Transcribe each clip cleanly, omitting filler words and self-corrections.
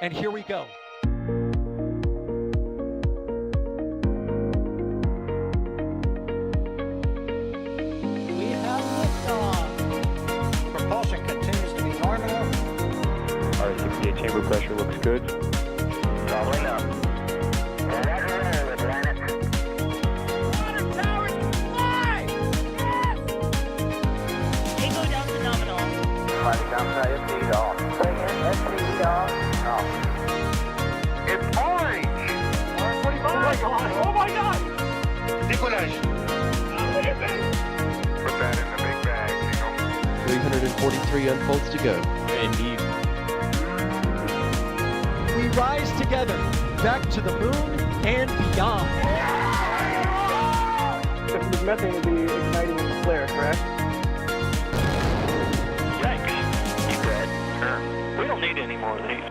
and here we go. We have liftoff. Propulsion continues to be nominal. R68 chamber pressure looks good. Following up. Water towers fly! Yes! They go down to nominal. Flight downside FD off. Bring in FD off. It's orange! Oh my god! Decollage. What is it? Put that in the big bag, 343 unfolds to go. Indeed. We rise together, back to the moon and beyond. The methane would be igniting the flare, correct? Yikes. You good? Sure. We don't need any more of these.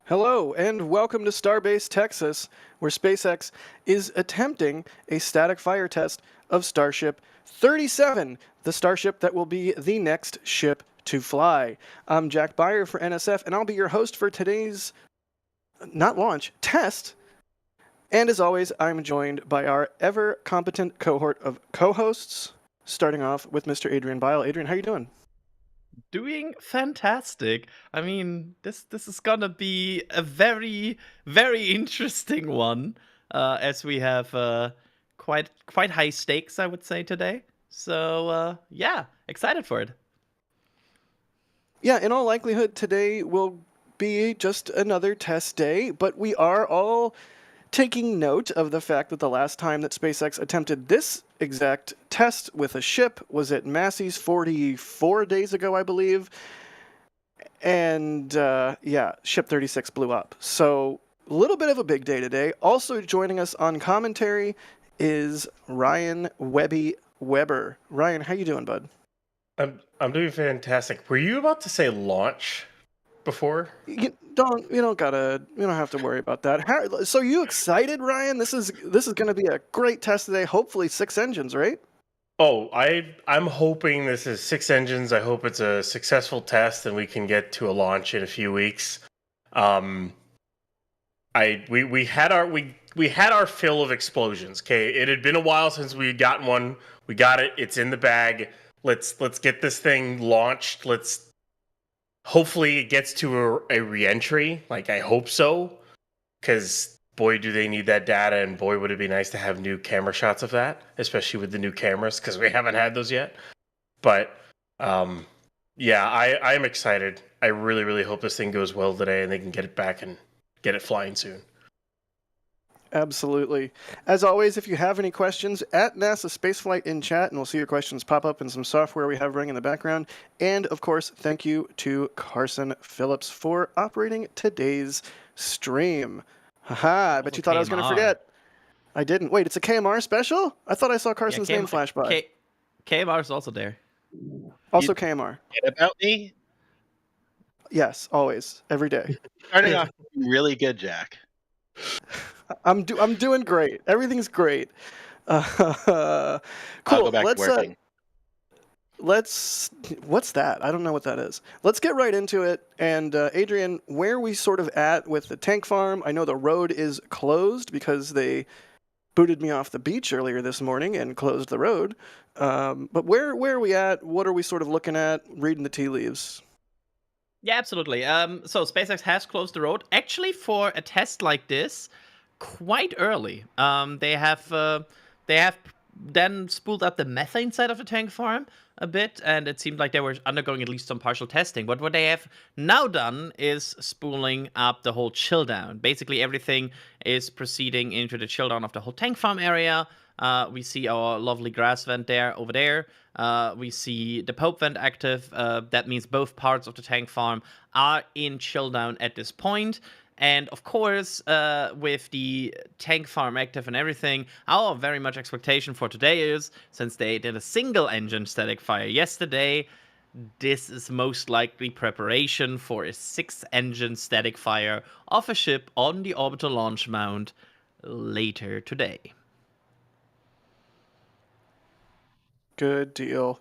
Hello, and welcome to Starbase, Texas, where SpaceX is attempting a static fire test of Starship 37, the Starship that will be the next ship to fly. I'm Jack Beyer for NSF, and I'll be your host for today's, not launch, test. And as always, I'm joined by our ever-competent cohort of co-hosts, starting off with Mr. Adrian Bile. Adrian, how you doing? Doing fantastic. I mean, this is gonna be a very, very interesting one, as we have quite high stakes, I would say, today. So yeah, excited for it. Yeah, in all likelihood, today will be just another test day, but we are all taking note of the fact that the last time that SpaceX attempted this exact test with a ship was at Massey's 44 days ago, I believe. And yeah, Ship 36 blew up. So a little bit of a big day today. Also joining us on commentary is Ryan Webby Weber. Ryan, how you doing, bud? I'm doing fantastic. Were you about to say launch before? You don't have to worry about that. So you excited, Ryan? This is going to be a great test today. Hopefully 6 engines, right? Oh, I'm hoping this is 6 engines. I hope it's a successful test and we can get to a launch in a few weeks. We had our fill of explosions. Okay, it had been a while since we had gotten one. We got it. It's in the bag. Let's get this thing launched. Hopefully it gets to a re-entry. Like, I hope so. Because, boy, do they need that data, and boy, would it be nice to have new camera shots of that, especially with the new cameras, because we haven't had those yet. But, yeah, I am excited. I really, really hope this thing goes well today, and they can get it back and get it flying soon. Absolutely. As always, if you have any questions, at NASASpaceflight in chat, and we'll see your questions pop up in some software we have running in the background. And, of course, thank you to Carson Phillips for operating today's stream. Haha, I bet you thought I was going to forget. I didn't. Wait, it's a KMR special? I thought I saw Carson's name flash by. KMR is also there. Also KMR. And about me? Yes, always. Every day. Starting off really good, Jack. I'm doing great. Everything's great. Cool. I'll go back to working. What's that? I don't know what that is. Let's get right into it. And Adrian, where are we sort of at with the tank farm? I know the road is closed because they booted me off the beach earlier this morning and closed the road. But where are we at? What are we sort of looking at? Reading the tea leaves. Yeah, absolutely. So SpaceX has closed the road, actually, for a test like this, quite early. They have then spooled up the methane side of the tank farm a bit, and it seemed like they were undergoing at least some partial testing. But what they have now done is spooling up the whole chill down. Basically, everything is proceeding into the chill down of the whole tank farm area. We see our lovely grass vent over there. We see the Pope vent active. That means both parts of the tank farm are in chill down at this point. And of course, with the tank farm active and everything, our very much expectation for today is, since they did a single engine static fire yesterday, this is most likely preparation for a 6-engine static fire of a ship on the orbital launch mount later today. Good deal.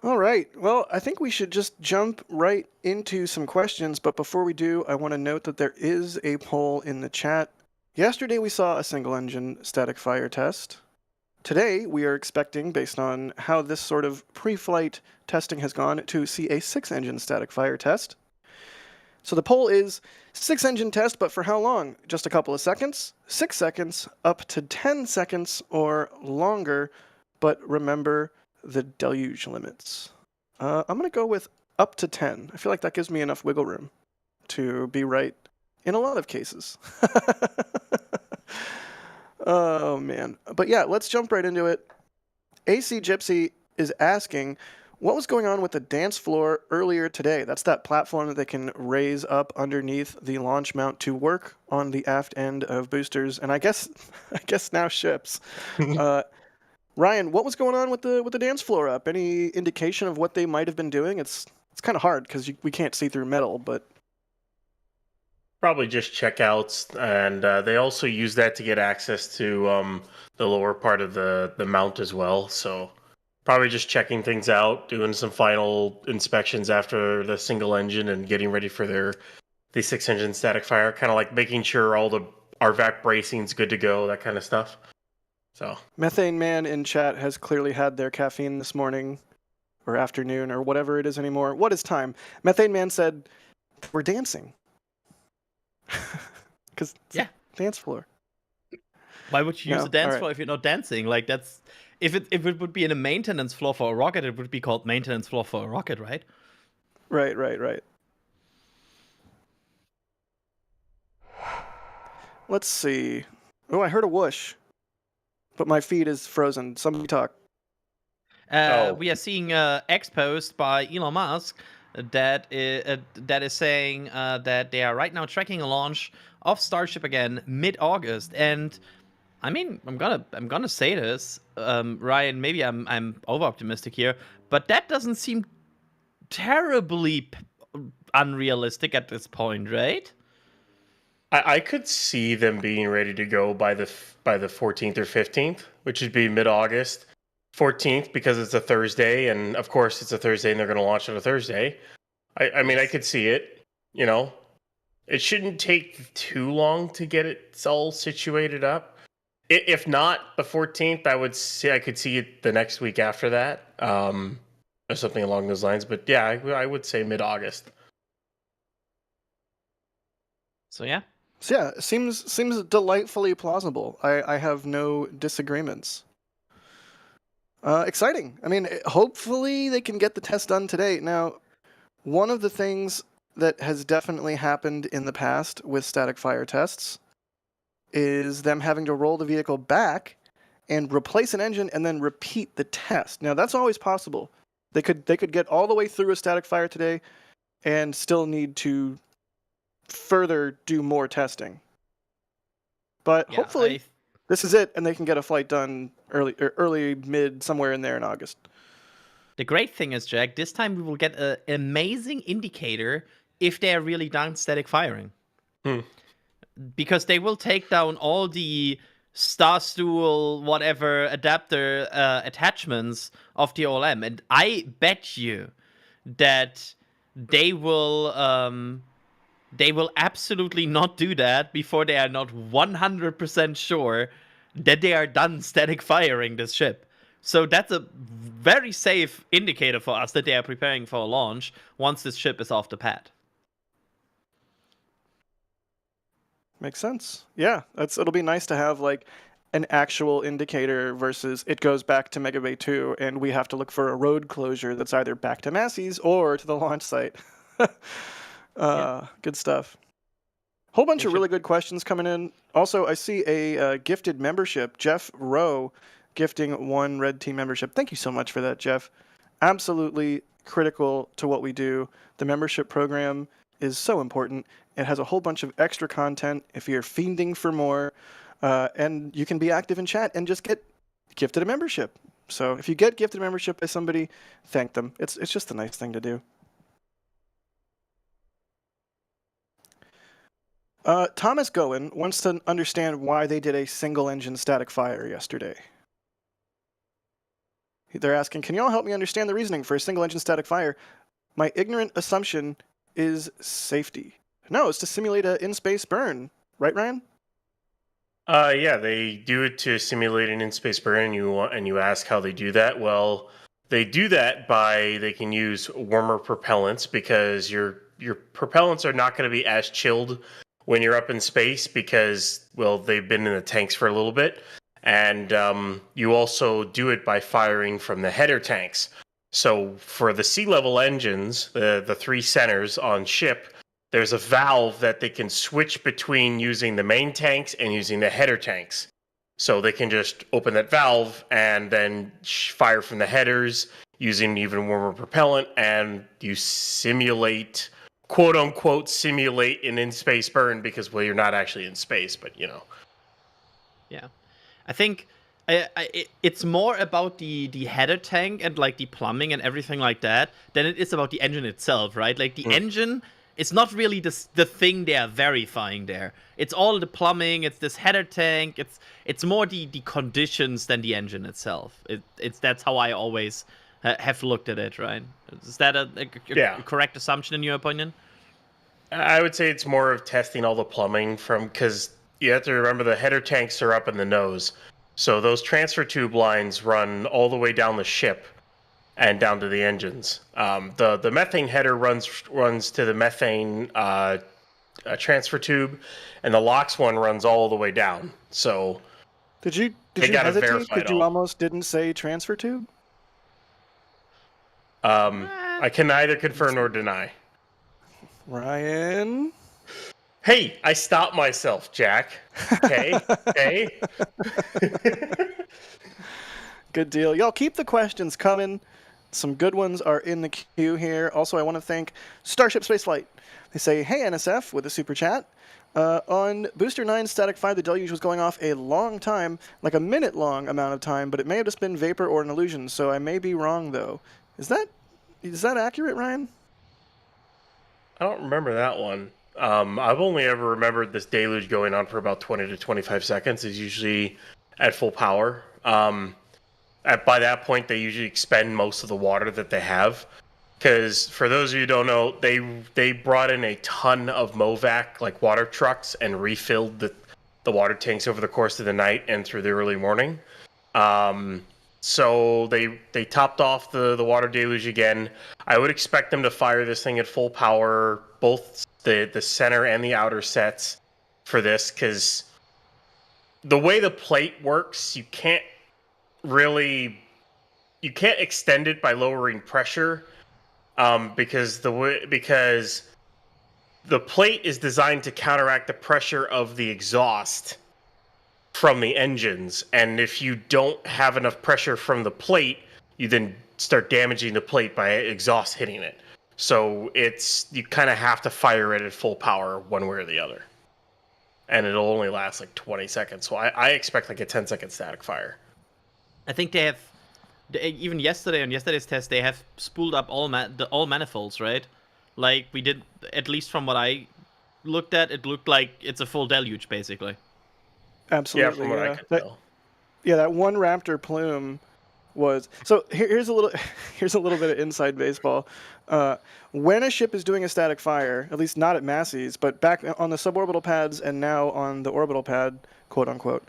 All right. Well, I think we should just jump right into some questions. But before we do, I want to note that there is a poll in the chat. Yesterday, we saw a single-engine static fire test. Today, we are expecting, based on how this sort of pre-flight testing has gone, to see a 6-engine static fire test. So the poll is 6-engine test, but for how long? Just a couple of seconds, 6 seconds, up to 10 seconds, or longer. But remember the deluge limits. I'm going to go with up to 10. I feel like that gives me enough wiggle room to be right in a lot of cases. Oh, man. But yeah, let's jump right into it. AC Gypsy is asking, what was going on with the dance floor earlier today? That's that platform that they can raise up underneath the launch mount to work on the aft end of boosters, and I guess now ships. Ryan, what was going on with the dance floor up? Any indication of what they might have been doing? It's kind of hard because we can't see through metal, but Probably just checkouts, and they also use that to get access to the lower part of the mount as well. So probably just checking things out, doing some final inspections after the single engine, and getting ready for the 6-engine static fire. Kind of like making sure all the RVAC bracing's good to go, that kind of stuff. So Methane Man in chat has clearly had their caffeine this morning or afternoon or whatever it is anymore. What is time? Methane Man said, we're dancing. Because Yeah. dance floor. Why would you use No, a dance alright. floor if you're not dancing? Like that's if it would be in a maintenance floor for a rocket, it would be called maintenance floor for a rocket, right? Right. Let's see. Oh, I heard a whoosh. But my feed is frozen. Somebody talk. We are seeing X post by Elon Musk that is saying that they are right now tracking a launch of Starship again mid-August. And I mean, I'm gonna say this, Ryan. Maybe I'm over optimistic here, but that doesn't seem terribly unrealistic at this point, right? I could see them being ready to go by the 14th or 15th, which would be mid-August. 14th because it's a Thursday, and of course it's a Thursday, and they're going to launch on a Thursday. I mean, I could see it. You know, it shouldn't take too long to get it all situated up. If not the 14th, I would say I could see it the next week after that, or something along those lines. But yeah, I would say mid-August. So yeah. So yeah, it seems delightfully plausible. I have no disagreements. Exciting. I mean, hopefully they can get the test done today. Now, one of the things that has definitely happened in the past with static fire tests is them having to roll the vehicle back and replace an engine and then repeat the test. Now, that's always possible. They could get all the way through a static fire today and still need to further do more testing. But Yeah, hopefully this is it, and they can get a flight done early, mid, somewhere in there in August. The great thing is, Jack, this time we will get an amazing indicator if they are really done static firing. Because they will take down all the Starstool, whatever, adapter attachments of the OLM. And I bet you that they will absolutely not do that before they are not 100% sure that they are done static firing this ship. So that's a very safe indicator for us that they are preparing for a launch once this ship is off the pad. Makes sense. Yeah, it'll be nice to have like an actual indicator versus it goes back to Mega Bay 2 and we have to look for a road closure that's either back to Massey's or to the launch site. Good stuff. Whole bunch of really good questions coming in. Also, I see a gifted membership. Jeff Rowe gifting 1 Red Team membership. Thank you so much for that, Jeff. Absolutely critical to what we do. The membership program is so important. It has a whole bunch of extra content if you're fiending for more. And you can be active in chat and just get gifted a membership. So if you get gifted a membership by somebody, thank them. It's just a nice thing to do. Thomas Goen wants to understand why they did a single-engine static fire yesterday. They're asking, can you all help me understand the reasoning for a single-engine static fire? My ignorant assumption is safety. No, it's to simulate an in-space burn. Right, Ryan? Yeah, they do it to simulate an in-space burn, and you ask how they do that. Well, they do that by they can use warmer propellants because your propellants are not going to be as chilled when you're up in space because, well, they've been in the tanks for a little bit. And you also do it by firing from the header tanks. So for the sea-level engines, the three centers on ship, there's a valve that they can switch between using the main tanks and using the header tanks. So they can just open that valve and then fire from the headers using even warmer propellant, and you simulate, quote-unquote, simulate an in-space burn because, well, you're not actually in space, but, you know. Yeah. I think it's more about the header tank and like the plumbing and everything like that than it is about the engine itself, right? Like the engine, it's not really the thing they are verifying there. It's all the plumbing. It's this header tank. It's more the conditions than the engine itself. That's how I always have looked at it, right? Is that a correct assumption in your opinion? I would say it's more of testing all the plumbing because you have to remember the header tanks are up in the nose. So those transfer tube lines run all the way down the ship and down to the engines. The methane header runs to the methane transfer tube, and the LOX one runs all the way down. So did you hesitate? Did you almost didn't say transfer tube? I can neither confirm nor deny. Ryan? Hey, I stopped myself, Jack. Okay? Okay? Good deal. Y'all keep the questions coming. Some good ones are in the queue here. Also, I want to thank Starship Spaceflight. They say, hey, NSF, with a super chat. On Booster 9 Static 5, the deluge was going off a long time, like a minute-long amount of time, but it may have just been vapor or an illusion, so I may be wrong, though. Is that accurate, Ryan? I don't remember that one. I've only ever remembered this deluge going on for about 20 to 25 seconds. It's usually at full power. By that point, they usually expend most of the water that they have. Because for those of you who don't know, they brought in a ton of MOVAC, like water trucks, and refilled the water tanks over the course of the night and through the early morning. So they topped off the water deluge again. I would expect them to fire this thing at full power, both the center and the outer sets for this, because the way the plate works, you can't extend it by lowering pressure, because the plate is designed to counteract the pressure of the exhaust from the engines, and if you don't have enough pressure from the plate, you then start damaging the plate by exhaust hitting it. So you kind of have to fire it at full power one way or the other. And it'll only last like 20 seconds. So I expect like a 10-second static fire. I think they have, even yesterday, on yesterday's test, they have spooled up all manifolds, right? Like we did, at least from what I looked at, it looked like it's a full deluge, basically. Absolutely. Yeah, from what I could tell. Yeah, that one Raptor plume was... So here's a little bit of inside baseball. When a ship is doing a static fire, at least not at Massey's, but back on the suborbital pads and now on the orbital pad, quote unquote,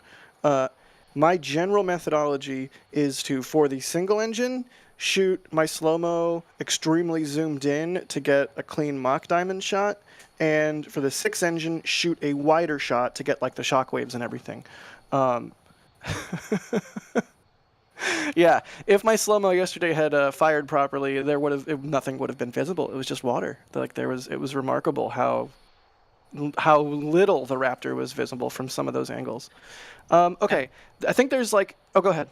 my general methodology is to, for the single engine, shoot my slow-mo extremely zoomed in to get a clean Mach diamond shot, and for the 6 engine, shoot a wider shot to get like the shockwaves and everything. Yeah, if my slow-mo yesterday had fired properly, nothing would have been visible. It was just water. Like it was remarkable how little the Raptor was visible from some of those angles. Okay, I think there's like... Oh, go ahead.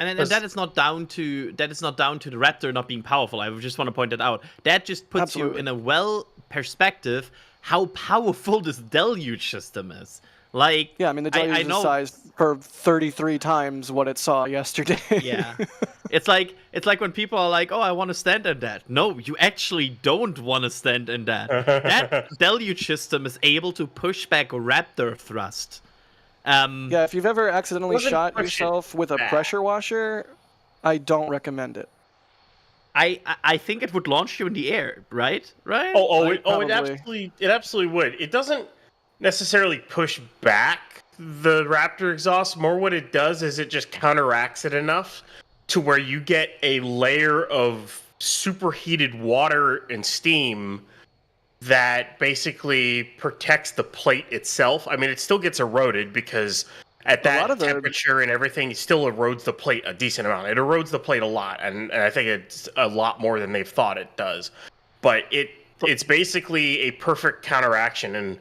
And that is not down to the Raptor not being powerful. I just want to point that out. That just puts you in a perspective how powerful this deluge system is. Like, yeah, I mean the deluge is sized for 33 times what it saw yesterday. Yeah, It's like when people are like, "Oh, I want to stand in that." No, you actually don't want to stand in that. That deluge system is able to push back a Raptor thrust. Yeah, if you've ever accidentally Doesn't shot push it yourself with a back. pressure washer, I don't recommend it. I think it would launch you in the air, right? Right? It absolutely would. It doesn't necessarily push back the Raptor exhaust. More what it does is it just counteracts it enough to where you get a layer of superheated water and steam that basically protects the plate itself. I mean, it still gets eroded because at that temperature and everything, it still erodes the plate a decent amount. It erodes the plate a lot, and I think it's a lot more than they've thought it does. But it's basically a perfect counteraction, and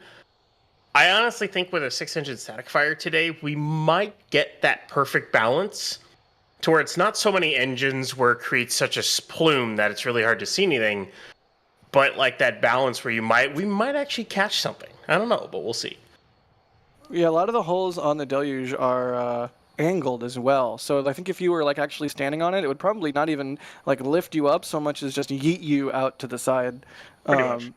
I honestly think with a 6-engine static fire today, we might get that perfect balance to where it's not so many engines where it creates such a plume that it's really hard to see anything, but like that balance where we might actually catch something. I don't know, but we'll see. Yeah, a lot of the holes on the Deluge are angled as well. So I think if you were like actually standing on it, it would probably not even like lift you up so much as just yeet you out to the side. Pretty much.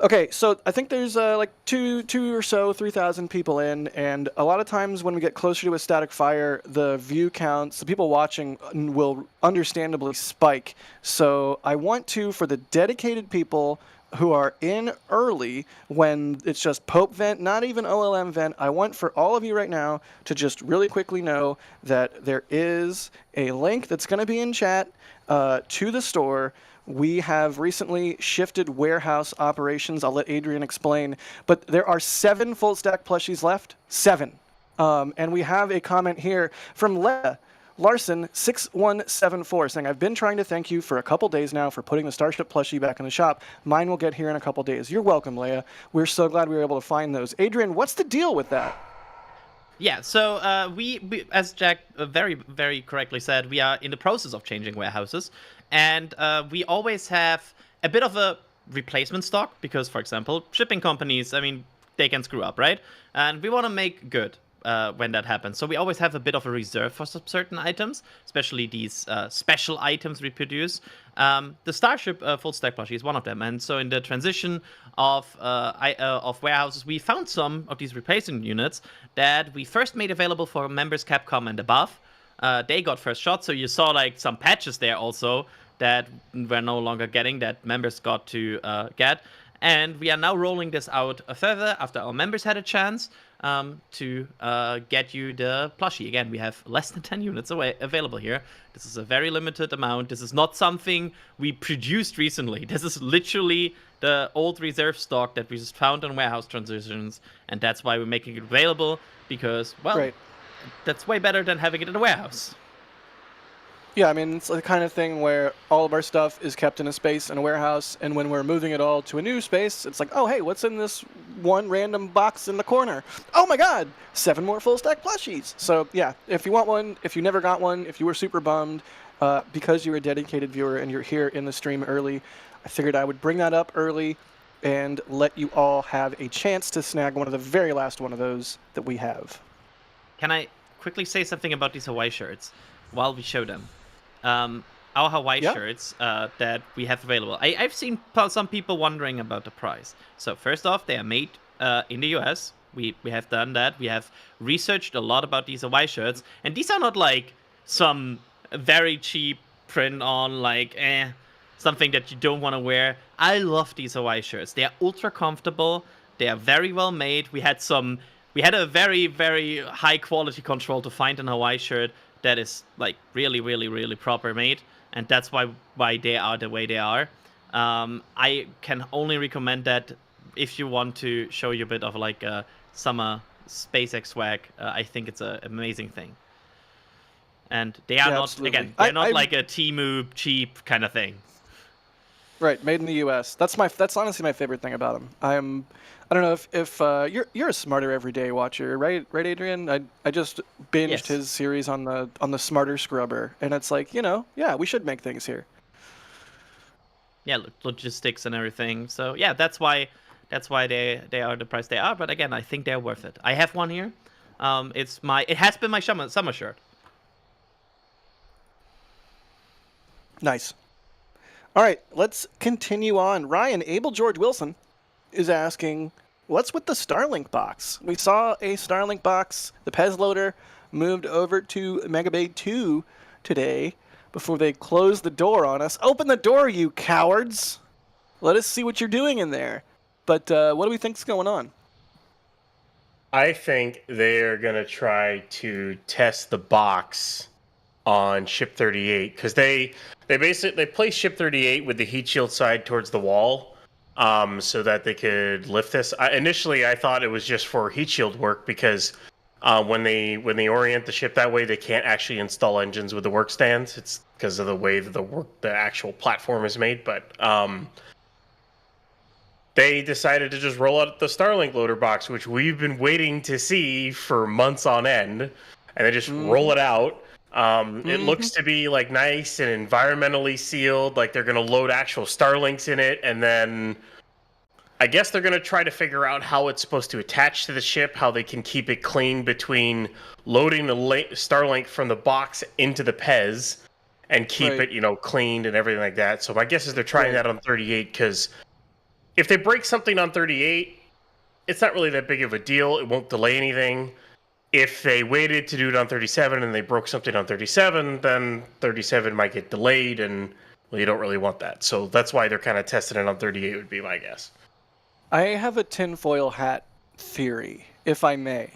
Okay, so I think there's like 3,000 people in, and a lot of times when we get closer to a static fire, the view counts, the people watching will understandably spike. So I want to, for the dedicated people who are in early when it's just Pope vent, not even OLM vent, I want for all of you right now to just really quickly know that there is a link that's going to be in chat to the store. We have recently shifted warehouse operations. I'll let Adrian explain. But there are 7 full stack plushies left. 7. And we have a comment here from Leah Larson 6174 saying, I've been trying to thank you for a couple days now for putting the Starship plushie back in the shop. Mine will get here in a couple days. You're welcome, Leah. We're so glad we were able to find those. Adrian, what's the deal with that? Yeah, so we as Jack very, very correctly said, we are in the process of changing warehouses. And we always have a bit of a replacement stock because, for example, shipping companies, I mean, they can screw up, right? And we want to make good when that happens. So we always have a bit of a reserve for certain items, especially these special items we produce. The Starship full stack plushie is one of them. And so in the transition of warehouses, we found some of these replacement units that we first made available for members Capcom and above. They got first shot, so you saw like some patches there also that we're no longer getting, that members got to get. And we are now rolling this out further after our members had a chance to get you the plushie. Again, we have less than 10 units available here. This is a very limited amount. This is not something we produced recently. This is literally the old reserve stock that we just found on warehouse transitions, and that's why we're making it available, because, well, Right. That's way better than having it in a warehouse. Yeah, I mean, it's the kind of thing where all of our stuff is kept in a space in a warehouse, and when we're moving it all to a new space, it's like, oh, hey, what's in this one random box in the corner? Oh my god, 7 more full stack plushies. So yeah, if you want one, if you never got one, if you were super bummed because you're a dedicated viewer and you're here in the stream early, I figured I would bring that up early and let you all have a chance to snag one of the very last one of those that we have. Can I quickly say something about these Hawaii shirts while we show them? Our Hawaii shirts that we have available. I've seen some people wondering about the price. So first off, they are made in the US. We have done that. We have researched a lot about these Hawaii shirts. And these are not like some very cheap print on like something that you don't want to wear. I love these Hawaii shirts. They are ultra comfortable. They are very well made. We had a very, very high quality control to find an Hawaii shirt that is like really, really, really proper made, and that's why they are the way they are. I can only recommend that if you want to show you a bit of like a summer SpaceX swag. I think it's an amazing thing. And they are they're not like a Temu cheap kind of thing. Right, made in the U.S. That's honestly my favorite thing about them. I don't know if you're a Smarter Everyday watcher, right, Adrian? I just binged his series on the Smarter Scrubber, and it's like, yeah, we should make things here. Yeah, logistics and everything. So yeah, that's why they are the price they are. But again, I think they're worth it. I have one here. It has been my summer shirt. Nice. All right, let's continue on. Ryan, Abel George Wilson is asking, what's with the Starlink box? We saw a Starlink box, the Pez loader, moved over to Megabay 2 today before they closed the door on us. Open the door, you cowards! Let us see what you're doing in there. But what do we think's going on? I think they're going to try to test the box on Ship 38 because they place Ship 38 with the heat shield side towards the wall, so that they could lift this. Initially, I thought it was just for heat shield work because when they orient the ship that way, they can't actually install engines with the work stands. It's because of the way that the actual platform is made. But they decided to just roll out the Starlink loader box, which we've been waiting to see for months on end, and they just roll it out. It looks to be like nice and environmentally sealed, like they're going to load actual Starlinks in it, and then I guess they're going to try to figure out how it's supposed to attach to the ship, how they can keep it clean between loading the Starlink from the box into the Pez and keep it, cleaned and everything like that. So my guess is they're trying that on 38 because if they break something on 38, it's not really that big of a deal. It won't delay anything. If they waited to do it on 37 and they broke something on 37, then 37 might get delayed, and you don't really want that. So that's why they're kind of testing it on 38 would be my guess. I have a tinfoil hat theory, if I may.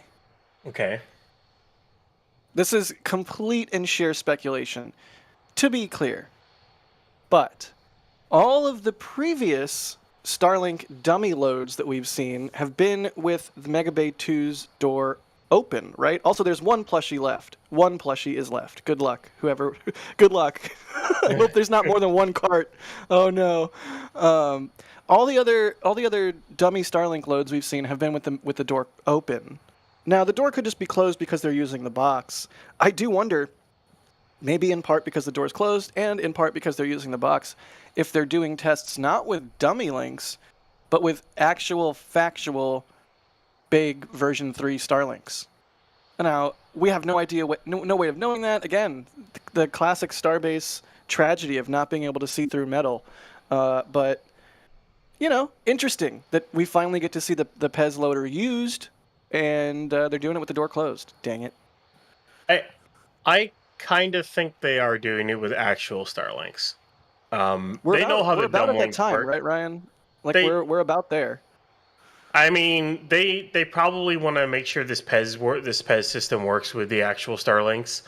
Okay. This is complete and sheer speculation, to be clear. But all of the previous Starlink dummy loads that we've seen have been with the Megabay 2's door open, right? Also, there's one plushie left. One plushie is left. Good luck, whoever. Good luck. I hope there's not more than one cart. Oh no. All the other dummy Starlink loads we've seen have been with the door open. Now the door could just be closed because they're using the box. I do wonder, maybe in part because the door's closed, and in part because they're using the box, if they're doing tests not with dummy links, but with actual factual big version 3 Starlinks. Now, we have no idea, no way of knowing that. Again, the classic Starbase tragedy of not being able to see through metal. But, interesting that we finally get to see the Pez loader used, and they're doing it with the door closed. Dang it. I kind of think they are doing it with actual Starlinks. They know how we're the about dumb at that links time, work. right, Ryan? We're about there. I mean, they probably want to make sure this Pez system works with the actual Starlinks.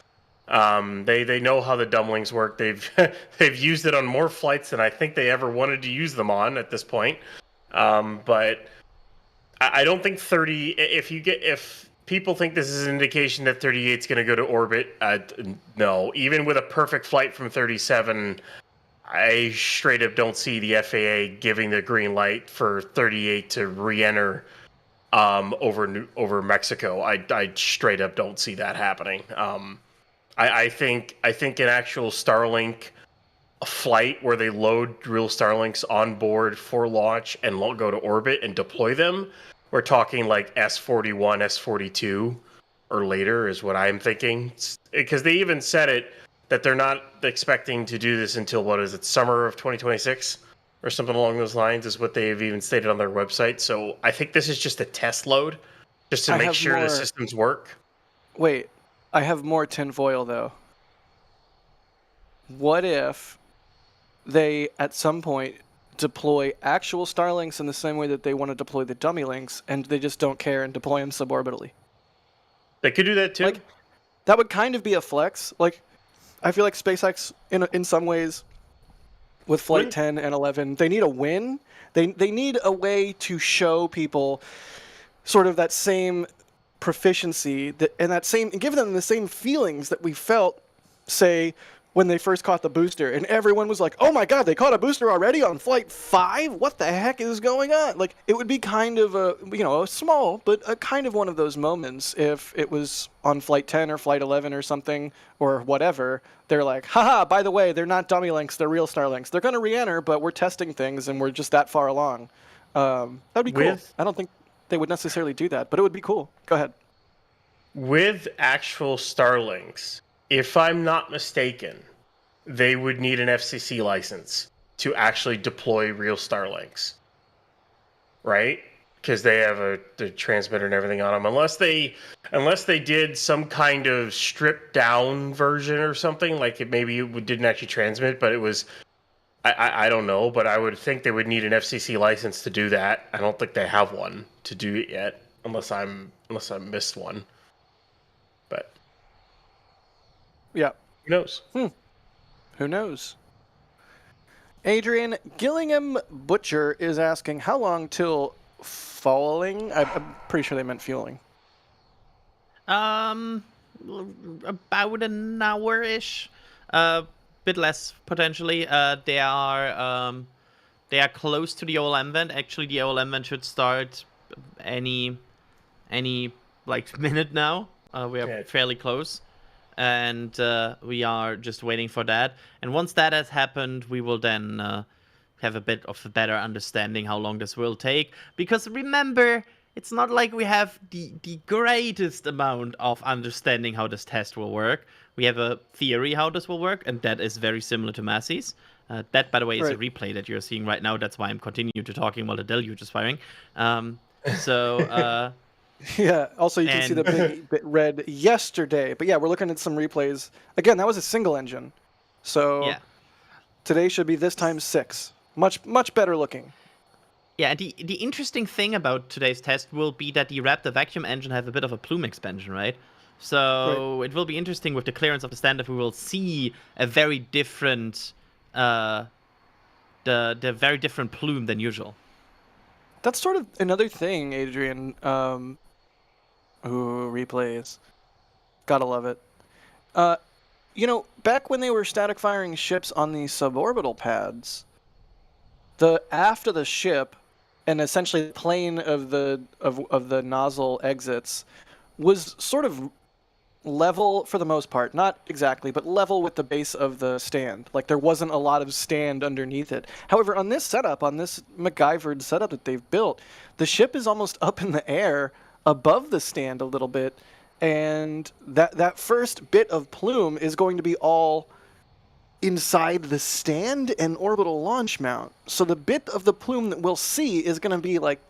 They know how the dumplings work. They've used it on more flights than I think they ever wanted to use them on at this point. But I don't think 30. If people think this is an indication that 38 is going to go to orbit, no. Even with a perfect flight from 37. I straight up don't see the FAA giving the green light for 38 to re-enter over Mexico. I straight up don't see that happening. I think an actual Starlink flight where they load real Starlinks on board for launch and go to orbit and deploy them, we're talking like S41, S42 or later is what I'm thinking. Because they even said it, that they're not expecting to do this until, summer of 2026 or something along those lines is what they've even stated on their website. So I think this is just a test load, just to make sure the systems work. Wait, I have more tinfoil, though. What if they, at some point, deploy actual Starlinks in the same way that they want to deploy the dummy links, and they just don't care and deploy them suborbitally? They could do that, too. That would kind of be a flex. I feel like SpaceX, in some ways, with Flight 10 and 11, they need a win. They need a way to show people sort of that same proficiency and give them the same feelings that we felt, say, when they first caught the booster, and everyone was like, "Oh my God, they caught a booster already on Flight 5? What the heck is going on?" It would be kind of a small, but a kind of one of those moments if it was on Flight 10 or Flight 11 or something or whatever. They're like, "Haha! By the way, they're not dummy links; they're real Starlinks. They're going to re-enter, but we're testing things, and we're just that far along." That'd be cool. I don't think they would necessarily do that, but it would be cool. Go ahead. With actual Starlinks, if I'm not mistaken, they would need an FCC license to actually deploy real Starlinks, right? Because they have the transmitter and everything on them. Unless they did some kind of stripped down version or something, like maybe it didn't actually transmit, but it was. I don't know, but I would think they would need an FCC license to do that. I don't think they have one to do it yet, unless I missed one. But yeah, who knows? Who knows? Adrian Gillingham Butcher is asking, how long till falling? I'm pretty sure they meant fueling. About an hour-ish. Bit less potentially. They are close to the OLM vent. Actually, the OLM vent should start any like minute now. We are fairly close, and we are just waiting for that. And once that has happened, we will then have a bit of a better understanding how long this will take. Because remember, it's not like we have the greatest amount of understanding how this test will work. We have a theory how this will work, and that is very similar to Massey's. That, by the way, is a replay that you're seeing right now. That's why I'm continuing to talking while the Deluge is firing. Yeah. Also, you can see the big red yesterday. But yeah, we're looking at some replays. Again, that was a single engine. So today should be this time 6. Much better looking. Yeah, the interesting thing about today's test will be that the Raptor vacuum engine have a bit of a plume expansion, right? So it will be interesting with the clearance of the stand if we will see a very different, the very different plume than usual. That's sort of another thing, Adrian. Replays. Gotta love it. Back when they were static firing ships on the suborbital pads, the aft of the ship and essentially the plane of the nozzle exits was sort of level for the most part, not exactly, but level with the base of the stand. Like there wasn't a lot of stand underneath it. However, on this setup, on this MacGyvered setup that they've built, the ship is almost up in the air above the stand a little bit, and that first bit of plume is going to be all inside the stand and orbital launch mount. So the bit of the plume that we'll see is going to be like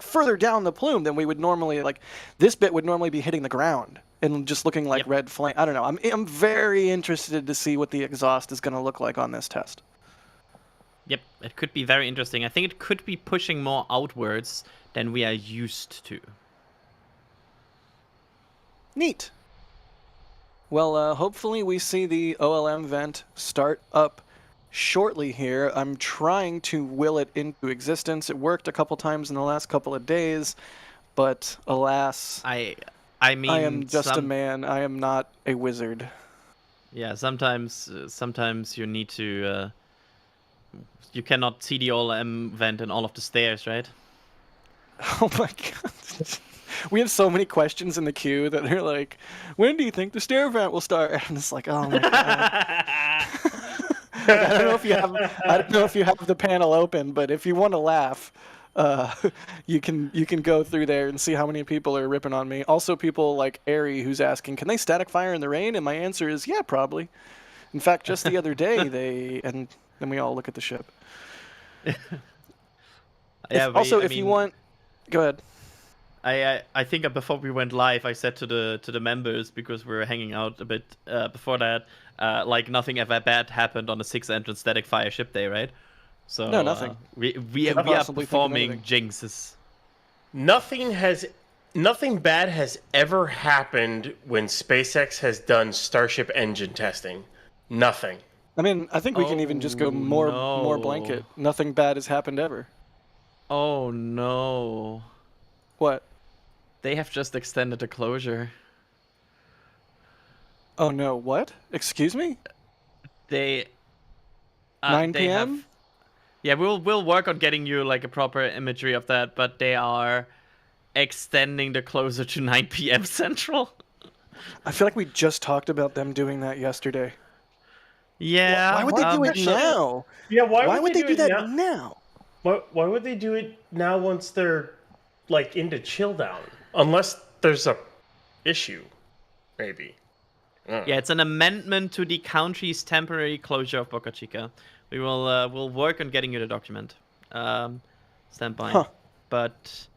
further down the plume than we would normally, like this bit would normally be hitting the ground and just looking like red flame. I don't know. I'm very interested to see what the exhaust is going to look like on this test. Yep, it could be very interesting. I think it could be pushing more outwards than we are used to. Neat. Well, hopefully we see the OLM vent start up shortly here. I'm trying to will it into existence. It worked a couple times in the last couple of days, but alas, I mean, I am just a man. I am not a wizard. Yeah, sometimes you need to. You cannot see the OLM vent and all of the stairs, right? Oh my god. We have so many questions in the queue that are like, when do you think the stair vent will start? And it's like, oh my god. I don't know if you have the panel open, but if you want to laugh, you can go through there and see how many people are ripping on me. Also, people like Ari who's asking, can they static fire in the rain? And my answer is, yeah, probably. In fact, just the other day and then we all look at the ship. If you want, go ahead. I think before we went live, I said to the members, because we were hanging out a bit before that, like nothing ever bad happened on a 6-entrance static fire ship day, right? So no, nothing. We are performing jinxes. Nothing bad has ever happened when SpaceX has done Starship engine testing. Nothing. I mean, I think we can even just go more blanket. Nothing bad has happened ever. Oh no. What? They have just extended the closure. Oh no, what? Excuse me? They 9 p.m.? Yeah, we'll work on getting you like a proper imagery of that, but they are extending the closure to 9 p.m. Central. I feel like we just talked about them doing that yesterday. Yeah. Why would they do it now? Yeah, why would they do that now? Why would they do it now once they're into chill down? Unless there's a issue, maybe. Yeah, it's an amendment to the country's temporary closure of Boca Chica. We will we'll work on getting you the document. Stand by. Huh. But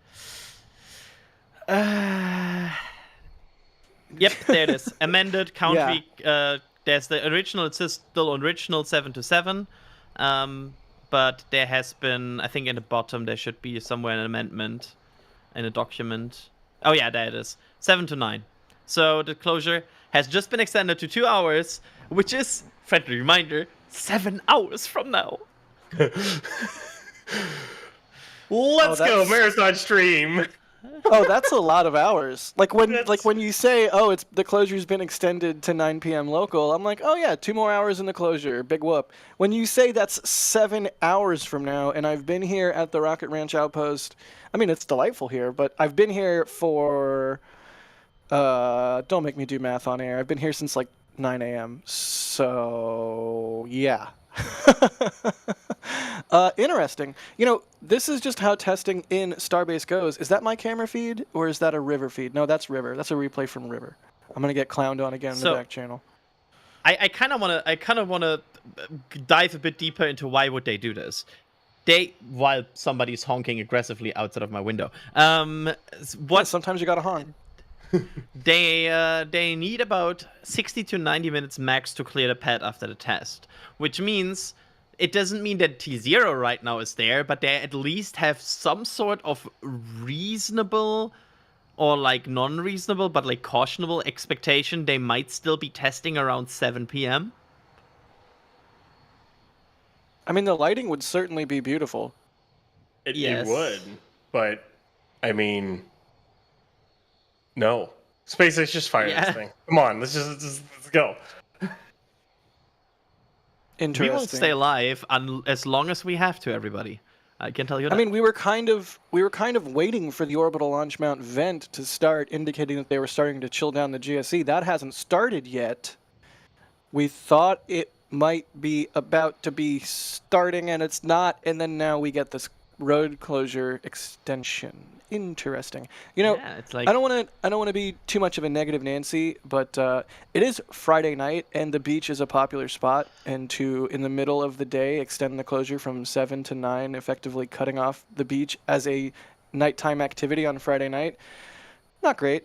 yep, there it is. Amended country. There's the original. It's still original 7 to 7. But there has been, I think, in the bottom there should be somewhere an amendment in a document. Oh yeah, there it is. 7 to 9. So the closure has just been extended to 2 hours, which is, friendly reminder, 7 hours from now. Let's go marathon stream. Oh, that's a lot of hours. Like when you say, "Oh, it's the closure's been extended to 9 p.m. local," I'm like, "Oh yeah, 2 more hours in the closure. Big whoop." When you say that's 7 hours from now, and I've been here at the Rocket Ranch Outpost. I mean, it's delightful here, but I've been here for. Don't make me do math on air. I've been here since like 9 a.m. So yeah. Interesting. You know, this is just how testing in Starbase goes. Is that my camera feed or is that a River feed? No, that's River. That's a replay from River. I'm gonna get clowned on again in the back channel. I kind of wanna dive a bit deeper into why would they do this. While somebody's honking aggressively outside of my window. Sometimes you gotta honk. They need about 60 to 90 minutes max to clear the pad after the test, which means it doesn't mean that T0 right now is there, but they at least have some sort of reasonable or like non-reasonable but like cautionable expectation they might still be testing around 7 p.m. I mean, the lighting would certainly be beautiful. It would, but I mean, no. SpaceX just fired this thing. Come on, let's go. Interesting. We won't stay alive as long as we have to, everybody. I can tell you that. I mean, we were kind of waiting for the orbital launch mount vent to start, indicating that they were starting to chill down the GSE. That hasn't started yet. We thought it might be about to be starting, and it's not. And then now we get this road closure extension. Interesting. You know, it's like... I don't want to be too much of a negative Nancy, but it is Friday night, and the beach is a popular spot. And to, in the middle of the day, extend the closure from 7 to 9, effectively cutting off the beach as a nighttime activity on Friday night, not great.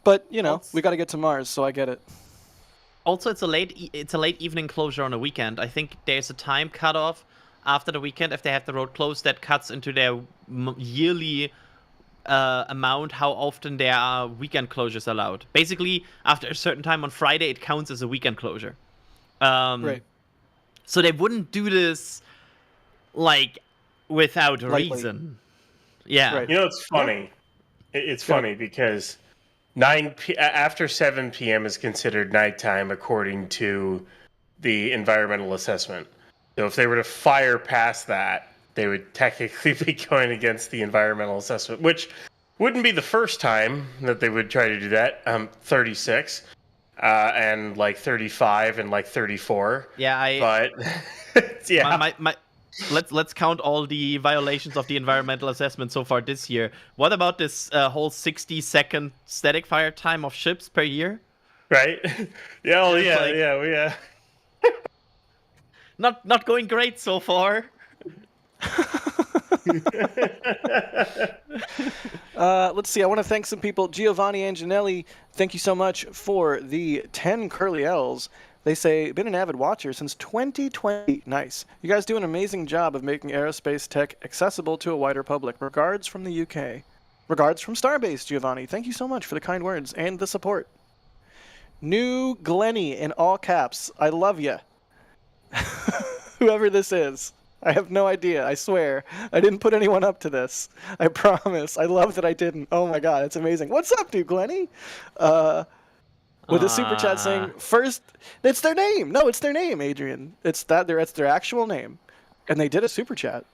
But you know, we got to get to Mars, so I get it. Also, it's a late evening closure on a weekend. I think there's a time cutoff after the weekend if they have the road closed that cuts into their yearly amount how often there are weekend closures allowed. Basically, after a certain time on Friday, it counts as a weekend closure. Right. So they wouldn't do this like without Lightly. Reason. Yeah. Right. You know, it's funny. It's funny because after 7 p.m. is considered nighttime according to the environmental assessment. So if they were to fire past that, they would technically be going against the environmental assessment, which wouldn't be the first time that they would try to do that. 36, and like 35 and like 34. Yeah, but yeah. Let's count all the violations of the environmental assessment so far this year. What about this whole 60-second static fire time of ships per year? Right? Yeah. Not going great so far. Let's see. I want to thank some people. Giovanni Anginelli, thank you so much for the 10 curly L's. They say, been an avid watcher since 2020. Nice. You guys do an amazing job of making aerospace tech accessible to a wider public. Regards from the UK. Regards from Starbase, Giovanni. Thank you so much for the kind words and the support. New Glenny in all caps. I love ya. Whoever this is. I have no idea. I swear. I didn't put anyone up to this. I promise. I love that I didn't. Oh my god, it's amazing. What's up, dude, Glenny? With a super chat saying, first, it's their name. No, it's their name, Adrian. It's their actual name. And they did a super chat.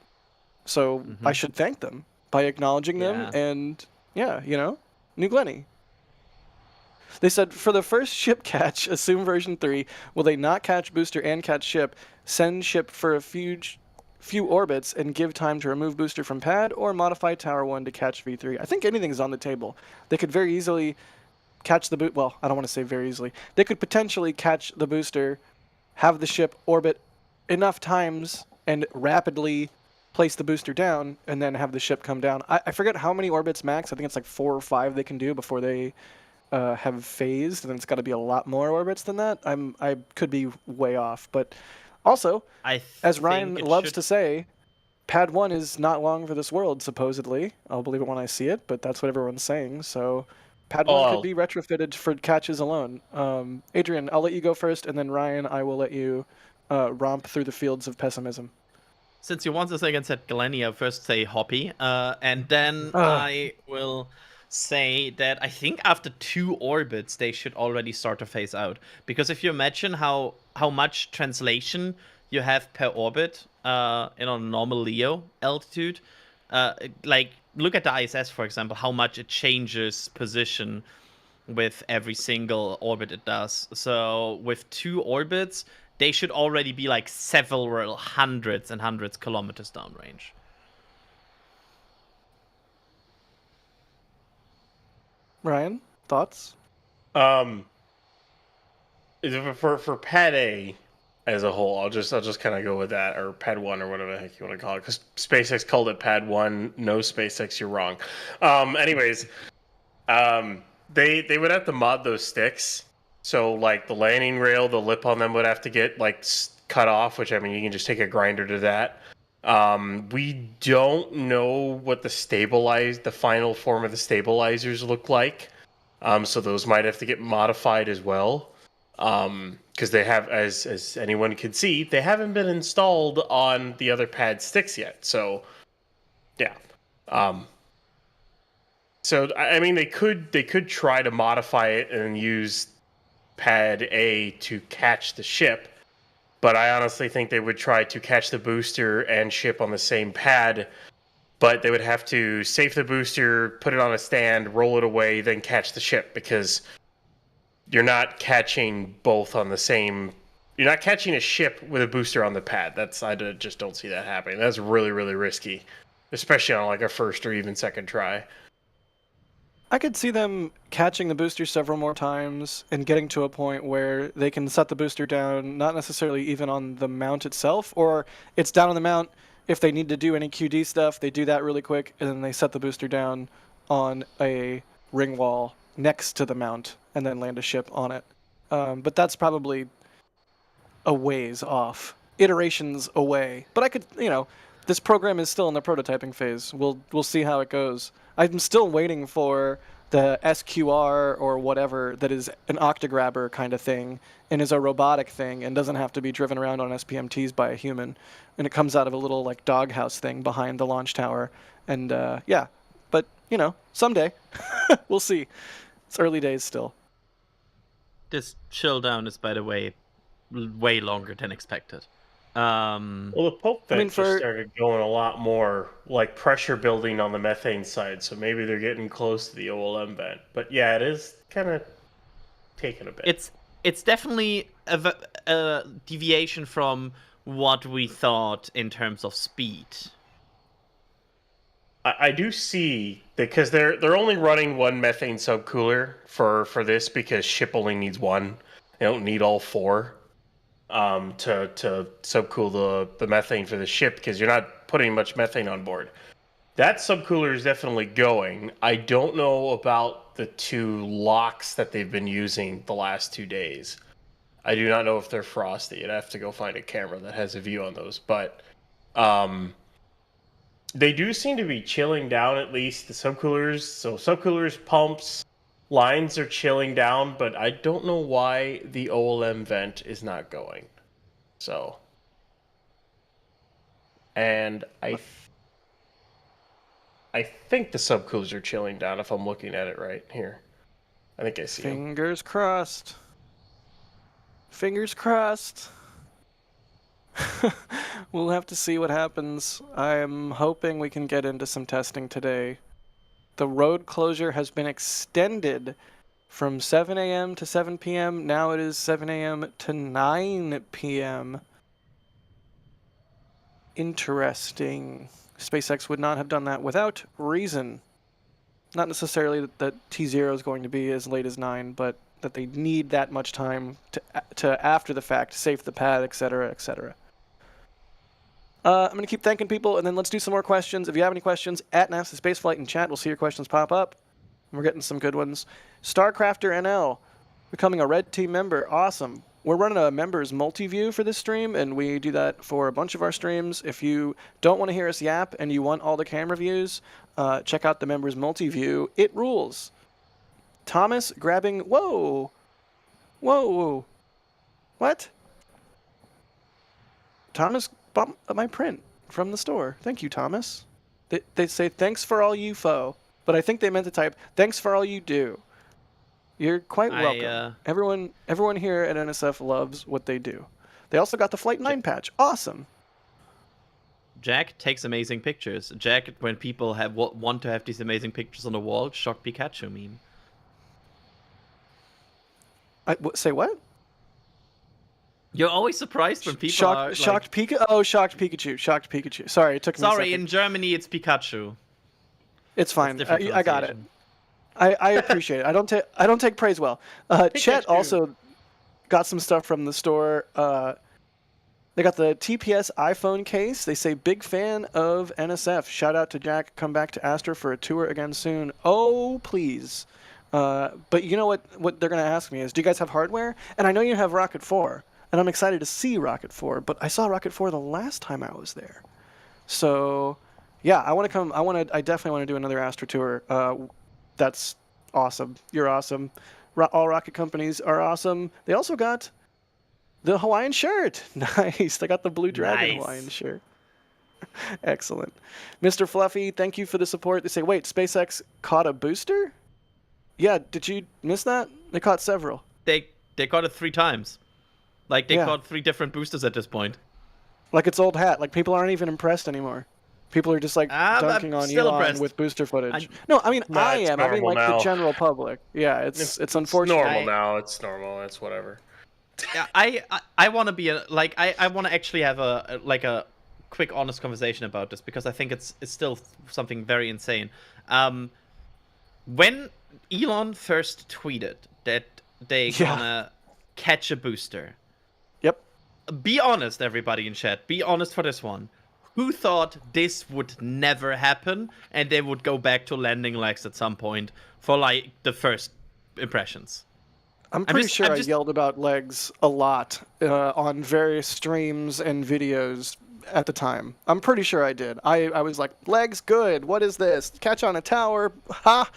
So I should thank them by acknowledging them and, yeah, you know, New Glenny. They said, for the first ship catch, assume version 3, will they not catch booster and catch ship, send ship for a few orbits, and give time to remove booster from pad, or modify Tower 1 to catch V3? I think anything's on the table. They could very easily catch the boot. Well, I don't want to say very easily. They could potentially catch the booster, have the ship orbit enough times, and rapidly place the booster down, and then have the ship come down. I forget how many orbits max. I think it's like 4 or 5 they can do before they have phased, and then it's got to be a lot more orbits than that. I could be way off, but also, as Ryan loves to say, Pad 1 is not long for this world, supposedly. I'll believe it when I see it, but that's what everyone's saying. So Pad 1 could be retrofitted for catches alone. Adrian, I'll let you go first, and then Ryan, I will let you romp through the fields of pessimism. Since you once again said Galenia, first say Hoppy, and then I will say that I think after 2 orbits they should already start to phase out. Because if you imagine how much translation you have per orbit in a normal LEO altitude, like look at the ISS for example, how much it changes position with every single orbit it does. So with 2 orbits, they should already be like several hundreds and hundreds kilometers downrange. Ryan, thoughts? For Pad A as a whole, I'll just kind of go with that, or Pad 1 or whatever the heck you want to call it, because SpaceX called it Pad 1. No, SpaceX, you're wrong. Anyways, they would have to mod those sticks. So like the landing rail, the lip on them would have to get like cut off, which I mean you can just take a grinder to that. We don't know what the final form of the stabilizers look like. So those might have to get modified as well. Because they have, as anyone can see, they haven't been installed on the other pad sticks yet. So yeah. So I mean they could try to modify it and use Pad A to catch the ship, but I honestly think they would try to catch the booster and ship on the same pad, but they would have to safe the booster, put it on a stand, roll it away, then catch the ship, because you're not catching both on the same... You're not catching a ship with a booster on the pad. I just don't see that happening. That's really, really risky, especially on like a first or even second try. I could see them catching the booster several more times and getting to a point where they can set the booster down, not necessarily even on the mount itself, or it's down on the mount. If they need to do any QD stuff, they do that really quick, and then they set the booster down on a ring wall next to the mount and then land a ship on it. But that's probably a ways off, iterations away. But I could, this program is still in the prototyping phase. We'll see how it goes. I'm still waiting for the SQR or whatever that is an octograbber kind of thing and is a robotic thing and doesn't have to be driven around on SPMTs by a human. And it comes out of a little like doghouse thing behind the launch tower. And yeah, but someday we'll see. It's early days still. This chill down is, by the way, way longer than expected. Well, the Pope vent just started going a lot more like pressure building on the methane side, so maybe they're getting close to the OLM vent. But yeah, it is kind of taking a bit. It's definitely a deviation from what we thought in terms of speed. I do see, because they're only running 1 methane subcooler for this, because ship only needs 1. They don't need all 4. To subcool the methane for the ship, because you're not putting much methane on board. That subcooler is definitely going. I don't know about the 2 locks that they've been using the last 2 days. I do not know if they're frosty. I'd have to go find a camera that has a view on those. But they do seem to be chilling down, at least the subcoolers. So subcoolers, pumps, lines are chilling down, but I don't know why the OLM vent is not going. So, and I think the subcoolers are chilling down if I'm looking at it right here. I think I see them. Fingers crossed. Fingers crossed. We'll have to see what happens. I'm hoping we can get into some testing today. The road closure has been extended from 7 a.m. to 7 p.m. Now it is 7 a.m. to 9 p.m. Interesting. SpaceX would not have done that without reason. not necessarily that T0 is going to be as late as 9, but that they need that much time to after the fact safe the pad, etc., etc. I'm going to keep thanking people, and then let's do some more questions. If you have any questions, at NASASpaceflight in chat, we'll see your questions pop up. We're getting some good ones. Starcrafter NL, becoming a Red Team member. Awesome. We're running a members multi-view for this stream, and we do that for a bunch of our streams. If you don't want to hear us yap and you want all the camera views, check out the members multi-view. It rules. Thomas grabbing... Whoa! Whoa! What? Thomas bought my print from the store. Thank you, Thomas. They say, thanks for all you fo. But I think they meant to type, thanks for all you do. You're quite welcome. Everyone here at NSF loves what they do. They also got the Flight 9 patch. Awesome. Jack takes amazing pictures. Jack, when people want to have these amazing pictures on the wall, shocked Pikachu meme. Say what? You're always surprised when people are shocked Pikachu. Oh, shocked Pikachu. Shocked Pikachu. Sorry, it took me a second. Sorry, in Germany it's Pikachu. It's fine. I got it. I appreciate it. I don't take praise well. Chet also got some stuff from the store. They got the TPS iPhone case. They say big fan of NSF. Shout out to Jack. Come back to Astra for a tour again soon. Oh please. But you know what they're gonna ask me is, do you guys have hardware? And I know you have Rocket 4, and I'm excited to see Rocket 4. But I saw Rocket 4 the last time I was there. So yeah, I definitely want to do another Astra tour. That's awesome. You're awesome. All rocket companies are awesome. They also got the Hawaiian shirt. Nice. They got the Blue Dragon Hawaiian shirt. Excellent. Mr. Fluffy, thank you for the support. They say, wait, SpaceX caught a booster? Yeah, did you miss that? They caught several. They caught it 3 times. Like, they caught 3 different boosters at this point. Like it's old hat. Like, people aren't even impressed anymore. People are just like dunking on Elon with booster footage. I mean, I am. I mean, like now. The general public. Yeah, it's unfortunate. It's normal now. It's normal. It's whatever. Yeah, I want to be I want to actually have a quick honest conversation about this, because I think it's still something very insane. When Elon first tweeted that they gonna catch a booster. Yep. Be honest, everybody in chat. Be honest for this one. Who thought this would never happen and they would go back to landing legs at some point for like the first impressions? I'm pretty sure I yelled about legs a lot on various streams and videos at the time. I'm pretty sure I did. I was like, legs good. What is this? Catch on a tower? Ha!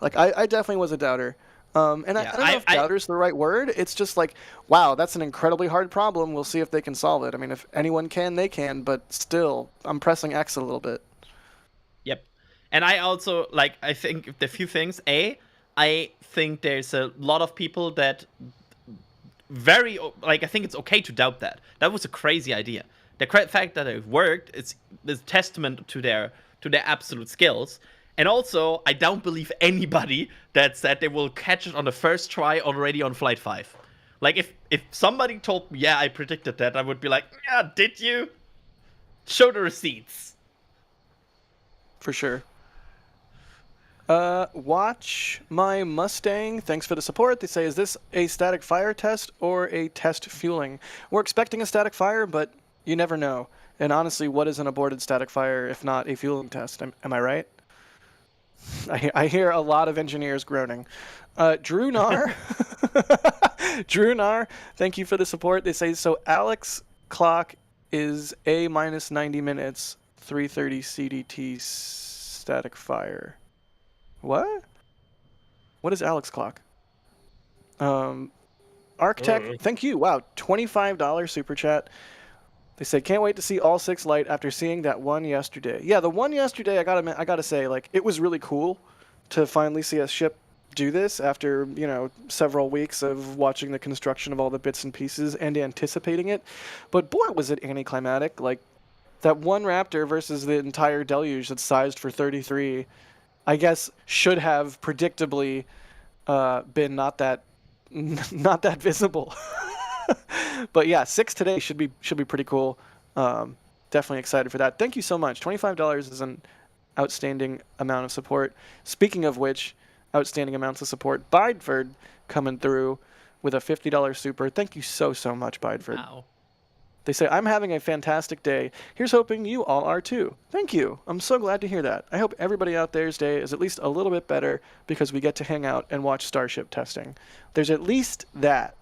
Like, I definitely was a doubter. And I don't know if doubter's the right word. It's just like, wow, that's an incredibly hard problem. We'll see if they can solve it. I mean, if anyone can, they can. But still, I'm pressing X a little bit. Yep. And I also, I think the few things. I think there's a lot of people that I think it's okay to doubt that. That was a crazy idea. The fact that it worked is testament to their absolute skills. And also, I don't believe anybody that said they will catch it on the first try already on Flight 5. Like, if somebody told me, yeah, I predicted that, I would be like, yeah, did you? Show the receipts. For sure. Watch My Mustang. Thanks for the support. They say, is this a static fire test or a test fueling? We're expecting a static fire, but you never know. And honestly, what is an aborted static fire if not a fueling test? Am I right? I hear a lot of engineers groaning. Drew Nar, thank you for the support. They say, so Alex clock is A minus 90 minutes, 3:30 CDT static fire. What? What is Alex clock? Architect, thank you. Wow, $25 super chat. They said, can't wait to see all 6 light after seeing that one yesterday. Yeah, the one yesterday, I gotta say, like, it was really cool to finally see a ship do this after, several weeks of watching the construction of all the bits and pieces and anticipating it. But boy, was it anticlimactic. Like, that one Raptor versus the entire Deluge that's sized for 33, I guess, should have predictably been not that visible. But yeah, 6 today should be pretty cool. Definitely excited for that. Thank you so much. $25 is an outstanding amount of support. Speaking of which, outstanding amounts of support, Bideford coming through with a $50 super. Thank you so much, Bideford. Wow. They say, I'm having a fantastic day. Here's hoping you all are too. Thank you. I'm so glad to hear that. I hope everybody out there's day is at least a little bit better because we get to hang out and watch Starship testing. There's at least that.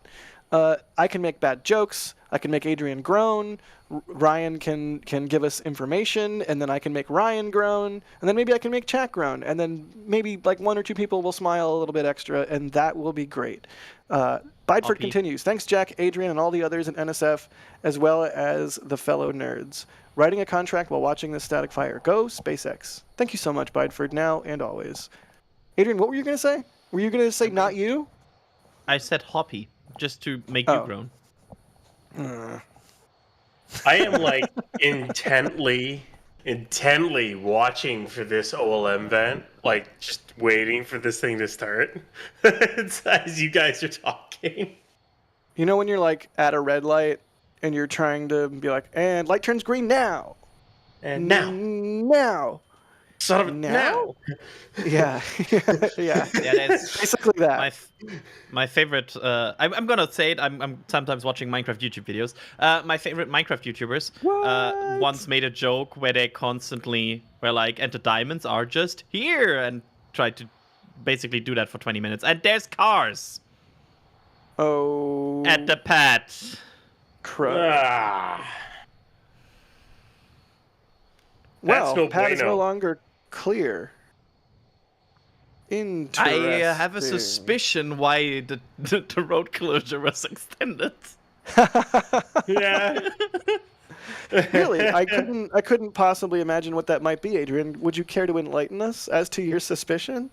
I can make bad jokes. I can make Adrian groan. Ryan can give us information, and then I can make Ryan groan, and then maybe I can make chat groan, and then maybe like 1 or 2 people will smile a little bit extra, and that will be great. Bideford continues. Thanks, Jack, Adrian, and all the others in NSF, as well as the fellow nerds. Writing a contract while watching this static fire. Go SpaceX. Thank you so much, Bideford, now and always. Adrian, what were you going to say? Were you going to say not you? I said Hoppy, just to make you groan. I am like intently watching for this OLM vent, like just waiting for this thing to start as you guys are talking. You know when you're like at a red light and you're trying to be like, and light turns green now. And now. Son of a now. Yeah. Yeah, that's basically that. My favorite. I'm gonna say it. I'm sometimes watching Minecraft YouTube videos. My favorite Minecraft YouTubers once made a joke where they constantly were like, "And the diamonds are just here," and tried to basically do that for 20 minutes. And there's cars. Oh. At the pad. Well, no pad is bueno. no longer clear. Interesting. I have a suspicion why the road closure was extended. Yeah. Really, I couldn't possibly imagine what that might be, Adrian. Would you care to enlighten us as to your suspicion?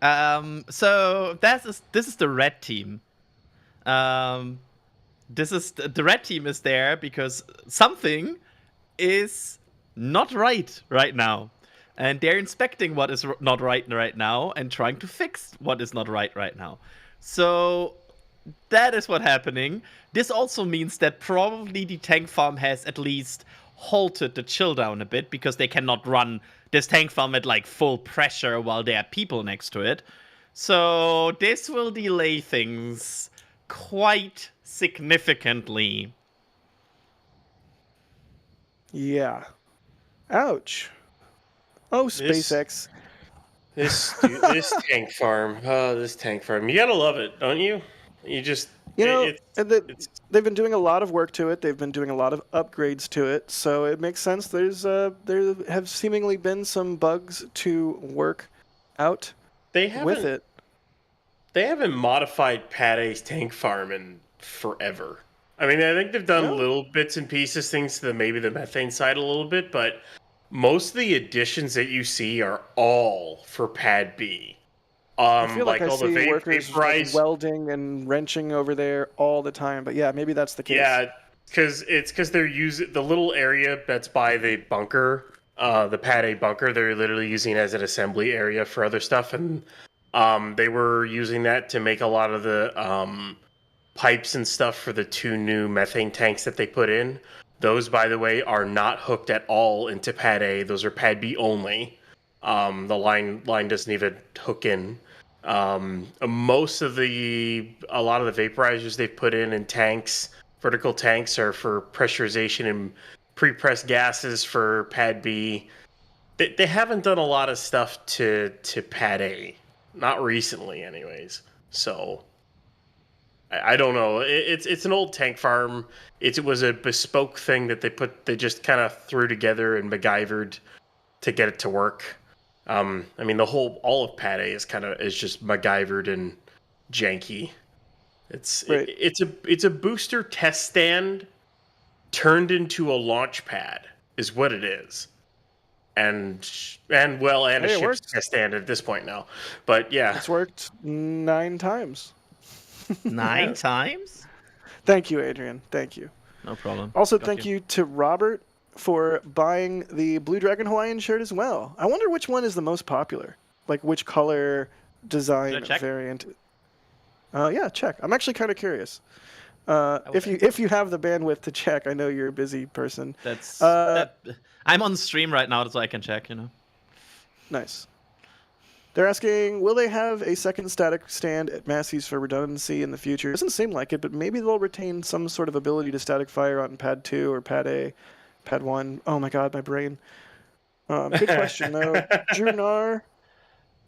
So this is the red team. This is the red team is there because something is not right now. And they're inspecting what is not right now and trying to fix what is not right now. So that is what's happening. This also means that probably the tank farm has at least halted the chill down a bit because they cannot run this tank farm at like full pressure while there are people next to it. So this will delay things quite significantly. Yeah. Ouch. Oh, SpaceX. This tank farm. Oh, this tank farm. You gotta love it, don't you? You just... they've been doing a lot of work to it. They've been doing a lot of upgrades to it. So it makes sense. There have seemingly been some bugs to work out with it. They haven't modified Pad A's tank farm in forever. I mean, I think they've done little bits and pieces, things to maybe the methane side a little bit, but most of the additions that you see are all for Pad B. I feel like I all see the workers like welding and wrenching over there all the time, but yeah, maybe that's the case. Yeah, because they're using the little area that's by the bunker, the Pad A bunker. They're literally using it as an assembly area for other stuff, and they were using that to make a lot of the pipes and stuff for the 2 new methane tanks that they put in. Those, by the way, are not hooked at all into Pad A. Those are Pad B only. The line doesn't even hook in. A lot of the vaporizers they've put in tanks, vertical tanks, are for pressurization and pre-pressed gases for Pad B. They haven't done a lot of stuff to Pad A, not recently, anyways. So I don't know. It's an old tank farm. It was a bespoke thing that they just kind of threw together and MacGyvered to get it to work. I mean, all of Pad A is just MacGyvered and janky. It's a booster test stand turned into a launch pad is what it is, and a ship's test stand at this point now. But yeah, it's worked 9 times. 9 times? Thank you, Adrian. Thank you. No problem. Also, thank you to Robert for buying the Blue Dragon Hawaiian shirt as well. I wonder which one is the most popular. Like, which color design variant? Yeah, check. I'm actually kind of curious. If you have the bandwidth to check, I know you're a busy person. I'm on stream right now, so I can check, Nice. They're asking, will they have a second static stand at Massey's for redundancy in the future? It doesn't seem like it, but maybe they'll retain some sort of ability to static fire on Pad 2 or Pad A, Pad 1. Oh my god, my brain. Good question, though. Drew Nar,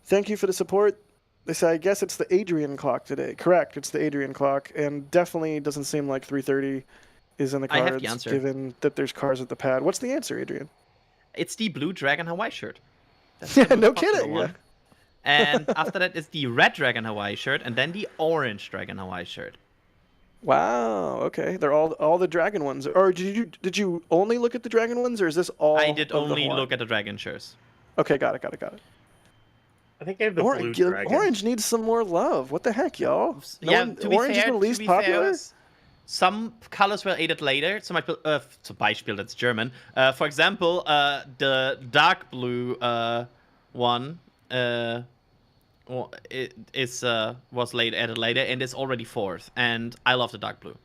thank you for the support. They say, I guess it's the Adrian clock today. Correct, it's the Adrian clock, and definitely doesn't seem like 3:30 is in the I cards, have the answer. given that there's cars at the pad. What's the answer, Adrian? It's the blue Dragon Hawaii shirt. That's Yeah, the no most popular kidding. one. And after that is the red Dragon Hawaii shirt, and then the orange Dragon Hawaii shirt. Wow. Okay, they're all the dragon ones. Or did you only look at the dragon ones, or is this all? I did of the only Hawaii? look at the dragon shirts. Okay, got it. I think I have the blue dragon. Orange needs some more love. What the heck, y'all? To be Orange is the least popular. Some colors were added later. Zum Beispiel, that's German. For example, the dark blue one was added later, and it's already fourth. And I love the dark blue.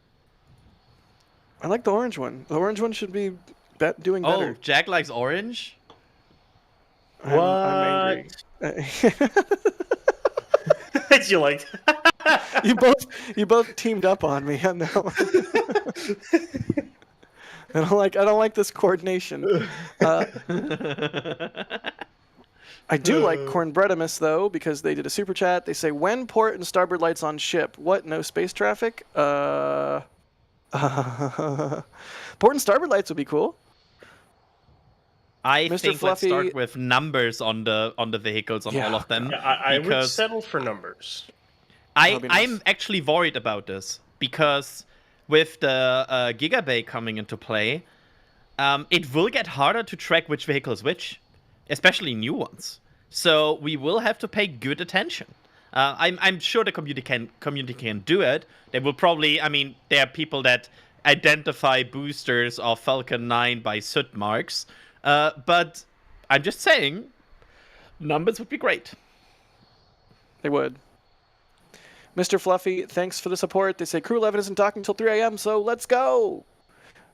I like the orange one. The orange one should be doing better. Oh, Jack likes orange? I'm angry. Did you like you both teamed up on me on that one. I don't like this coordination. I do like Cornbreadimus though, because they did a super chat. They say, when port and starboard lights on ship? What? No space traffic? Port and starboard lights would be cool. I Mr. think Fluffy, let's start with numbers on the vehicles on all of them. I would settle for numbers. I'm actually worried about this because with the Giga Bay coming into play, it will get harder to track which vehicle is which, especially new ones. So we will have to pay good attention. I'm sure the community can do it. They will probably. I mean, there are people that identify boosters of Falcon 9 by soot marks. But I'm just saying, numbers would be great. They would. Mr. Fluffy, thanks for the support. They say Crew 11 isn't talking until 3 a.m., so let's go.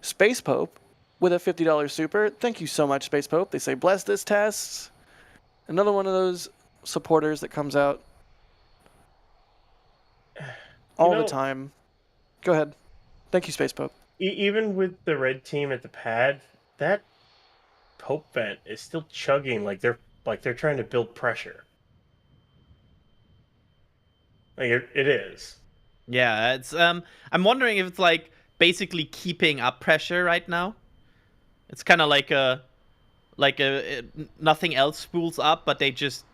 Space Pope with a $50 super. Thank you so much, Space Pope. They say, bless this test. Another one of those supporters that comes out all the time. Go ahead. Thank you, Space Pope. Even with the red team at the pad, that Pope vent is still chugging like they're trying to build pressure. Like it is. Yeah, it's I'm wondering if it's like basically keeping up pressure right now. It's kind of like a nothing else spools up, but they just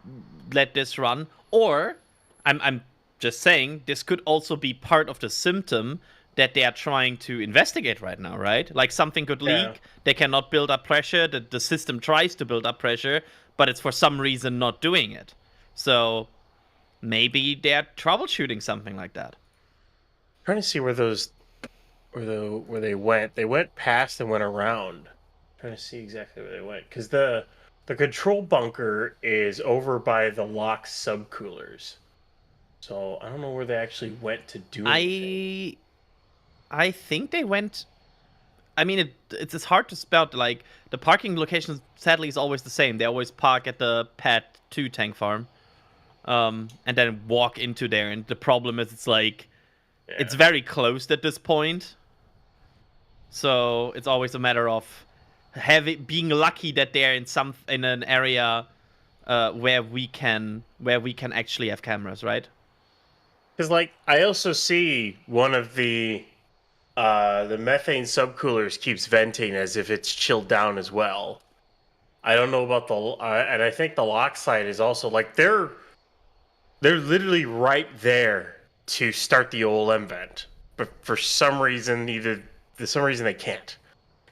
let this run. Or I'm just saying this could also be part of the symptom that they are trying to investigate right now, right? Like something could leak, they cannot build up pressure, the system tries to build up pressure, but it's for some reason not doing it. So maybe they're troubleshooting something like that. I'm trying to see where they went. They went past and went around. I'm trying to see exactly where they went. Because the control bunker is over by the lock subcoolers. So I don't know where they actually went to do anything. I think they went. I mean, it's hard to spell. Like the parking location, sadly, is always the same. They always park at the Pad 2 tank farm, and then walk into there. And the problem is, it's like it's very close at this point. So it's always a matter of being lucky that they're in an area where we can actually have cameras, right? Because like I also see one of the methane subcoolers keeps venting as if it's chilled down as well. I don't know about and I think the lock side is also like they're literally right there to start the OLM vent, but for some reason they can't.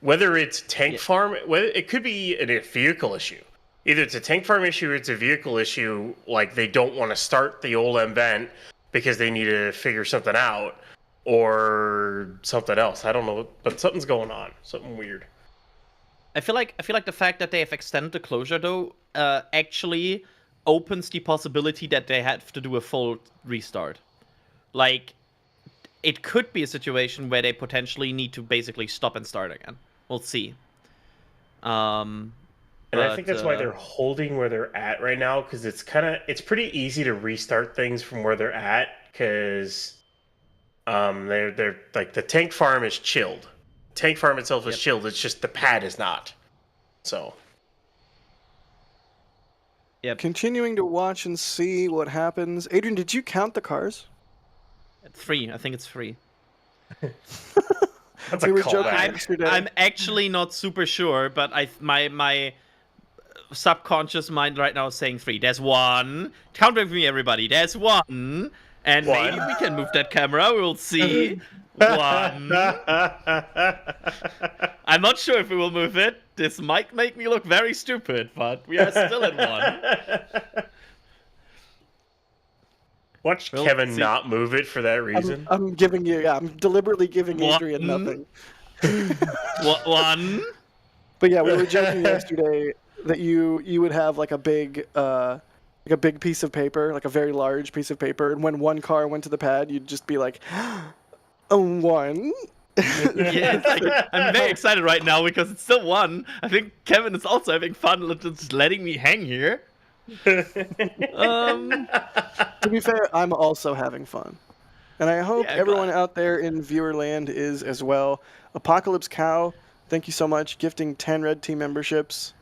Whether it's tank farm, whether it could be a vehicle issue. Either it's a tank farm issue or it's a vehicle issue. Like they don't want to start the OLM vent because they need to figure something out. Or something else. I don't know, but something's going on. Something weird. I feel like the fact that they have extended the closure though actually opens the possibility that they have to do a full restart. Like it could be a situation where they potentially need to basically stop and start again. We'll see. And And I think that's why they're holding where they're at right now, because it's pretty easy to restart things from where they're at, because they're like the tank farm is chilled. Tank farm itself is chilled. It's just the pad is not. So. Yep. Continuing to watch and see what happens. Adrian, did you count the cars? 3. I think it's 3. That's we a were callback. joking yesterday. I'm actually not super sure, but my subconscious mind right now is saying 3. There's 1. Count with me, everybody. There's 1. And maybe we can move that camera. We'll see. 1. I'm not sure if we will move it. This might make me look very stupid, but we are still at 1. Watch Kevin not move it for that reason. I'm deliberately giving Adrian nothing. 1. But yeah, we were joking yesterday that you would have like a big piece of paper, like a very large piece of paper, and when one car went to the pad, you'd just be like, 1. Yeah, it's like, I'm very excited right now because it's still 1. I think Kevin is also having fun just letting me hang here. To be fair, I'm also having fun. And I hope everyone out there in viewer land is as well. Apocalypse Cow, thank you so much, gifting 10 Red Team memberships.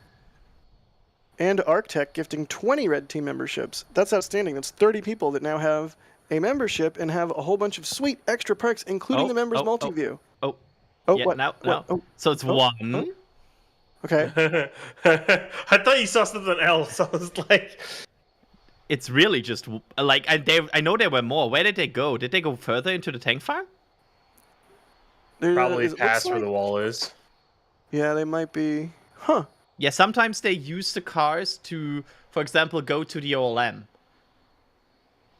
And Arctech gifting 20 Red Team memberships. That's outstanding. That's 30 people that now have a membership and have a whole bunch of sweet extra perks, including the members multi-view. What? Now. So it's 1. Okay. I thought you saw something else. I was like, it's really just like I know there were more. Where did they go? Did they go further into the tank farm? Probably past where the wall is. Yeah, they might be. Huh. Yeah, sometimes they use the cars to, for example, go to the OLM.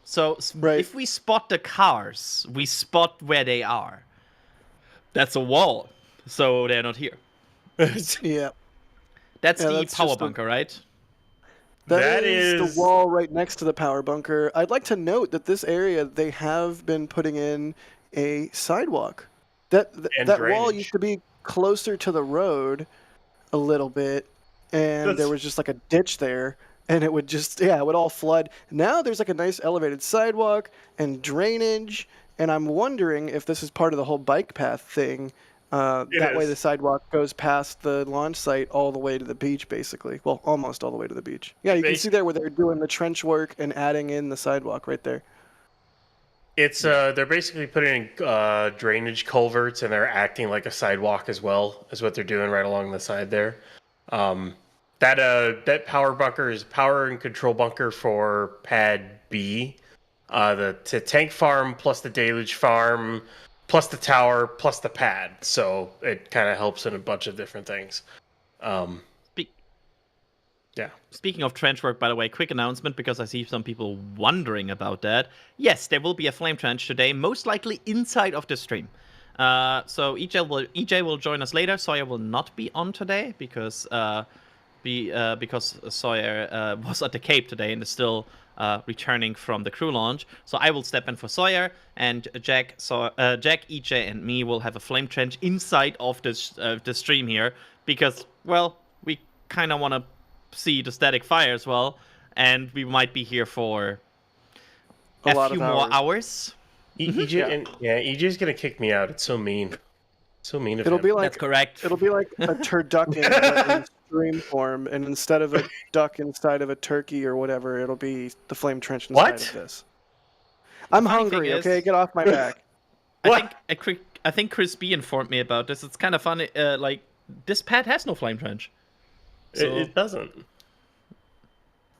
So if we spot the cars, we spot where they are. That's a wall, so they're not here. Yeah. That's the power bunker, right? That is the wall right next to the power bunker. I'd like to note that this area, they have been putting in a sidewalk. That wall used to be closer to the road a little bit, and there was just like a ditch there, and it would just, it would all flood. Now there's like a nice elevated sidewalk and drainage, and I'm wondering if this is part of the whole bike path thing. That way the sidewalk goes past the launch site all the way to the beach, basically. Well, almost all the way to the beach. Yeah, you can see there where they're doing the trench work and adding in the sidewalk right there. It's they're basically putting in drainage culverts, and they're acting like a sidewalk as well, is what they're doing right along the side there. That power bunker is power and control bunker for Pad B. The tank farm plus the Deluge farm plus the tower plus the pad. So it kind of helps in a bunch of different things. Speaking of trench work, by the way, quick announcement, because I see some people wondering about that. Yes, there will be a flame trench today, most likely inside of the stream. So EJ will join us later. Sawyer will not be on today because Sawyer was at the Cape today and is still returning from the crew launch. So I will step in for Sawyer, and Jack, EJ, and me will have a flame trench inside of the stream here because, well, we kind of want to see the static fire as well, and we might be here for a few more hours. EJ's gonna kick me out. It's so mean. So mean of him. That's correct. It'll be like a turducken in stream form, and instead of a duck inside of a turkey or whatever, it'll be the flame trench inside of this. I'm hungry, okay? Get off my back. I think Chris B informed me about this. It's kind of funny. Like, this pad has no flame trench. So, it doesn't.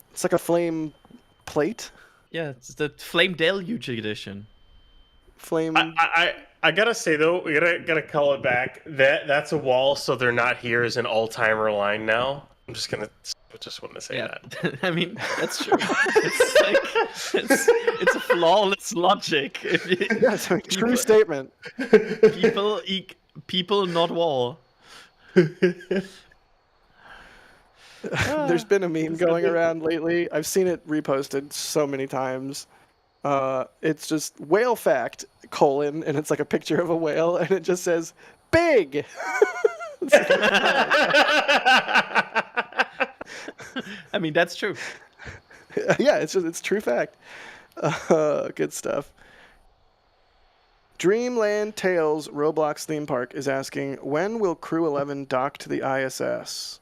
It's like a flame plate. Yeah, it's the Flame Deluge edition. Flame. I gotta say though, we gotta call it back. That's a wall, so they're not here as an all-timer line now. I'm just wanted to say that. I mean, that's true. It's a flawless logic. That's a true statement. People, not wall. There's been a meme going around lately. I've seen it reposted so many times. It's just whale fact, and it's like a picture of a whale, and it just says, big! I mean, that's true. Yeah, it's true fact. Good stuff. Dreamland Tales Roblox theme park is asking, when will Crew 11 dock to the ISS?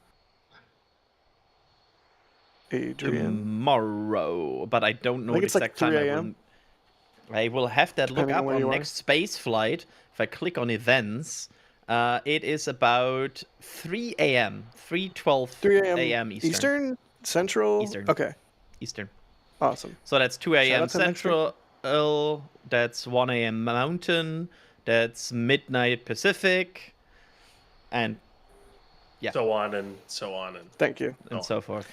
Adrian? Tomorrow, but I don't know I think the it's like exact time. 3 a.m. I will have that look Depending on up where on you are. next space flight. If I click on events, it is about 3 a.m. 3:12 3 a.m. a.m. Eastern? Central? Eastern. Okay, Eastern. awesome. So that's 2 Shout a.m. out to next week. Central. That's 1 a.m. Mountain. That's midnight Pacific. And yeah. So on and so on Thank you. and so forth.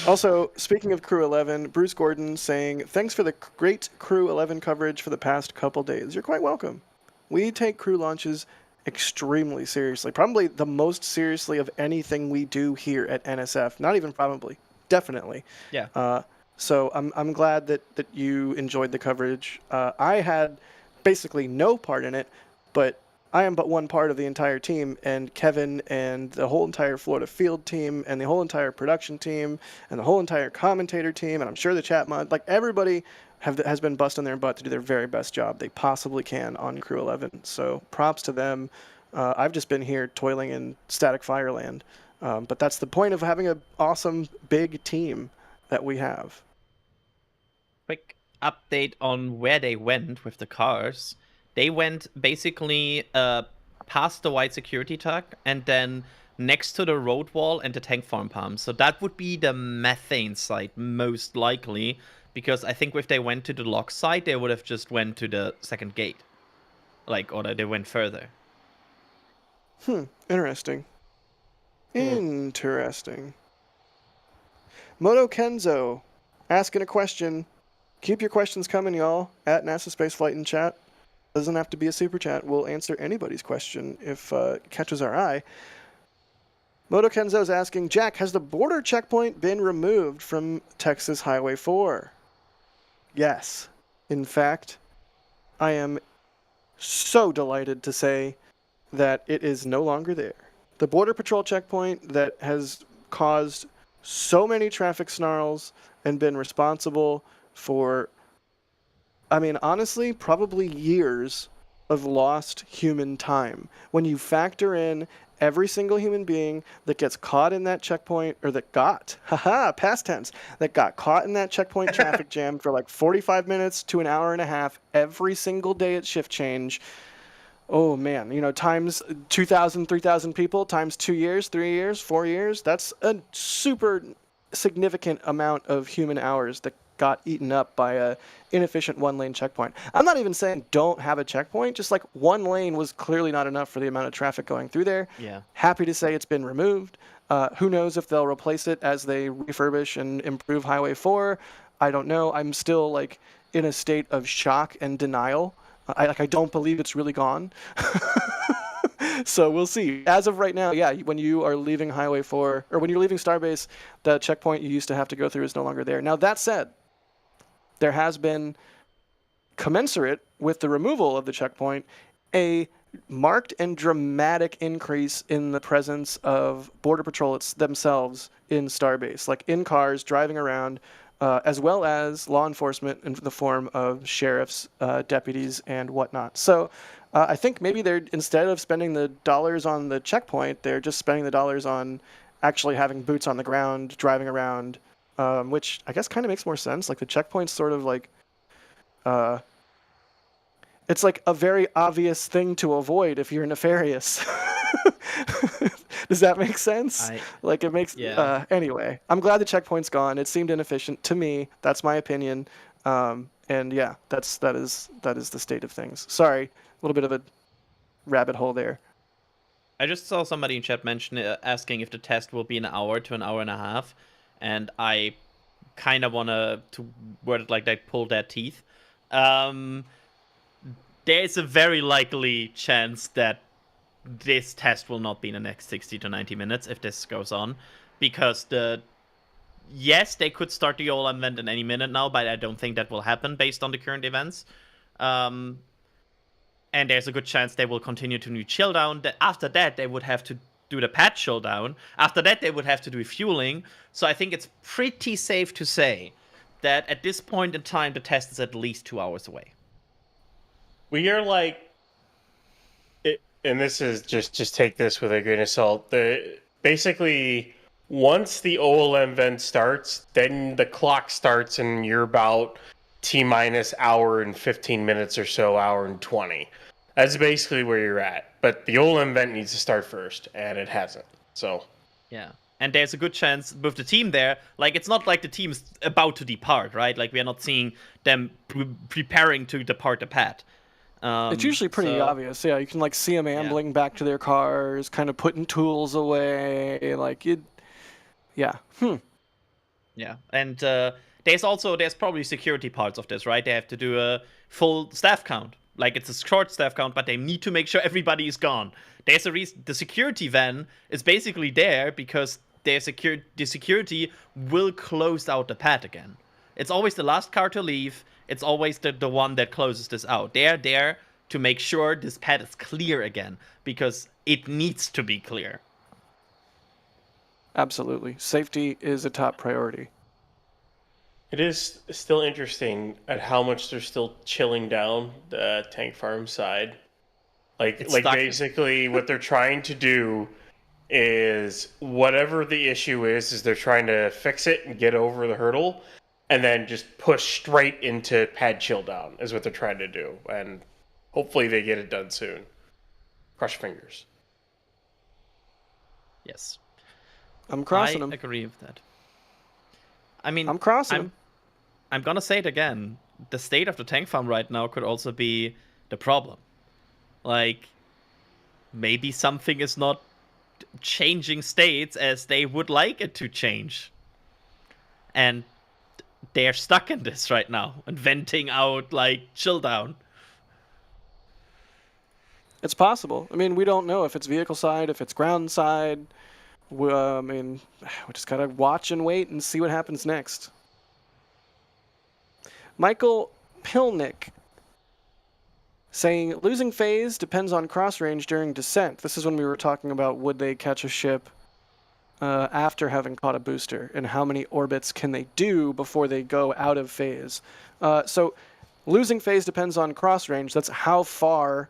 Also, speaking of Crew 11, Bruce Gordon saying, thanks for the great Crew 11 coverage for the past couple days. You're quite welcome. We take crew launches extremely seriously, probably the most seriously of anything we do here at NSF. Not even probably, definitely. Yeah. So I'm glad that you enjoyed the coverage. I had basically no part in it, but I am but one part of the entire team, and Kevin and the whole entire Florida field team and the whole entire production team and the whole entire commentator team, and I'm sure the chat mod, like everybody has been busting their butt to do their very best job they possibly can on Crew 11. So props to them. I've just been here toiling in static fireland, but that's the point of having an awesome big team that we have. Quick update on where they went with the cars. They went basically past the white security truck and then next to the road wall and the tank farm pump. So that would be the methane site most likely, because I think if they went to the lock site, they would have just went to the second gate, or they went further. Interesting. Interesting. Moto Kenzo asking a question. Keep your questions coming, y'all, at NASASpaceflight in chat. Doesn't have to be a super chat. We'll answer anybody's question if it catches our eye. Moto Kenzo is asking, Jack, has the border checkpoint been removed from Texas Highway 4? Yes. In fact, I am so delighted to say that it is no longer there. The Border Patrol checkpoint that has caused so many traffic snarls and been responsible for, I mean, honestly, probably years of lost human time. When you factor in every single human being that gets caught in that checkpoint, or that got, past tense, that got caught in that checkpoint traffic jam for like 45 minutes to an hour and a half every single day at shift change. Oh man, times 2,000, 3,000 people, times 2 years, 3 years, 4 years, that's a super significant amount of human hours that got eaten up by a inefficient one-lane checkpoint. I'm not even saying don't have a checkpoint, just like one lane was clearly not enough for the amount of traffic going through there. Yeah. Happy to say it's been removed. Who knows if they'll replace it as they refurbish and improve Highway 4. I don't know. I'm still in a state of shock and denial. I don't believe it's really gone. So we'll see. As of right now, yeah, when you are leaving Highway 4, or when you're leaving Starbase, the checkpoint you used to have to go through is no longer there. Now, that said, there has been, commensurate with the removal of the checkpoint, a marked and dramatic increase in the presence of Border Patrol themselves in Starbase, like in cars, driving around, as well as law enforcement in the form of sheriffs, deputies, and whatnot. So I think maybe they're, instead of spending the dollars on the checkpoint, they're just spending the dollars on actually having boots on the ground, driving around, which I guess kind of makes more sense. Like the checkpoint's sort of it's like a very obvious thing to avoid if you're nefarious. Does that make sense? It makes. Yeah. Anyway, I'm glad the checkpoint's gone. It seemed inefficient to me. That's my opinion. And yeah, that is the state of things. Sorry, a little bit of a rabbit hole there. I just saw somebody in chat mention asking if the test will be an hour to an hour and a half, and I kind of want to word it like they pull their teeth. There is a very likely chance that this test will not be in the next 60 to 90 minutes if this goes on, because yes, they could start the whole event in any minute now, but I don't think that will happen based on the current events. And there's a good chance they will continue to new chill down. After that, they would have to do the pad showdown. After that, they would have to do fueling. So I think it's pretty safe to say that at this point in time, the test is at least 2 hours away. We are like, and this is just take this with a grain of salt. Basically, once the OLM vent starts, then the clock starts, and you're about T-minus hour and 15 minutes or so, hour and 20. That's basically where you're at. But the OLM vent needs to start first, and it hasn't. So yeah. And there's a good chance with the team there, like, it's not like the team's about to depart, right? Like, we are not seeing them preparing to depart the pad. It's usually pretty obvious. Yeah, you can like see them ambling back to their cars, kind of putting tools away. Like it. Yeah. Yeah, and there's probably security parts of this, right? They have to do a full staff count. Like, it's a short staff count, but they need to make sure everybody is gone. There's a reason. The security van is basically there because the security will close out the pad again. It's always the last car to leave. It's always the one that closes this out. They're there to make sure this pad is clear again, because it needs to be clear. Absolutely. Safety is a top priority. it is still interesting at how much they're still chilling down the tank farm side. Like basically what they're trying to do is whatever the issue is they're trying to fix it and get over the hurdle, and then just push straight into pad chill down is what they're trying to do. And hopefully they get it done soon. Cross fingers. Yes. I'm crossing them. I agree with that. I mean, I'm crossing them. I'm gonna say it again. The state of the tank farm right now could also be the problem. Like, maybe something is not changing states as they would like it to change. And they're stuck in this right now and venting out, like, chill down. It's possible. I mean, we don't know if it's vehicle side, if it's ground side. We just gotta watch and wait and see what happens next. Michael Pilnick saying, losing phase depends on cross range during descent. This is when we were talking about would they catch a ship after having caught a booster, and how many orbits can they do before they go out of phase. So losing phase depends on cross range. That's how far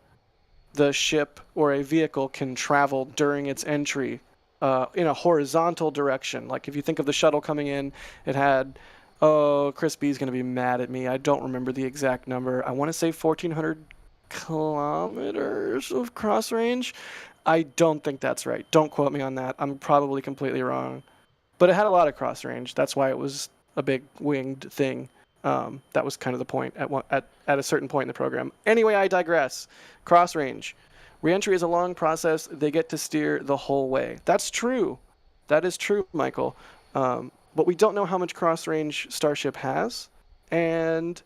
the ship or a vehicle can travel during its entry in a horizontal direction. Like if you think of the shuttle coming in, it had, Chris B's going to be mad at me. I don't remember the exact number. I want to say 1,400 kilometers of cross range. I don't think that's right. Don't quote me on that. I'm probably completely wrong. But it had a lot of cross range. That's why it was a big winged thing. That was kind of the point at a certain point in the program. Anyway, I digress. Cross range. Reentry is a long process. They get to steer the whole way. That's true. That is true, Michael. But we don't know how much cross range Starship has. And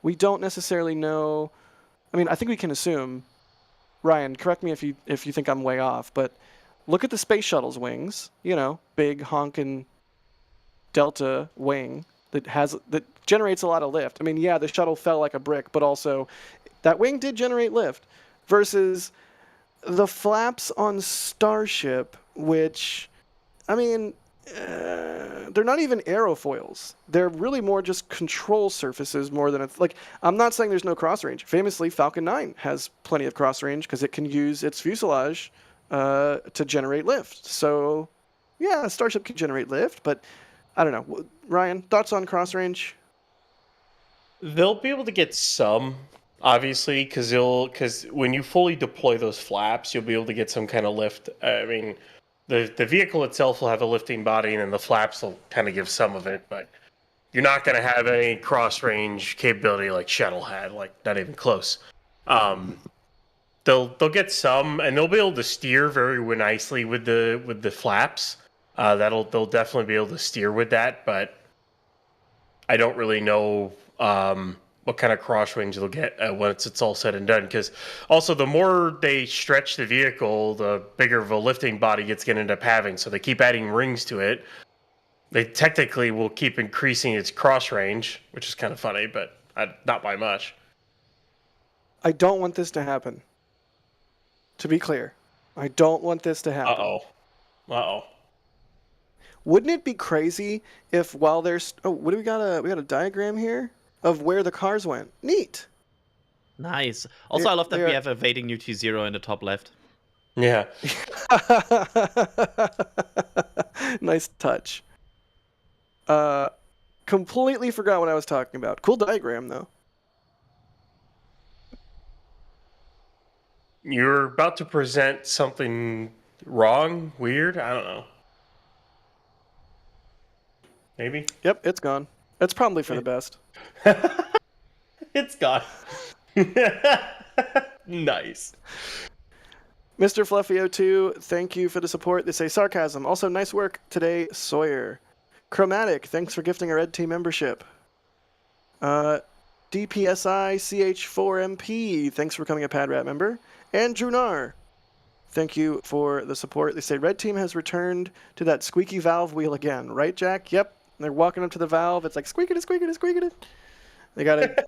we don't necessarily know. I mean, I think we can assume. Ryan, correct me if you think I'm way off, but look at the space shuttle's wings. You know, big honkin' delta wing that generates a lot of lift. I mean, yeah, the shuttle fell like a brick, but also that wing did generate lift. Versus the flaps on Starship, which, I mean, they're not even aerofoils. They're really more just control surfaces more than it's like. I'm not saying there's no cross range. Famously, Falcon 9 has plenty of cross range because it can use its fuselage to generate lift. So, yeah, Starship can generate lift, but I don't know. Ryan, thoughts on cross range? They'll be able to get some, obviously, because when you fully deploy those flaps, you'll be able to get some kind of lift. I mean, the vehicle itself will have a lifting body, and then the flaps will kind of give some of it, but you're not going to have any cross-range capability like Shuttle had, like not even close. They'll get some, and they'll be able to steer very nicely with the flaps. They'll definitely be able to steer with that, but I don't really know what kind of cross range they'll get once it's all said and done. Because also, the more they stretch the vehicle, the bigger of a lifting body it's going to end up having. So they keep adding rings to it. They technically will keep increasing its cross range, which is kind of funny, but not by much. I don't want this to happen. To be clear, I don't want this to happen. Uh-oh. Uh-oh. Wouldn't it be crazy if while there's what do we got a diagram here of where the cars went? Neat. Nice. Also, I love that we have evading UT0 in the top left. Yeah. Nice touch. Completely forgot what I was talking about. Cool diagram though. You're about to present something wrong, weird. I don't know. Maybe. Yep, it's gone. It's probably for the best. It's gone. Nice. Mr. Fluffy02, thank you for the support. They say sarcasm. Also, nice work today, Sawyer. Chromatic, thanks for gifting a Red Team membership. DPSI CH4MP, thanks for becoming a PadRat member. And Drunar, thank you for the support. They say Red Team has returned to that squeaky valve wheel again. Right, Jack? Yep. They're walking up to the valve. It's like squeaking it, squeaking it, squeaking it. They got to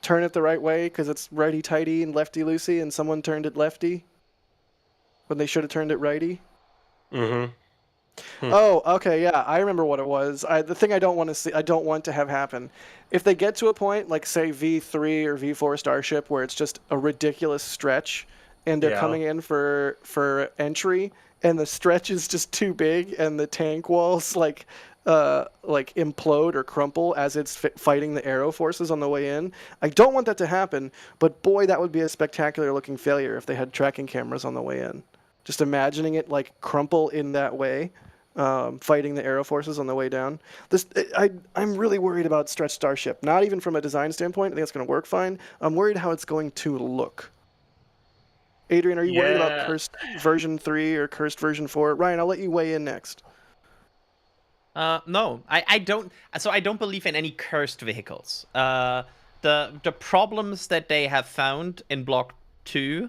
turn it the right way because it's righty-tighty and lefty-loosey, and someone turned it lefty when they should have turned it righty. Mm-hmm. Oh, okay, yeah, I remember what it was. The thing I don't want to have happen, if they get to a point like say V3 or V4 Starship where it's just a ridiculous stretch, and they're coming in for entry, and the stretch is just too big, and the tank walls like implode or crumple as it's fighting the aero forces on the way in. I don't want that to happen, but boy, that would be a spectacular looking failure if they had tracking cameras on the way in. Just imagining it like crumple in that way, fighting the aero forces on the way down. I'm really worried about Stretch Starship. Not even from a design standpoint. I think it's going to work fine. I'm worried how it's going to look. Adrian, are you worried about Cursed version 3 or Cursed version 4? Ryan, I'll let you weigh in next. No, I don't. So I don't believe in any cursed vehicles. The problems that they have found in Block 2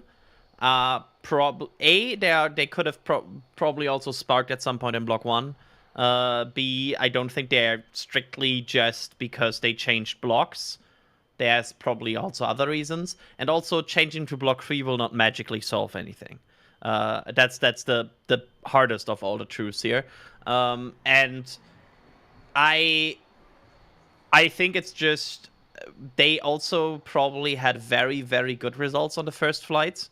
they could have probably also sparked at some point in Block 1. B, I don't think they're strictly just because they changed blocks. There's probably also other reasons. And also, changing to Block 3 will not magically solve anything. That's the hardest of all the truths here. And I think it's just they also probably had very, very good results on the first flights.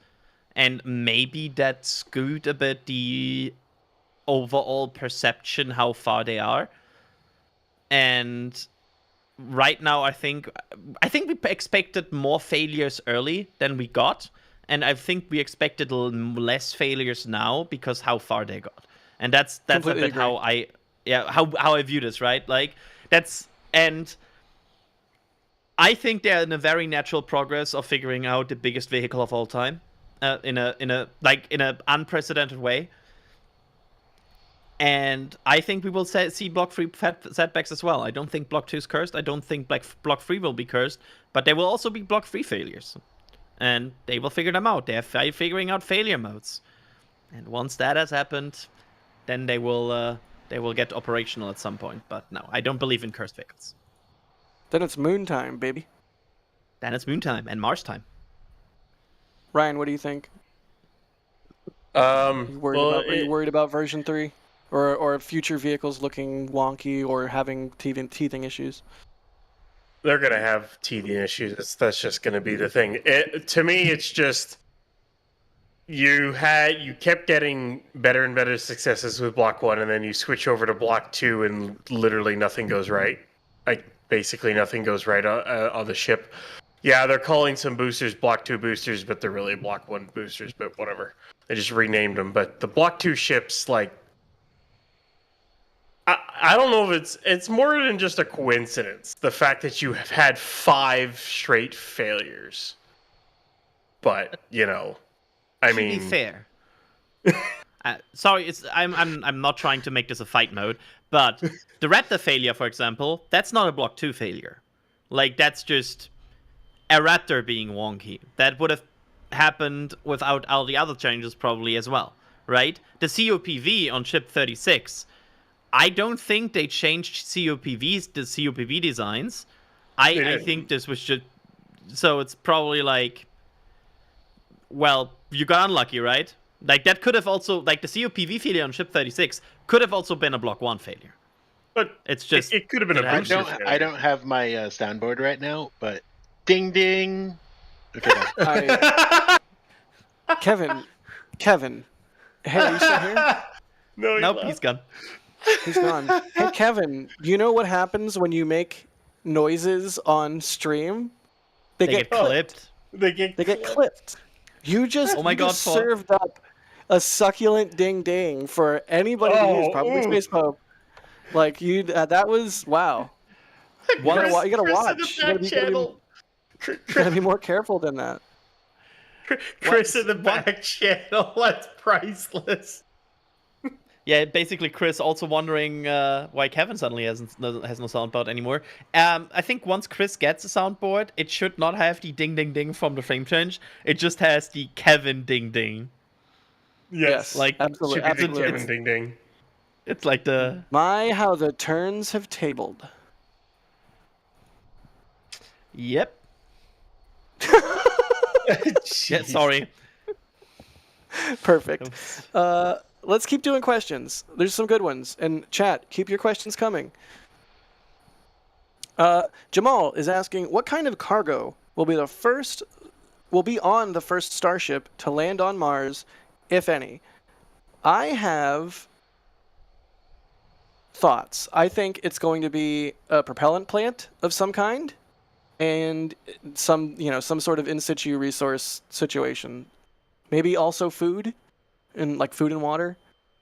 And maybe that skewed a bit the overall perception how far they are. And right now, I think we expected more failures early than we got. And I think we expected less failures now because how far they got. And that's a bit how I view this, right? Like and I think they're in a very natural progress of figuring out the biggest vehicle of all time. In a unprecedented way, and I think we will see Block 3 setbacks as well. I don't think Block 2 is cursed. I don't think Block 3 will be cursed, but there will also be Block 3 failures, and they will figure them out. They're figuring out failure modes, and once that has happened, then they will get operational at some point. But no, I don't believe in cursed vehicles. Then it's moon time, baby. Then it's moon time and Mars time. Ryan, what do you think? Are you worried about version 3? Or future vehicles looking wonky or having teething issues? They're going to have teething issues. That's just going to be the thing. To me, it's just you kept getting better and better successes with Block 1, and then you switch over to Block 2, and literally nothing goes right. Basically nothing goes right on the ship. Yeah, they're calling some boosters Block 2 boosters, but they're really Block 1 boosters, but whatever. They just renamed them. But the Block 2 ships, like, I don't know if it's more than just a coincidence, the fact that you have had 5 straight failures. But, I mean... To be fair. Sorry, I'm not trying to make this a fight mode, but the Raptor failure, for example, that's not a Block 2 failure. Like, that's just... a Raptor being wonky. That would have happened without all the other changes probably as well, right? The COPV on ship 36, I don't think they changed the COPV designs. I think this was just... So it's probably like... Well, you got unlucky, right? Like that could have also, like the COPV failure on ship 36 could have also been a Block 1 failure. But it's just it could have been a I booster. don't have my soundboard right now, but ding ding. Okay. Kevin, hey, are you still here? No, he's gone. He's gone. Hey, Kevin, you know what happens when you make noises on stream? They get clipped. They get clipped. You just, oh my God, served up a succulent ding ding for anybody to use, probably Space Pope. Like you, that was wow. You gotta watch. You gotta be more careful than that. Chris in the back channel. That's priceless. Yeah, basically, Chris also wondering why Kevin suddenly has no soundboard anymore. I think once Chris gets a soundboard, it should not have the ding ding ding from the frame change. It just has the Kevin ding ding. Yes, like absolutely. Kevin ding ding. It's like the how the turns have tabled. Yep. Yeah, sorry. Perfect. Let's keep doing questions. There's some good ones. And chat, keep your questions coming. Jamal is asking, what kind of cargo will be on the first Starship to land on Mars, if any? I have thoughts. I think it's going to be a propellant plant of some kind and some sort of in situ resource situation. Maybe also food and water.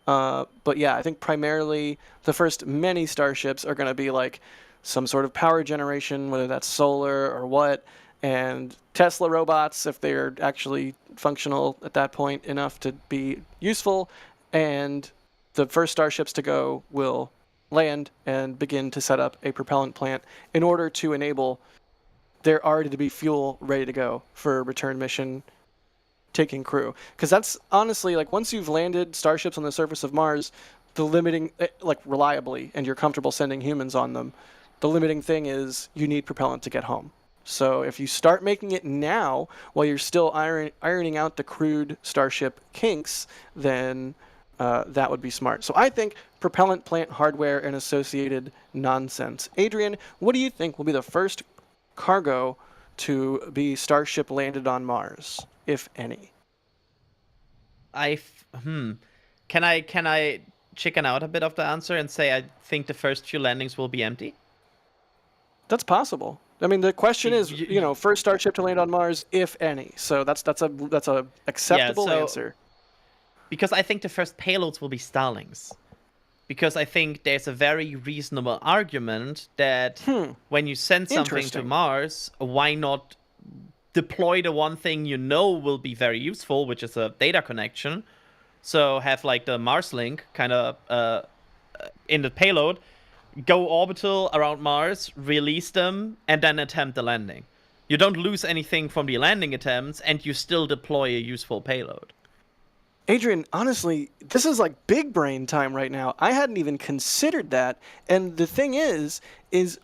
But yeah, I think primarily the first many Starships are going to be like some sort of power generation, whether that's solar or what, and Tesla robots if they're actually functional at that point enough to be useful, and the first Starships to go will land and begin to set up a propellant plant in order to enable there already to be fuel ready to go for a return mission taking crew. Because that's honestly, like, once you've landed Starships on the surface of Mars, the limiting, like, reliably, and you're comfortable sending humans on them, the limiting thing is you need propellant to get home. So if you start making it now while you're still ironing out the crude Starship kinks, then that would be smart. So I think propellant plant hardware and associated nonsense. Adrian, what do you think will be the first cargo to be Starship landed on Mars, if any? Can I chicken out a bit of the answer and say I think the first few landings will be empty? That's possible. I mean, the question is, first Starship to land on Mars, if any. So that's a acceptable answer. Because I think the first payloads will be Starlinks. Because I think there's a very reasonable argument that when you send something to Mars, why not deploy the one thing you know will be very useful, which is a data connection. So have like the Mars link kind of in the payload, go orbital around Mars, release them, and then attempt the landing. You don't lose anything from the landing attempts, and you still deploy a useful payload. Adrian, honestly, this is like big brain time right now. I hadn't even considered that. And the thing is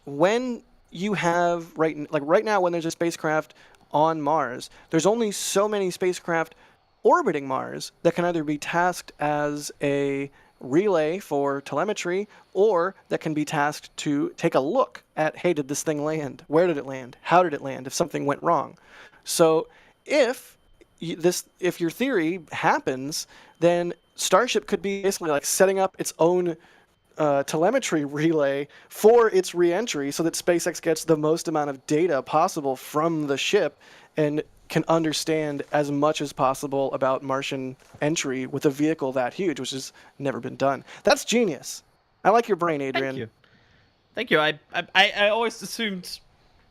when you have right now when there's a spacecraft on Mars, there's only so many spacecraft orbiting Mars that can either be tasked as a relay for telemetry or that can be tasked to take a look at, hey, did this thing land? Where did it land? How did it land if something went wrong? So if your theory happens, then Starship could be basically like setting up its own telemetry relay for its re-entry so that SpaceX gets the most amount of data possible from the ship and can understand as much as possible about Martian entry with a vehicle that huge, which has never been done. That's genius. I like your brain, Adrian. Thank you. I always assumed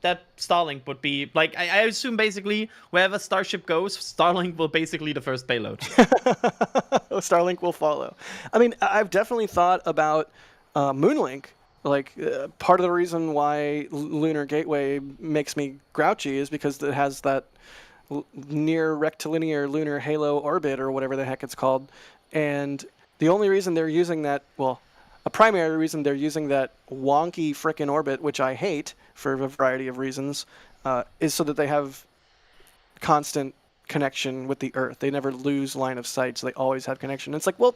that Starlink would be, like, I assume basically wherever Starship goes, Starlink will basically the first payload. Starlink will follow. I mean, I've definitely thought about Moonlink. Like, part of the reason why Lunar Gateway makes me grouchy is because it has that near rectilinear lunar halo orbit, or whatever the heck it's called. And the only reason they're using that, a primary reason they're using that wonky frickin' orbit, which I hate for a variety of reasons, is so that they have constant connection with the Earth. They never lose line of sight, so they always have connection. It's like, well,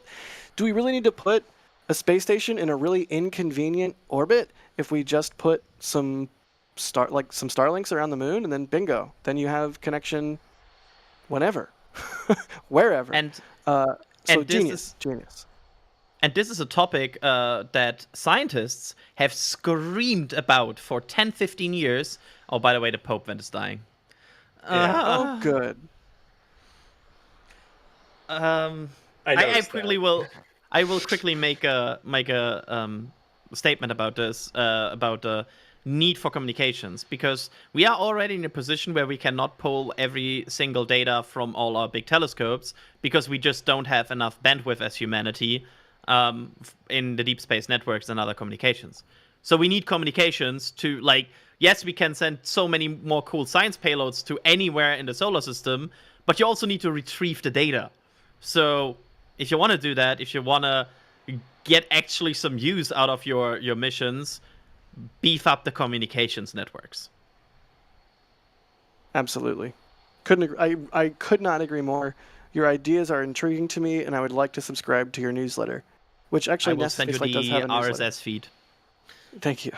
do we really need to put a space station in a really inconvenient orbit if we just put some Starlinks around the moon, and then bingo, then you have connection whenever, wherever. And so and this genius. And this is a topic that scientists have screamed about for 10, 15 years. Oh, by the way, the Pope vent is dying. Oh, good. I will quickly make a statement about this, about the need for communications, because we are already in a position where we cannot pull every single data from all our big telescopes because we just don't have enough bandwidth as humanity in the deep space networks and other communications. So we need communications to, like, yes, we can send so many more cool science payloads to anywhere in the solar system, but you also need to retrieve the data. So if you want to do that, if you want to get actually some use out of your missions, beef up the communications networks. Absolutely. I could not agree more. Your ideas are intriguing to me, and I would like to subscribe to your newsletter, which actually I will send you does have a the newsletter. RSS feed. Thank you.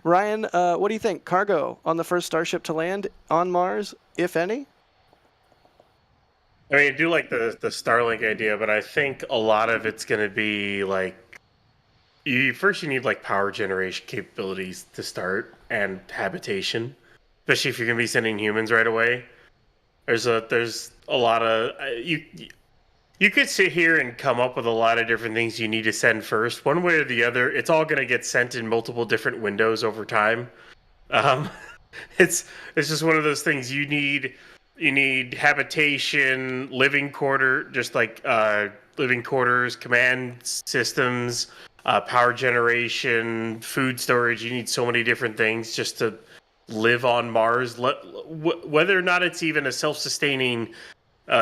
Ryan, what do you think? Cargo on the first Starship to land on Mars, if any? I mean, I do like the Starlink idea, but I think a lot of it's going to be like, you need like power generation capabilities to start and habitation, especially if you're going to be sending humans right away. There's a lot of you could sit here and come up with a lot of different things you need to send first. One way or the other, it's all going to get sent in multiple different windows over time. It's just one of those things. You need habitation, living quarters, command systems, power generation, food storage. You need so many different things just to live on Mars. Whether or not it's even a self-sustaining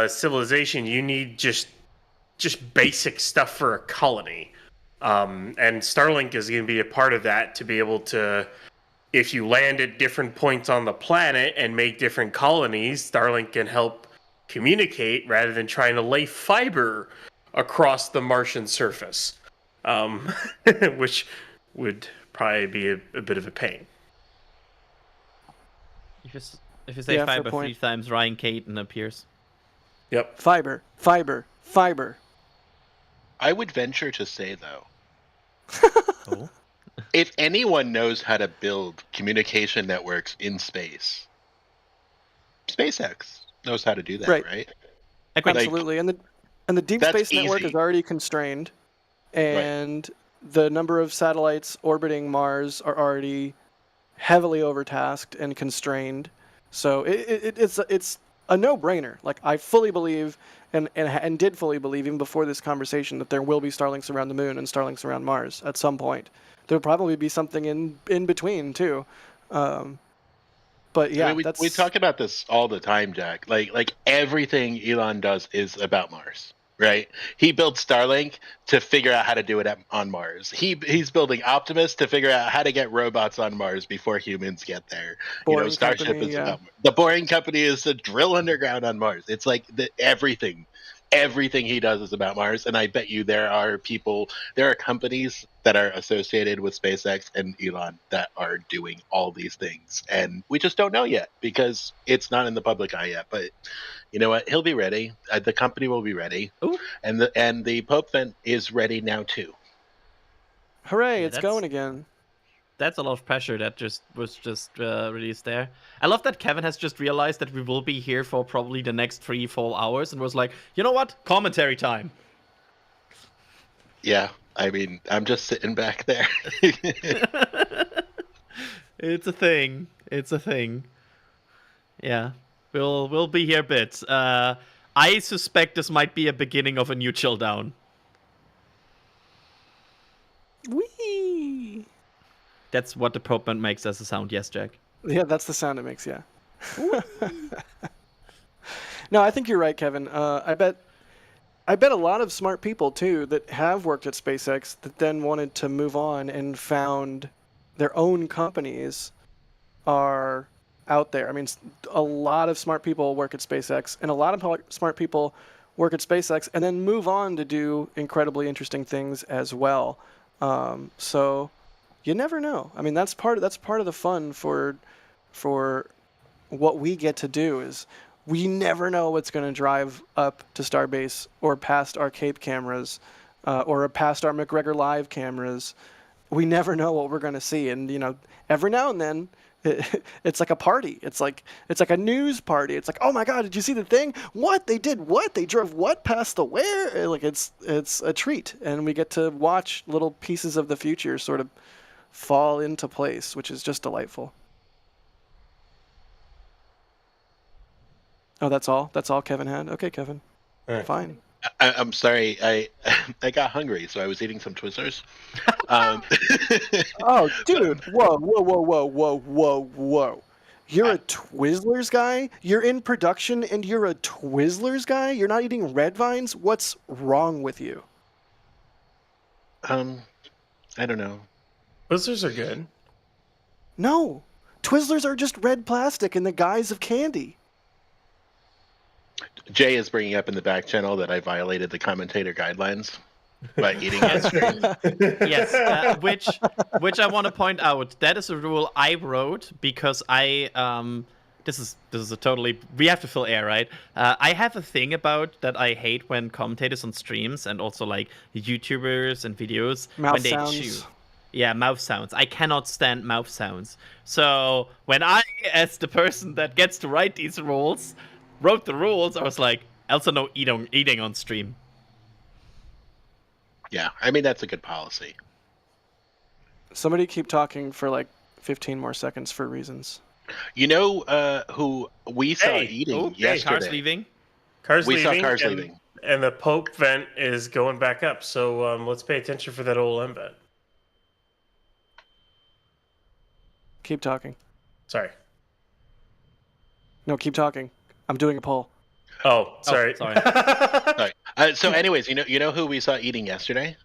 civilization, you need just basic stuff for a colony. And Starlink is going to be a part of that, to be able to, if you land at different points on the planet and make different colonies, Starlink can help communicate rather than trying to lay fiber across the Martian surface, which would probably be a bit of a pain. If you say fiber 3 times, Ryan Caton appears. Yep. Fiber. I would venture to say, though, if anyone knows how to build communication networks in space, SpaceX knows how to do that, right? Absolutely. And the deep space network is already constrained, and the number of satellites orbiting Mars are already heavily overtasked and constrained. So it's a no-brainer. Like, I fully believe and did fully believe even before this conversation that there will be Starlinks around the moon and Starlinks around Mars at some point. There'll probably be something in between too. But yeah, I mean, we talk about this all the time, Jack. Like everything Elon does is about Mars, right? He built Starlink to figure out how to do it on Mars. He's building Optimus to figure out how to get robots on Mars before humans get there. Starship is about the Boring Company is to drill underground on Mars. It's like everything he does is about Mars, and I bet you there are companies that are associated with SpaceX and Elon that are doing all these things, and we just don't know yet because it's not in the public eye yet. But you know what? He'll be ready. The company will be ready. Ooh. And the Pope vent is ready now too. Hooray! It's going again. That's a lot of pressure that was released there. I love that Kevin has just realized that we will be here for probably the next 3-4 hours and was like, you know what? Commentary time. Yeah, I mean, I'm just sitting back there. It's a thing. Yeah, we'll be here bits. I suspect this might be a beginning of a new chill down. Whee! That's what the Pope vent makes as a sound, yes, Jack? Yeah, that's the sound it makes, yeah. No, I think you're right, Kevin. I bet a lot of smart people, too, that have worked at SpaceX that then wanted to move on and found their own companies are out there. I mean, a lot of smart people work at SpaceX, and a lot of smart people work at SpaceX and then move on to do incredibly interesting things as well. So you never know. I mean, that's part of the fun for what we get to do is we never know what's going to drive up to Starbase or past our Cape cameras or past our McGregor Live cameras. We never know what we're going to see, and every now and then it's like a party. It's like a news party. It's like, oh my God, did you see the thing? What they did? What they drove? What past the where? Like it's a treat, and we get to watch little pieces of the future sort of fall into place, which is just delightful. Oh, that's all? That's all Kevin had? Okay, Kevin. Right. Fine. I'm sorry. I got hungry, so I was eating some Twizzlers. Oh, dude. Whoa. You're a Twizzlers guy? You're in production and you're a Twizzlers guy? You're not eating Red Vines? What's wrong with you? I don't know. Twizzlers are good. No. Twizzlers are just red plastic in the guise of candy. Jay is bringing up in the back channel that I violated the commentator guidelines by eating ice cream. Yes, which I want to point out. That is a rule I wrote because I this is a totally, we have to fill air, right? I have a thing about that I hate when commentators on streams and also like YouTubers and videos Mouth when they sounds. chew. Yeah, mouth sounds. I cannot stand mouth sounds. So when I, as the person that gets to write these rules, wrote the rules, I was like, also no eating on stream. Yeah, I mean, that's a good policy. Somebody keep talking for like 15 more seconds for reasons. You know who we saw eating yesterday? Cars leaving. We saw cars leaving. And the Pope vent is going back up. So let's pay attention for that OLM vent. Keep talking. Sorry. No, keep talking. I'm doing a poll. Oh, sorry. Sorry. Sorry. So, anyways, you know who we saw eating yesterday?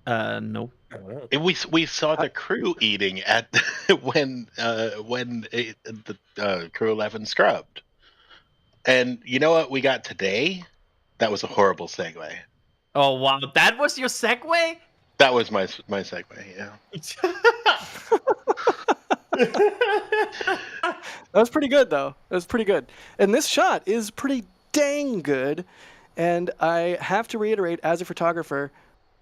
No. We saw the crew eating at when the crew 11 scrubbed, and you know what we got today? That was a horrible segue. Oh wow, that was your segue? That was my segue. Yeah. That was pretty good, though. That was pretty good. And this shot is pretty dang good. And I have to reiterate, as a photographer,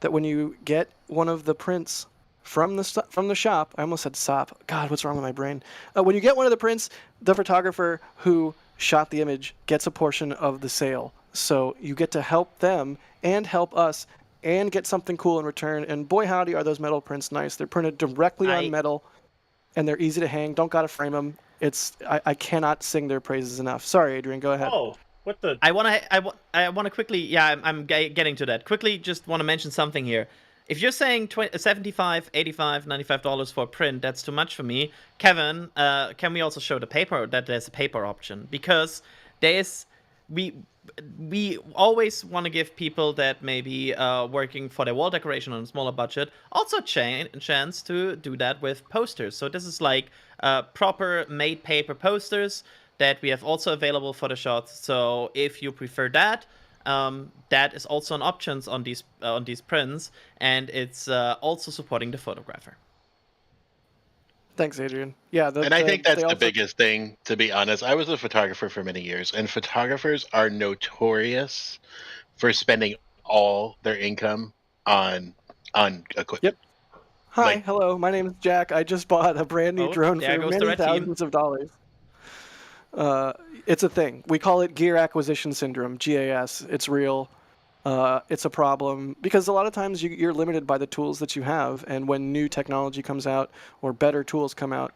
that when you get one of the prints from the shop, I almost said SOP. God, what's wrong with my brain? When you get one of the prints, the photographer who shot the image gets a portion of the sale. So you get to help them and help us and get something cool in return. And boy, howdy, are those metal prints nice. They're printed directly on metal. And they're easy to hang. Don't gotta frame them. I cannot sing their praises enough. Sorry, Adrian. Go ahead. Oh, what the? I wanna quickly. Yeah, I'm getting to that. Quickly, just want to mention something here. If you're saying $75, $85, $95 for a print, that's too much for me. Kevin, can we also show the paper? That there's a paper option, because we always want to give people that maybe working for their wall decoration on a smaller budget also a chance to do that with posters. So this is like proper made paper posters that we have also available for the shots. So if you prefer that, that is also an option on these prints, and it's also supporting the photographer. Thanks, Adrian. Yeah, and I think that's the biggest thing, to be honest. I was a photographer for many years, and photographers are notorious for spending all their income on equipment. Yep. Hi, hello. My name is Jack. I just bought a brand new drone for many thousands of dollars. It's a thing. We call it gear acquisition syndrome, GAS. It's real. It's a problem because a lot of times you're limited by the tools that you have, and when new technology comes out or better tools come out,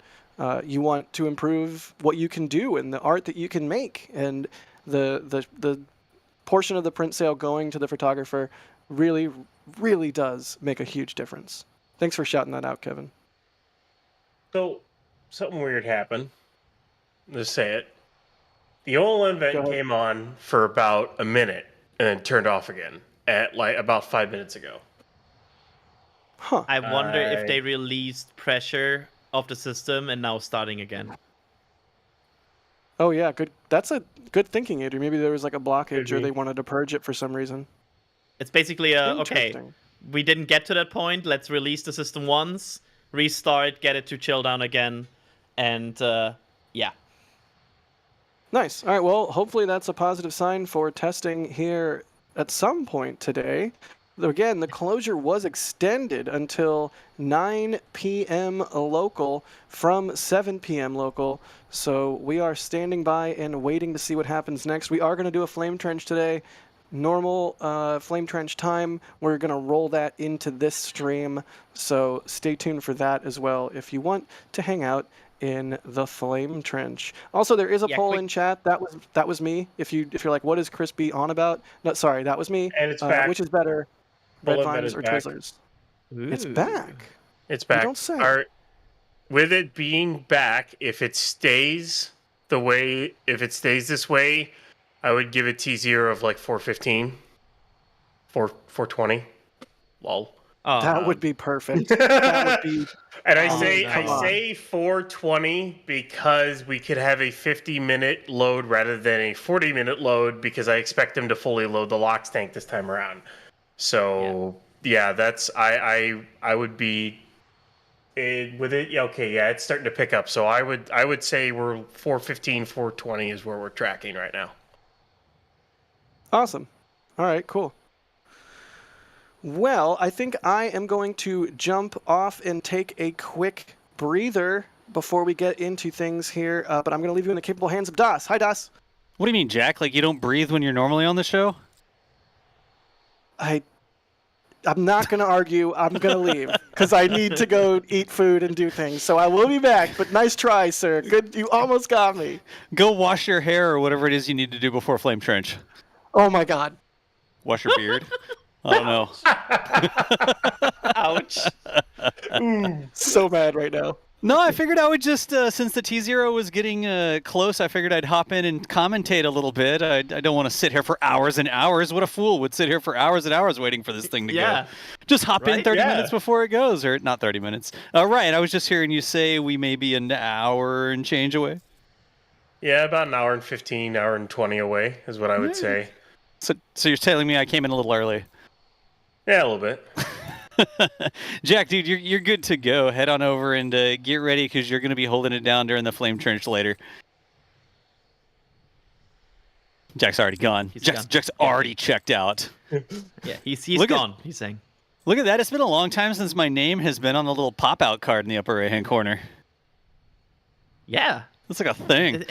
you want to improve what you can do and the art that you can make. And the portion of the print sale going to the photographer really, really does make a huge difference. Thanks for shouting that out, Kevin. So, something weird happened. Let's say it. The OLM vent came on for about a minute and then turned off again at like about 5 minutes ago. Huh. I wonder if they released pressure of the system and now starting again. Oh yeah, good. That's a good thinking, Adrian. Maybe there was like a blockage, or be. they wanted to purge it for some reason. It's basically okay, Interesting. we didn't get to that point. Let's release the system once, restart, get it to chill down again, and yeah. Nice. All right. Well, hopefully that's a positive sign for testing here at some point today. Again, the closure was extended until 9 p.m. local from 7 p.m. local. So we are standing by and waiting to see what happens next. We are going to do a flame trench today. Normal flame trench time. We're going to roll that into this stream. So stay tuned for that as well if you want to hang out in the flame trench. Also, there is a poll in chat. That was me. If you're like, what is Crispy on about? No, sorry, that was me. And it's back. Which is better, Red Bullet Vines is or back. Twizzlers? Ooh. It's back. It's back. don't say. With it being back, if it stays this way, I would give it T0 of like 415, 420. Lol. Oh, That would be perfect. That would be. And I Oh, say 420 because we could have a 50-minute load rather than a 40-minute load because I expect them to fully load the LOX tank this time around. So yeah, that's I would be with it. Yeah, okay, yeah, it's starting to pick up. So I would say we're 415, 420 is where we're tracking right now. Awesome. All right, cool. Well, I think I am going to jump off and take a quick breather before we get into things here, but I'm going to leave you in the capable hands of Das. Hi, Das. What do you mean, Jack? Like you don't breathe when you're normally on the show? I'm not going to argue. I'm going to leave because I need to go eat food and do things. So I will be back, but nice try, sir. Good. You almost got me. Go wash your hair or whatever it is you need to do before Flame Trench. Oh, my God. Wash your beard? Oh, no. Ouch. So mad right now. No, I figured I would just, since the T0 was getting close, I figured I'd hop in and commentate a little bit. I don't want to sit here for hours and hours. What a fool would sit here for hours and hours waiting for this thing to go. Just hop in 30 minutes before it goes, or not 30 minutes. Right, I was just hearing you say we may be an hour and change away. Yeah, about an hour and 15, hour and 20 away is what I would say. So you're telling me I came in a little early? Yeah, a little bit. Jack, dude, you're good to go. Head on over and get ready because you're going to be holding it down during the flame trench later. Jack's already gone. Jack's already checked out. Yeah, he's gone. He's saying. Look at that. It's been a long time since my name has been on the little pop-out card in the upper right-hand corner. Yeah. That's like a thing.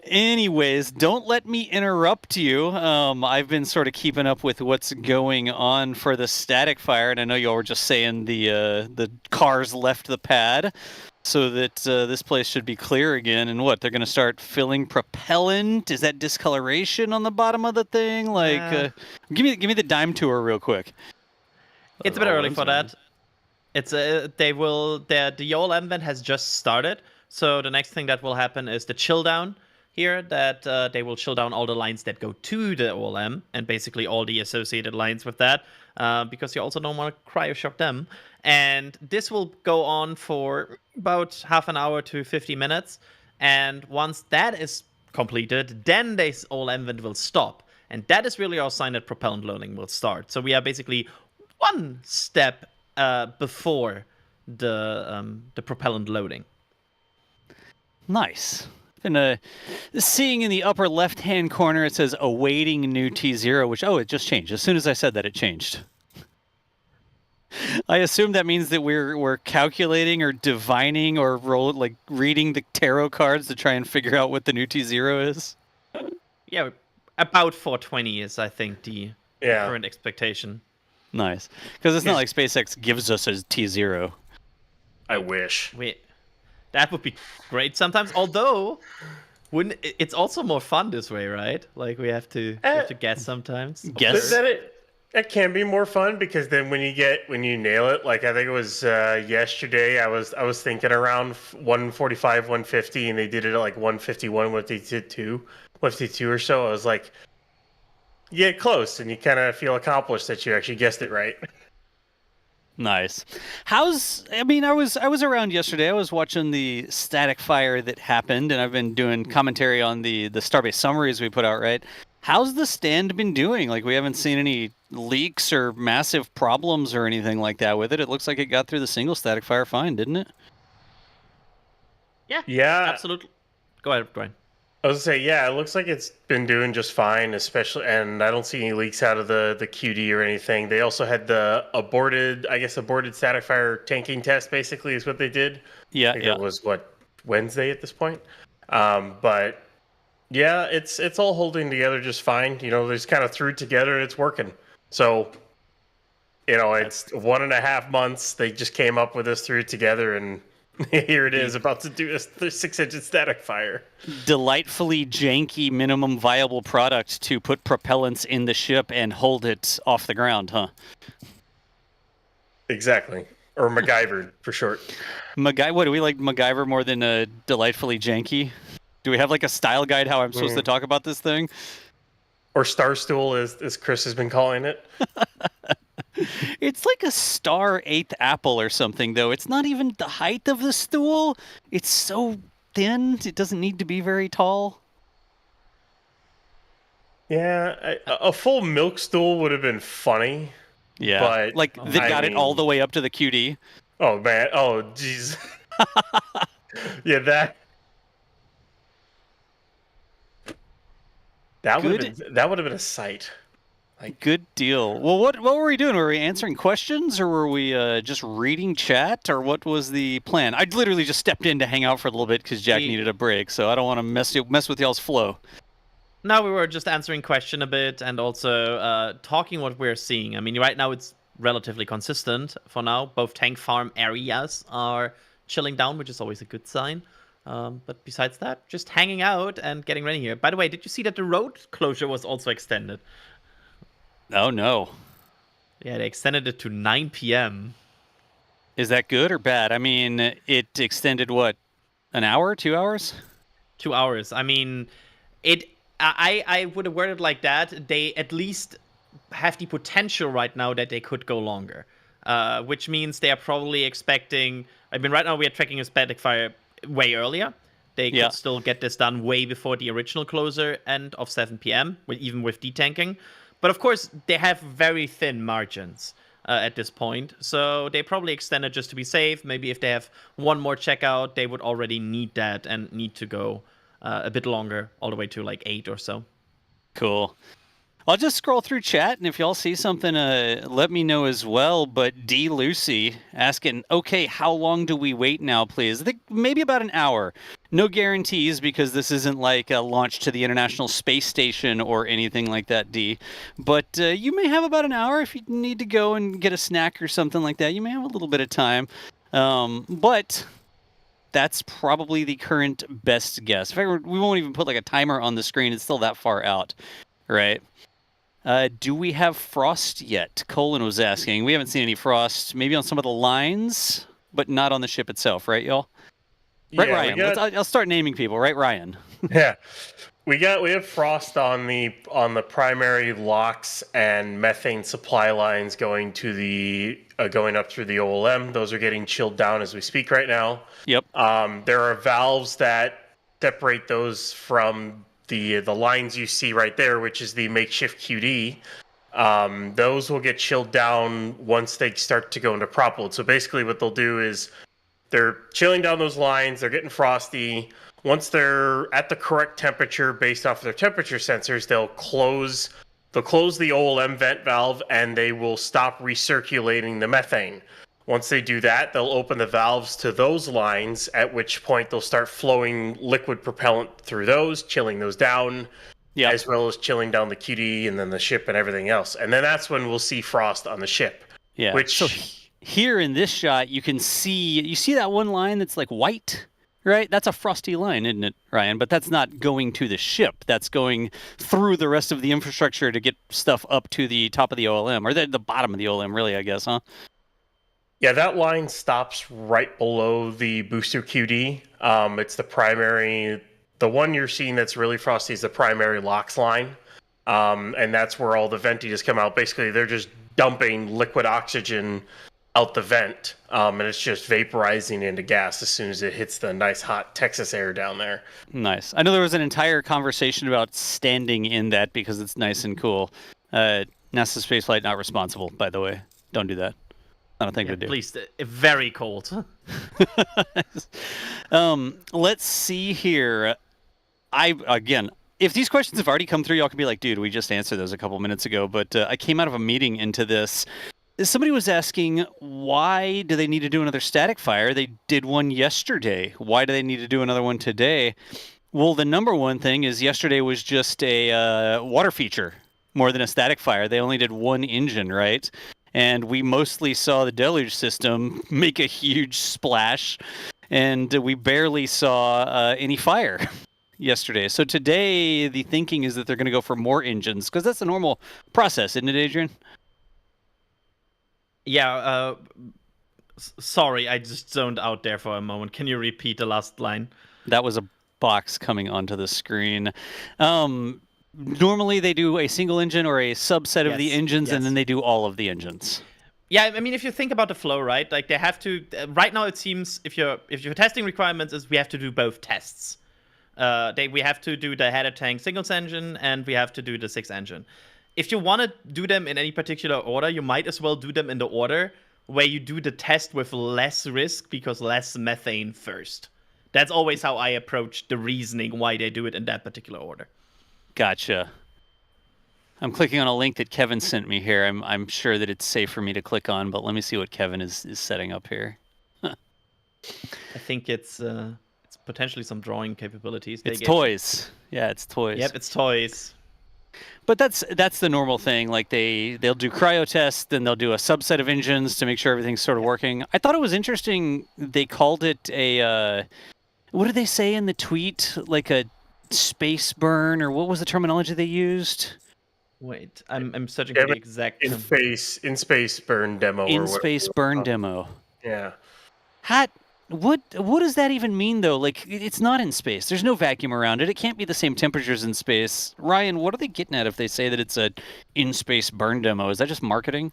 Anyways, don't let me interrupt you. I've been sort of keeping up with what's going on for the static fire, and I know y'all were just saying the cars left the pad, so that this place should be clear again. And what, they're going to start filling propellant? Is that discoloration on the bottom of the thing? Like, give me the dime tour real quick. It's a bit early for that. It's the OLM vent has just started, so the next thing that will happen is the chill down. Here that they will chill down all the lines that go to the OLM and basically all the associated lines with that because you also don't want to cryoshock them. And this will go on for about half an hour to 50 minutes. And once that is completed, then this OLM vent will stop. And that is really our sign that propellant loading will start. So we are basically one step before the propellant loading. Nice. And seeing in the upper left-hand corner, it says awaiting new T0, which, it just changed. As soon as I said that, it changed. I assume that means that we're calculating or divining or reading the tarot cards to try and figure out what the new T0 is. Yeah, about 420 is, I think, the current expectation. Nice. Because it's not like SpaceX gives us a T0. I wish. That would be great sometimes. Although, it's also more fun this way, right? Like we have to guess sometimes. Guess. That can be more fun because then when you nail it, like I think it was yesterday, I was thinking around 145, 150, and they did it at like 151, 152 or so. I was like, you get close, and you kind of feel accomplished that you actually guessed it right. Nice. I was around yesterday. I was watching the static fire that happened, and I've been doing commentary on the Starbase summaries we put out, right? How's the stand been doing? Like, we haven't seen any leaks or massive problems or anything like that with it. It looks like it got through the single static fire fine, didn't it? Yeah. Absolutely. Go ahead, Brian. I was gonna say, yeah, it looks like it's been doing just fine, especially, and I don't see any leaks out of the QD or anything. They also had the aborted static fire tanking test, basically, is what they did. Yeah, I think it was, Wednesday at this point? But yeah, it's all holding together just fine. You know, they just kind of threw it together and it's working. So, you know, it's 1.5 months. They just came up with this, threw it together, and here it is, about to do the 6-engine static fire. Delightfully janky minimum viable product to put propellants in the ship and hold it off the ground, huh? Exactly. Or MacGyver, for short. What do we like MacGyver more than delightfully janky? Do we have like a style guide how I'm supposed to talk about this thing? Or Starstool, as Chris has been calling it. It's like a star 8th apple or something, though. It's not even the height of the stool. It's so thin, it doesn't need to be very tall. Yeah, a full milk stool would have been funny. Yeah, but like they got it all the way up to the QD. Oh, man. Oh, jeez. Yeah, that would have been a sight. Like, good deal. Well, what were we doing? Were we answering questions, or were we just reading chat, or what was the plan? I literally just stepped in to hang out for a little bit because Jack needed a break, so I don't want to mess with y'all's flow. No, we were just answering question a bit and also talking what we're seeing. I mean, right now it's relatively consistent for now. Both tank farm areas are chilling down, which is always a good sign. But besides that, just hanging out and getting ready here. By the way, did you see that the road closure was also extended? Oh, no. Yeah, they extended it to 9 p.m. Is that good or bad? I mean, it extended, what, an hour, 2 hours? 2 hours. I mean, I would have worded it like that. They at least have the potential right now that they could go longer. Which means they are probably expecting... I mean, right now we are tracking a static fire way earlier. They could still get this done way before the original closer end of 7 p.m., even with detanking. But of course, they have very thin margins at this point. So they probably extended just to be safe. Maybe if they have one more checkout, they would already need that and need to go a bit longer, all the way to like 8 or so. Cool. I'll just scroll through chat, and if y'all see something, let me know as well. But D. Lucy asking, okay, how long do we wait now, please? I think maybe about an hour. No guarantees, because this isn't like a launch to the International Space Station or anything like that, D. But you may have about an hour if you need to go and get a snack or something like that. You may have a little bit of time. But that's probably the current best guess. In fact, we won't even put like a timer on the screen. It's still that far out, right? Do we have frost yet? Colin was asking. We haven't seen any frost. Maybe on some of the lines, but not on the ship itself, right, y'all? Right, Yeah, Ryan. I'll start naming people. Right, Ryan. Yeah, we have frost on the primary locks and methane supply lines going to the going up through the OLM. Those are getting chilled down as we speak right now. Yep. There are valves that separate those from the lines you see right there, which is the makeshift QD. Those will get chilled down once they start to go into prop load. So basically what they'll do is they're chilling down those lines, they're getting frosty. Once they're at the correct temperature based off of their temperature sensors, they'll close the OLM vent valve and they will stop recirculating the methane. Once they do that, they'll open the valves to those lines, at which point they'll start flowing liquid propellant through those, chilling those down, as well as chilling down the QD and then the ship and everything else. And then that's when we'll see frost on the ship. Yeah. So here in this shot, you see that one line that's like white, right? That's a frosty line, isn't it, Ryan? But that's not going to the ship. That's going through the rest of the infrastructure to get stuff up to the top of the OLM, or the bottom of the OLM, really, I guess, huh? Yeah, that line stops right below the booster QD. It's the primary, the one you're seeing that's really frosty is the primary LOX line. And that's where all the ventiges come out. Basically, they're just dumping liquid oxygen out the vent, and it's just vaporizing into gas as soon as it hits the nice hot Texas air down there. Nice. I know there was an entire conversation about standing in that because it's nice and cool. NASASpaceflight not responsible, by the way. Don't do that. Not a thing to do. Please, very cold. Let's see here. If these questions have already come through, y'all can be like, dude, we just answered those a couple minutes ago. But I came out of a meeting into this. Somebody was asking, why do they need to do another static fire? They did one yesterday. Why do they need to do another one today? Well, the number one thing is yesterday was just a water feature more than a static fire. They only did one engine, right? And we mostly saw the Deluge system make a huge splash, and we barely saw any fire yesterday. So today, the thinking is that they're going to go for more engines, because that's the normal process, isn't it, Adrian? Yeah, sorry, I just zoned out there for a moment. Can you repeat the last line? That was a box coming onto the screen. Normally they do a single engine or a subset of the engines, and then they do all of the engines. Yeah, I mean, if you think about the flow, right? Like they have to. Right now, it seems if your testing requirements is we have to do both tests. We have to do the header tank singles engine, and we have to do the 6 engine. If you want to do them in any particular order, you might as well do them in the order where you do the test with less risk because less methane first. That's always how I approach the reasoning why they do it in that particular order. Gotcha. I'm clicking on a link that Kevin sent me here. I'm sure that it's safe for me to click on, but let me see what Kevin is setting up here. I think it's potentially some drawing capabilities. It's toys. Yeah, it's toys. Yep, it's toys. But that's the normal thing. Like they'll do cryo tests, then they'll do a subset of engines to make sure everything's sort of working. I thought it was interesting. They called it a what did they say in the tweet? Like a space burn, or what was the terminology they used? Wait, I'm searching for the exact in space burn demo. In space burn demo. Yeah. What does that even mean, though? Like, it's not in space. There's no vacuum around it. It can't be the same temperatures in space. Ryan, what are they getting at if they say that it's a in-space burn demo? Is that just marketing?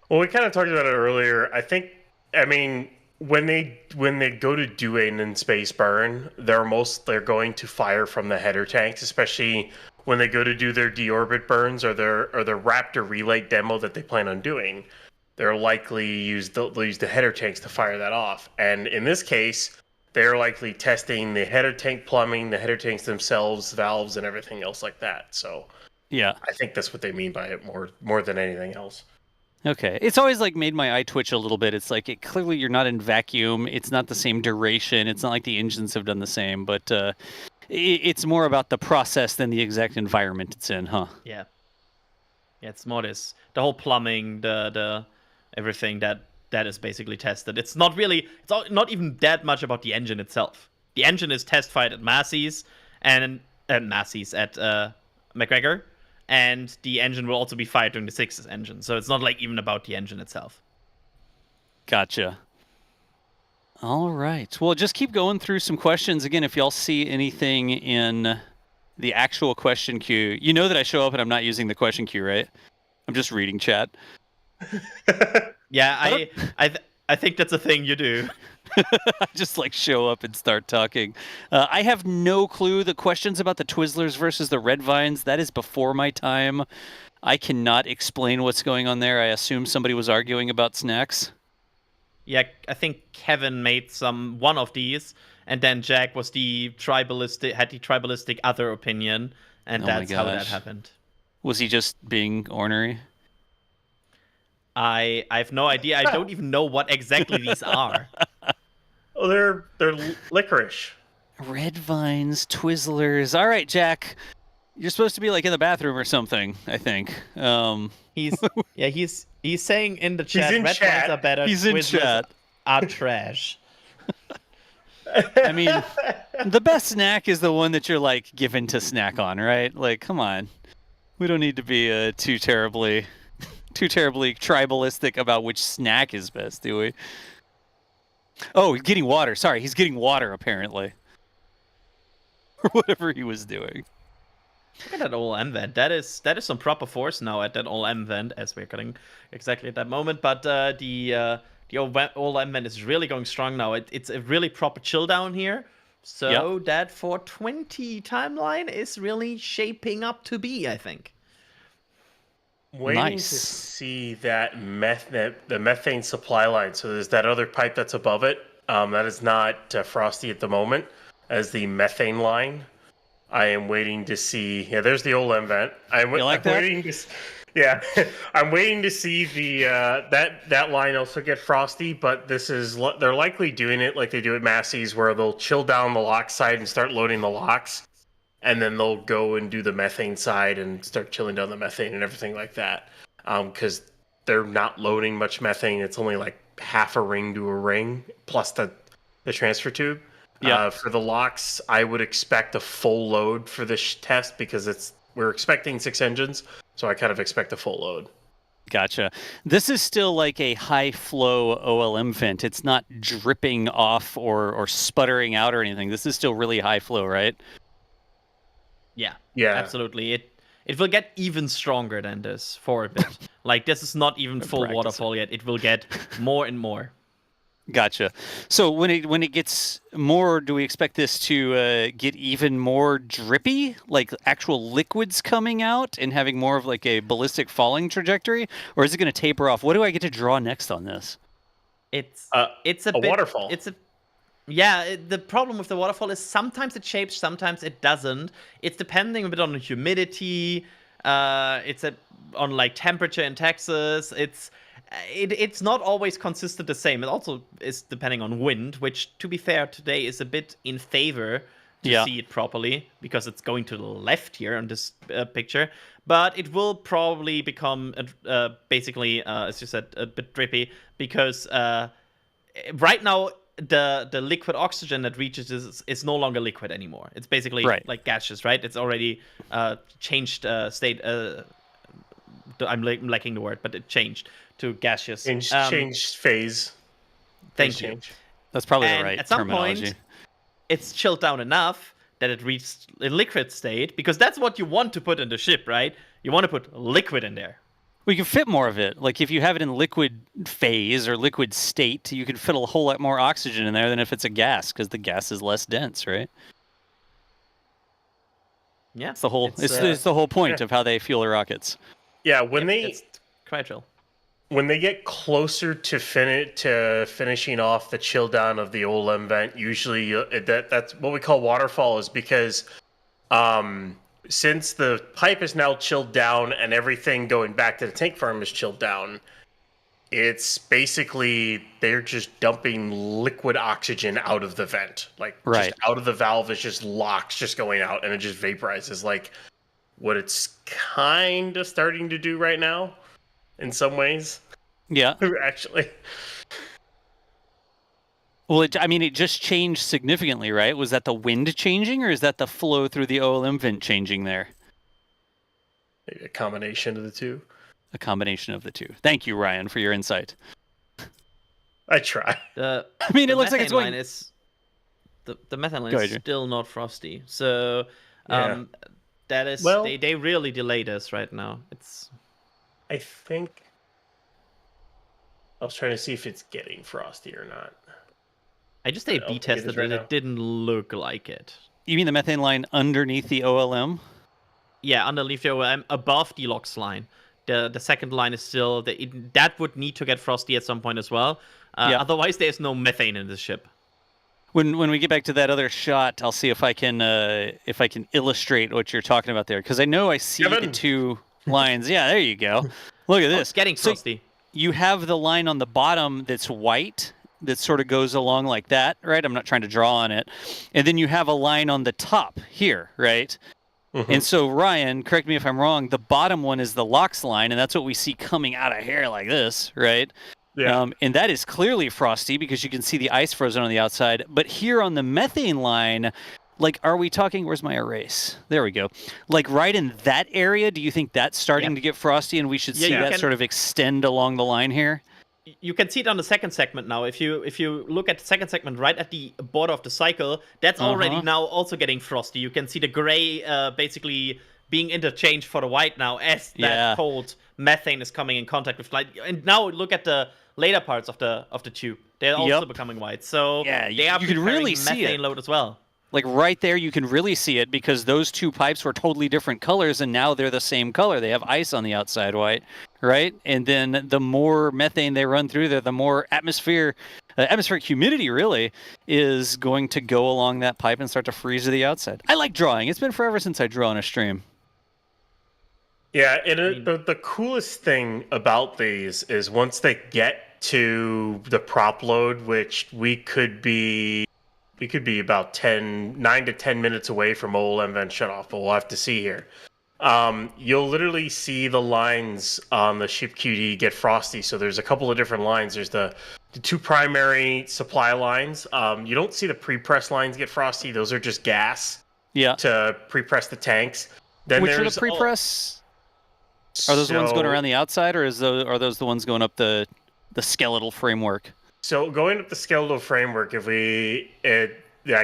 Well, we kind of talked about it earlier. I mean, when they go to do an in-space burn, they're going to fire from the header tanks, especially when they go to do their deorbit burns or their Raptor relay demo that they plan on doing. They'll likely use the header tanks to fire that off. And in this case, they're likely testing the header tank plumbing, the header tanks themselves, valves, and everything else like that. So yeah, I think that's what they mean by it more than anything else. Okay. It's always like made my eye twitch a little bit. It's like clearly you're not in vacuum. It's not the same duration. It's not like the engines have done the same, but it's more about the process than the exact environment it's in, huh? Yeah. Yeah, it's more this the whole plumbing, the everything that is basically tested. It's not even that much about the engine itself. The engine is test fired at Massey's and at McGregor, and the engine will also be fired during the 6th engine. So it's not like even about the engine itself. Gotcha. All right. Well, just keep going through some questions. Again, if y'all see anything in the actual question queue, you know that I show up and I'm not using the question queue, right? I'm just reading chat. Yeah, I think that's a thing you do. Just like show up and start talking. I have no clue. The questions about the Twizzlers versus the Red Vines, that is before my time. I cannot explain what's going on there. I assume somebody was arguing about snacks. Yeah, I think Kevin made one of these, and then Jack was had the tribalistic other opinion, and that's how that happened. Was he just being ornery? I have no idea. I don't even know what exactly these are. Oh, they're licorice. Red Vines, Twizzlers. All right, Jack. You're supposed to be like in the bathroom or something, I think. He's saying in the chat, Red Vines are better. He's in chat. Are trash. I mean, the best snack is the one that you're like given to snack on, right? Like, come on. We don't need to be too terribly tribalistic about which snack is best, do we? Oh, he's getting water. Sorry, he's getting water, apparently. Or whatever he was doing. Look at that OLM vent. That is some proper force now at that OLM vent, as we're cutting exactly at that moment. But the OLM vent is really going strong now. It's a really proper chill down here. So that 420 timeline is really shaping up to be, I think. Waiting to see that the methane supply line. So there's that other pipe that's above it. That is not frosty at the moment as the methane line. I am waiting to see. Yeah, there's the OLM vent. I'm waiting to. Yeah, I'm waiting to see the that line also get frosty. But they're likely doing it like they do at Massey's, where they'll chill down the lock side and start loading the locks, and then they'll go and do the methane side and start chilling down the methane and everything like that. Because they're not loading much methane. It's only like half a ring to a ring plus the transfer tube. Yeah. For the locks, I would expect a full load for this test because we're expecting 6 engines, so I kind of expect a full load. Gotcha. This is still like a high flow OLM vent. It's not dripping off or sputtering out or anything. This is still really high flow, right? Yeah, absolutely. It will get even stronger than this for a bit. Like, this is not even full waterfall yet. It will get more and more. Gotcha. So when it gets more, do we expect this to get even more drippy, like actual liquids coming out and having more of like a ballistic falling trajectory, or is it going to taper off? What do I get to draw next on this? It's a bit, waterfall. The problem with the waterfall is sometimes it shapes, sometimes it doesn't. It's depending a bit on the humidity. It's on like temperature in Texas. It's not always consistent the same. It also is depending on wind, which, to be fair, today is a bit in favor to see it properly because it's going to the left here on this picture. But it will probably become basically, as you said, a bit drippy because right now the liquid oxygen that reaches is no longer liquid anymore. It's basically like gaseous, right? It's already changed state. I'm lacking the word, but it changed to gaseous. Changed phase. Thank you. That's probably the right at some terminology. Point, it's chilled down enough that it reached a liquid state, because that's what you want to put in the ship, right? You want to put liquid in there. We can fit more of it. Like if you have it in liquid phase or liquid state, you can fit a whole lot more oxygen in there than if it's a gas, because the gas is less dense, right? Yeah, it's the whole point of how they fuel their rockets. Yeah, it's cryogel. When they get closer to finishing off the chill down of the OLM vent, usually that's what we call waterfall, is because since the pipe is now chilled down and everything going back to the tank farm is chilled down, it's basically they're just dumping liquid oxygen out of the vent. Like just out of the valve is just locks just going out, and it just vaporizes, like what it's kind of starting to do right now in some ways. Yeah. Actually. Well, it just changed significantly, right? Was that the wind changing, or is that the flow through the OLM vent changing there? Maybe a combination of the two. A combination of the two. Thank you, Ryan, for your insight. I try. It looks like it's going... The methane line is still not frosty. So that is... they really delayed us right now. I think... I was trying to see if it's getting frosty or not. I just A/B tested it, and it didn't look like it. You mean the methane line underneath the OLM? Yeah, underneath the OLM, above the LOX line. The second line is still... that would need to get frosty at some point as well. Otherwise, there's no methane in the ship. When we get back to that other shot, I'll see if I can illustrate what you're talking about there. Because I know I see the two lines. Yeah, there you go. Look at this. It's getting frosty. You have the line on the bottom that's white that sort of goes along like that, right? I'm not trying to draw on it. And then you have a line on the top here, right? Mm-hmm. And so, Ryan, correct me if I'm wrong, the bottom one is the LOX line, and that's what we see coming out of here like this, right? Yeah. And that is clearly frosty because you can see the ice frozen on the outside. But here on the methane line, like, are we talking, where's my erase? There we go. Like right in that area, do you think that's starting to get frosty and we should see that sort of extend along the line here? You can see it on the second segment now. If you look at the second segment right at the border of the cycle, that's already now also getting frosty. You can see the gray basically being interchanged for the white now as that Yeah. cold methane is coming in contact with light. And now look at the later parts of the tube; they're also Yep. becoming white. So Yeah, they are you can really preparing see methane it. load as well. Like right there, you can really see it because those two pipes were totally different colors, and now they're the same color. They have ice on the outside white, right? And then the more methane they run through there, the more atmospheric humidity really is going to go along that pipe and start to freeze to the outside. I like drawing. It's been forever since I drew on a stream. Yeah, the coolest thing about these is once they get to the prop load, which we could be about 9 to 10 minutes away from OLM vent shutoff, but we'll have to see here. You'll literally see the lines on the ship QD get frosty. So there's a couple of different lines. There's the two primary supply lines. You don't see the pre-press lines get frosty. Those are just gas to pre-press the tanks. Then Which are the pre-press? Are those the ones going around the outside, or are those the ones going up the skeletal framework? So going up the skeletal framework, I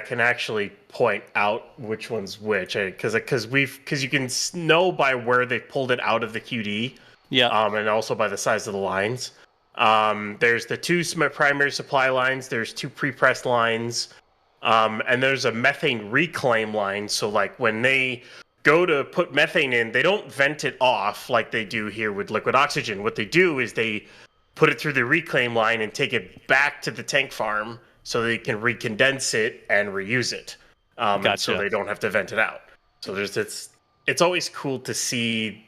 can actually point out which one's which, because you can know by where they pulled it out of the QD, and also by the size of the lines. There's the two primary supply lines. There's two pre-pressed lines, and there's a methane reclaim line. So like when they go to put methane in, they don't vent it off like they do here with liquid oxygen. What they do is they put it through the reclaim line and take it back to the tank farm so they can recondense it and reuse it. Gotcha. So they don't have to vent it out. So it's always cool to see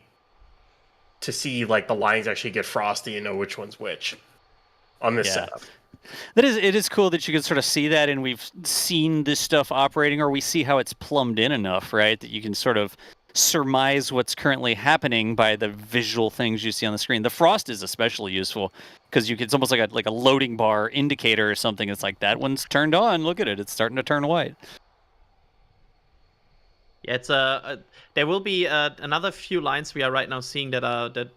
like the lines actually get frosty and know which one's which on this setup. It is cool that you can sort of see that, and we've seen this stuff operating, or we see how it's plumbed in enough, right? That you can sort of surmise what's currently happening by the visual things you see on the screen. The frost is especially useful because it's almost like a loading bar indicator or something. It's like that one's turned on. Look at it; it's starting to turn white. Yeah, it's there will be another few lines we are right now seeing that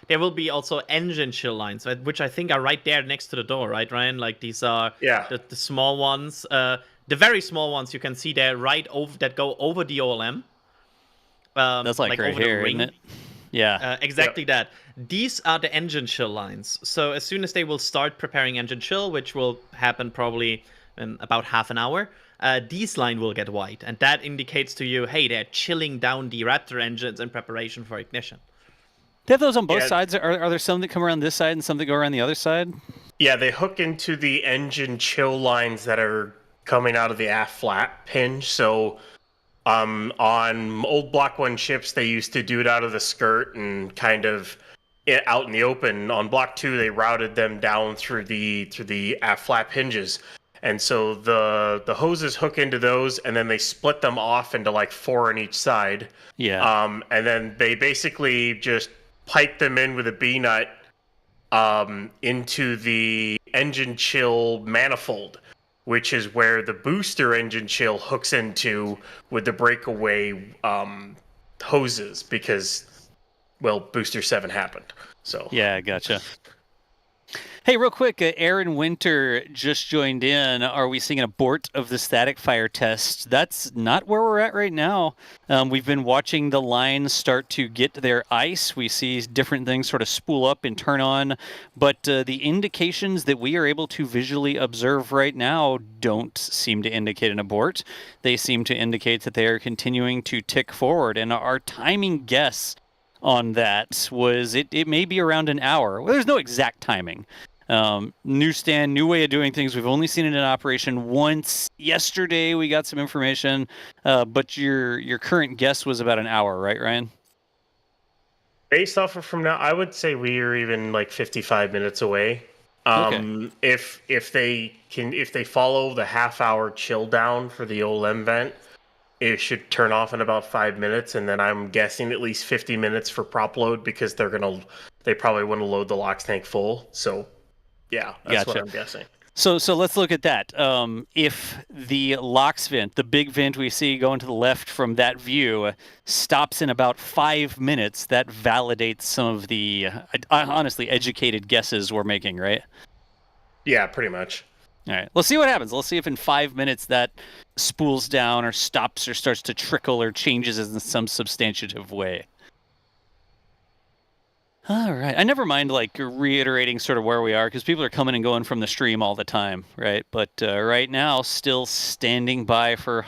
there will be also engine chill lines, which I think are right there next to the door, right, Ryan? Like these are the small ones, the very small ones you can see there right over that go over the OLM. That's like right over here, the ring. isn't it? Yeah, exactly that. These are the engine chill lines. So as soon as they will start preparing engine chill, which will happen probably in about half an hour, these line will get white, and that indicates to you, hey, they're chilling down the Raptor engines in preparation for ignition. They have those on both sides. Are there some that come around this side and some that go around the other side? Yeah, they hook into the engine chill lines that are coming out of the aft flap hinge. So on old Block 1 ships, they used to do it out of the skirt and kind of out in the open. On Block 2, they routed them down through the aft flap hinges. And so the hoses hook into those, and then they split them off into like 4 on each side. Yeah. And then they basically just pipe them in with a B-nut into the engine chill manifold, which is where the booster engine chill hooks into with the breakaway hoses because, well, Booster 7 happened. So yeah, gotcha. Hey, real quick, Aaron Winter just joined in. Are we seeing an abort of the static fire test? That's not where we're at right now. We've been watching the lines start to get their ice. We see different things sort of spool up and turn on, but the indications that we are able to visually observe right now don't seem to indicate an abort. They seem to indicate that they are continuing to tick forward, and our timing guess on that was it may be around an hour. Well, there's no exact timing. New stand, new way of doing things. We've only seen it in operation once. Yesterday we got some information, but your current guess was about an hour, right, Ryan? Based off of from now, I would say we are even like 55 minutes away. Okay. If they follow the half-hour chill down for the OLM vent, it should turn off in about 5 minutes, and then I'm guessing at least 50 minutes for prop load because they probably want to load the LOX tank full. So, yeah, that's what I'm guessing. So let's look at that. If the LOX vent, the big vent we see going to the left from that view, stops in about 5 minutes, that validates some of the honestly educated guesses we're making, right? Yeah, pretty much. All right, let's see what happens. Let's see if in 5 minutes that spools down or stops or starts to trickle or changes in some substantive way. All right. I never mind like reiterating sort of where we are because people are coming and going from the stream all the time, right? But right now, still standing by for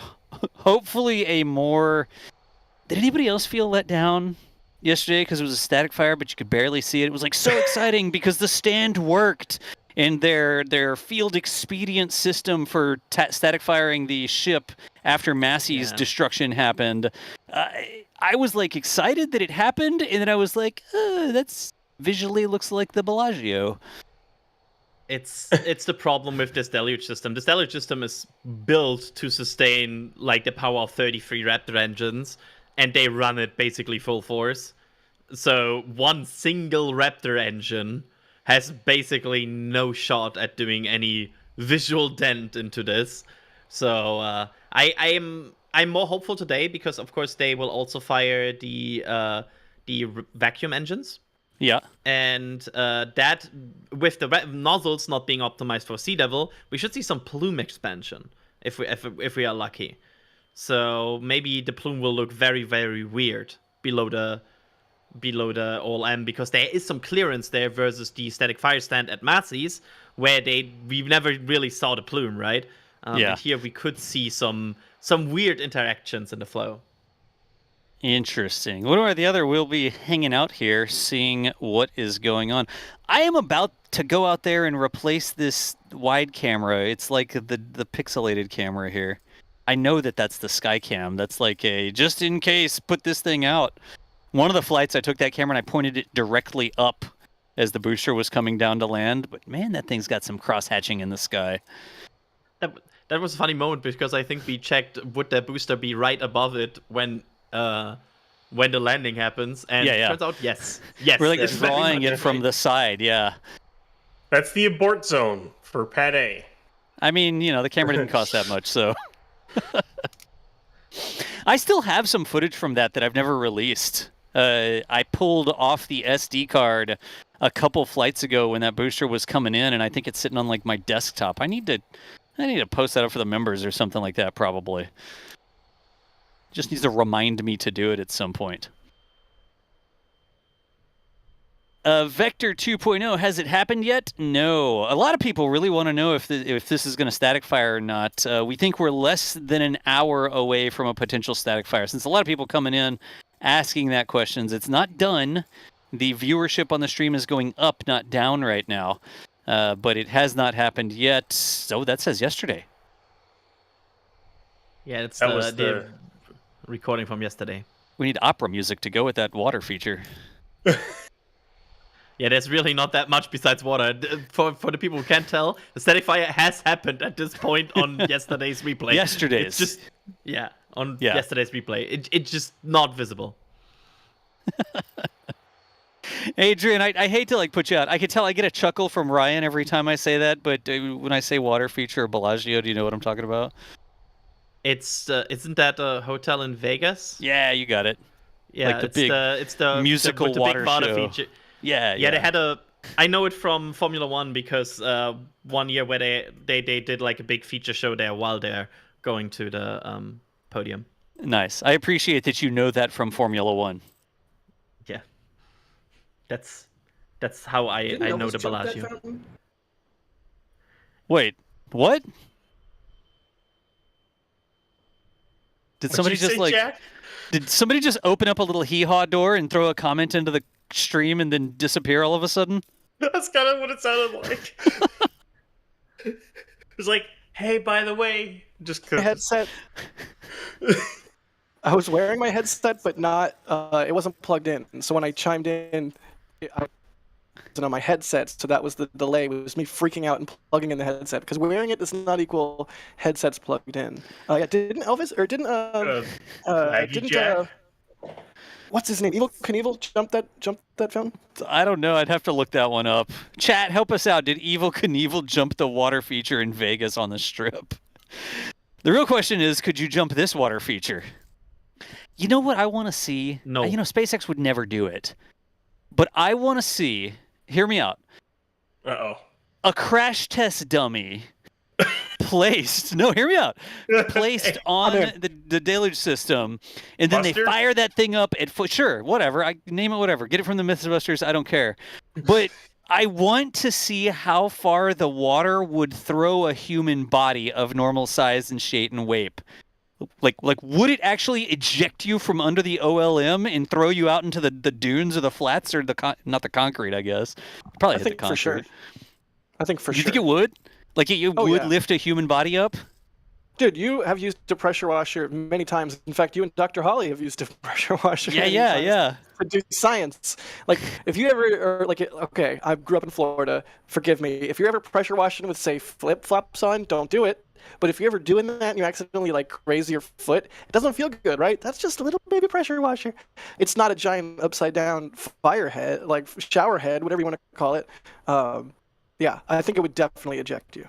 hopefully a more... Did anybody else feel let down yesterday because it was a static fire, but you could barely see it? It was like so exciting because the stand worked. And their field expedient system for static firing the ship after Massey's destruction happened, I was like excited that it happened, and then I was like, that's visually looks like the Bellagio. It's the problem with this Deluge system. This Deluge system is built to sustain like the power of 33 Raptor engines, and they run it basically full force. So one single Raptor engine has basically no shot at doing any visual dent into this. So I'm more hopeful today because of course they will also fire the vacuum engines. Yeah. And that with the nozzles not being optimized for sea level, we should see some plume expansion if we are lucky. So maybe the plume will look very, very weird below the OLM because there is some clearance there versus the static fire stand at Massey's where we never really saw the plume, right? And here we could see some weird interactions in the flow. Interesting. One or the other, we'll be hanging out here, seeing what is going on. I am about to go out there and replace this wide camera. It's like the pixelated camera here. I know that's the Skycam. That's like a just in case, put this thing out. One of the flights, I took that camera and I pointed it directly up as the booster was coming down to land. But man, that thing's got some cross-hatching in the sky. That was a funny moment because I think we checked would the booster be right above it when the landing happens, and it turns out yes. We're like drawing it from the side, yeah. That's the abort zone for Pad A. I mean, the camera didn't cost that much, so. I still have some footage from that I've never released. I pulled off the SD card a couple flights ago when that booster was coming in, and I think it's sitting on like my desktop. I need to post that up for the members or something like that, probably. Just needs to remind me to do it at some point. Vector 2.0, has it happened yet? No. A lot of people really want to know if this is going to static fire or not. We think we're less than an hour away from a potential static fire. Since a lot of people coming in asking that questions, it's not done. The viewership on the stream is going up, not down right now. But it has not happened yet. So that says yesterday. Yeah, it's the recording from yesterday. We need opera music to go with that water feature. Yeah, there's really not that much besides water. For the people who can't tell, the static fire has happened at this point on yesterday's replay. Yesterday's. It's just, yesterday's replay. It's just not visible. Adrian, I hate to put you out. I can tell I get a chuckle from Ryan every time I say that, but when I say water feature or Bellagio, do you know what I'm talking about? It's isn't that a hotel in Vegas? Yeah, you got it. Yeah, it's the musical the water big water show. feature. Yeah. They had I know it from Formula One because one year where they did like a big feature show there while they're going to the podium. Nice. I appreciate that you know that from Formula One. Yeah. That's how I know the Bellagio. Wait, what? Did somebody Did somebody just open up a little hee-haw door and throw a comment into the stream and then disappear all of a sudden? That's kind of what it sounded like. It was like, hey, by the way, just my headset. I was wearing my headset, but not. It wasn't plugged in. So when I chimed in, I wasn't on my headset. So that was the delay. It was me freaking out and plugging in the headset because wearing it does not equal headsets plugged in. Didn't Elvis or didn't what's his name? Evil Knievel jump that phone? I don't know. I'd have to look that one up. Chat, help us out. Did Evil Knievel jump the water feature in Vegas on the Strip? The real question is, could you jump this water feature? You know what I want to see? No. SpaceX would never do it. But I want to see, hear me out. Uh-oh. A crash test dummy placed. No, hear me out. Placed on the Deluge system, and then Buster? they fire that thing up at foot. Sure, whatever. I name it whatever. Get it from the Mythbusters. I don't care. But I want to see how far the water would throw a human body of normal size and shape and weight. Like, would it actually eject you from under the OLM and throw you out into the dunes or the flats or not the concrete? I guess probably hit the concrete. For sure. I think for you sure. think it would? Like it would lift a human body up? Dude, you have used a pressure washer many times. In fact, you and Dr. Holly have used a pressure washer. Yeah. To do science. Like, if you ever, okay, I grew up in Florida. Forgive me. If you're ever pressure washing with, say, flip-flops on, don't do it. But if you're ever doing that and you accidentally, raise your foot, it doesn't feel good, right? That's just a little baby pressure washer. It's not a giant upside-down fire head, shower head, whatever you want to call it. Yeah, I think it would definitely eject you.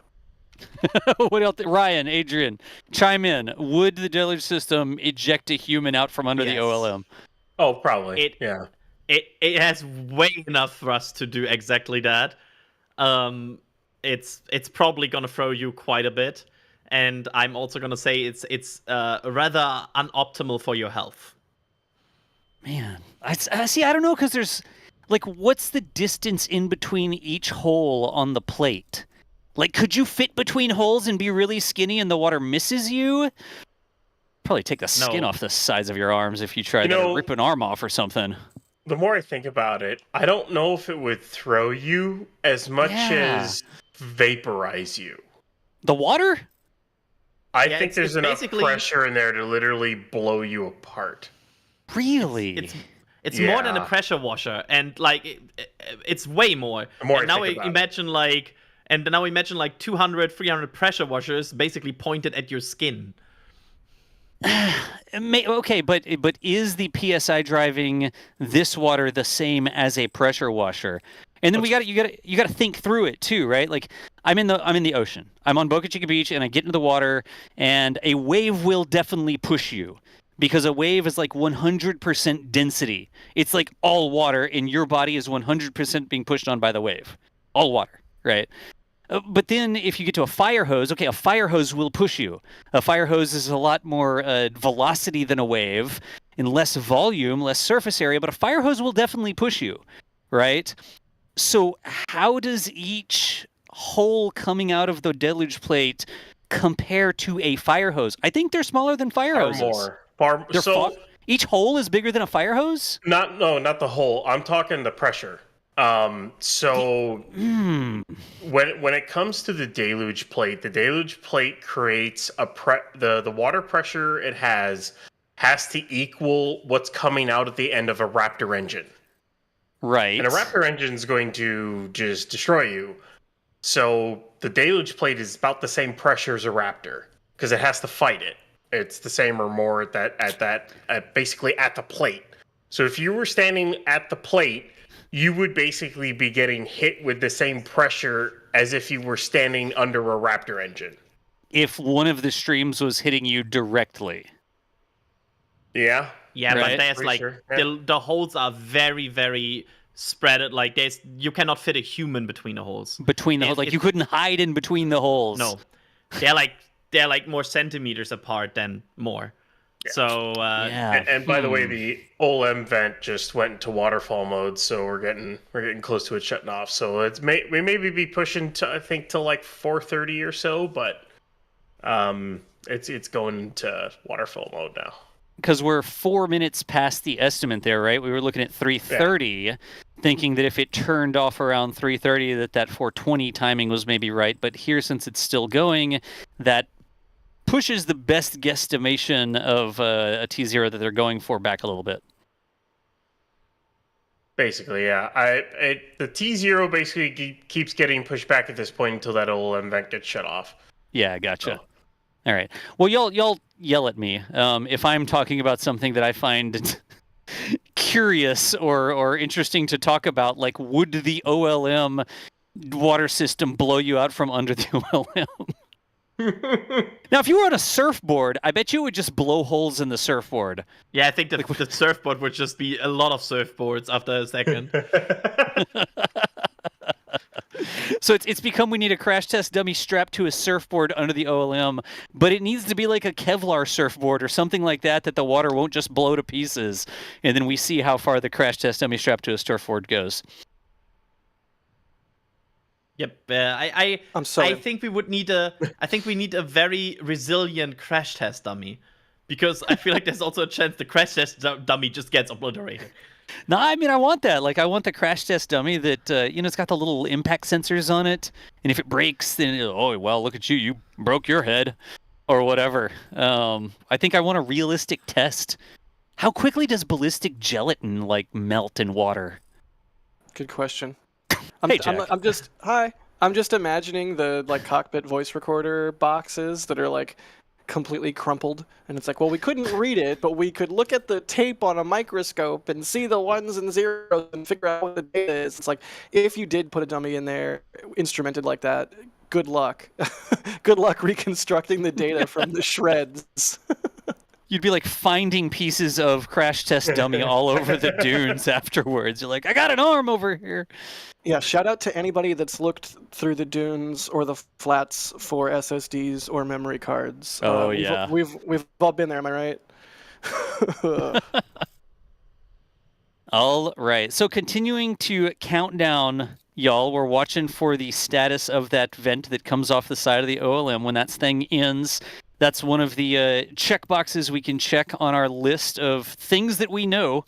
What else? Ryan, Adrian, chime in. Would the Deluge system eject a human out from under the OLM? Oh, probably. Yeah. It has way enough thrust to do exactly that. It's probably gonna throw you quite a bit, and I'm also gonna say it's rather unoptimal for your health. Man, I see. I don't know, because there's what's the distance in between each hole on the plate? Could you fit between holes and be really skinny and the water misses you? Probably take the skin off the sides of your arms if you try to rip an arm off or something. The more I think about it, I don't know if it would throw you as much as vaporize you. The water? I think there's enough pressure in there to literally blow you apart. Really? It's more than a pressure washer, and it's way more. And now imagine 200, 300 pressure washers basically pointed at your skin. Okay, but is the PSI driving this water the same as a pressure washer? And then you got to think through it too, right? I'm in the ocean. I'm on Boca Chica Beach, and I get into the water, and a wave will definitely push you. Because a wave is 100% density. It's all water, and your body is 100% being pushed on by the wave. All water, right? But then if you get to a fire hose, a fire hose will push you. A fire hose is a lot more velocity than a wave, and less volume, less surface area, but a fire hose will definitely push you, right? So how does each hole coming out of the Deluge plate compare to a fire hose? I think they're smaller than fire hoses. Each hole is bigger than a fire hose? Not the hole. I'm talking the pressure. When it comes to the Deluge plate creates the water pressure it has to equal what's coming out at the end of a Raptor engine. Right. And a Raptor engine is going to just destroy you. So the Deluge plate is about the same pressure as a Raptor because it has to fight it. It's the same or more basically at the plate. So if you were standing at the plate, you would basically be getting hit with the same pressure as if you were standing under a Raptor engine. If one of the streams was hitting you directly. Yeah. Yeah, right? But there's the holes are very, very spread. You cannot fit a human between the holes. Between the holes, you couldn't hide in between the holes. No, they're more centimeters apart than more. Yeah. So and by the way, the OLM vent just went into waterfall mode, so we're getting close to it shutting off. So we maybe be pushing to 4:30 or so, but it's going to waterfall mode now. Because we're 4 minutes past the estimate there, right? We were looking at 3:30, thinking that if it turned off around 3:30, that 4:20 timing was maybe right. But here, since it's still going, that pushes the best guesstimation of a T0 that they're going for back a little bit. Basically, yeah. The T0 basically keeps getting pushed back at this point until that OLM vent gets shut off. Yeah, gotcha. All right. Well, y'all yell at me if I'm talking about something that I find curious or interesting to talk about. Would the OLM water system blow you out from under the OLM? Now, if you were on a surfboard, I bet you it would just blow holes in the surfboard. Yeah, I think the surfboard would just be a lot of surfboards after a second. So it's become we need a crash test dummy strapped to a surfboard under the OLM, but it needs to be like a Kevlar surfboard or something like that that the water won't just blow to pieces. And then we see how far the crash test dummy strapped to a surfboard goes. Yep. I'm sorry. I think we would need a. I think we need a very resilient crash test dummy, because I feel like there's also a chance the crash test dummy just gets obliterated. No, I mean, I want that. Like, I want the crash test dummy that, it's got the little impact sensors on it. And if it breaks, then, oh, well, look at you. You broke your head or whatever. I think I want a realistic test. How quickly does ballistic gelatin, like, melt in water? Good question. Hey, Jack. I'm just imagining the, like, cockpit voice recorder boxes that are, like, completely crumpled, and it's like, well, we couldn't read it, but we could look at the tape on a microscope and see the ones and zeros and figure out what the data is. It's like, if you did put a dummy in there instrumented like that, good luck. Good luck reconstructing the data from the shreds. You'd be like finding pieces of crash test dummy all over the dunes afterwards. You're like, I got an arm over here. Yeah, shout out to anybody that's looked through the dunes or the flats for SSDs or memory cards. Oh, yeah. We've all been there, am I right? All right. So continuing to count down, y'all, we're watching for the status of that vent that comes off the side of the OLM. When that thing ends, that's one of the check boxes we can check on our list of things that we know.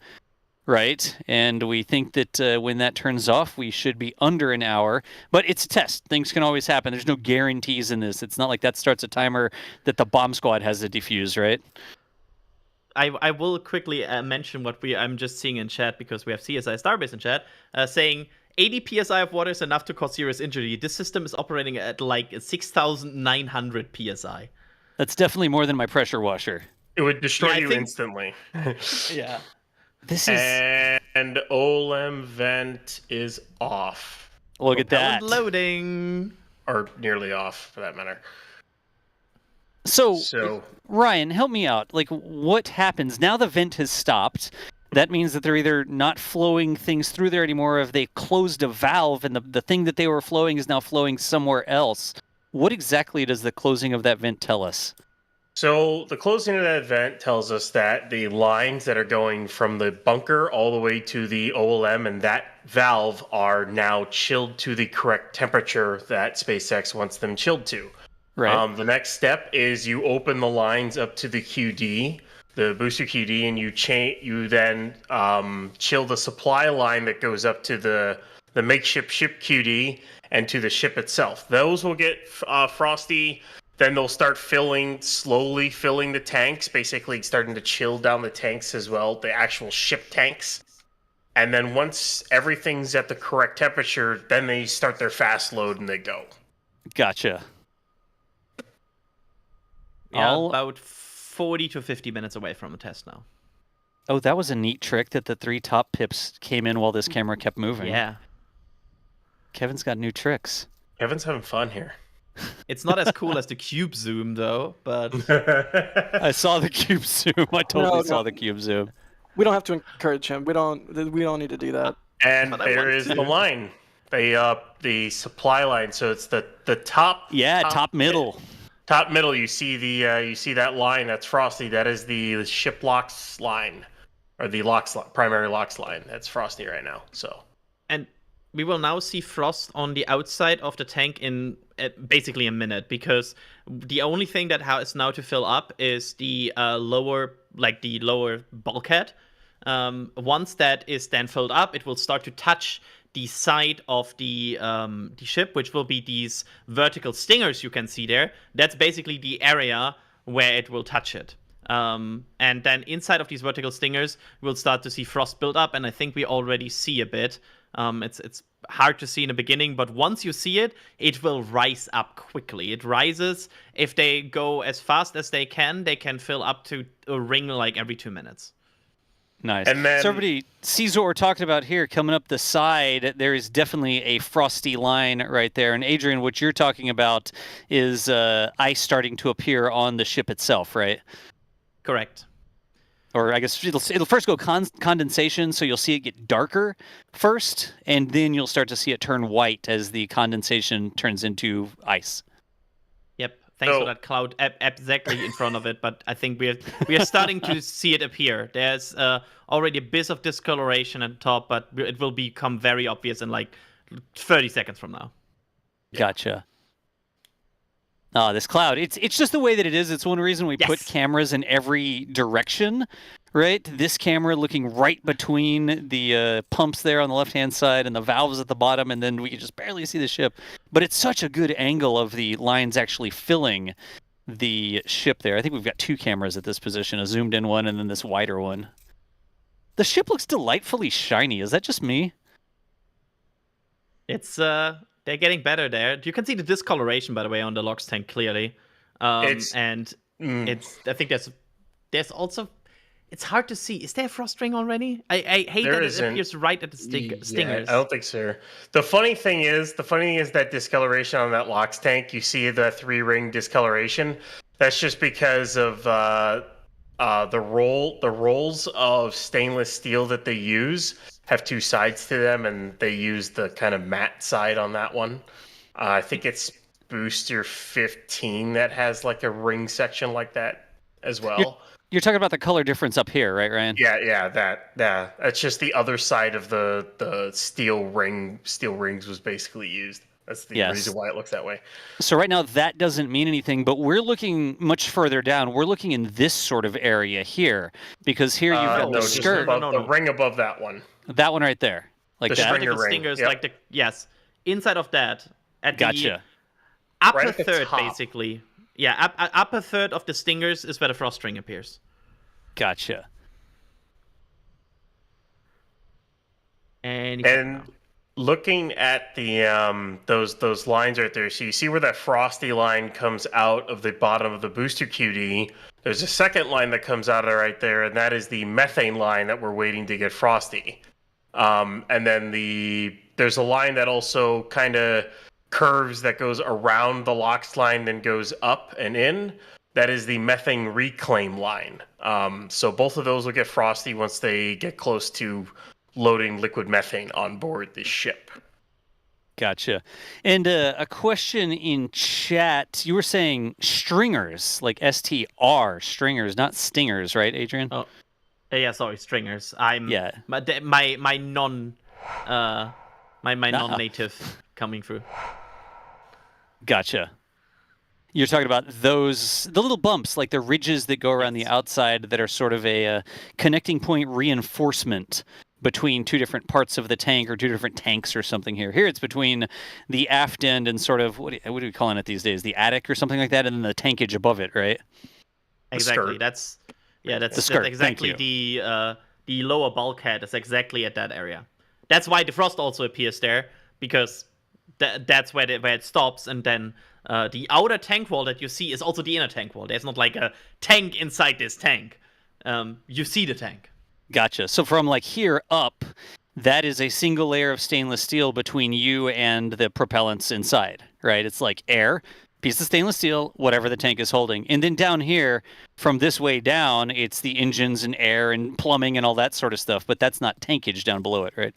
Right, and we think that when that turns off, we should be under an hour. But it's a test. Things can always happen. There's no guarantees in this. It's not like that starts a timer that the bomb squad has to defuse, right? I will quickly mention what I'm just seeing in chat, because we have CSI Starbase in chat saying 80 psi of water is enough to cause serious injury. This system is operating at like 6,900 psi. That's definitely more than my pressure washer. It would destroy you instantly. Yeah. This is... And OLM vent is off. Look at that. Loading. Or nearly off, for that matter. So, Ryan, help me out. Like, what happens? Now the vent has stopped. That means that they're either not flowing things through there anymore, or if they closed a valve and the thing that they were flowing is now flowing somewhere else. What exactly does the closing of that vent tell us? So the closing of that vent tells us that the lines that are going from the bunker all the way to the OLM and that valve are now chilled to the correct temperature that SpaceX wants them chilled to. Right. The next step is you open the lines up to the QD, the booster QD, and you then chill the supply line that goes up to the makeshift ship QD and to the ship itself. Those will get frosty. Then they'll start slowly filling the tanks, basically starting to chill down the tanks as well, the actual ship tanks. And then once everything's at the correct temperature, then they start their fast load and they go. Gotcha. Yeah, about 40 to 50 minutes away from the test now. Oh, that was a neat trick that the 3 top pips came in while this camera kept moving. Yeah. Kevin's got new tricks. Kevin's having fun here. It's not as cool as the cube zoom, though, but... I saw the cube zoom. I totally saw the cube zoom. We don't have to encourage him. We don't need to do that. And there is the line. The supply line. So it's the top... Yeah, top middle. Top middle, you see that line that's frosty. That is the ship locks line, or the primary locks line. That's frosty right now. So, and we will now see frost on the outside of the tank in basically a minute, because the only thing that has now to fill up is the lower bulkhead. Once that is then filled up, it will start to touch the side of the ship, which will be these vertical stingers you can see there. That's basically the area where it will touch it. And then inside of these vertical stingers, we'll start to see frost build up, and I think we already see a bit. It's hard to see in the beginning, but once you see it, it will rise up quickly. It rises. If they go as fast as they can fill up to a ring like every 2 minutes. Nice. And then, so everybody sees what we're talking about here. Coming up the side, there is definitely a frosty line right there. And Adrian, what you're talking about is ice starting to appear on the ship itself, right? Correct. or I guess it'll first go condensation, so you'll see it get darker first, and then you'll start to see it turn white as the condensation turns into ice. Yep. Thanks for that cloud exactly in front of it, but I think we are starting to see it appear. There's already a bit of discoloration at the top, but it will become very obvious in like 30 seconds from now. Gotcha. This cloud, it's just the way that it is. It's one reason we put cameras in every direction, right? This camera looking right between the pumps there on the left-hand side and the valves at the bottom, and then we can just barely see the ship. But it's such a good angle of the lines actually filling the ship there. I think we've got 2 cameras at this position, a zoomed-in one and then this wider one. The ship looks delightfully shiny. Is that just me? It's they're getting better there. You can see the discoloration, by the way, on the LOX tank clearly. It's I think there's also, it's hard to see. Is there a frost ring already? I hate that it appears right at the stingers. I don't think so. The funny thing is that discoloration on that LOX tank. You see the 3-ring discoloration. That's just because of the rolls of stainless steel that they use have 2 sides to them, and they use the kind of matte side on that one. I think it's booster 15 that has like a ring section like that as well. You're talking about the color difference up here, right, Ryan? Yeah, that's just the other side of the steel rings was basically used. That's the reason why it looks that way. So right now that doesn't mean anything, but we're looking much further down. We're looking in this sort of area here, because here you've got the skirt. The ring above that one. That one right there. Like the that? Stringer ring. Stingers, yep. like inside of that. At Gotcha. The upper Right at the third, top. basically. Yeah, upper third of the stingers is where the frost ring appears. Gotcha. And looking at the those lines right there, so you see where that frosty line comes out of the bottom of the booster QD. There's a second line that comes out of right there, and that is the methane line that we're waiting to get frosty. And then there's a line that also kind of curves that goes around the LOX line, then goes up and in. That is the methane reclaim line. So both of those will get frosty once they get close to loading liquid methane on board the ship. Gotcha. And a question in chat. You were saying stringers, like STR, stringers, not stingers, right, Adrian? Oh, yeah, sorry, stringers. My non-native coming through. Gotcha. You're talking about the little bumps, like the ridges that go around the outside that are sort of a connecting point reinforcement between 2 different parts of the tank or 2 different tanks or something here. Here it's between the aft end and sort of, what are we calling it these days? The attic or something like that, and then the tankage above it, right? Exactly. That's exactly the lower bulkhead is exactly at that area. That's why the frost also appears there, because that's where it stops, and then the outer tank wall that you see is also the inner tank wall. There's not like a tank inside this tank. You see the tank. Gotcha. So from like here up, that is a single layer of stainless steel between you and the propellants inside, right? It's like air, piece of stainless steel, whatever the tank is holding. And then down here, from this way down, it's the engines and air and plumbing and all that sort of stuff. But that's not tankage down below it, right?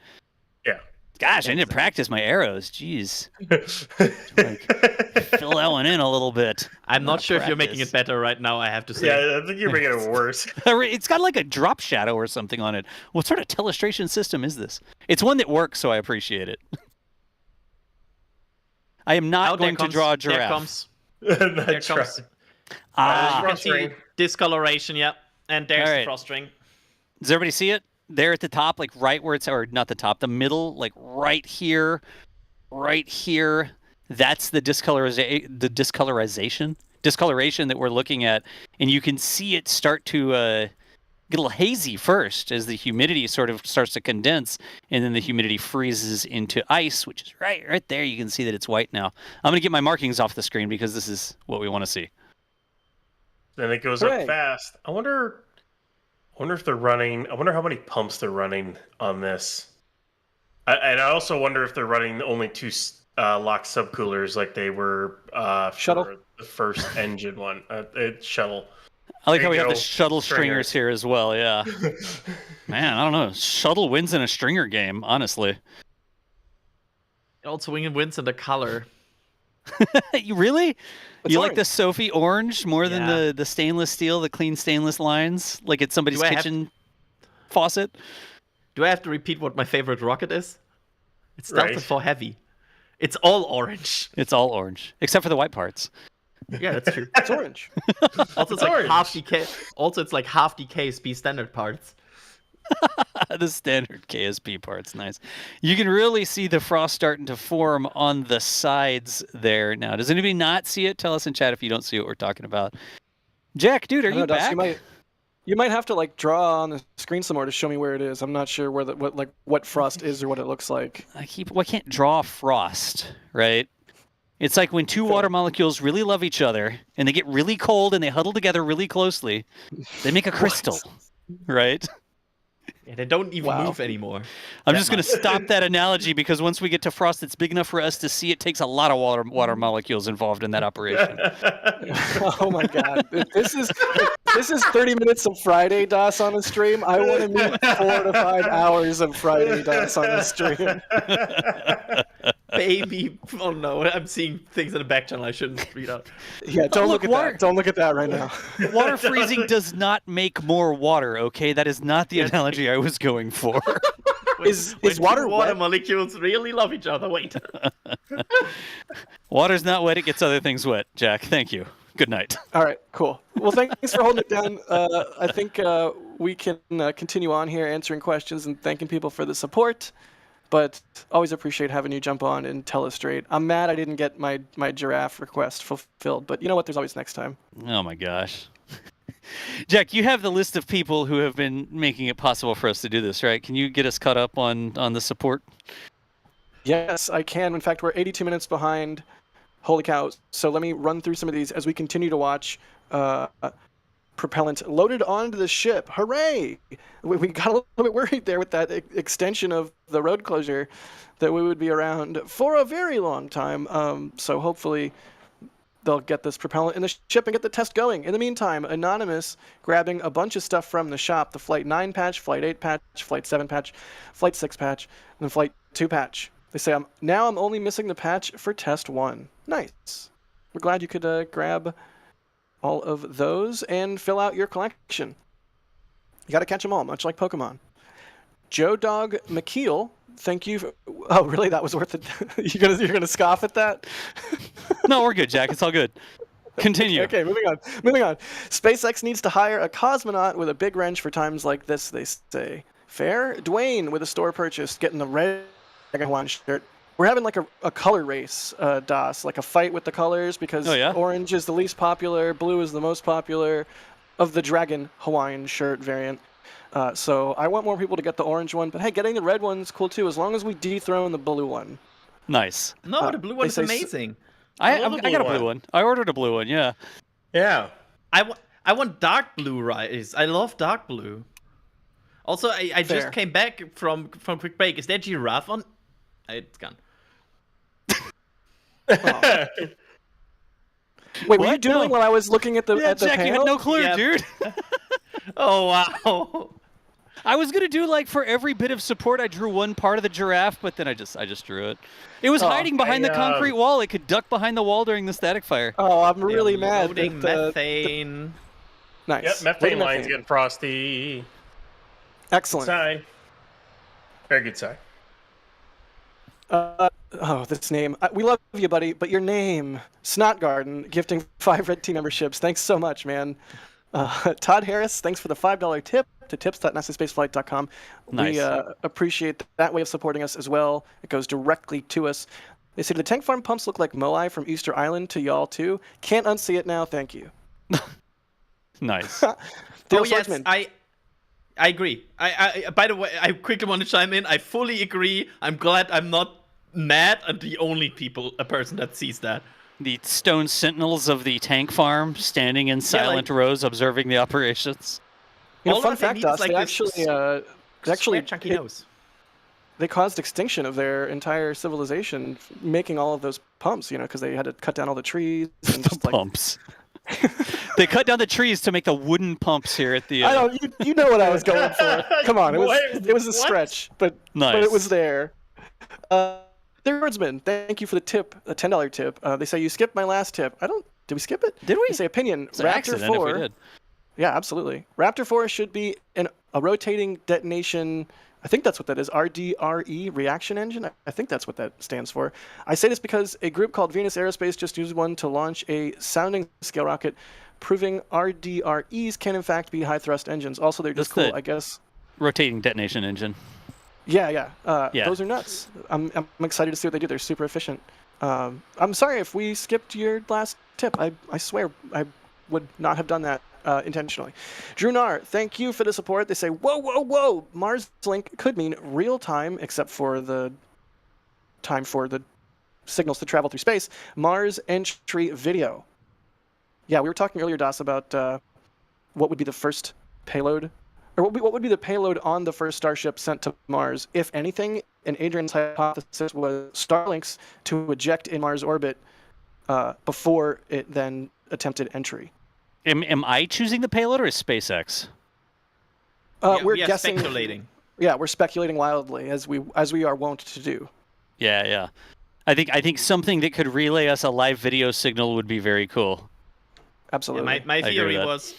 Yeah. Gosh, I need to practice my arrows. Jeez. Fill that one in a little bit. I'm not sure if you're making it better right now, I have to say. Yeah, I think you're making it worse. It's got like a drop shadow or something on it. What sort of telestration system is this? It's one that works, so I appreciate it. I am not going to draw a giraffe. There comes. You can see discoloration, yep. And there's the frost ring. Does everybody see it? There at the top, like right where it's, or not the top, the middle, like right here, that's the discoloration that we're looking at. And you can see it start to get a little hazy first as the humidity sort of starts to condense, and then the humidity freezes into ice, which is right there. You can see that it's white now. I'm going to get my markings off the screen because this is what we want to see. Then it goes up fast. I wonder if they're running. I wonder how many pumps they're running on this. And I also wonder if they're running only 2 LOX subcoolers like they were shuttle for the first engine one. Shuttle. I like There how we you have the go. shuttle stringers here as well. Yeah. Man, I don't know. Shuttle wins in a stringer game, honestly. It also wins in the color. You really? It's You like orange. the Sophie orange more than Yeah. the stainless steel, the clean stainless lines, like it's somebody's Do I have- kitchen faucet? Do I have to repeat what my favorite rocket is? It's Delta Right. 4 Heavy. It's all orange. It's all orange, except for the white parts. Yeah, that's true. It's orange. Also, it's like half DK. Also, it's like half DKSP standard parts. The standard KSP part's nice. You can really see the frost starting to form on the sides there now. Does anybody not see it? Tell us in chat if you don't see what we're talking about. Jack, dude, are I don't you know, Dust, back? you might have to like draw on the screen some more to show me where it is. I'm not sure where what frost is or what it looks like. I can't draw frost, right? It's like when two water molecules really love each other and they get really cold and they huddle together really closely, they make a crystal, right? Yeah, they don't even move anymore. I'm just going to stop that ananalogy because once we get to frost that's big enough for us to see, it takes a lot of water molecules involved in that operation. Oh my god. This is 30 minutes of Friday DOS on the stream. I want to meet 4 to 5 hours of Friday DOS on the stream. Baby, oh no, I'm seeing things in the back channel I shouldn't read out. Yeah, don't look at that. Don't look at that right now. Water freezing does not make more water, okay? That is not the analogy I was going for. Is When water two water molecules really love each other? Wait. Water's not wet, it gets other things wet. Jack, thank you. Good night. All right, cool. Well, thanks for holding it down. I think we can continue on here answering questions and thanking people for the support. But always appreciate having you jump on and tell us straight. I'm mad I didn't get my giraffe request fulfilled, but you know what? There's always next time. Oh my gosh. Jack, you have the list of people who have been making it possible for us to do this, right? Can you get us caught up on the support? Yes, I can. In fact, we're 82 minutes behind. Holy cow. So let me run through some of these as we continue to watch propellant loaded onto the ship. Hooray! We got a little bit worried there with that extension of the road closure that we would be around for a very long time. So hopefully they'll get this propellant in the ship and get the test going. In the meantime, Anonymous grabbing a bunch of stuff from the shop, the Flight 9 patch, Flight 8 patch, Flight 7 patch, Flight 6 patch, and Flight 2 patch. They say, I'm only missing the patch for test 1. Nice. We're glad you could grab all of those and fill out your collection. You got to catch them all, much like Pokemon. Joe Dog McKeel, thank you. Oh, really? That was worth it. You're gonna scoff at that? No, we're good, Jack. It's all good. Continue. Okay, moving on. SpaceX needs to hire a cosmonaut with a big wrench for times like this, they say. Fair? Dwayne with a store purchase, getting the red Hawaiian shirt. We're having like a color race, DOS, like a fight with the colors because orange is the least popular, blue is the most popular of the Dragon Hawaiian shirt variant. So I want more people to get the orange one, but hey, getting the red one is cool too, as long as we dethrone the blue one. Nice. No, the blue one's amazing. I got a blue one. I ordered a blue one, yeah. Yeah. I want dark blue rice. I love dark blue. Also, I just came back from quick break. Is that giraffe on? It's gone. Oh. Wait, were you doodling while I was looking at the Jack, panel? you had no clue, dude. Oh wow. I was gonna do like for every bit of support, I drew one part of the giraffe, but then I just drew it. It was hiding behind the concrete wall. It could duck behind the wall during the static fire. Oh, I'm really mad. Loading methane. Nice. Yep, methane line's getting frosty. Excellent. Good sign. Very good sign. This name. We love you, buddy, but your name. Snot Garden, gifting 5 Red Team memberships. Thanks so much, man. Todd Harris, thanks for the $5 tip to tips.nasaspaceflight.com. Nice. We appreciate that way of supporting us as well. It goes directly to us. They say, the tank farm pumps look like Moai from Easter Island to y'all too. Can't unsee it now, thank you. Nice. Oh yes, I agree. I by the way, I quickly want to chime in. I fully agree. I'm glad I'm not mad at the only person that sees that. The stone sentinels of the tank farm standing in silent rows observing the operations. You know, fun fact, Dust, they actually chunky nose. They caused extinction of their entire civilization making all of those pumps, because they had to cut down all the trees and the pumps. They cut down the trees to make the wooden pumps here at the. I don't. You know what I was going for. Come on, it was a What? stretch, but it was there. Thirdsman, thank you for the tip, a $10 tip. They say you skipped my last tip. Did we skip it? Did we? They say opinion. It's an Raptor accident 4. if we did. Yeah, absolutely. Raptor 4 should be a rotating detonation. I think that's what that is. RDRE, reaction engine. I think that's what that stands for. I say this because a group called Venus Aerospace just used one to launch a sounding scale rocket, proving RDREs can in fact be high thrust engines. Also, they're just That's cool, I guess. Rotating detonation engine. Yeah. Yeah. Those are nuts. I'm excited to see what they do. They're super efficient. I'm sorry if we skipped your last tip. I swear I would not have done that intentionally. Drew Nar, thank you for the support. They say, whoa. Mars Link could mean real time, except for the time for the signals to travel through space. Mars entry video. Yeah, we were talking earlier, Das, about what would be the first payload, or what would be the payload on the first Starship sent to Mars, if anything. And Adrian's hypothesis was Starlinks to eject in Mars orbit before it then attempted entry. Am I choosing the payload or is SpaceX? We're we are guessing. speculating. Yeah, we're speculating wildly as we are wont to do. Yeah. I think something that could relay us a live video signal would be very cool. Absolutely. Yeah, my theory was,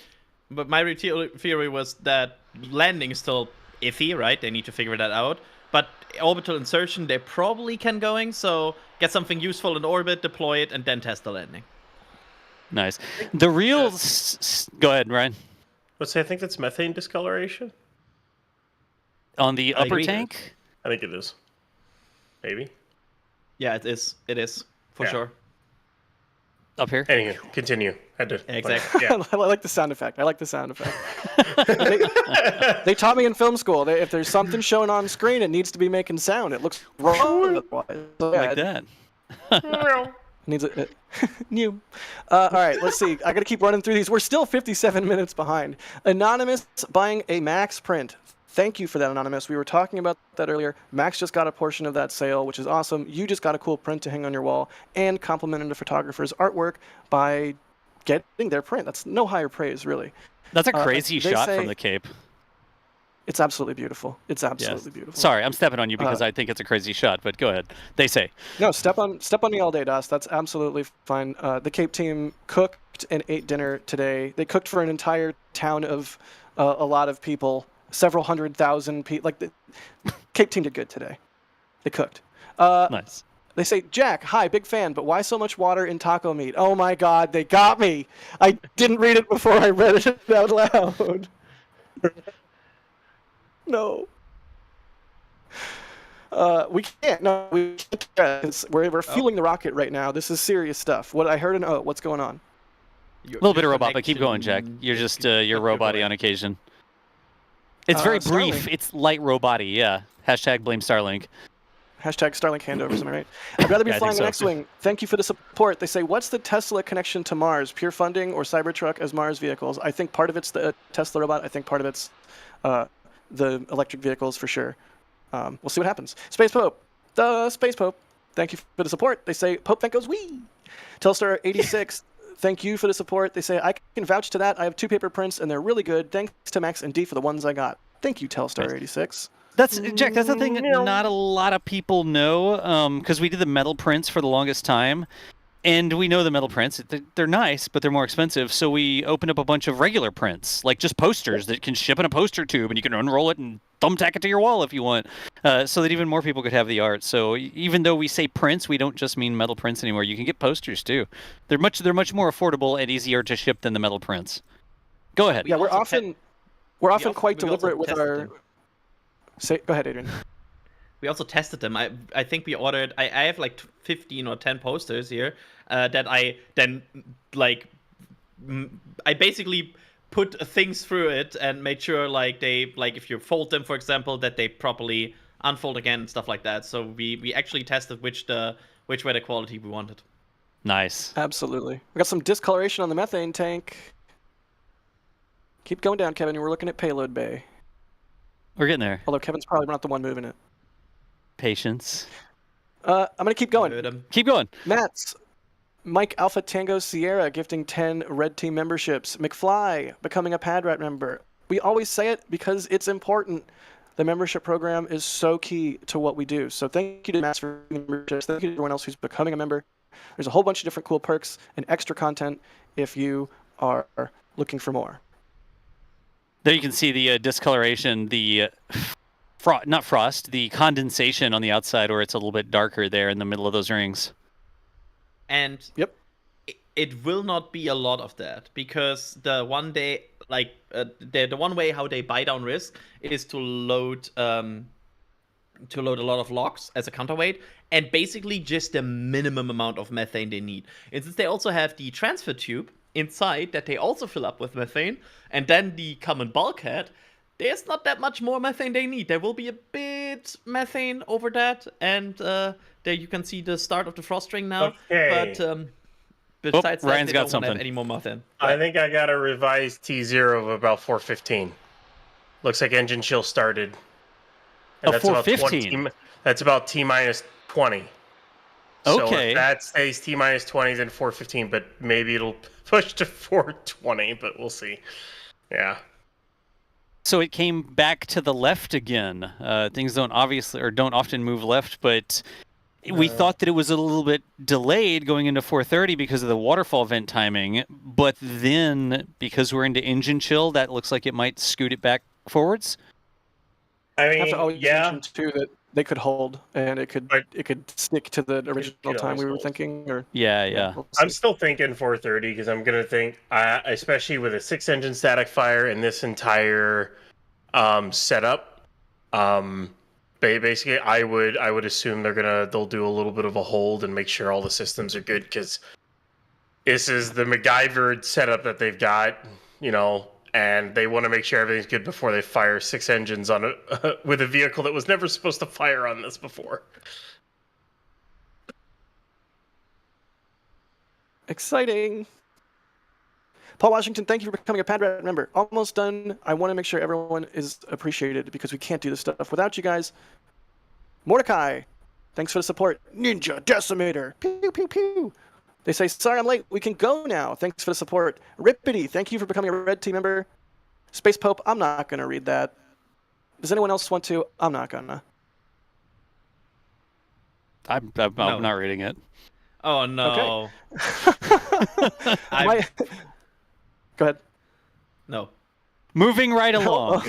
but my theory was that landing is still iffy, right? They need to figure that out. But orbital insertion, they probably can going. So get something useful in orbit, deploy it, and then test the landing. Nice. The real. Go ahead, Ryan. Let's say I think that's methane discoloration. On the I upper agree. tank. I think it is. Maybe. Yeah, it is. It is for sure. Up here. Anyway, continue. Had to. Exactly. Yeah. I like the sound effect. They taught me in film school. If there's something showing on screen, it needs to be making sound. It looks wrong otherwise. So, yeah, Like that. Needs a new. All right, let's see. I got to keep running through these. We're still 57 minutes behind. Anonymous buying a Max print. Thank you for that, Anonymous. We were talking about that earlier. Max just got a portion of that sale, which is awesome. You just got a cool print to hang on your wall and complimented the photographer's artwork by getting their print. That's no higher praise, really. That's a crazy shot from the Cape. It's absolutely beautiful. It's absolutely beautiful. Sorry, I'm stepping on you because I think it's a crazy shot, but go ahead. They say. No, step on me all day, Das. That's absolutely fine. The Cape team cooked and ate dinner today. They cooked for an entire town of a lot of people, several 100,000 people. Like the Cape team did good today. They cooked. Nice. They say, Jack, hi, big fan, but why so much water in taco meat? Oh my God, they got me. I didn't read it before I read it out loud. No. We can't. No, we can't. We're fueling the rocket right now. This is serious stuff. What I heard what's going on? A little bit of robot, but keep going, Jack. You're just you're robot-y on occasion. It's very brief. Starlink. It's light robot-y, yeah. Hashtag blame Starlink. Hashtag Starlink handovers, am I right? I'd rather be Yeah, I flying think an so. X-Wing. Thank you for the support. They say, what's the Tesla connection to Mars? Pure funding or Cybertruck as Mars vehicles? I think part of it's the Tesla robot. I think part of it's the electric vehicles for sure. We'll see what happens. Space Pope. The Space Pope. Thank you for the support. They say, Pope Vent goes, wee! Telstar 86. Thank you for the support. They say, I can vouch to that. I have 2 paper prints, and they're really good. Thanks to Max and D for the ones I got. Thank you, Telstar 86. That's Jack. That's the thing that not a lot of people know, because we did the metal prints for the longest time, and we know the metal prints. They're nice, but they're more expensive. So we opened up a bunch of regular prints, like just posters that can ship in a poster tube, and you can unroll it and thumbtack it to your wall if you want, so that even more people could have the art. So even though we say prints, we don't just mean metal prints anymore. You can get posters too. They're much more affordable and easier to ship than the metal prints. Go ahead. Yeah, we're often quite deliberate with our. Go ahead, Adrian. We also tested them. I think we ordered. I have like 15 or 10 posters here that I then I basically put things through it and made sure if you fold them, for example, that they properly unfold again and stuff like that. So we actually tested which were the quality we wanted. Nice. Absolutely. We got some discoloration on the methane tank. Keep going down, Kevin. We're looking at payload bay. We're getting there. Although Kevin's probably not the one moving it. Patience. I'm gonna keep going. Keep going. Mats. Mike Alpha Tango Sierra gifting 10 Red Team memberships. McFly becoming a Padrat member. We always say it because it's important. The membership program is so key to what we do. So thank you to Matt for memberships. Thank you to everyone else who's becoming a member. There's a whole bunch of different cool perks and extra content if you are looking for more. There you can see the discoloration, the not frost, the condensation on the outside, where it's a little bit darker there in the middle of those rings. And yep, it will not be a lot of that, because the one day, the one way how they buy down risk is to load a lot of logs as a counterweight, and basically just the minimum amount of methane they need. And since they also have the transfer tube inside that they also fill up with methane, and then the common bulkhead, there's not that much more methane they need. There will be a bit methane over that, and there you can see the start of the frost ring now. Okay. But besides that, Ryan's they got don't something. have any more methane. I think I got a revised T0 of about 415. Looks like engine chill started. And Oh, 415? That's about T minus 20. So Okay. if that stays T minus 20, then 415, but maybe it'll push to 420, but we'll see. Yeah. So it came back to the left again. Things don't often move left, but we thought that it was a little bit delayed going into 430 because of the waterfall vent timing. But then, because we're into engine chill, that looks like it might scoot it back forwards. I I have to mean, always yeah. mention too that they could hold and it could stick to the original could time we were always hold. thinking. Or Yeah. we'll I'm see. still thinking 430 because I'm going to think, especially with a 6-engine static fire and this entire setup, basically I would assume they'll do a little bit of a hold and make sure all the systems are good, because this is the MacGyvered setup that they've got, and they want to make sure everything's good before they fire 6 engines on with a vehicle that was never supposed to fire on this before. Exciting. Paul Washington, thank you for becoming a Padrat member. Almost done. I want to make sure everyone is appreciated because we can't do this stuff without you guys. Mordecai, thanks for the support. Ninja Decimator. Pew, pew, pew. They say, sorry I'm late. We can go now. Thanks for the support. Rippity, thank you for becoming a Red Team member. Space Pope, I'm not going to read that. Does anyone else want to? I'm not going to. I'm not reading it. Oh no. Okay. Go ahead. No. Moving right along.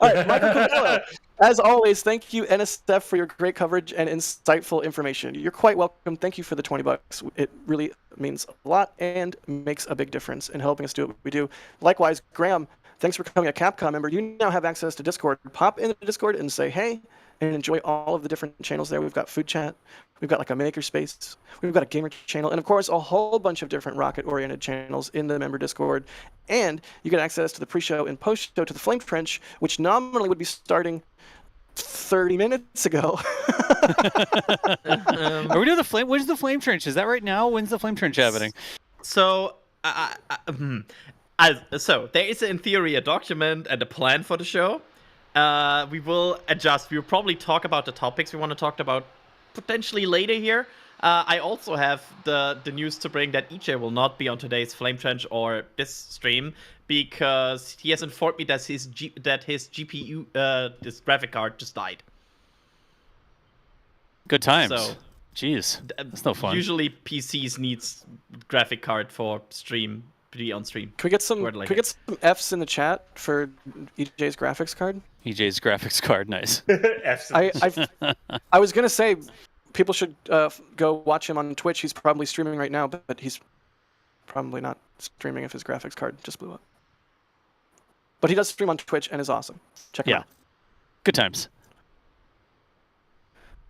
All right, Michael Covello. As always, thank you, NSF, for your great coverage and insightful information. You're quite welcome. Thank you for the $20. It really means a lot and makes a big difference in helping us do what we do. Likewise, Graham, thanks for becoming a Capcom member. You now have access to Discord. Pop into the Discord and say hey, and enjoy all of the different channels there. We've got food chat. We've got like a makerspace. We've got a gamer channel. And of course, a whole bunch of different rocket-oriented channels in the member Discord. And you get access to the pre-show and post-show to the Flame Trench, which nominally would be starting 30 minutes ago. Are we doing the flame? When's the Flame Trench? Is that right now? When's the Flame Trench happening? So, so there is in theory a document and a plan for the show. We will adjust. We'll probably talk about the topics we want to talk about potentially later here. I also have the news to bring that EJ will not be on today's Flame Trench or this stream because he has informed me that his GPU, this graphic card, just died. Good times. So, jeez, that's no fun. Usually PCs needs graphic card for stream. Be on stream. Can we get some Fs in the chat for EJ's graphics card? EJ's graphics card, nice. I was gonna say people should go watch him on Twitch. He's probably streaming right now, but he's probably not streaming if his graphics card just blew up. But he does stream on Twitch and is awesome. Check him out. Good times.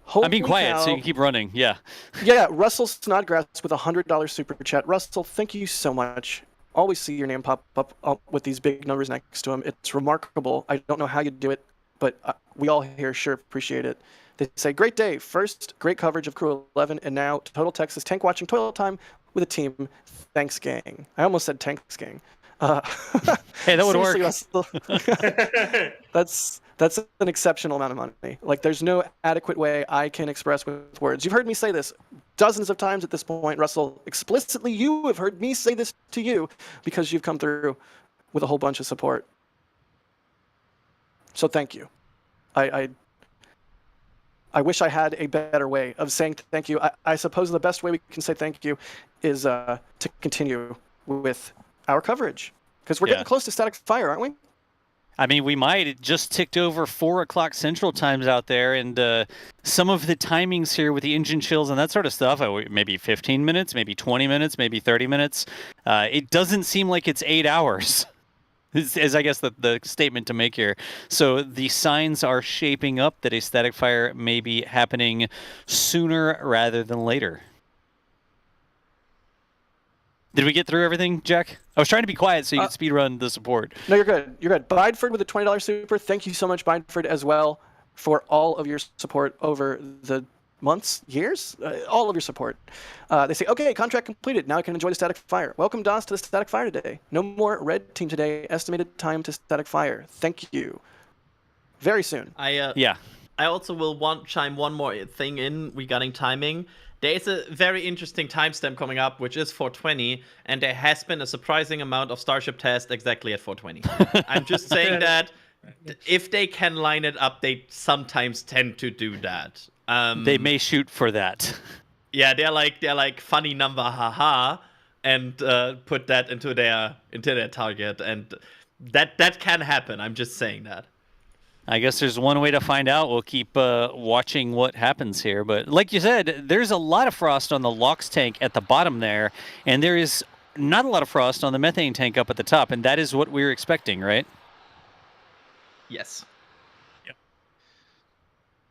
Holy I'm being quiet, cow. so you can keep running. Yeah. Yeah, Russell Snodgrass with $100 super chat. Russell, thank you so much. Always see your name pop up with these big numbers next to him. It's remarkable. I don't know how you do it, but we all here sure appreciate it. They say, great day. First, great coverage of Crew 11, and now Total Texas Tank Watching Toilet Time with a team. Thanks, gang. I almost said tanks, gang. Hey, that would work. That's an exceptional amount of money. Like, there's no adequate way I can express with words. You've heard me say this dozens of times at this point, Russell. Explicitly, you have heard me say this to you because you've come through with a whole bunch of support. So thank you. I wish I had a better way of saying thank you. I suppose the best way we can say thank you is to continue with our coverage, because we're getting close to static fire, aren't we? I mean, we might. It just ticked over 4 o'clock Central Times out there, and some of the timings here with the engine chills and that sort of stuff, maybe 15 minutes, maybe 20 minutes, maybe 30 minutes. It doesn't seem like it's 8 hours, is I guess the statement to make here. So the signs are shaping up that a static fire may be happening sooner rather than later. Did we get through everything, Jack? I was trying to be quiet so you could speedrun the support. No, you're good. You're good. Bideford with a $20 super. Thank you so much, Bideford, as well, for all of your support over the months, years, all of your support. They say, okay, contract completed. Now I can enjoy the static fire. Welcome, DOS, to the static fire today. No more red team today. Estimated time to static fire. Thank you. Very soon. I also will chime one more thing in regarding timing. There is a very interesting timestamp coming up, which is 420, and there has been a surprising amount of Starship tests exactly at 420. I'm just saying that if they can line it up, they sometimes tend to do that. They may shoot for that. Yeah, they're like funny number, haha, and put that into their target, and that can happen. I'm just saying that. I guess there's one way to find out. We'll keep watching what happens here. But like you said, there's a lot of frost on the LOX tank at the bottom there, and there is not a lot of frost on the methane tank up at the top, and that is what we're expecting, right? Yes. Yep.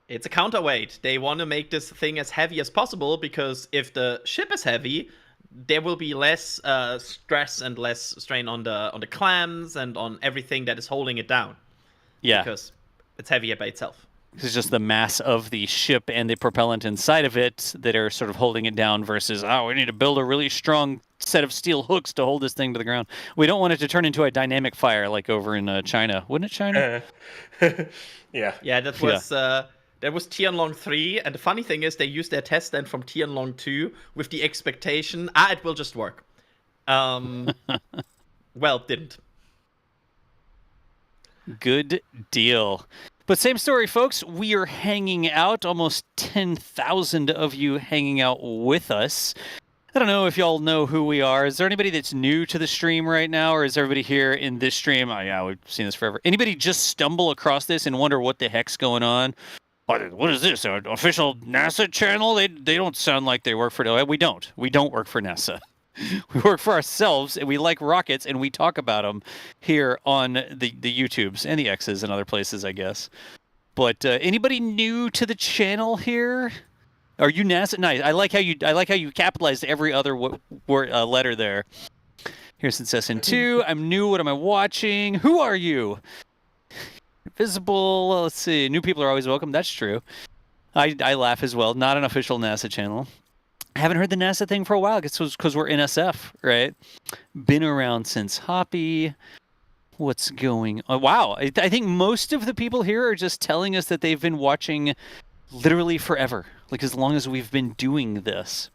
It's a counterweight. They want to make this thing as heavy as possible, because if the ship is heavy, there will be less stress and less strain on the clams and on everything that is holding it down. Yeah. Because it's heavier by itself. It's just the mass of the ship and the propellant inside of it that are sort of holding it down versus, we need to build a really strong set of steel hooks to hold this thing to the ground. We don't want it to turn into a dynamic fire like over in China. Wouldn't it, China? Yeah. Yeah, that was Tianlong 3, and the funny thing is they used their test stand from Tianlong 2 with the expectation, it will just work. Well, it didn't. Good deal. But same story, folks. We are hanging out. Almost 10,000 of you hanging out with us. I don't know if y'all know who we are. Is there anybody that's new to the stream right now, or is everybody here in this stream? Oh, yeah, we've seen this forever. Anybody just stumble across this and wonder what the heck's going on? What is this? An official NASA channel? They don't sound like they work for... We don't. We don't work for NASA. We work for ourselves, and we like rockets, and we talk about them here on the YouTubes and the X's and other places, I guess. But anybody new to the channel here? Are you NASA? Nice. I like how you capitalized every other letter there. Here's SN2. I'm new. What am I watching? Who are you? Visible. Let's see. New people are always welcome. That's true. I laugh as well. Not an official NASA channel. I haven't heard the NASA thing for a while. I guess it's because we're NSF, right? Been around since Hoppy. What's going on? Wow. I think most of the people here are just telling us that they've been watching literally forever, like as long as we've been doing this.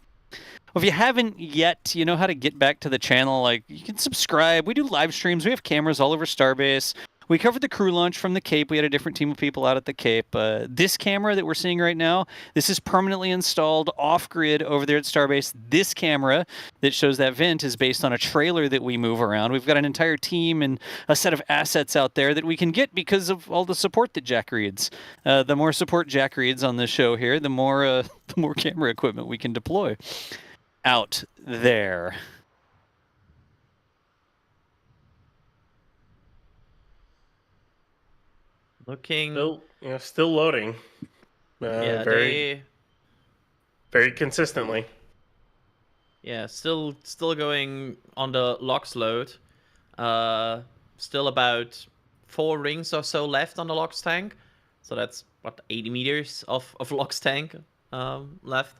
Well, if you haven't yet, you know how to get back to the channel. Like, you can subscribe. We do live streams. We have cameras all over Starbase. We covered the crew launch from the Cape. We had a different team of people out at the Cape. This camera that we're seeing right now, this is permanently installed off-grid over there at Starbase. This camera that shows that vent is based on a trailer that we move around. We've got an entire team and a set of assets out there that we can get because of all the support that Jack reads. The more support Jack reads on this show here, the more camera equipment we can deploy out there. Looking. Still loading. Very consistently. Yeah, still going on the LOX load. Still about 4 rings or so left on the LOX tank. So that's 80 meters of LOX tank left.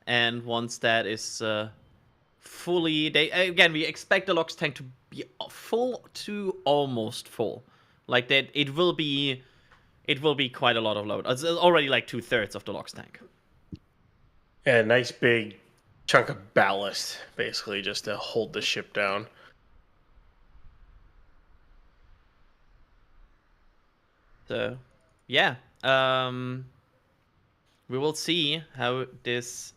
And once that is fully, we expect the LOX tank to be full to almost full. Like that, it will be quite a lot of load. It's already like 2/3 of the LOX tank. Yeah, nice big chunk of ballast, basically, just to hold the ship down. So, yeah. We will see how this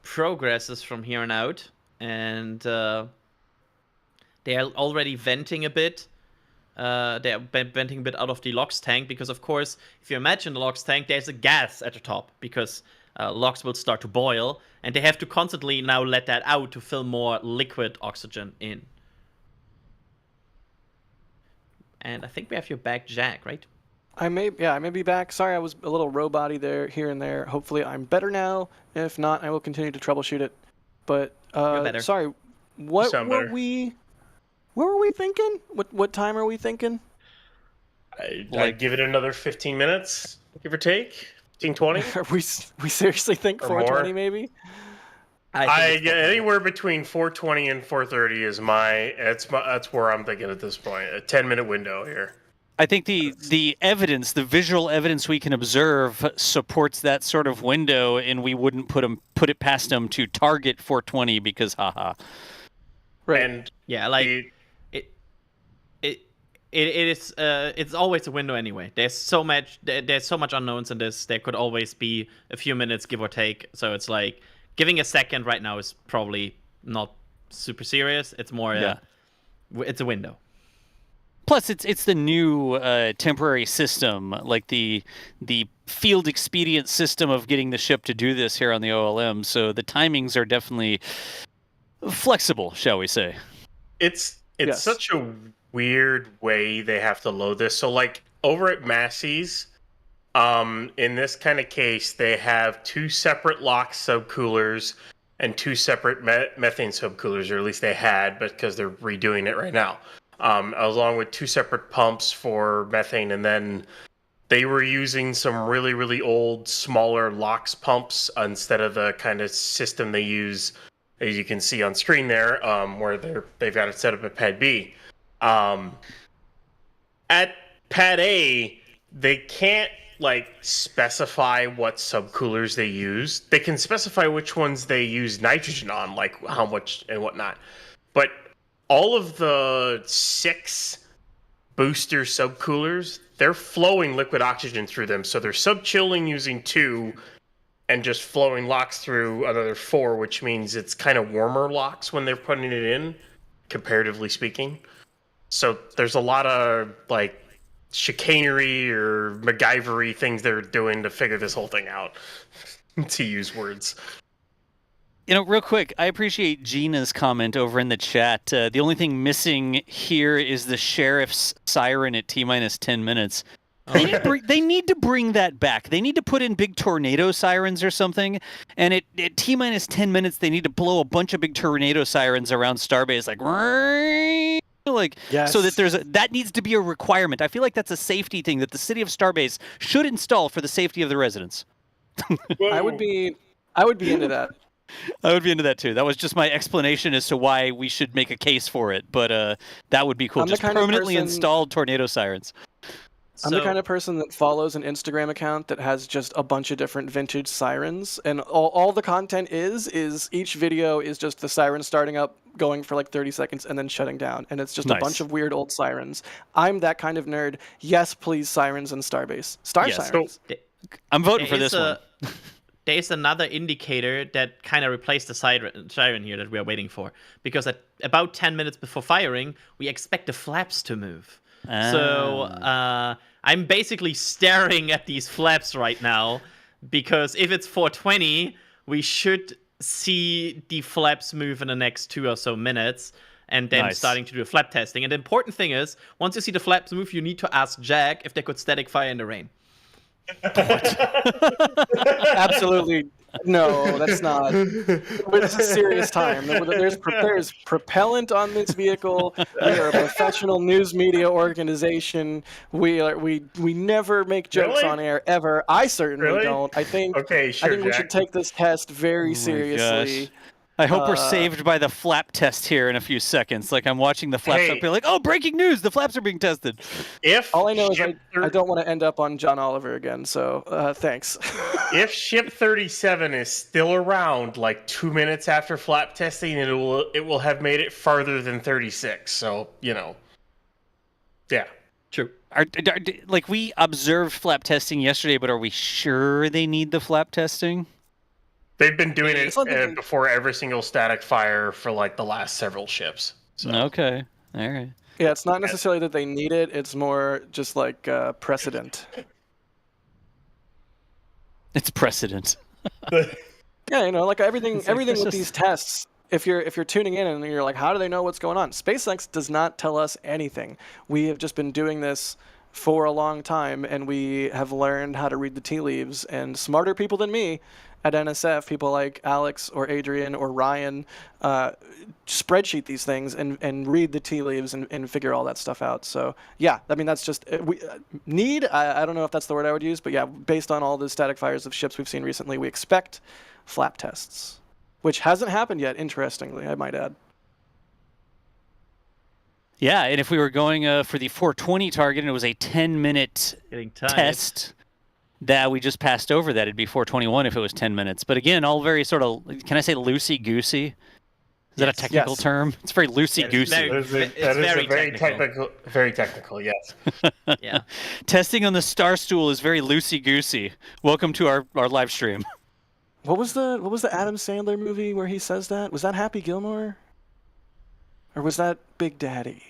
progresses from here on out. And they are already venting a bit. They are venting a bit out of the LOX tank because, of course, if you imagine the LOX tank, there's a gas at the top because LOX will start to boil, and they have to constantly now let that out to fill more liquid oxygen in. And I think we have your back, Jack, right? I may be back. Sorry, I was a little robot-y there, here and there. Hopefully, I'm better now. If not, I will continue to troubleshoot it. But sorry, what were we thinking? What time are we thinking? I'd give it another 15 minutes, give or take. 15, 20. we seriously think 4:20 maybe? I get anywhere between 4:20 and 4:30 is that's where I'm thinking at this point. A 10-minute window here. I think the evidence, the visual evidence we can observe supports that sort of window, and we wouldn't put it past them to target 4:20 because haha. Right. And yeah, like it's always a window anyway. There's so much unknowns in this. There could always be a few minutes, give or take. So it's like giving a second right now is probably not super serious. It's more it's a window. Plus, it's the new temporary system, like the field expedient system of getting the ship to do this here on the OLM. So the timings are definitely flexible, shall we say? It's such a weird way they have to load this. So like over at Massey's, in this kind of case, they have 2 separate LOX subcoolers and 2 separate methane subcoolers, or at least they had, because they're redoing it right now. Along with 2 separate pumps for methane, and then they were using some really, really old, smaller LOX pumps instead of the kind of system they use, as you can see on screen there, where they've got it set up at Pad B. At Pad A, they can't specify what subcoolers they use. They can specify which ones they use nitrogen on, like how much and whatnot. But all of the 6 booster subcoolers, they're flowing liquid oxygen through them. So they're sub-chilling using 2 and just flowing LOX through another 4, which means it's kind of warmer LOX when they're putting it in, comparatively speaking. So there's a lot of chicanery or MacGyvery things they're doing to figure this whole thing out, to use words. Real quick, I appreciate Gina's comment over in the chat. The only thing missing here is the sheriff's siren at T-minus 10 minutes. They need to bring that back. They need to put in big tornado sirens or something. And at T-minus 10 minutes, they need to blow a bunch of big tornado sirens around Starbase, yes. So that that needs to be a requirement. I feel like that's a safety thing that the city of Starbase should install for the safety of the residents. I would be into that. I would be into that too. That was just my explanation as to why we should make a case for it. But that would be cool. Just permanently installed tornado sirens. I'm the kind of person that follows an Instagram account that has just a bunch of different vintage sirens, and all the content is each video is just the siren starting up, going for 30 seconds, and then shutting down, and it's just a bunch of weird old sirens. I'm that kind of nerd. Yes, please, sirens in Starbase. Sirens. So, I'm voting for this one. There's another indicator that kind of replaced the siren here that we are waiting for, because at about 10 minutes before firing, we expect the flaps to move. So I'm basically staring at these flaps right now, because if it's 4:20, we should see the flaps move in the next 2 or so minutes, and then starting to do a flap testing. And the important thing is, once you see the flaps move, you need to ask Jack if they could static fire in the rain. Absolutely. No, that's not. It's a serious time. There's propellant on this vehicle. We are a professional news media organization. We never make jokes on air ever. I certainly don't. I think okay, sure, we should take this test very seriously. I hope we're saved by the flap test here in a few seconds. Like I'm watching the flaps up, be like, "Oh, breaking news! The flaps are being tested." All I know is I don't want to end up on John Oliver again. So thanks. If Ship 37 is still around, like 2 minutes after flap testing, it will have made it farther than 36. So yeah. True. Like we observed flap testing yesterday, but are we sure they need the flap testing? They've been doing it before every single static fire for like the last several ships. So. Okay. All right. Yeah, it's not necessarily that they need it. It's more just like precedent. It's precedent. Yeah, like everything with these tests. If you're tuning in and you're like, how do they know what's going on? SpaceX does not tell us anything. We have just been doing this for a long time, and we have learned how to read the tea leaves. And smarter people than me at NSF, people like Alex or Adrian or Ryan, spreadsheet these things and read the tea leaves and figure all that stuff out. So yeah, I mean, that's just I don't know if that's the word I would use, but yeah, based on all the static fires of ships we've seen recently, we expect flap tests, which hasn't happened yet, interestingly, I might add. Yeah, and if we were going for the 420 target and it was a 10-minute test, that we just passed over that, it'd be 421 if it was 10 minutes. But again, all very sort of, can I say loosey-goosey? Is that a technical term? It's very loosey-goosey. That is very technical, yes. Yeah. Testing on the Star Stool is very loosey-goosey. Welcome to our live stream. What was the Adam Sandler movie where he says that? Was that Happy Gilmore? Or was that Big Daddy?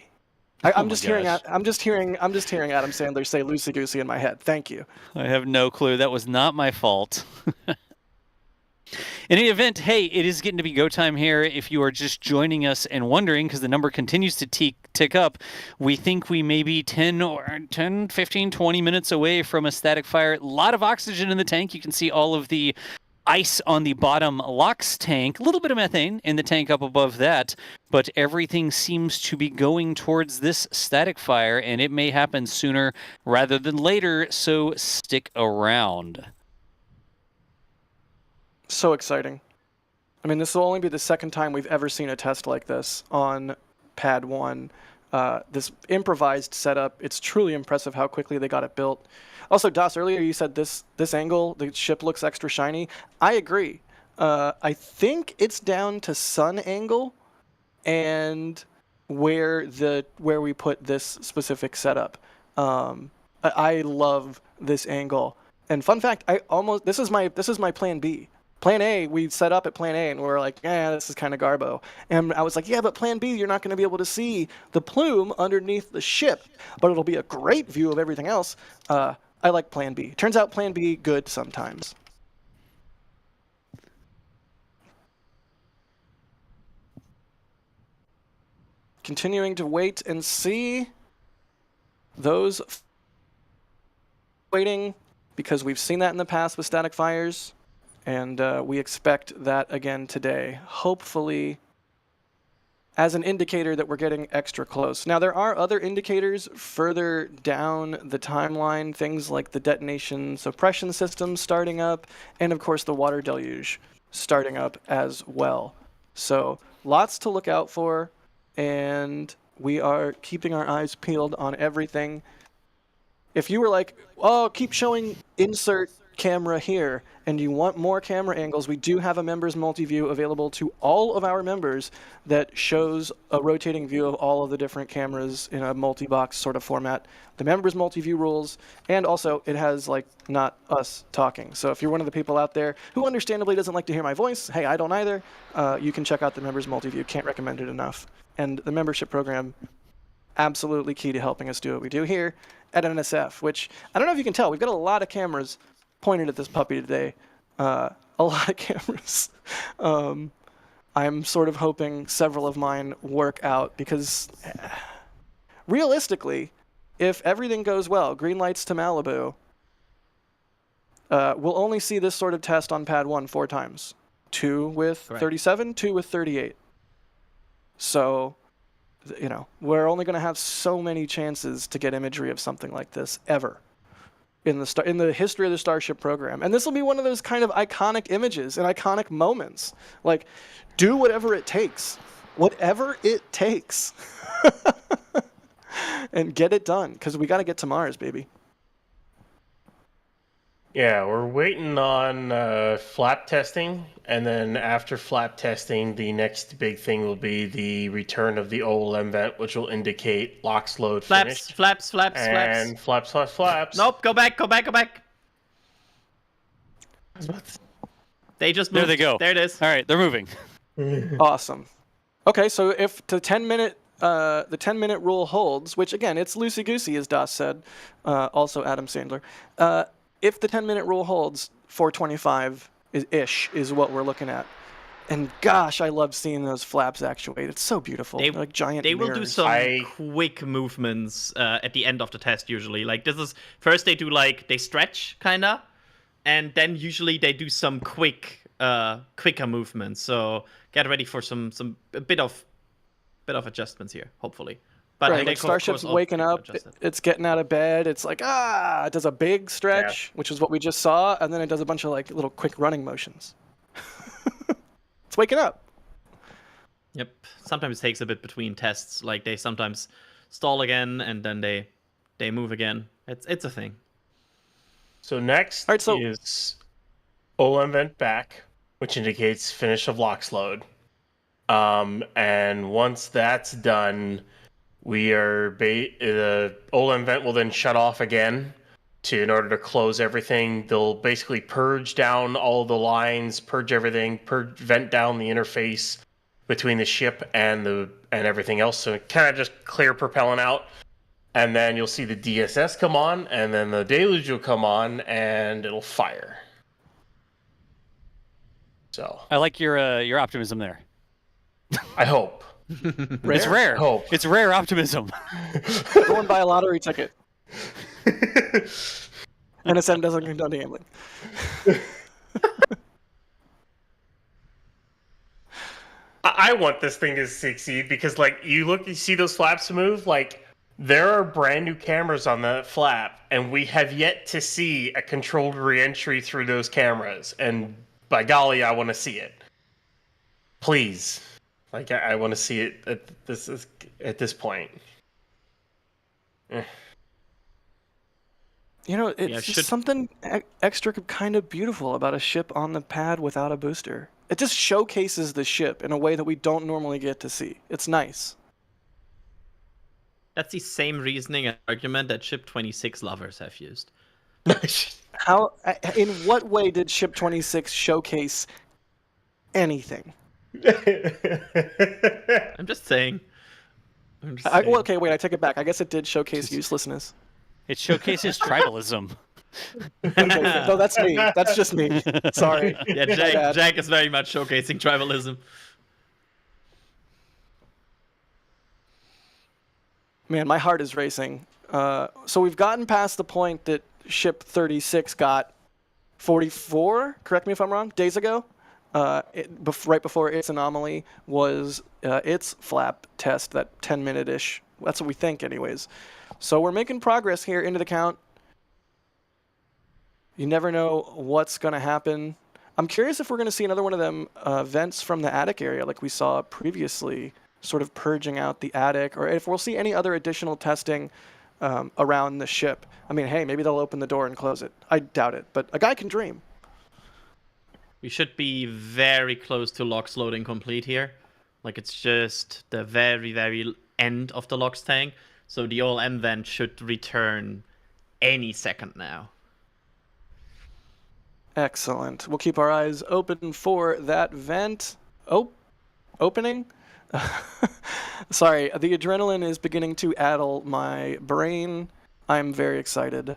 I'm just hearing Adam Sandler say loosey goosey in my head. Thank you. I have no clue. That was not my fault. In any event, hey, it is getting to be go time here. If you are just joining us and wondering, because the number continues to tick up, we think we may be 10, 15, 20 minutes away from a static fire. A lot of oxygen in the tank. You can see all of the ice on the bottom LOX tank, a little bit of methane in the tank up above that, but everything seems to be going towards this static fire, and it may happen sooner rather than later, so stick around. So exciting. I mean, this will only be the second time we've ever seen a test like this on Pad 1. This improvised setup, it's truly impressive how quickly they got it built. Also, Das, earlier you said this angle, the ship looks extra shiny. I agree. I think it's down to sun angle and where we put this specific setup. I love this angle. And fun fact, this is my plan B. Plan A, we set up at Plan A, and we're like, this is kind of garbo. And I was like, yeah, but Plan B, you're not going to be able to see the plume underneath the ship, but it'll be a great view of everything else. I like Plan B. Turns out Plan B good sometimes. Continuing to wait and see. Those waiting, because we've seen that in the past with static fires. And we expect that again today, hopefully as an indicator that we're getting extra close. Now, there are other indicators further down the timeline, things like the detonation suppression system starting up, and of course the water deluge starting up as well. So lots to look out for, and we are keeping our eyes peeled on everything. If you were like, oh, keep showing insert camera here, and you want more camera angles, we do have a members multi-view available to all of our members that shows a rotating view of all of the different cameras in a multi-box sort of format. The members multi-view rules, and also it has like not us talking. So if you're one of the people out there who understandably doesn't like to hear my voice, hey, I don't either, you can check out the members multi-view. Can't recommend it enough. And the membership program, absolutely key to helping us do what we do here at NSF, which I don't know if you can tell, we've got a lot of cameras pointed at this puppy today. A lot of cameras. I'm sort of hoping several of mine work out because realistically, if everything goes well, green lights to Malibu, we'll only see this sort of test on Pad 1 4 times. 2 with 37, 2 with 38. So, we're only going to have so many chances to get imagery of something like this ever. in the history of the Starship program. And this will be one of those kind of iconic images and iconic moments. Like, do whatever it takes. Whatever it takes. And get it done, because we got to get to Mars, baby. Yeah, we're waiting on flap testing, and then after flap testing, the next big thing will be the return of the OLM vent, which will indicate LOX load finished. Flaps. And flaps. Nope, go back. They just moved. There they go. There it is. All right, they're moving. Awesome. Okay, so if the 10-minute rule holds, which again, it's loosey-goosey, as Das said, also Adam Sandler. If the 10-minute rule holds, 425-ish is what we're looking at. And gosh, I love seeing those flaps actuate. It's so beautiful. They're like giant They will mirrors. do some quick movements at the end of the test usually. Like this is first they do they stretch kinda, and then usually they do some quicker movements. So get ready for a bit of adjustments here, hopefully. But right, like Starship's waking up, it's getting out of bed, it's like, it does a big stretch, which is what we just saw, and then it does a bunch of little quick running motions. It's waking up. Yep. Sometimes it takes a bit between tests. Like they sometimes stall again, and then they move again. It's a thing. So next is OLM vent back, which indicates finish of LOX load. And once that's done, the OLM vent will then shut off again in order to close everything. They'll basically purge down all the lines, purge everything, vent down the interface between the ship and everything else. So kind of just clear propellant out. And then you'll see the DSS come on, and then the Deluge will come on, and it'll fire. So I like your optimism there. I hope. It's rare. Hope. It's rare optimism. Go and buy a lottery ticket. NSM doesn't condone gambling. I want this thing to succeed because, you see those flaps move. There are brand new cameras on that flap, and we have yet to see a controlled re-entry through those cameras. And by golly, I want to see it. Please. I want to see it at this point. It's just something extra kind of beautiful about a ship on the pad without a booster. It just showcases the ship in a way that we don't normally get to see. It's nice. That's the same reasoning and argument that Ship 26 lovers have used. In what way did Ship 26 showcase anything? I'm just saying. Okay, wait, I take it back. I guess it did showcase uselessness. It showcases tribalism. Okay, no, that's me. That's just me. Sorry. Yeah, Jack is very much showcasing tribalism. Man, my heart is racing. So we've gotten past the point that Ship 36 got 44, correct me if I'm wrong, days ago. Right before its anomaly was its flap test, that 10-minute-ish. That's what we think, anyways. So we're making progress here into the count. You never know what's going to happen. I'm curious if we're going to see another one of them vents from the attic area like we saw previously, sort of purging out the attic, or if we'll see any other additional testing around the ship. I mean, hey, maybe they'll open the door and close it. I doubt it, but a guy can dream. We should be very close to LOX loading complete here. It's just the very, very end of the LOX tank. So the OLM vent should return any second now. Excellent. We'll keep our eyes open for that vent. Opening? Sorry, the adrenaline is beginning to addle my brain. I'm very excited.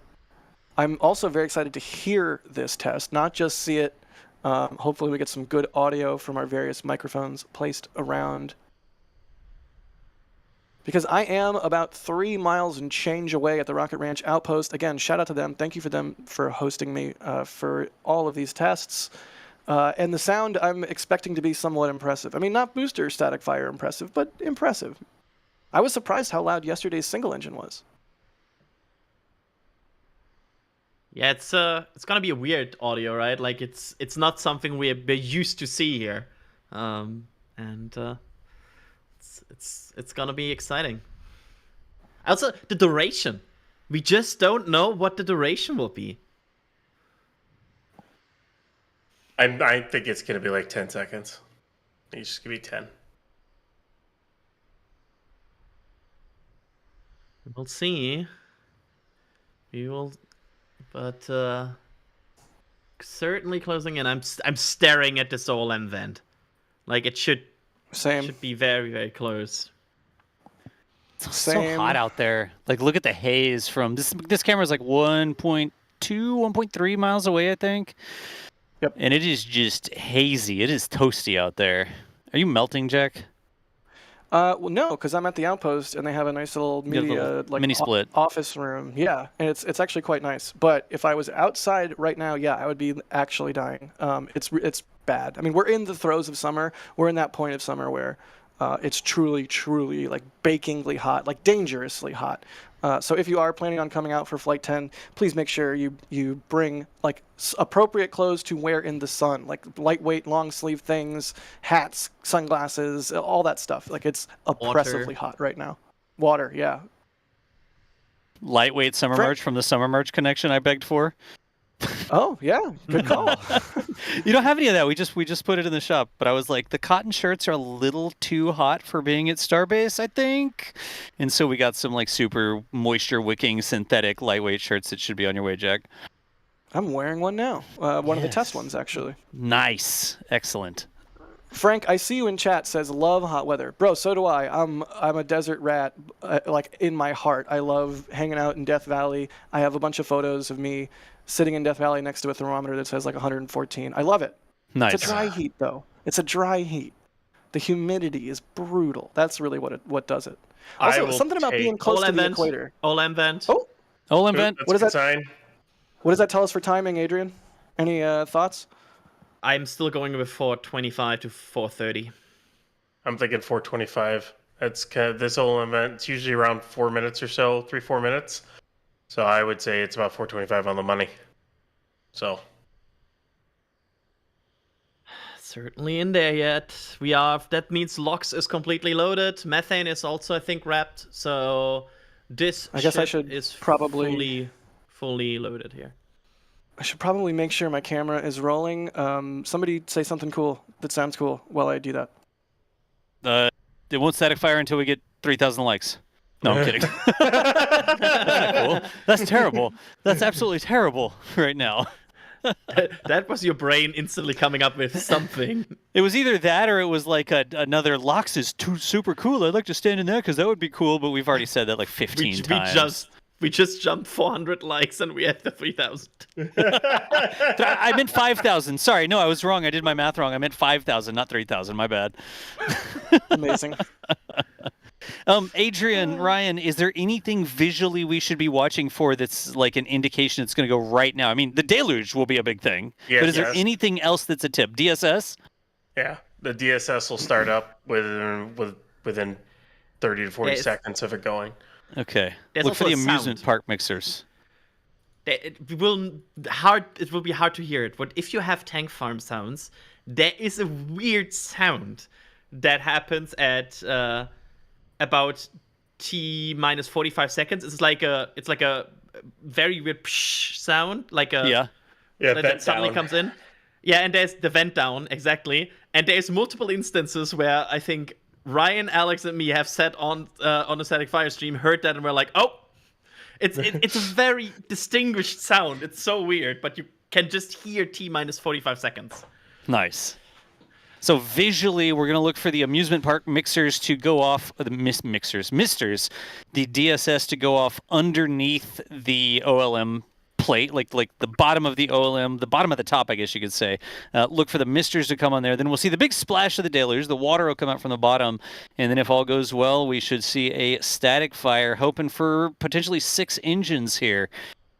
I'm also very excited to hear this test, not just see it. Hopefully we get some good audio from our various microphones placed around. Because I am about 3 miles and change away at the Rocket Ranch outpost. Again, shout out to them. Thank you for them for hosting me for all of these tests. And the sound I'm expecting to be somewhat impressive. I mean, not booster static fire impressive, but impressive. I was surprised how loud yesterday's single engine was. Yeah, it's gonna be a weird audio, right? Like it's not something we're used to see here, and it's gonna be exciting. Also, the duration. We just don't know what the duration will be. I think it's gonna be like 10 seconds. It's just gonna be 10. We'll see. We will, but certainly closing in. I'm staring at this OLM vent. Like it should be very, very close. It's so hot out there. Like look at the haze from this camera's like 1.2, 1.3 miles away, I think. Yep. And it is just hazy. It is toasty out there. Are you melting, Jack? Well, no, because I'm at the outpost and they have a nice little media mini split office room. Yeah, and it's actually quite nice. But if I was outside right now, yeah, I would be actually dying. It's bad. I mean, we're in the throes of summer. We're in that point of summer where it's truly, truly like bakingly hot, like dangerously hot. So if you are planning on coming out for Flight 10, please make sure you bring like appropriate clothes to wear in the sun, like lightweight long sleeve things, hats, sunglasses, all that stuff. Like it's oppressively hot right now. Water, yeah. Lightweight summer merch from the Summer Merch Connection I begged for. Oh yeah, good call. You don't have any of that. We just put it in the shop. But I was like, the cotton shirts are a little too hot for being at Starbase, I think. And so we got some like super moisture wicking synthetic lightweight shirts that should be on your way, Jack. I'm wearing one now. One of the test ones, actually. Nice, excellent. Frank, I see you in chat. Says love hot weather, bro. So do I. I'm a desert rat, like in my heart. I love hanging out in Death Valley. I have a bunch of photos of me sitting in Death Valley next to a thermometer that says like 114. I love it. Nice. It's a dry heat though. It's a dry heat. The humidity is brutal. That's really what does it. Also, something about being close to the equator. OLM vent. Oh, OLM vent. What does that sign? What does that tell us for timing, Adrian? Any thoughts? I'm still going with 425 to 430. I'm thinking 425. It's kind of, this whole event, it's usually around 4 minutes or so, 3-4 minutes. So I would say it's about 425 on the money. So certainly in there yet. We are. That means LOX is completely loaded. Methane is also, I think, wrapped. So this I guess I should is probably fully loaded here. I should probably make sure my camera is rolling. Somebody say something cool that sounds cool while I do that. It won't static fire until we get 3,000 likes. No, I'm kidding. Cool. That's terrible. That's absolutely terrible right now. That was your brain instantly coming up with something. It was either that or it was like another LOX is too super cool. I'd like to stand in that because that would be cool, but we've already said that like 15 times. We just jumped 400 likes and we had the 3,000. I meant 5,000. Sorry, no, I was wrong. I did my math wrong. I meant 5,000, not 3,000. My bad. Amazing. Adrian, Ryan, is there anything visually we should be watching for that's like an indication it's going to go right now? I mean, the Deluge will be a big thing. Yes, but is there anything else that's a tip? DSS? Yeah, the DSS will start up within 30 to 40 seconds of it going. Okay. There's Look for the also a amusement sound. park mixers. It will be hard to hear it, but if you have tank farm sounds, there is a weird sound that happens at about T minus 45 seconds. It's like a very weird psh sound, like a that suddenly comes in. Yeah, and there's the vent down exactly, and there's multiple instances where I think Ryan, Alex, and me have sat on a static fire stream, heard that, and we're like, oh. It's a very distinguished sound. It's so weird, but you can just hear T minus 45 seconds. Nice. So visually, we're going to look for the amusement park mixers to go off, the misters, the DSS to go off underneath the OLM plate, like the bottom of the OLM, the bottom of the top, I guess you could say. Look for the misters to come on there. Then we'll see the big splash of the deluge. The water will come out from the bottom. And then if all goes well, we should see a static fire, hoping for potentially 6 engines here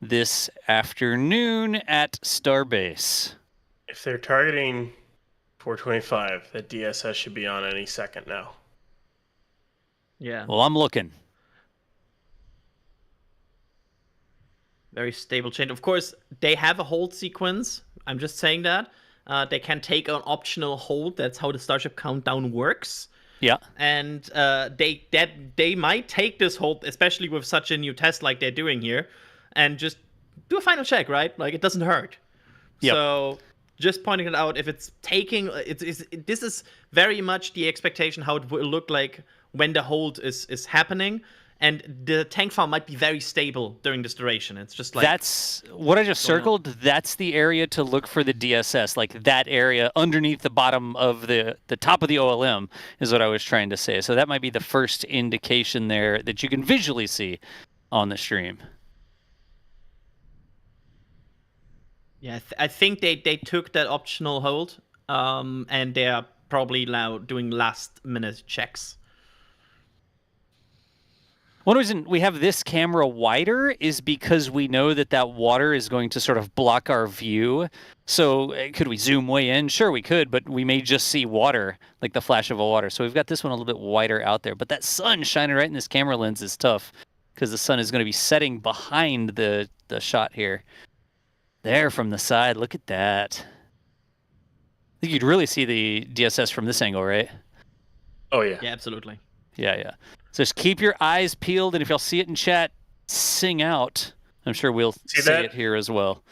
this afternoon at Starbase. If they're targeting 425, the DSS should be on any second now. Yeah. Well, I'm looking. Very stable chain. Of course, they have a hold sequence. I'm just saying that. They can take an optional hold. That's how the Starship countdown works. Yeah. And they might take this hold, especially with such a new test like they're doing here, and just do a final check, right? Like, it doesn't hurt. Yep. So just pointing it out, if it's taking, this is very much the expectation how it will look like when the hold is happening. And the tank farm might be very stable during this duration. It's just like... That's what I just circled. That's the area to look for the DSS. Like that area underneath the bottom of the top of the OLM is what I was trying to say. So that might be the first indication there that you can visually see on the stream. Yeah, I think they took that optional hold, and they are probably now doing last-minute checks. One reason we have this camera wider is because we know that that water is going to sort of block our view. So could we zoom way in? Sure, we could, but we may just see water, like the flash of a water. So we've got this one a little bit wider out there. But that sun shining right in this camera lens is tough because the sun is going to be setting behind the shot here. There from the side, look at that. I think you'd really see the DSS from this angle, right? Oh, yeah. Yeah, absolutely. Yeah. So just keep your eyes peeled, and if y'all see it in chat, sing out. I'm sure we'll say it here as well.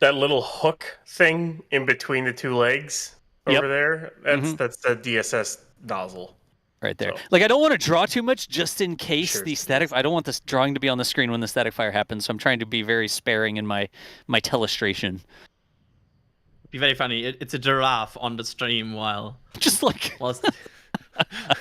That little hook thing in between the two legs over there, that's the DSS nozzle. Right there. So. Like, I don't want to draw too much just in case the static... I don't want this drawing to be on the screen when the static fire happens, so I'm trying to be very sparing in my telestration. It'd be very funny. It's a giraffe on the stream while... Just like...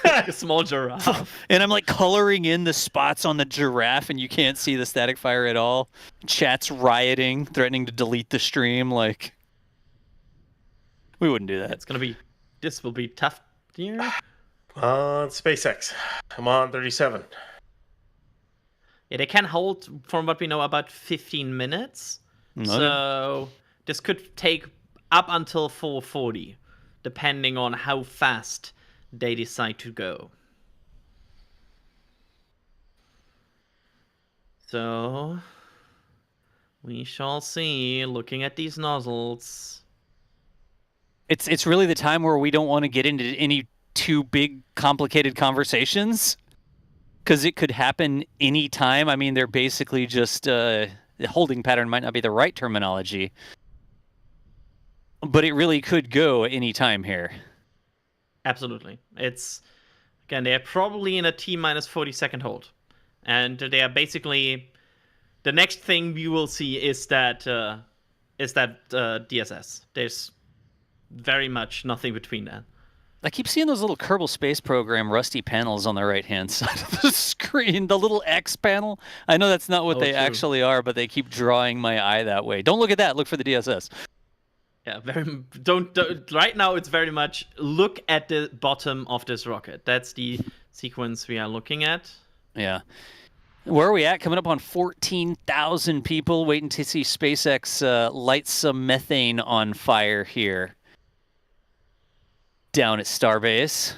a small giraffe. And I'm like coloring in the spots on the giraffe and you can't see the static fire at all. Chat's rioting, threatening to delete the stream. Like, we wouldn't do that. This will be tough here. SpaceX. I'm on 37. Yeah, they can hold, from what we know, about 15 minutes. Okay. So this could take up until 4:40, depending on how fast they decide to go. So we shall see. Looking at these nozzles, it's really the time where we don't want to get into any too big complicated conversations because it could happen anytime. I mean, they're basically just the holding pattern might not be the right terminology, but it really could go anytime here. Absolutely. It's, again, they're probably in a T-minus 40-second hold. And they are basically... The next thing we will see is that DSS. There's very much nothing between that. I keep seeing those little Kerbal Space Program rusty panels on the right-hand side of the screen. The little X panel. I know that's not what they actually are, but they keep drawing my eye that way. Don't look at that. Look for the DSS. Yeah, don't right now it's very much look at the bottom of this rocket. That's the sequence we are looking at. Yeah. Where are we at? Coming up on 14,000 people waiting to see SpaceX light some methane on fire here. Down at Starbase.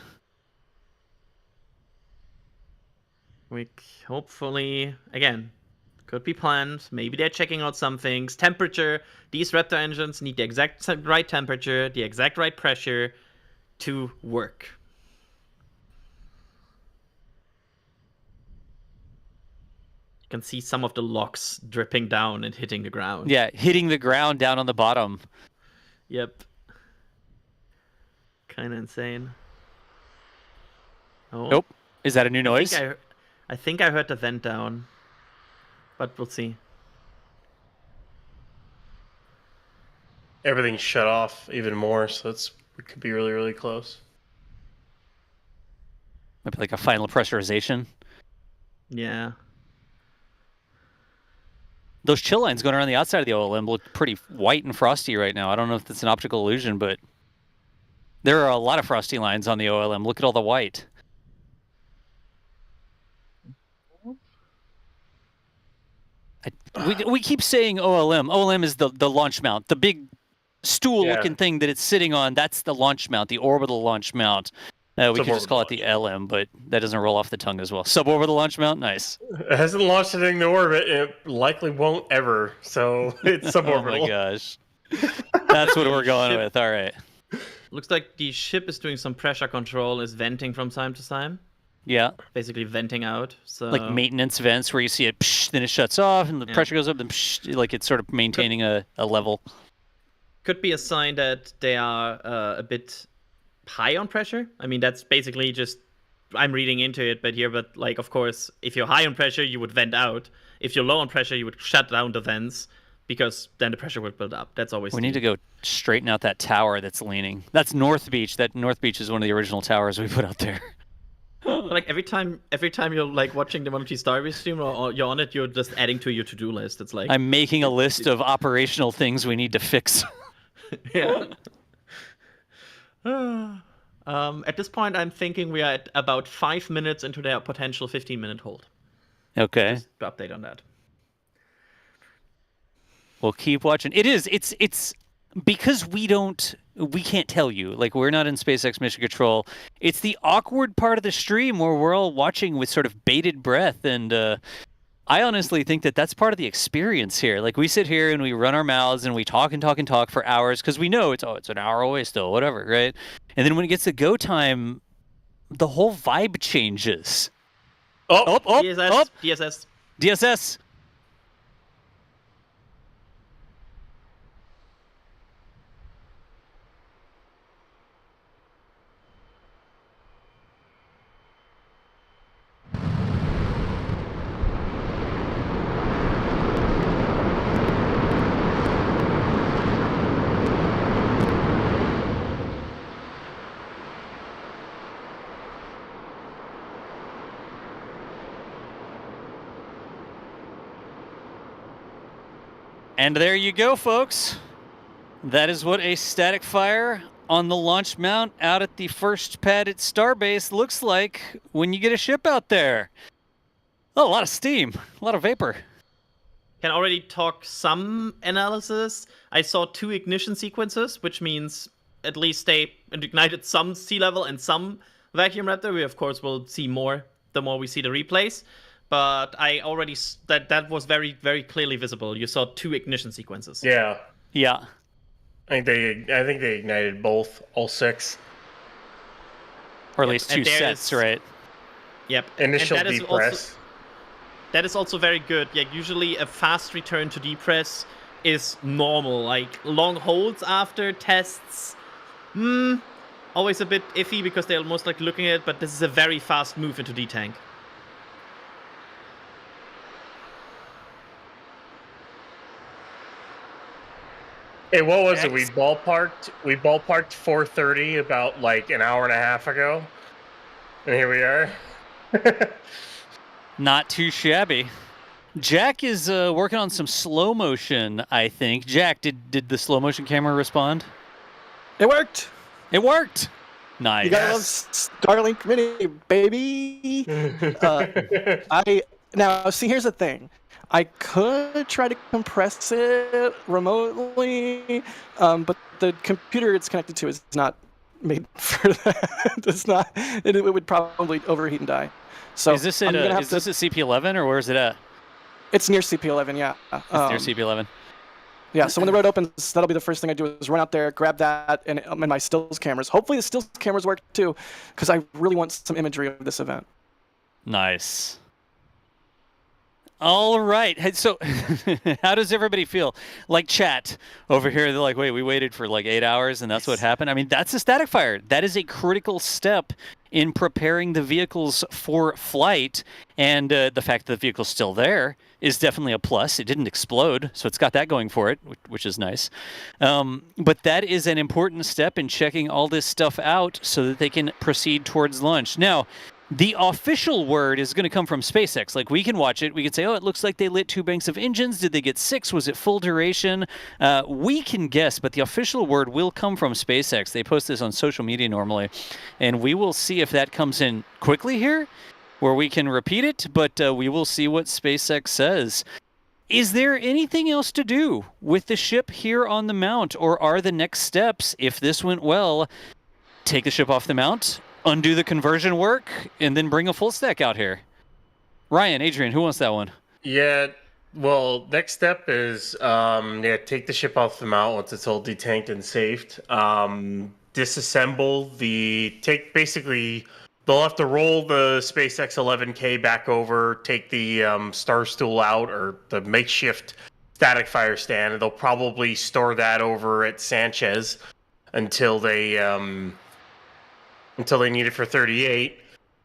We hopefully, again, could be planned. Maybe they're checking out some things. Temperature. These Raptor engines need the exact right temperature, the exact right pressure to work. You can see some of the locks dripping down and hitting the ground. Yeah, hitting the ground down on the bottom. Yep. Kind of insane. Oh. Nope. Is that a new noise? I think I heard the vent down. But we'll see. Everything's shut off even more, so it could be really, really close. Might be like a final pressurization. Yeah. Those chill lines going around the outside of the OLM look pretty white and frosty right now. I don't know if that's an optical illusion, but there are a lot of frosty lines on the OLM. Look at all the white. We keep saying OLM. OLM is the launch mount, the big stool-looking thing that it's sitting on. That's the launch mount, the orbital launch mount. We could just call it the LM, but that doesn't roll off the tongue as well. Suborbital launch mount, nice. It hasn't launched anything into orbit, and it likely won't ever, so it's suborbital. Oh my gosh. That's what we're going with, all right. Looks like the ship is doing some pressure control, is venting from time to time. Yeah. Basically venting out. So like maintenance vents where you see it, psh, then it shuts off, and the pressure goes up, then psh, like it's sort of maintaining a level. Could be a sign that they are a bit high on pressure. I mean, that's basically just, I'm reading into it, but like, of course, if you're high on pressure, you would vent out. If you're low on pressure, you would shut down the vents, because then the pressure would build up. That's always We need to go straighten out that tower that's leaning. That's North Beach. That North Beach is one of the original towers we put out there. Like every time you're like watching the Monkey Starbase stream or you're on it, you're just adding to your to-do list. It's like I'm making a list of operational things we need to fix. Yeah. At this point, I'm thinking we are at about 5 minutes into their potential 15-minute hold. Okay. Just to update on that. We'll keep watching. It's because we can't tell you. Like, we're not in SpaceX mission control. It's the awkward part of the stream where we're all watching with sort of bated breath, and I honestly think that that's part of the experience here. Like, we sit here and we run our mouths and we talk and talk and talk for hours because we know it's an hour away still, whatever, right? And then when it gets to go time, the whole vibe changes. DSS. And there you go, folks. That is what a static fire on the launch mount out at the first pad at Starbase looks like when you get a ship out there. Oh, a lot of steam, a lot of vapor. Can already talk some analysis. I saw 2 ignition sequences, which means at least they ignited some sea level and some vacuum Raptor. We, of course, will see more the more we see the replays. But I already that was very, very clearly visible. You saw 2 ignition sequences. Yeah. Yeah. I think they ignited both, all 6. Or at least 2 sets, right? Yep. Initial depress. That is also very good. Yeah, usually a fast return to depress is normal. Like, long holds after tests, always a bit iffy because they're most likely looking at it, but this is a very fast move into detank. Hey, what was it? We ballparked 4:30 about like an hour and a half ago, and here we are. Not too shabby. Jack is working on some slow motion, I think. Jack, did the slow motion camera respond? It worked. It worked. Nice. You gotta love Starlink Mini, baby. Now see, here's the thing. I could try to compress it remotely, but the computer it's connected to is not made for that. It's not. It would probably overheat and die. So is this at CP11 or where is it at? It's near CP11, yeah. It's near CP11. Yeah, so when the road opens, that'll be the first thing I do is run out there, grab that, and my stills cameras. Hopefully the stills cameras work too, because I really want some imagery of this event. Nice. All right. So how does everybody feel? Like chat over here, they're like, wait, we waited for like 8 hours and that's what happened? I mean, that's a static fire. That is a critical step in preparing the vehicles for flight. And the fact that the vehicle's still there is definitely a plus. It didn't explode, so it's got that going for it, which is nice. But that is an important step in checking all this stuff out so that they can proceed towards launch. Now, the official word is going to come from SpaceX. Like, we can watch it. We can say, oh, it looks like they lit 2 banks of engines. Did they get 6? Was it full duration? We can guess, but the official word will come from SpaceX. They post this on social media normally, and we will see if that comes in quickly here, where we can repeat it, but we will see what SpaceX says. Is there anything else to do with the ship here on the mount, or are the next steps, if this went well, take the ship off the mount, undo the conversion work, and then bring a full stack out here. Ryan, Adrian, who wants that one? Yeah. Well, next step is take the ship off the mount once it's all detanked and saved. Disassemble basically they'll have to roll the SpaceX 11K back over, take the Star Stool out or the makeshift static fire stand, and they'll probably store that over at Sanchez until they need it for 38.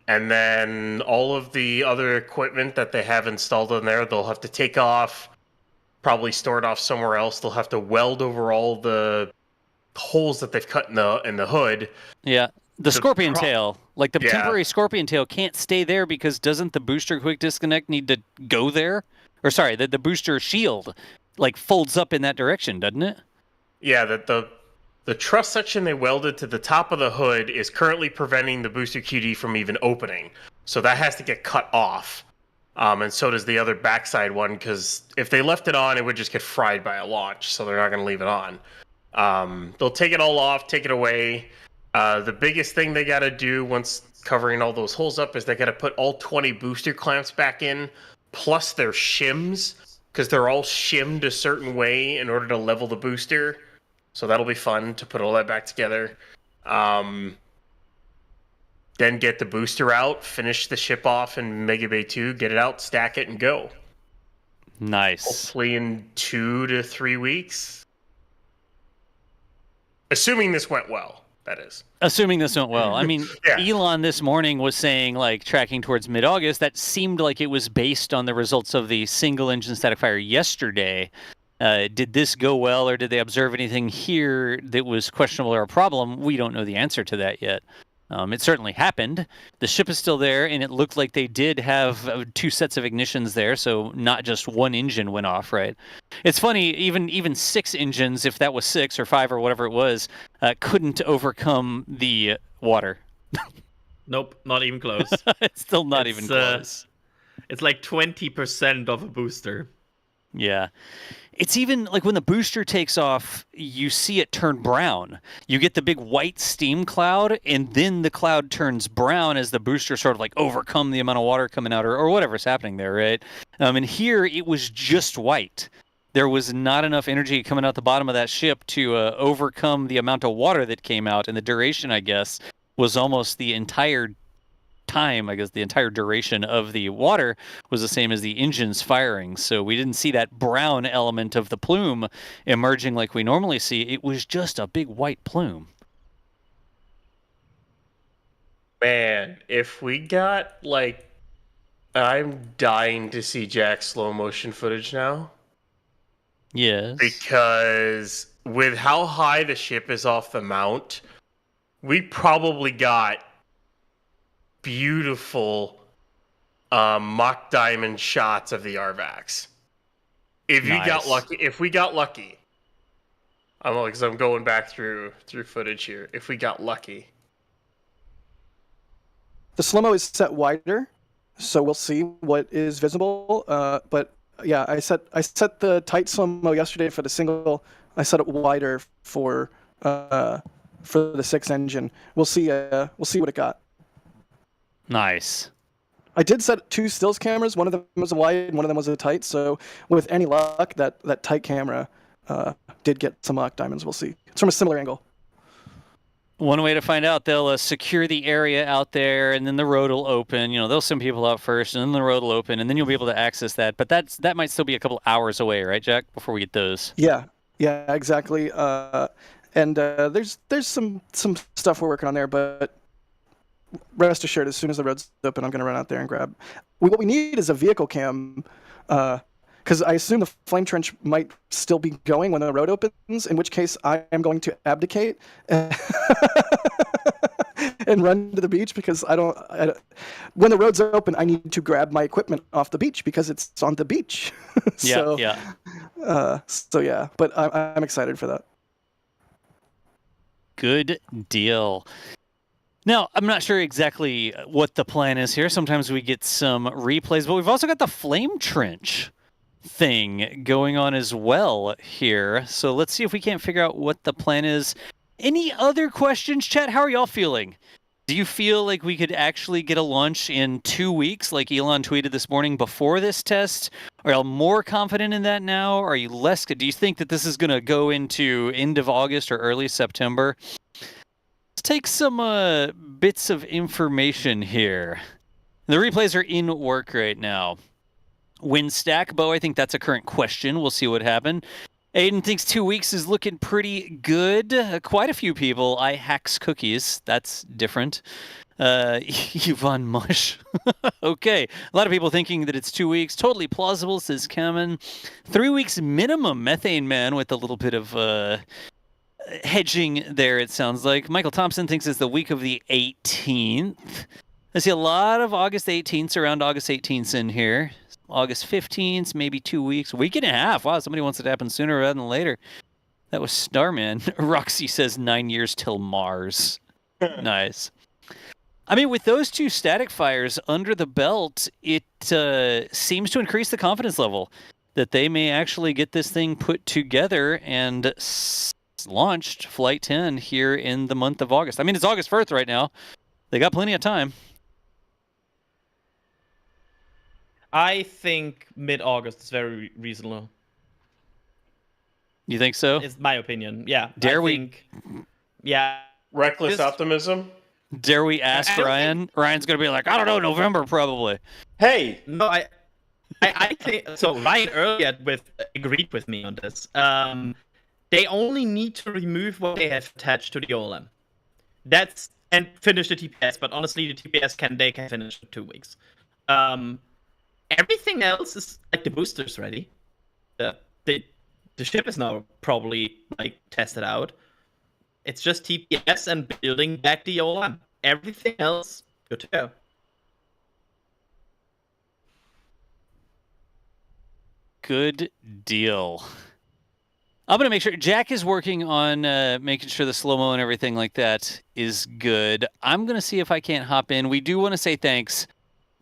And then all of the other equipment that they have installed in there, they'll have to take off, probably store it off somewhere else. They'll have to weld over all the holes that they've cut in the hood. Yeah, the scorpion tail, like the temporary scorpion tail, can't stay there because doesn't the booster quick disconnect need to go there? Or sorry, the booster shield like folds up in that direction, doesn't it? Yeah, that the truss section they welded to the top of the hood is currently preventing the booster QD from even opening. So that has to get cut off. And so does the other backside one, because if they left it on, it would just get fried by a launch. So they're not going to leave it on. They'll take it all off, take it away. The biggest thing they got to do once covering all those holes up is they got to put all 20 booster clamps back in, plus their shims, because they're all shimmed a certain way in order to level the booster. So that'll be fun to put all that back together. Then get the booster out, finish the ship off in Mega Bay 2, get it out, stack it, and go. Nice. Hopefully in 2 to 3 weeks. Assuming this went well, that is. Assuming this went well. I mean, Elon this morning was saying, like, tracking towards mid-August. That seemed like it was based on the results of the single-engine static fire yesterday. Did this go well, or did they observe anything here that was questionable or a problem? We don't know the answer to that yet. It certainly happened. The ship is still there, and it looked like they did have 2 sets of ignitions there, so not just one engine went off, right? It's funny, even 6 engines, if that was 6 or 5 or whatever it was, couldn't overcome the water. Nope, not even close. It's still not even close. It's like 20% of a booster. Yeah. It's even like when the booster takes off, you see it turn brown. You get the big white steam cloud, and then the cloud turns brown as the booster sort of like overcome the amount of water coming out or whatever's happening there, right? And here it was just white. There was not enough energy coming out the bottom of that ship to overcome the amount of water that came out, and the duration, I guess, was almost the entire time. I guess the entire duration of the water was the same as the engines firing, so we didn't see that brown element of the plume emerging like we normally see. It was just a big white plume. Man, if we got, like, I'm dying to see Jack's slow motion footage now. Yes. Because with how high the ship is off the mount, we probably got beautiful mock diamond shots of the RVAX. If we got lucky. I'm going back through footage here. If we got lucky. The slow-mo is set wider, so we'll see what is visible. But yeah, I set the tight slow-mo yesterday for the single. I set it wider for the 6 engine. We'll see what it got. Nice. I did set 2 stills cameras. One of them was a wide, and one of them was a tight. So with any luck, that tight camera did get some mock diamonds. We'll see. It's from a similar angle. One way to find out, they'll secure the area out there, and then the road will open. You know, they'll send people out first, and then the road will open, and then you'll be able to access that. But that might still be a couple hours away, right, Jack? Before we get those. Yeah, exactly. And there's some stuff we're working on there, but rest assured, as soon as the road's open, I'm going to run out there and grab. What we need is a vehicle cam, because I assume the flame trench might still be going when the road opens, in which case I am going to abdicate and run to the beach, because I don't when the road's open, I need to grab my equipment off the beach because it's on the beach. So yeah, but I'm excited for that. Good deal. Now, I'm not sure exactly what the plan is here. Sometimes we get some replays, but we've also got the flame trench thing going on as well here. So let's see if we can't figure out what the plan is. Any other questions, chat? How are y'all feeling? Do you feel like we could actually get a launch in 2 weeks, like Elon tweeted this morning before this test? Are you more confident in that now? Are you less? Do you think that this is going to go into end of August or early September? Let's take some bits of information here. The replays are in work right now. When stack, Bo, I think that's a current question. We'll see what happened. Aiden thinks 2 weeks is looking pretty good. Quite a few people. I hacks cookies. That's different. Yvonne Mush. Okay. A lot of people thinking that it's 2 weeks. Totally plausible, says Kamen. 3 weeks minimum, Methane Man, with a little bit of hedging there, it sounds like. Michael Thompson thinks it's the week of the 18th. I see a lot of August 18th around August 18th in here. August 15th, maybe 2 weeks, a week and a half. Wow, somebody wants it to happen sooner rather than later. That was Starman. Roxy says 9 years till Mars. Nice. I mean, with those two static fires under the belt, it seems to increase the confidence level that they may actually get this thing put together and launched Flight 10 here in the month of August. I mean, it's August 1st right now. They got plenty of time. I think mid-August is very reasonable. You think so? Is my opinion. Yeah. Dare we? Yeah. Reckless optimism? Dare we ask Ryan? Ryan's going to be like, I don't know, November probably. Hey! No, I think... So Ryan earlier agreed with me on this. They only need to remove what they have attached to the OLM. And finish the TPS, but honestly, the TPS they can finish in 2 weeks. Everything else is like the booster's ready. The ship is now probably like tested out. It's just TPS and building back the OLM. Everything else good to go. Good deal. I'm going to make sure Jack is working on making sure the slow-mo and everything like that is good. I'm going to see if I can't hop in. We do want to say thanks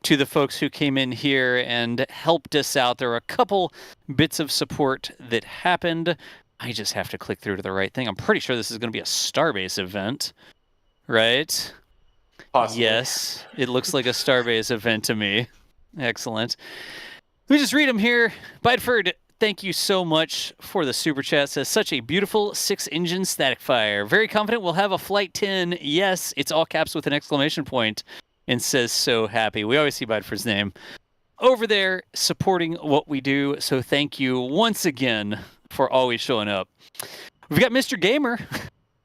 to the folks who came in here and helped us out. There were a couple bits of support that happened. I just have to click through to the right thing. I'm pretty sure this is going to be a Starbase event, right? Possibly. Yes, it looks like a Starbase event to me. Excellent. Let me just read them here. Bideford, thank you so much for the super chat. Says, such a beautiful 6-engine static fire. Very confident we'll have a Flight 10. Yes, it's all caps with an exclamation point. And says, so happy. We always see Bideford's name over there supporting what we do. So thank you once again for always showing up. We've got Mr. Gamer,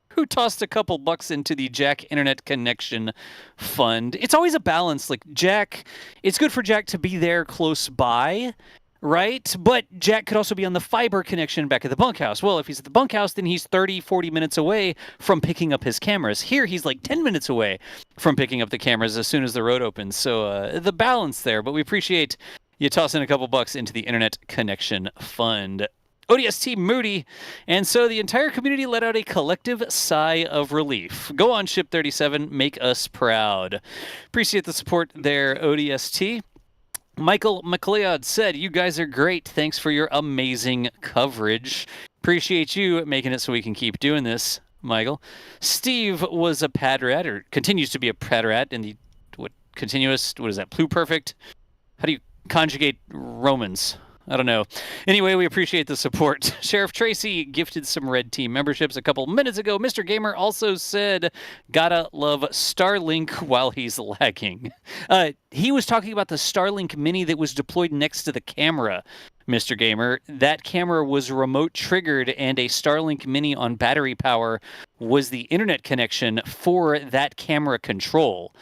who tossed a couple bucks into the Jack Internet Connection Fund. It's always a balance. Like, Jack, it's good for Jack to be there close by, right? But Jack could also be on the fiber connection back at the bunkhouse. Well, if he's at the bunkhouse, then he's 30, 40 minutes away from picking up his cameras. Here, he's like 10 minutes away from picking up the cameras as soon as the road opens. So the balance there, but we appreciate you tossing a couple bucks into the Internet Connection Fund. ODST Moody, and so the entire community let out a collective sigh of relief. Go on, Ship 37, make us proud. Appreciate the support there, ODST. Michael McLeod said, you guys are great. Thanks for your amazing coverage. Appreciate you making it so we can keep doing this, Michael. Steve was a pad rat, or continues to be a pad rat in the pluperfect? How do you conjugate Romans? I don't know. Anyway, we appreciate the support. Sheriff Tracy gifted some Red Team memberships a couple minutes ago. Mr. Gamer also said, gotta love Starlink while he's lagging. He was talking about the Starlink Mini that was deployed next to the camera, Mr. Gamer. That camera was remote triggered, and a Starlink Mini on battery power was the internet connection for that camera control.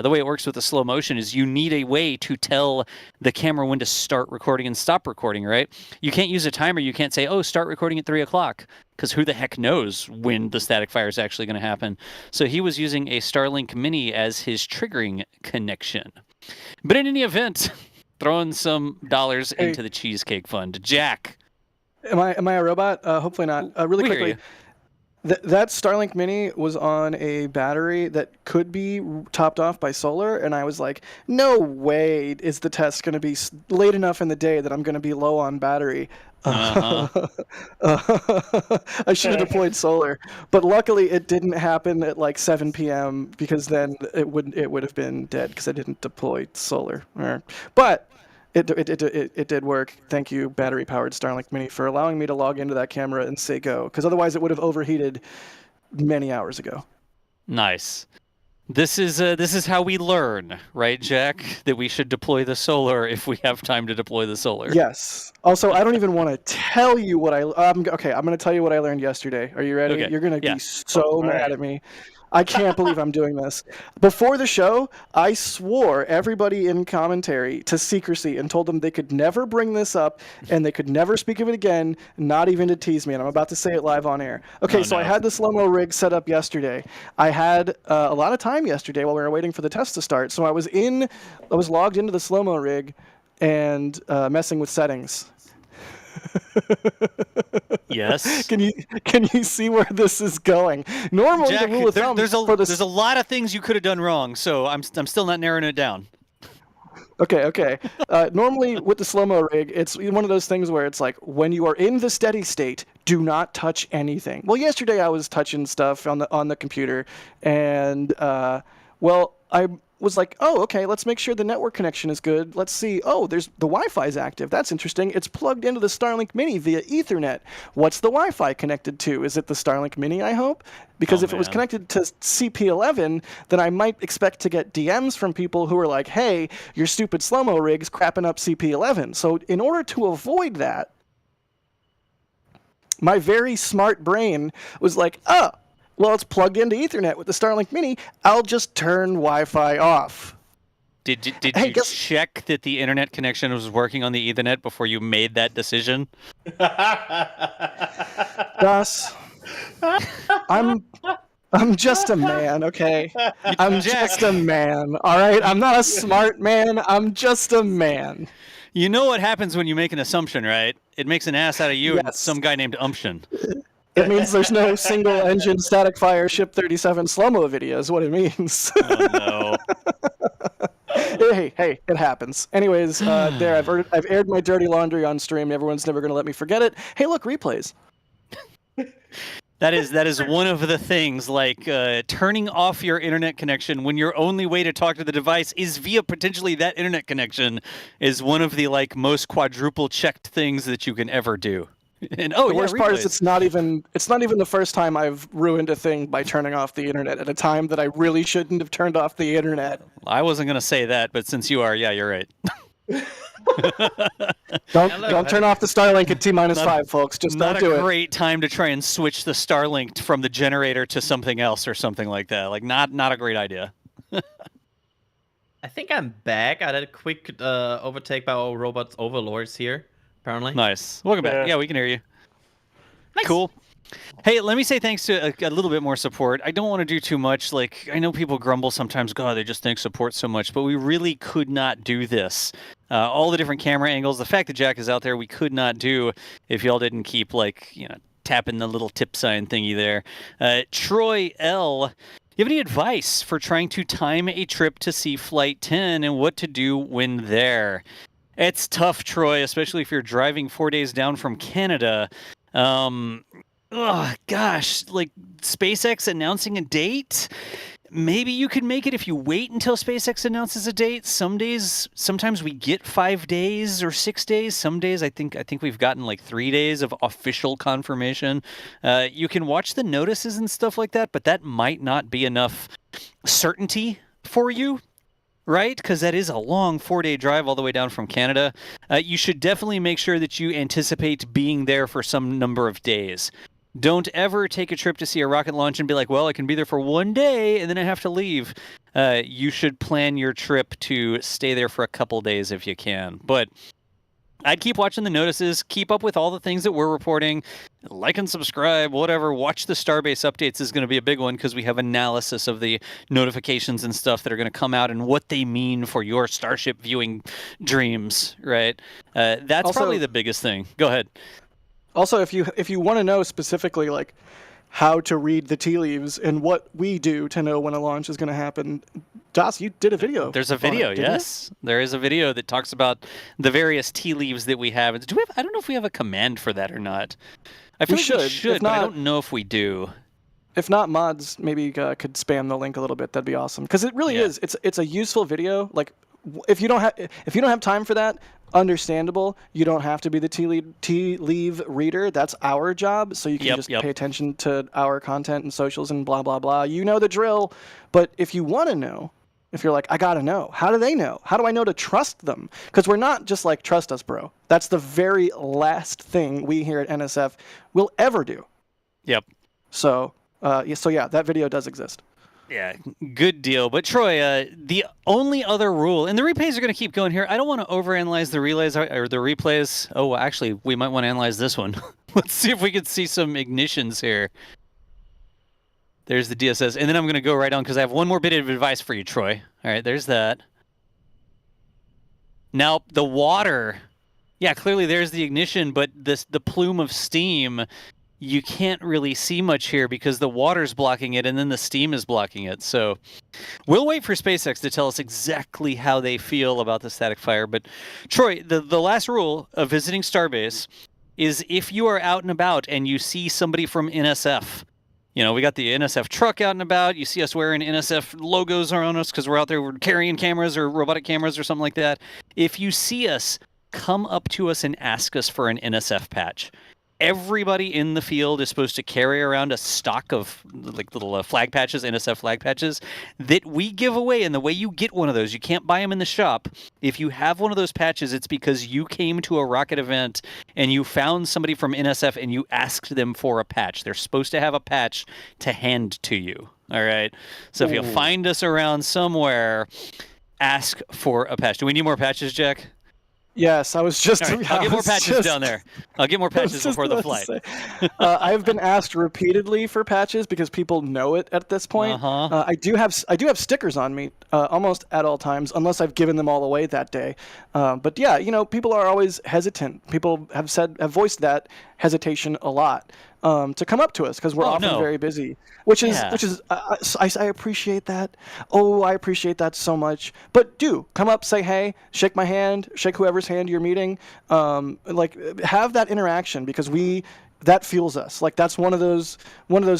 The way it works with the slow motion is you need a way to tell the camera when to start recording and stop recording, right? You can't use a timer. You can't say, oh, start recording at 3 o'clock, because who the heck knows when the static fire is actually going to happen. So he was using a Starlink Mini as his triggering connection. But in any event, throwing some dollars into the Cheesecake Fund. Jack. Am I a robot? Hopefully not. Really We hear quickly. you. That Starlink Mini was on a battery that could be topped off by solar, and I was like, no way is the test going to be late enough in the day that I'm going to be low on battery. Uh-huh. I should have deployed solar, but luckily it didn't happen at like 7 p.m. because then it would have been dead because I didn't deploy solar. But it did work. Thank you, battery-powered Starlink Mini, for allowing me to log into that camera and say go, because otherwise it would have overheated many hours ago. Nice. This is how we learn, right, Jack? That we should deploy the solar if we have time to deploy the solar. Yes. Also, I don't even want to tell you what okay, I'm going to tell you what I learned yesterday. Are you ready? Okay. You're going to Yeah. be so mad at me. I can't believe I'm doing this. Before the show, I swore everybody in commentary to secrecy and told them they could never bring this up and they could never speak of it again, not even to tease me. And I'm about to say it live on air. Okay, I had the slow-mo rig set up yesterday. I had a lot of time yesterday while we were waiting for the test to start. So I was logged into the slow-mo rig and messing with settings. Yes. Can you see where this is going? Normally, Jack, the rule of thumb there's a lot of things you could have done wrong, so I'm still not narrowing it down. Okay. Normally with the slow-mo rig, it's one of those things where it's like, when you are in the steady state, do not touch anything. Well, yesterday I was touching stuff on the computer, and I was like, oh, okay, let's make sure the network connection is good. Let's see. Oh, the Wi-Fi is active. That's interesting. It's plugged into the Starlink Mini via Ethernet. What's the Wi-Fi connected to? Is it the Starlink Mini, I hope? Because if it was connected to CP11, then I might expect to get DMs from people who are like, hey, your stupid slow-mo rig's crapping up CP11. So in order to avoid that, my very smart brain was like, well, it's plugged into Ethernet with the Starlink Mini. I'll just turn Wi-Fi off. Did you check that the internet connection was working on the Ethernet before you made that decision? Gus, I'm just a man, okay? I'm just a man, all right? I'm not a smart man. I'm just a man. You know what happens when you make an assumption, right? It makes an ass out of you and some guy named Umption. It means there's no single-engine static fire Ship 37 slow-mo video is what it means. Oh, no. Hey, it happens. Anyways, I've aired my dirty laundry on stream. Everyone's never going to let me forget it. Hey, look, replays. That is one of the things, like turning off your internet connection when your only way to talk to the device is via potentially that internet connection is one of the most quadruple checked things that you can ever do. And the worst part is it's not even the first time I've ruined a thing by turning off the internet at a time that I really shouldn't have turned off the internet. I wasn't going to say that, but since you are, yeah, you're right. Don't turn off the Starlink at T-5, folks. Just don't do it. Not a great time to try and switch the Starlink from the generator to something else or something like that. Not a great idea. I think I'm back. I did a quick overtake by our robots overlords here. Apparently. Nice. Welcome back. Yeah, we can hear you. Nice. Cool. Hey, let me say thanks to a little bit more support. I don't want to do too much. I know people grumble sometimes, God, they just thank support so much, but we really could not do this. All the different camera angles, the fact that Jack is out there, we could not do if y'all didn't keep, tapping the little tip sign thingy there. Troy L., you have any advice for trying to time a trip to see Flight 10 and what to do when there? It's tough, Troy, especially if you're driving 4 days down from Canada. SpaceX announcing a date? Maybe you could make it if you wait until SpaceX announces a date. Sometimes we get 5 days or 6 days. Some days I think we've gotten 3 days of official confirmation. You can watch the notices and stuff like that, but that might not be enough certainty for you. Right? Because that is a long 4-day drive all the way down from Canada. You should definitely make sure that you anticipate being there for some number of days. Don't ever take a trip to see a rocket launch and be like, well, I can be there for 1 day and then I have to leave. You should plan your trip to stay there for a couple days if you can. But I'd keep watching the notices, keep up with all the things that we're reporting, like and subscribe, whatever. Watch the Starbase updates is going to be a big one because we have analysis of the notifications and stuff that are going to come out and what they mean for your Starship viewing dreams, right? That's probably the biggest thing. Go ahead. Also, if you want to know specifically, how to read the tea leaves and what we do to know when a launch is going to happen. Das, you did a video. There's a video, yes. There is a video that talks about the various tea leaves that we have. Do we have? I don't know if we have a command for that or not. I feel like we should, but I don't know if we do. If not, mods maybe could spam the link a little bit. That'd be awesome, because it really is. It's a useful video. Like, if you don't have time for that, understandable. You don't have to be the tea leaf reader. That's our job. So you can just pay attention to our content and socials and blah blah blah. You know the drill. But if you want to know, if you're like, I gotta know, how do they know? How do I know to trust them? Because we're not just like, trust us, bro. That's the very last thing we here at NSF will ever do. Yep. So. That video does exist. Yeah, good deal. But Troy, the only other rule, and the replays are going to keep going here. I don't want to overanalyze the relays or the replays. Oh, actually, we might want to analyze this one. Let's see if we can see some ignitions here. There's the DSS, and then I'm going to go right on because I have one more bit of advice for you, Troy. All right, there's that. Now, the water. Yeah, clearly there's the ignition, but the plume of steam, you can't really see much here because the water's blocking it and then the steam is blocking it. So we'll wait for SpaceX to tell us exactly how they feel about the static fire. But Troy, the last rule of visiting Starbase is if you are out and about and you see somebody from NSF, we got the NSF truck out and about, you see us wearing NSF logos on us because we're out there, we're carrying cameras or robotic cameras or something like that. If you see us, come up to us and ask us for an NSF patch. Everybody in the field is supposed to carry around a stock of like little flag patches, NSF flag patches, that we give away. And the way you get one of those, you can't buy them in the shop. If you have one of those patches, it's because you came to a rocket event and you found somebody from NSF and you asked them for a patch. They're supposed to have a patch to hand to you. All right. So if you find us around somewhere, ask for a patch. Do we need more patches, Jack? Yes, I was just... Right, I'll get more patches down there. I'll get more patches before the flight. I've been asked repeatedly for patches because people know it at this point. I do have stickers on me almost at all times, unless I've given them all away that day. But yeah, people are always hesitant. People have voiced that hesitation a lot to come up to us because we're often very busy. Which is I appreciate that. Oh, I appreciate that so much. But do come up, say hey, shake my hand, shake whoever's hand you're meeting. Have that interaction because that fuels us. Like that's one of those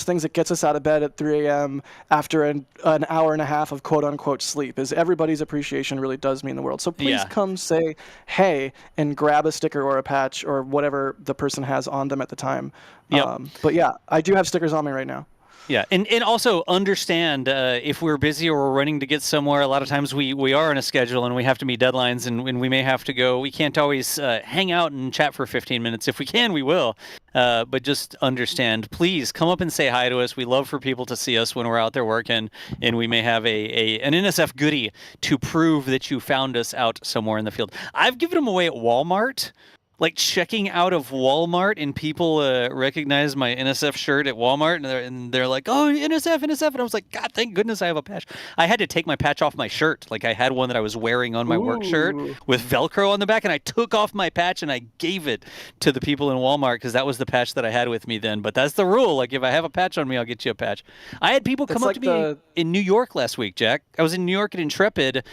things that gets us out of bed at 3 a.m. after an hour and a half of quote unquote sleep. Is everybody's appreciation really does mean the world. So please come say hey and grab a sticker or a patch or whatever the person has on them at the time. But yeah, I do have stickers on me right now. Yeah, and also understand if we're busy or we're running to get somewhere, a lot of times we are on a schedule and we have to meet deadlines and we may have to go. We can't always hang out and chat for 15 minutes. If we can, we will. But just understand, please come up and say hi to us. We love for people to see us when we're out there working, and we may have an NSF goodie to prove that you found us out somewhere in the field. I've given them away at Walmart. Like checking out of Walmart and people recognize my NSF shirt at Walmart and they're like, oh, NSF. And I was like, God, thank goodness I have a patch. I had to take my patch off my shirt. Like I had one that I was wearing on my work shirt with Velcro on the back and I took off my patch and I gave it to the people in Walmart because that was the patch that I had with me then. But that's the rule. Like if I have a patch on me, I'll get you a patch. I had people come up to me in New York last week, Jack. I was in New York at Intrepid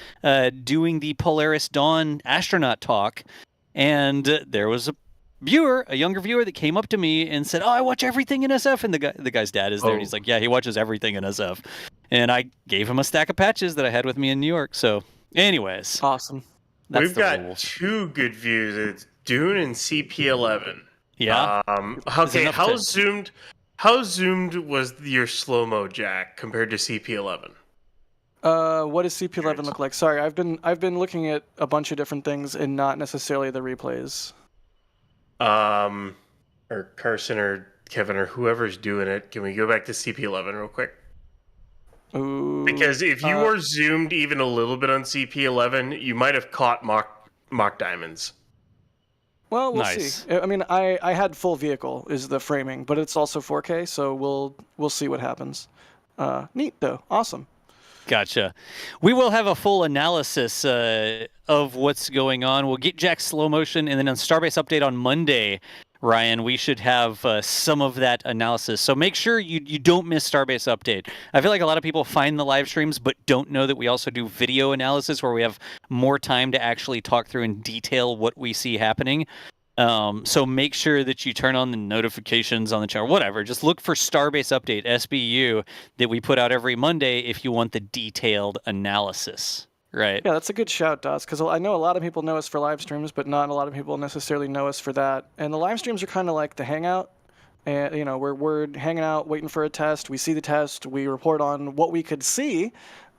doing the Polaris Dawn astronaut talk. And there was a younger viewer that came up to me and said, oh, I watch everything in SF. And the guy's dad is there. And he's like, yeah, he watches everything in SF. And I gave him a stack of patches that I had with me in New York. So anyways. Awesome. We've got two good views. It's Dune and CP11. Yeah. Okay, how zoomed was your slow-mo, Jack, compared to CP11? What does CP11 look like? Sorry, I've been looking at a bunch of different things and not necessarily the replays. Or Carson or Kevin or whoever's doing it, can we go back to CP11 real quick? Ooh. Because if you were zoomed even a little bit on CP11, you might have caught mock diamonds. Well, we'll see. I mean, I had full vehicle is the framing, but it's also 4K, so we'll see what happens. Neat though, awesome. Gotcha. We will have a full analysis of what's going on. We'll get Jack's slow motion, and then on Starbase Update on Monday, Ryan, we should have some of that analysis. So make sure you don't miss Starbase Update. I feel like a lot of people find the live streams but don't know that we also do video analysis where we have more time to actually talk through in detail what we see happening. So make sure that you turn on the notifications on the channel, whatever. Just look for Starbase Update, SBU, that we put out every Monday if you want the detailed analysis. Right. Yeah, that's a good shout, Dos, because I know a lot of people know us for live streams, but not a lot of people necessarily know us for that. And the live streams are kind of like the hangout. And, you know, we're hanging out, waiting for a test. We see the test. We report on what we could see.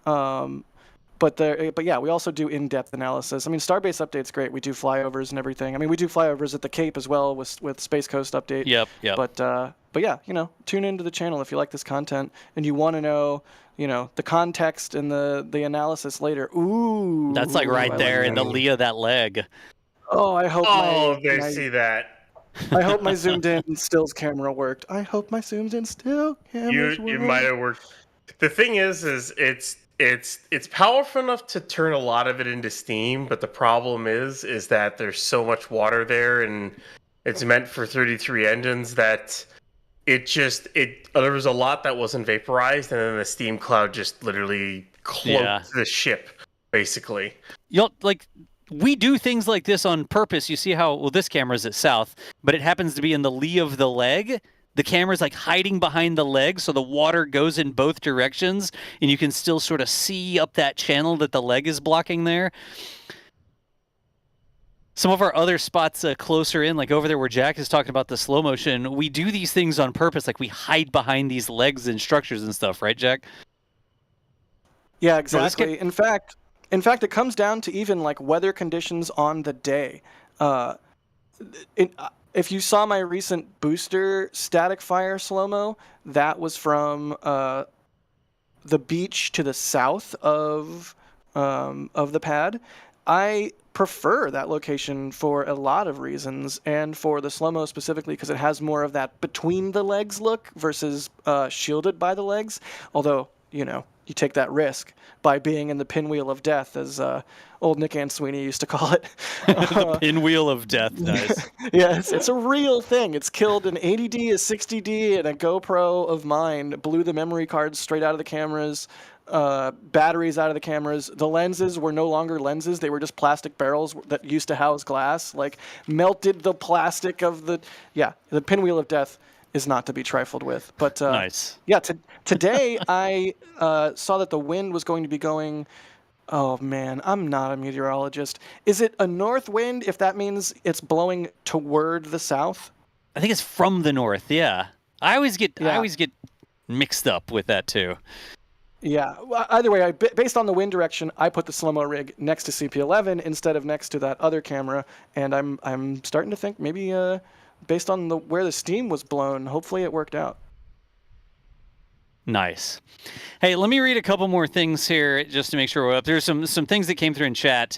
But yeah, we also do in-depth analysis. I mean, Starbase Update's great. We do flyovers and everything. I mean, we do flyovers at the Cape as well with Space Coast Update. Yep. But yeah, you know, tune into the channel if you like this content and you want to know, you know, the context and the analysis later. Ooh. That's like right there in the lee of that leg. Oh, I hope. They see that. I hope my zoomed in stills camera worked. I hope my zoomed in still cameras worked. You might have worked. The thing is it's powerful enough to turn a lot of it into steam, but the problem is that there's so much water there, and it's meant for 33 engines that there was a lot that wasn't vaporized, and then the steam cloud just literally cloaked the ship, basically. We do things like this on purpose. You see how this camera's at south, but it happens to be in the lee of the leg. The camera's like hiding behind the leg, so the water goes in both directions, and you can still sort of see up that channel that the leg is blocking there. Some of our other spots closer in, like over there where Jack is talking about the slow motion, we do these things on purpose. Like we hide behind these legs and structures and stuff, right, Jack? Yeah, exactly. In fact, it comes down to even like weather conditions on the day. If you saw my recent booster static fire slow-mo, that was from the beach to the south of the pad. I prefer that location for a lot of reasons, and for the slow-mo specifically because it has more of that between the legs look versus shielded by the legs. Although, you know, you take that risk by being in the pinwheel of death, as old Nick Sweeney used to call it. The pinwheel of death, nice. Yes, it's a real thing. It's killed an 80D, a 60D, and a GoPro of mine. Blew the memory cards straight out of the cameras, batteries out of the cameras. The lenses were no longer lenses. They were just plastic barrels that used to house glass. Like, melted the plastic of the... Yeah, the pinwheel of death is not to be trifled with. But nice. Yeah, today I saw that the wind was going to be going... Oh, man, I'm not a meteorologist. Is it a north wind if that means it's blowing toward the south? I think it's from the north, yeah. I always get mixed up with that, too. Yeah, well, either way, based on the wind direction, I put the slow-mo rig next to CP11 instead of next to that other camera, and I'm starting to think maybe based on where the steam was blown, hopefully it worked out. Nice. Hey, let me read a couple more things here just to make sure we're up. There's some things that came through in chat.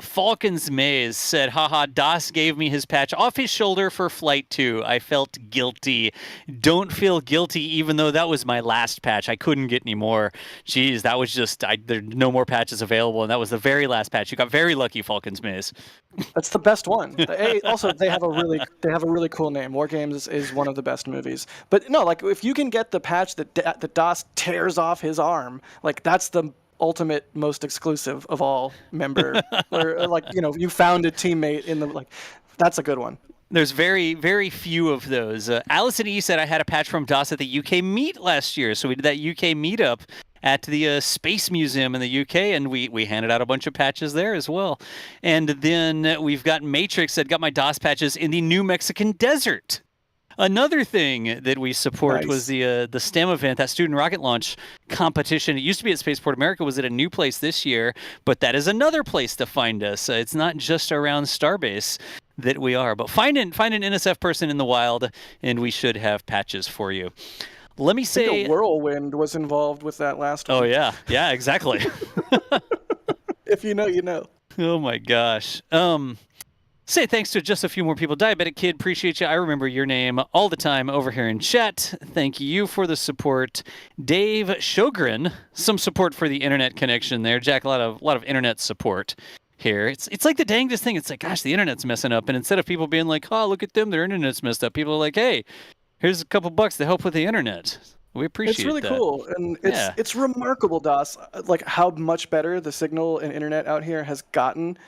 Falcon's Maze said, haha, Das gave me his patch off his shoulder for Flight 2. I felt guilty. Don't feel guilty, even though that was my last patch. I couldn't get any more. Jeez, that was just, there are no more patches available, and that was the very last patch. You got very lucky, Falcon's Maze. That's the best one. Also, they have a really cool name. War Games is one of the best movies. But no, like if you can get the patch that Das tears off his arm, like that's the ultimate most exclusive of all member, or like, you know, you found a teammate in the, like, that's a good one. There's very, very few of those. Allison E said I had a patch from DOS at the UK Meet last year. So we did that UK meetup at the Space Museum in the UK, and we handed out a bunch of patches there as well. And then we've got Matrix that got my DOS patches in the New Mexican desert. Another thing that we support was the STEM event, that student rocket launch competition. It used to be at Spaceport America, was at a new place this year, but that is another place to find us. It's not just around Starbase that we are, but find an NSF person in the wild, and we should have patches for you. Let me say, I think a whirlwind was involved with that last one. Oh yeah, exactly. If you know, you know. Oh my gosh. Say thanks to just a few more people. Diabetic Kid, appreciate you. I remember your name all the time over here in chat. Thank you for the support. Dave Shogren, some support for the internet connection there. Jack, a lot of internet support. here. It's like the dangest thing. It's like, gosh, the internet's messing up. And instead of people being like, oh, look at them, their internet's messed up, people are like, hey, here's a couple bucks to help with the internet. We appreciate It's really that. cool, and it's remarkable, Das, like how much better the signal and internet out here has gotten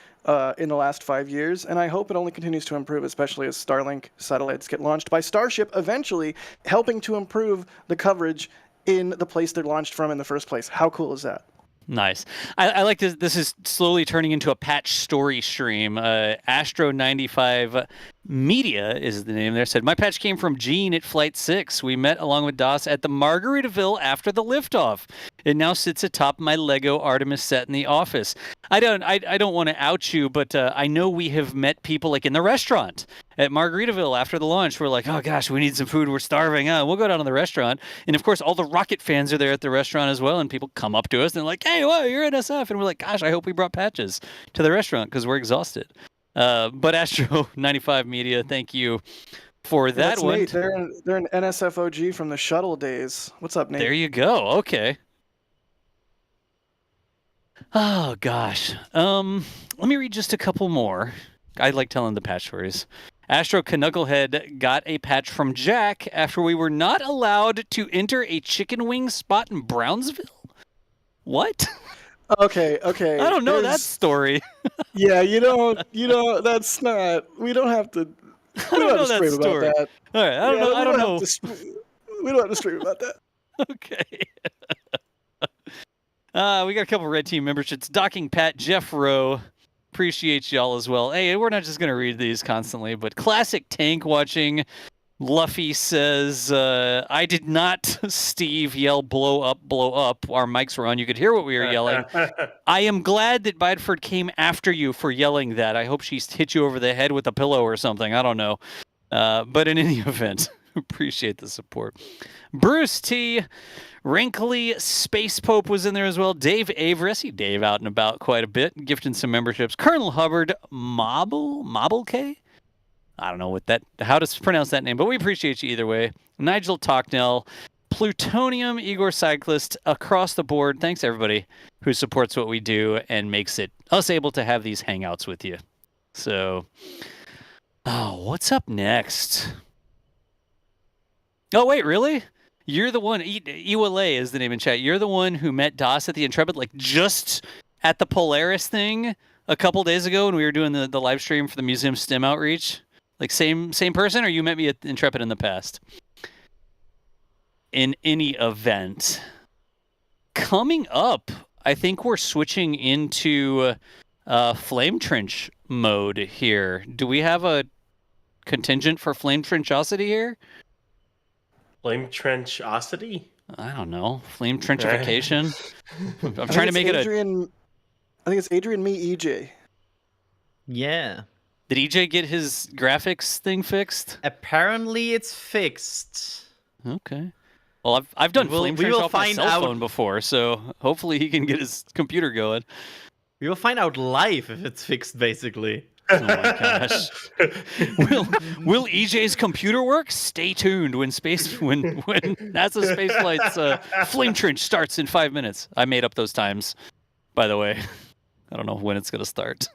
in the last 5 years, and I hope it only continues to improve, especially as Starlink satellites get launched by Starship, eventually helping to improve the coverage in the place they're launched from in the first place. How cool is that? Nice. I like this. This is slowly turning into a patch story stream. Astro95 Media is the name there. Said, my patch came from Gene at Flight 6. We met along with DOS at the Margaritaville after the liftoff. It now sits atop my Lego Artemis set in the office. I don't want to out you, but I know we have met people like in the restaurant at Margaritaville after the launch. We're like, oh gosh, we need some food. We're starving. We'll go down to the restaurant. And of course, all the Rocket fans are there at the restaurant as well. And people come up to us and they're like, hey, well, you're NSF. And we're like, gosh, I hope we brought patches to the restaurant because we're exhausted. But Astro95 Media, thank you for that That's one. Nate. They're an NSF OG from the shuttle days. What's up, Nate? There you go. Okay. Oh gosh. Let me read just a couple more. I like telling the patch stories. Astro Knucklehead got a patch from Jack after we were not allowed to enter a chicken wing spot in Brownsville. What? Okay. I don't know that story. Yeah, you don't. That's not. We don't have to. I don't know that story. About that. All right. I don't know. We don't have to stream about that. Okay. We got a couple red team memberships. Docking Pat, Jeff Rowe. Appreciate y'all as well. Hey, we're not just going to read these constantly, but classic tank watching. Luffy says, I did not, Steve, yell blow up, blow up. Our mics were on. You could hear what we were yelling. I am glad that Bideford came after you for yelling that. I hope she's hit you over the head with a pillow or something. I don't know. But in any event, appreciate the support. Bruce T. Wrinkly Space Pope was in there as well. Dave Avery. I see Dave out and about quite a bit, gifting some memberships. Colonel Hubbard, Mobble K? I don't know how to pronounce that name, but we appreciate you either way. Nigel Tocknell, Plutonium, Igor Cyclist, across the board. Thanks everybody who supports what we do and makes it us able to have these hangouts with you. So, what's up next? Oh, wait, really? You're the one, Iwale is the name in chat. You're the one who met DOS at the Intrepid, like just at the Polaris thing a couple days ago when we were doing the live stream for the museum STEM outreach. Like same person, or you met me at Intrepid in the past? In any event, coming up, I think we're switching into Flame Trench mode here. Do we have a contingent for Flame Trenchosity here? Flame Trenchosity? I don't know. Flame Trenchification? I'm trying to make it I think it's Adrian, me, EJ. Yeah. Did EJ get his graphics thing fixed? Apparently it's fixed. Okay. Well, I've done Flame Trench off my cell phone before, so hopefully he can get his computer going. We will find out live if it's fixed, basically. Oh my gosh. Will EJ's computer work? Stay tuned when NASA Spaceflight's Flame Trench starts in 5 minutes. I made up those times, by the way. I don't know when it's going to start.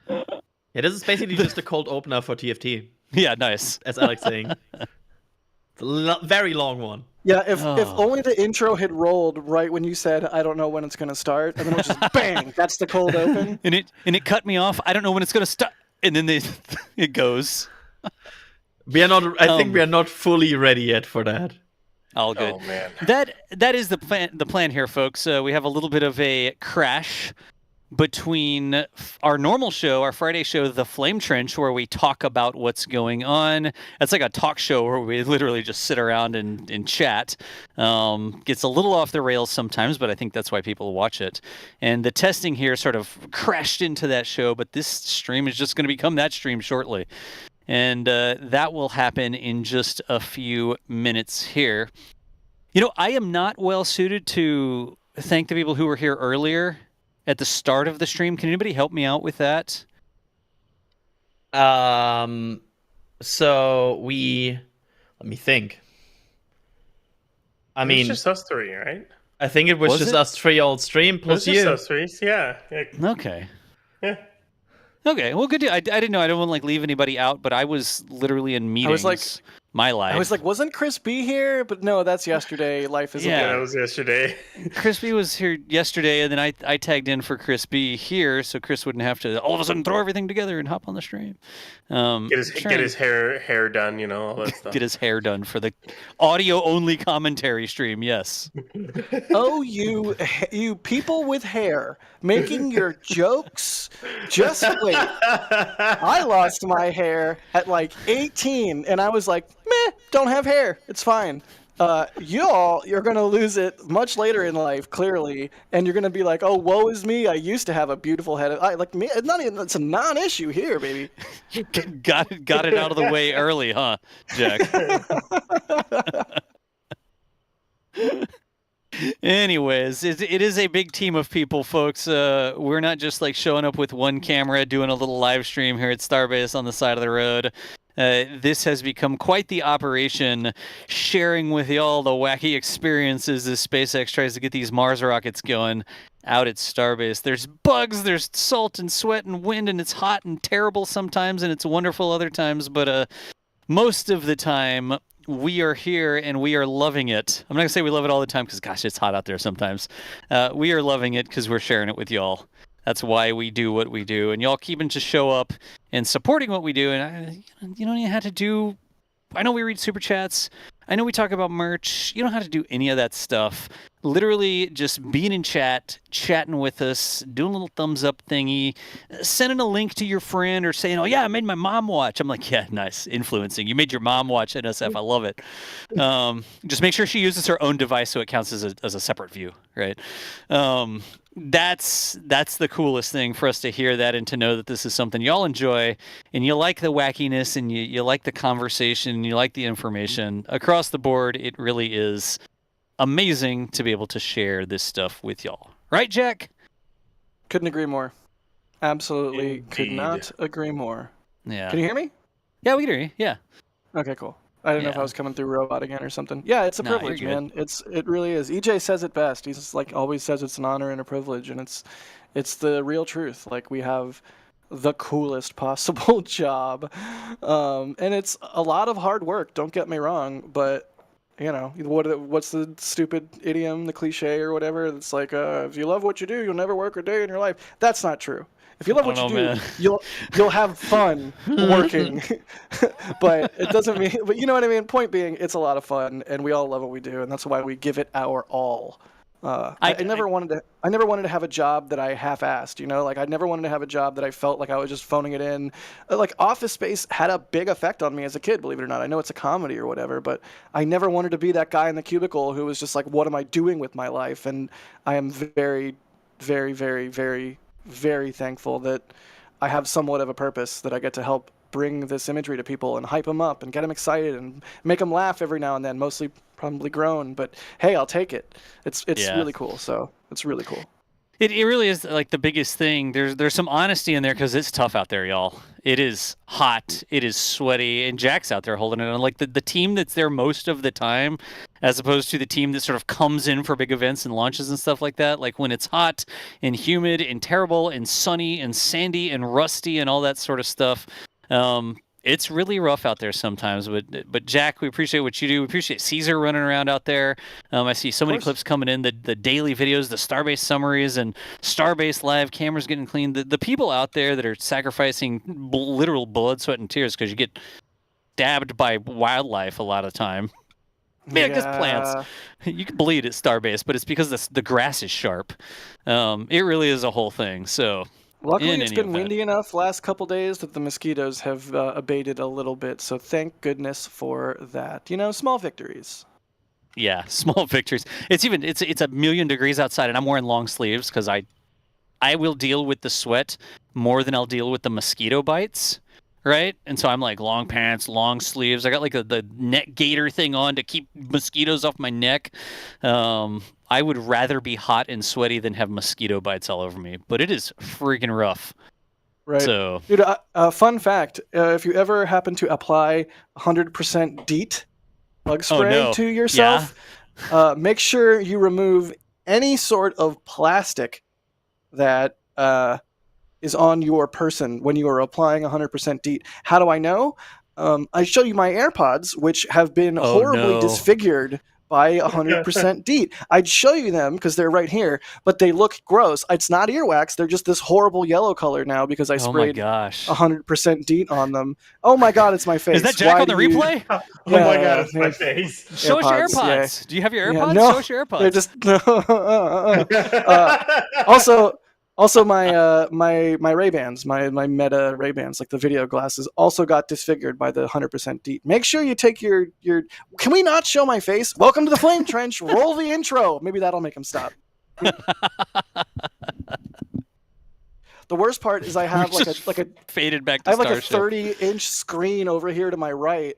Yeah, this is basically just a cold opener for TFT. Yeah, nice. As Alex saying. It's a very long one. Yeah, if only the intro had rolled right when you said, I don't know when it's going to start, and then it was just bang, that's the cold open. And it cut me off. I don't know when it's going to start. And then it goes. We are not. I think we are not fully ready yet for that. All good. Oh, man. That is the plan here, folks. We have a little bit of a crash between our normal show, our Friday show, The Flame Trench, where we talk about what's going on. It's like a talk show where we literally just sit around and chat. Gets a little off the rails sometimes, but I think that's why people watch it. And the testing here sort of crashed into that show, but this stream is just going to become that stream shortly. And that will happen in just a few minutes here. You know, I am not well suited to thank the people who were here earlier at the start of the stream. Can anybody help me out with that? So let me think. I mean, it's just us three, right? I think it was just us three old stream plus you. Just us three, yeah. Okay. Okay, well, good deal. I didn't know. I don't want to like leave anybody out, but I was literally in meetings. My life. I was like, wasn't Chris B here? But no, that's yesterday. Life is Yeah, that was yesterday. Chris B was here yesterday, and then I tagged in for Chris B here, so Chris wouldn't have to all of a sudden throw everything together and hop on the stream. Get his hair done, all that stuff. Get his hair done for the audio only commentary stream. Yes. Oh, you people with hair making your jokes. Just wait. I lost my hair at like 18, and I was like, meh, don't have hair. It's fine. You're going to lose it much later in life, clearly, and you're going to be like, oh, woe is me. I used to have a beautiful head. It's a non-issue here, baby. Got it out of the way early, huh, Jack? Anyways, it is a big team of people, folks. We're not just like showing up with one camera doing a little live stream here at Starbase on the side of the road. This has become quite the operation, sharing with y'all the wacky experiences as SpaceX tries to get these Mars rockets going out at Starbase. There's bugs, there's salt and sweat and wind, and it's hot and terrible sometimes, and it's wonderful other times, but most of the time, we are here and we are loving it. I'm not going to say we love it all the time because, gosh, it's hot out there sometimes. We are loving it because we're sharing it with y'all. That's why we do what we do. And y'all keeping to show up and supporting what we do. And you don't even have to do... I know we read Super Chats. I know we talk about merch. You don't have to do any of that stuff. Literally just being in chat, chatting with us, doing a little thumbs up thingy, sending a link to your friend or saying, oh, yeah, I made my mom watch. I'm like, yeah, nice. Influencing. You made your mom watch NSF. I love it. Just make sure she uses her own device so it counts as a separate view, right? That's the coolest thing for us to hear that and to know that this is something y'all enjoy and you like the wackiness and you like the conversation and you like the information. Across the board, it really is amazing to be able to share this stuff with y'all. Right, Jack? Couldn't agree more. Absolutely could not agree more. Yeah. Can you hear me? Yeah, we can hear you. Yeah. Okay, cool. I didn't know if I was coming through robot again or something. Yeah, it's a privilege, man. It really is. EJ says it best. He's just like always says it's an honor and a privilege, and it's the real truth. Like we have the coolest possible job, and it's a lot of hard work. Don't get me wrong, but what's the stupid idiom, the cliche or whatever? It's like if you love what you do, you'll never work a day in your life. That's not true. If you love what you do, you'll have fun working. But it doesn't mean. But you know what I mean. Point being, it's a lot of fun, and we all love what we do, and that's why we give it our all. I never wanted to have a job that I half-assed. Like I never wanted to have a job that I felt like I was just phoning it in. Like Office Space had a big effect on me as a kid. Believe it or not, I know it's a comedy or whatever, but I never wanted to be that guy in the cubicle who was just like, "What am I doing with my life?" And I am very, very, very, very, very thankful that I have somewhat of a purpose, that I get to help bring this imagery to people and hype them up and get them excited and make them laugh every now and then, mostly probably groan, but hey, I'll take it. It's really cool. So it's really cool. It really is like the biggest thing. There's some honesty in there because it's tough out there, y'all. It is hot. It is sweaty. And Jack's out there holding it on. Like the team that's there most of the time, as opposed to the team that sort of comes in for big events and launches and stuff like that. Like when it's hot and humid and terrible and sunny and sandy and rusty and all that sort of stuff. It's really rough out there sometimes, but Jack, we appreciate what you do. We appreciate Caesar running around out there. I see so many clips coming in, the daily videos, the Starbase summaries, and Starbase live cameras getting cleaned. The people out there that are sacrificing literal blood, sweat, and tears because you get stabbed by wildlife a lot of the time. Yeah, because plants. You can bleed at Starbase, but it's because the grass is sharp. It really is a whole thing. So. Luckily, it's been windy enough last couple days that the mosquitoes have abated a little bit. So thank goodness for that. Small victories. Yeah, small victories. It's a million degrees outside, and I'm wearing long sleeves because I will deal with the sweat more than I'll deal with the mosquito bites, right? And so I'm like long pants, long sleeves. I got like the neck gaiter thing on to keep mosquitoes off my neck. I would rather be hot and sweaty than have mosquito bites all over me, but it is freaking rough. Right. So, dude, fun fact, if you ever happen to apply 100% DEET bug spray to yourself, make sure you remove any sort of plastic that is on your person when you are applying 100% DEET. How do I know? I show you my AirPods, which have been horribly disfigured by 100% DEET. I'd show you them because they're right here, but they look gross. It's not earwax. They're just this horrible yellow color now because I sprayed 100% DEET on them. Oh my God, it's my face. Is that Jack on the replay? Oh my God, it's my face. Show us your AirPods. Yeah. Do you have your AirPods? No, Show us your AirPods. They're just also my Ray-Bans, my Meta Ray-Bans, like the video glasses, also got disfigured by the 100% DEET. Make sure you take your. Can we not show my face? Welcome to the Flame Trench. Roll the intro. Maybe that'll make him stop. The worst part is I have like a faded back to I have like Starship. a 30-inch screen over here to my right,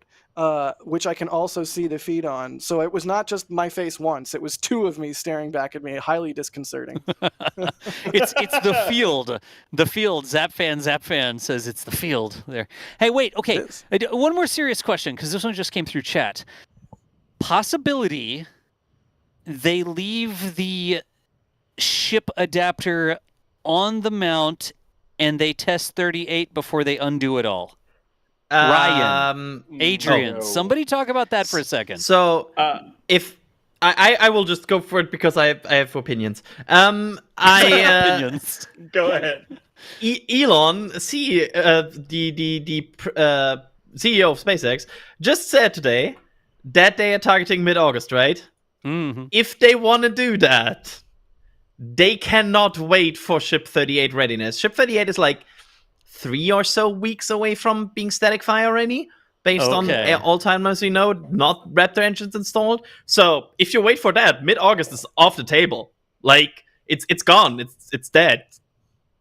which I can also see the feed on. So it was not just my face once; it was two of me staring back at me, highly disconcerting. It's the field. The field. Zapfan says it's the field there. Hey, wait. Okay, one more serious question because this one just came through chat. Possibility they leave the ship adapter on the mount and they test 38 before they undo it all. Ryan, Adrian, somebody talk about that for a second. So, if I will just go for it because I have opinions. Opinions. Go ahead. Elon, the CEO of SpaceX, just said today that they are targeting mid-August, right? Mm-hmm. If they want to do that, they cannot wait for Ship 38 readiness. Ship 38 is like 3 or so weeks away from being static fire ready, based on all timelines we know, not Raptor engines installed. So if you wait for that, mid-August is off the table. Like, it's gone. It's dead.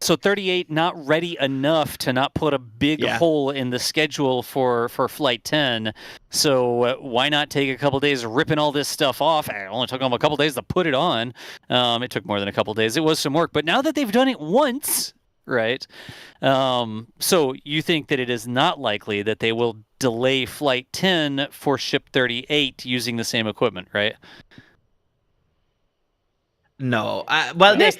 So 38 not ready enough to not put a big hole in the schedule for Flight 10. So why not take a couple days ripping all this stuff off? It only took them a couple days to put it on. It took more than a couple days. It was some work. But now that they've done it once, right? So you think that it is not likely that they will delay Flight 10 for Ship 38 using the same equipment, right? No, well, yes,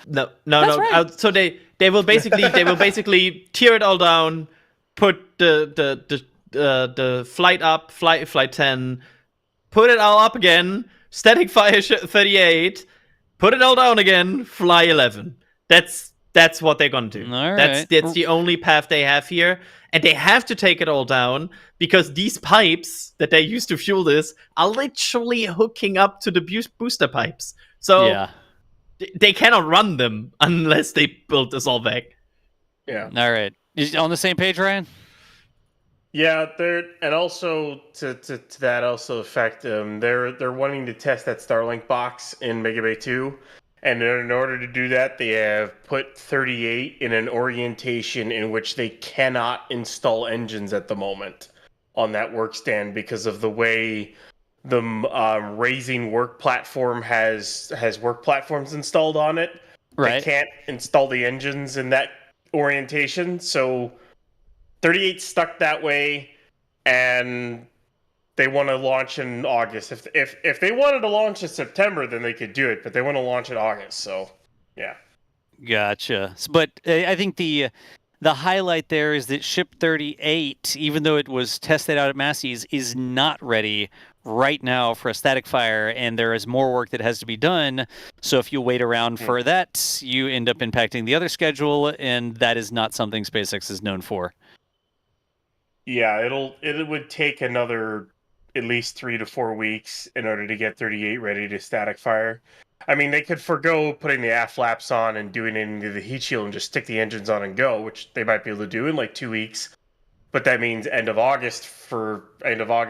no. Right. So they will basically tear it all down, put the flight up, flight 10, put it all up again, static fire 38, put it all down again, fly 11. That's what they're gonna do. All right. That's the only path they have here, and they have to take it all down because these pipes that they use to fuel this are literally hooking up to the booster pipes. So they cannot run them unless they build this all back. Yeah. All right. Is on the same page, Ryan? Yeah, and also to that also effect, they're wanting to test that Starlink box in Mega Bay 2, and in order to do that, they have put 38 in an orientation in which they cannot install engines at the moment on that work stand because of the way the raising work platform has work platforms installed on it. Right. They can't install the engines in that orientation, so 38 stuck that way, and they want to launch in August. If they wanted to launch in September, then they could do it, but they want to launch in August, so yeah. Gotcha. But I think the highlight there is that Ship 38, even though it was tested out at Massey's, is not ready right now for a static fire, and there is more work that has to be done. So if you wait around for that, you end up impacting the other schedule, and that is not something SpaceX is known for. Yeah, it would take another at least 3 to 4 weeks in order to get 38 ready to static fire. I mean, they could forgo putting the aft flaps on and doing it into the heat shield and just stick the engines on and go, which they might be able to do in like 2 weeks. But that means end of August,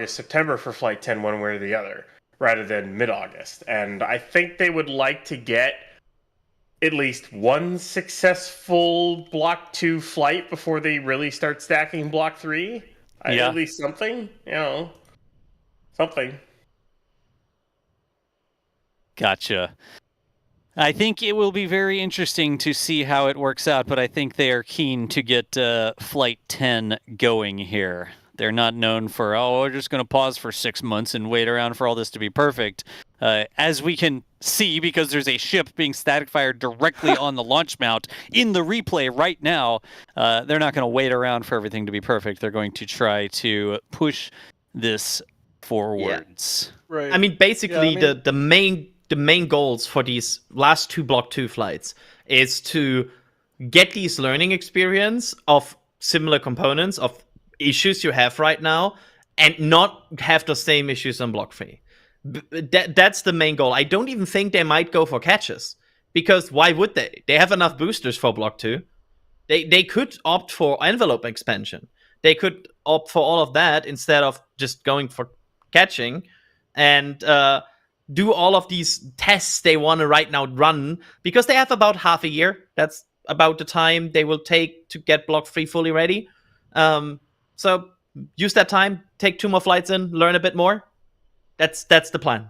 September for Flight 10, one way or the other, rather than mid-August. And I think they would like to get at least one successful Block 2 flight before they really start stacking Block 3. At least something, something. Gotcha. I think it will be very interesting to see how it works out, but I think they are keen to get Flight 10 going here. They're not known for, we're just going to pause for 6 months and wait around for all this to be perfect. As we can see, because there's a ship being static fired directly on the launch mount in the replay right now, they're not going to wait around for everything to be perfect. They're going to try to push this forwards. Right. I mean, basically, Yeah, the main goals for these last 2 Block 2 flights is to get these learning experience of similar components of issues you have right now, and not have the same issues on Block 3. That's the main goal. I don't even think they might go for catches, because why would they? They have enough boosters for Block 2. They could opt for envelope expansion. They could opt for all of that instead of just going for catching, and do all of these tests they want to right now run, because they have about half a year. That's about the time they will take to get Block 3 fully ready. So use that time, take 2 more flights in, learn a bit more. That's the plan.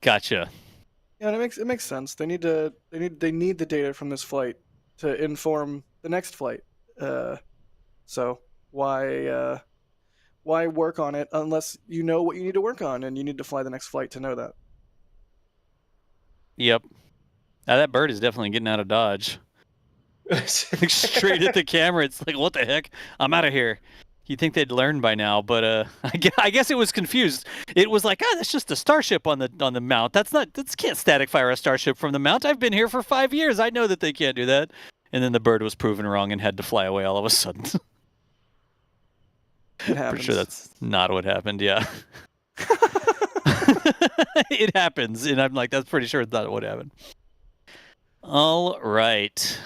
Gotcha. Yeah, and it makes sense. They need the data from this flight to inform the next flight. So why work on it unless you know what you need to work on, and you need to fly the next flight to know that? Yep. Now that bird is definitely getting out of Dodge. Straight at the camera. It's like, what the heck? I'm out of here. You'd think they'd learn by now, but I guess it was confused. It was like, that's just a Starship on the mount. That can't static fire a Starship from the mount. I've been here for 5 years. I know that they can't do that. And then the bird was proven wrong and had to fly away all of a sudden. It happens. For sure that's not what happened, yeah. It happens, and I'm like, that's pretty sure it's not what happened. All right.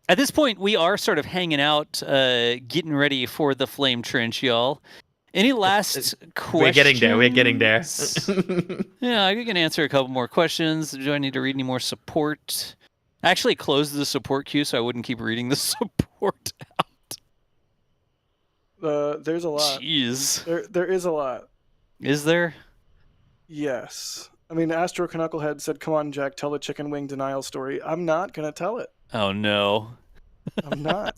At this point, we are sort of hanging out, getting ready for the flame trench, y'all. Any last questions? We're getting there. Yeah, I can answer a couple more questions. Do I need to read any more support? I actually closed the support queue so I wouldn't keep reading the support out. There's a lot. Jeez. There is a lot. Is there? Yes. I mean, Astro Knucklehead said, "Come on, Jack, tell the chicken wing denial story." I'm not gonna tell it. Oh no. I'm not.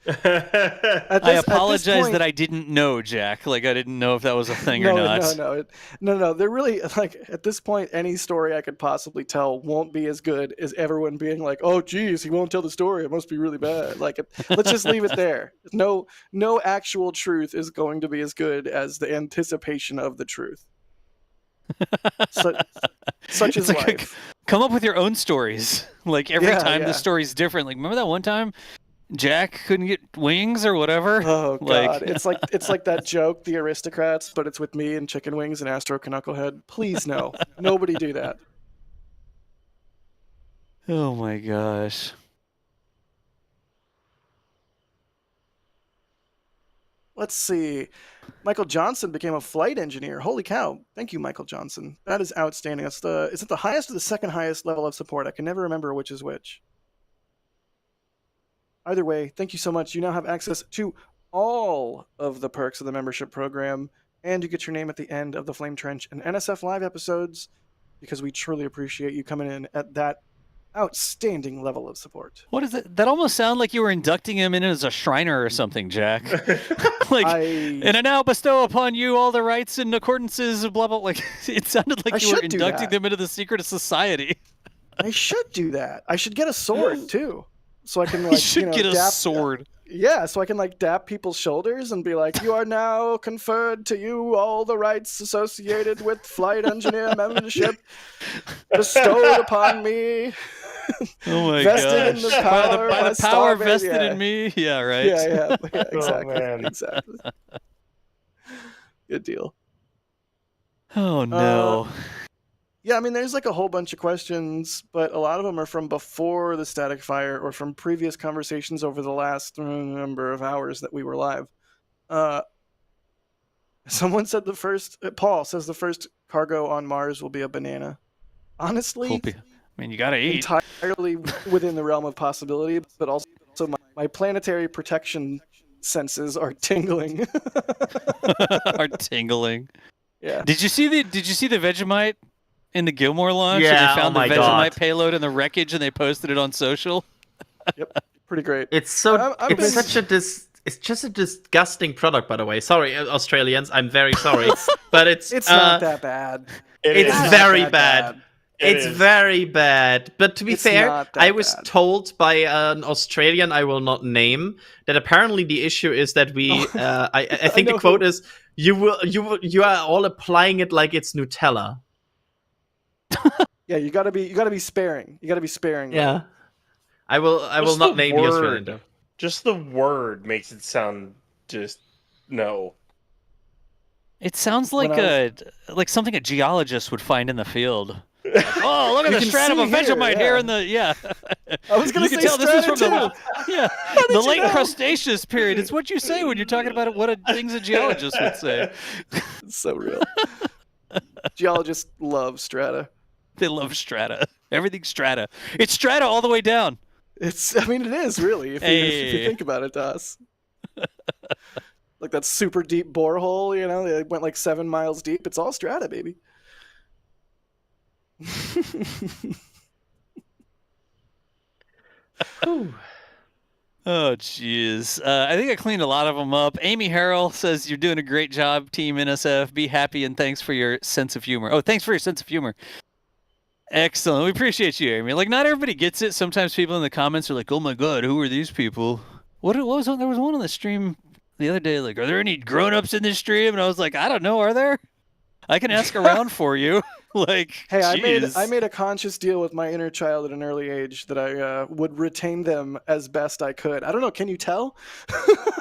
I apologize that I didn't know, Jack. Like, I didn't know if that was a thing or not. No. They're really, like, at this point, any story I could possibly tell won't be as good as everyone being like, "Oh, geez, he won't tell the story. It must be really bad." Like, let's just leave it there. No actual truth is going to be as good as the anticipation of the truth. Such is like, life. Come up with your own stories. Like, every time the story's different. Like, remember that one time Jack couldn't get wings or whatever? Oh god, like... it's like that joke, The Aristocrats, but it's with me and chicken wings and Astro Knucklehead. Please no, nobody do that. Oh my gosh. Let's see. Michael Johnson became a flight engineer. Holy cow! Thank you, Michael Johnson. That is outstanding. Is it the highest or the second highest level of support? I can never remember which is which. Either way, thank you so much. You now have access to all of the perks of the membership program, and you get your name at the end of the Flame Trench and NSF Live episodes, because we truly appreciate you coming in at that outstanding level of support. What is it? That almost sounded like you were inducting him in as a Shriner or something, Jack. Like, and I now bestow upon you all the rights and accordances, blah, blah. Like, it sounded like you were inducting them into the secret society. I should do that. I should get a sword, too. So I can, like, you should get a sword. Yeah, so I can, like, dap people's shoulders and be like, "You are now conferred to you all the rights associated with flight engineer membership bestowed upon me." Oh my vested gosh. In the power by the power Starbase. vested in me. Yeah, right. Yeah, exactly. Oh, man. Exactly. Good deal. Oh no. Yeah, I mean, there's like a whole bunch of questions, but a lot of them are from before the static fire or from previous conversations over the last number of hours that we were live. Someone said Paul says the first cargo on Mars will be a banana. Honestly, I mean, you gotta eat. Entirely within the realm of possibility, but also my planetary protection senses are tingling. Are tingling. Yeah. Did you see the Vegemite in the Gilmore launch? Yeah, And they found the Vegemite God. payload in the wreckage and they posted it on social. Yep. Pretty great. It's so. I'm it's such a It's just a disgusting product, by the way. Sorry, Australians. I'm very sorry, but it's not that bad. It's is. very that bad. It's is. very bad. But to be It's fair, not that I was bad. told by an Australian I will not name that apparently the issue is that we. I think the know quote who. is you are all applying it like it's Nutella. Yeah, you gotta be sparing. You gotta be sparing. Yeah. I will Just not the name the Australian. word. Just the word makes it sound just no. It sounds When like I like something a geologist would find in the field. Like, oh, look at You the can stratum see of Vegemite here, here yeah. in the I was gonna you can say tell this is from strata the late Cretaceous period. It's what you say when you're talking about what things a geologist would say. It's so real. Geologists love strata. They love strata. Everything's strata. It's strata all the way down. It is really if you Hey. think about it, Das. Like that super deep borehole, they went like 7 miles deep. It's all strata, baby. Oh, jeez. I think I cleaned a lot of them up. Amy Harrell says, you're doing a great job, Team NSF. Be happy and thanks for your sense of humor. Oh, thanks for your sense of humor. Excellent. We appreciate you, Amy. Like, not everybody gets it. Sometimes people in the comments are like, oh my God, who are these people? What was there was one on the stream the other day, like, are there any grown-ups in this stream? And I was like, I don't know, are there? I can ask around for you. Like, Hey, geez. I made a conscious deal with my inner child at an early age that I would retain them as best I could. I don't know. Can you tell?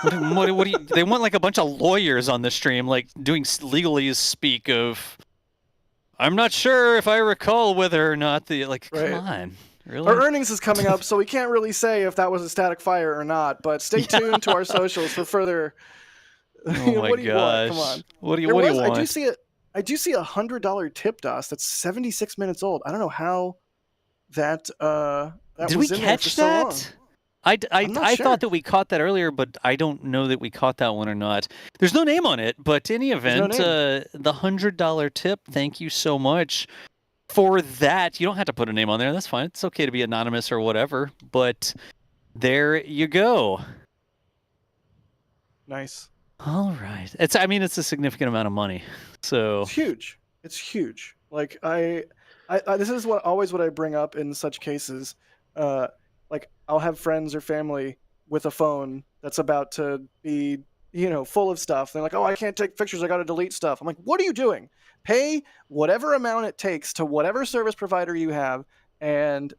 What do you? They want like a bunch of lawyers on the stream, like doing legalese speak of. I'm not sure if I recall whether or not the Right. Come on, really? Our earnings is coming up, so we can't really say if that was a static fire or not. But stay tuned to our socials for further. Oh my what do you want? gosh! Come on. What do you want? I do see a $100 tip, DOS. That's 76 minutes old. I don't know how that Did was we in there for catch so long. that? I'm not I sure. thought that we caught that earlier, but I don't know that we caught that one or not. There's no name on it, but in any event, name. the $100 tip. Thank you so much for that. You don't have to put a name on there. That's fine. It's okay to be anonymous or whatever. But there you go. Nice. All right. It's a significant amount of money. So It's huge. It's huge. Like I this is what I bring up in such cases. Like I'll have friends or family with a phone that's about to be, full of stuff. They're like, "Oh, I can't take pictures. I got to delete stuff." I'm like, "What are you doing? Pay whatever amount it takes to whatever service provider you have and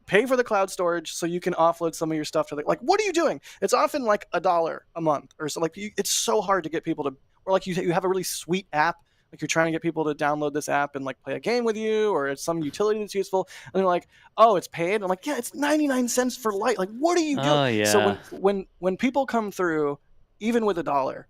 pay for the cloud storage so you can offload some of your stuff to like what are you doing?" It's often like $1 a month or so. Like it's so hard to get people to, or like you have a really sweet app, like you're trying to get people to download this app and like play a game with you, or it's some utility that's useful, and they're like, "Oh, it's paid." I'm like, "Yeah, it's 99 cents for light." Like, what are you doing? Oh, yeah. So when people come through, even with $1,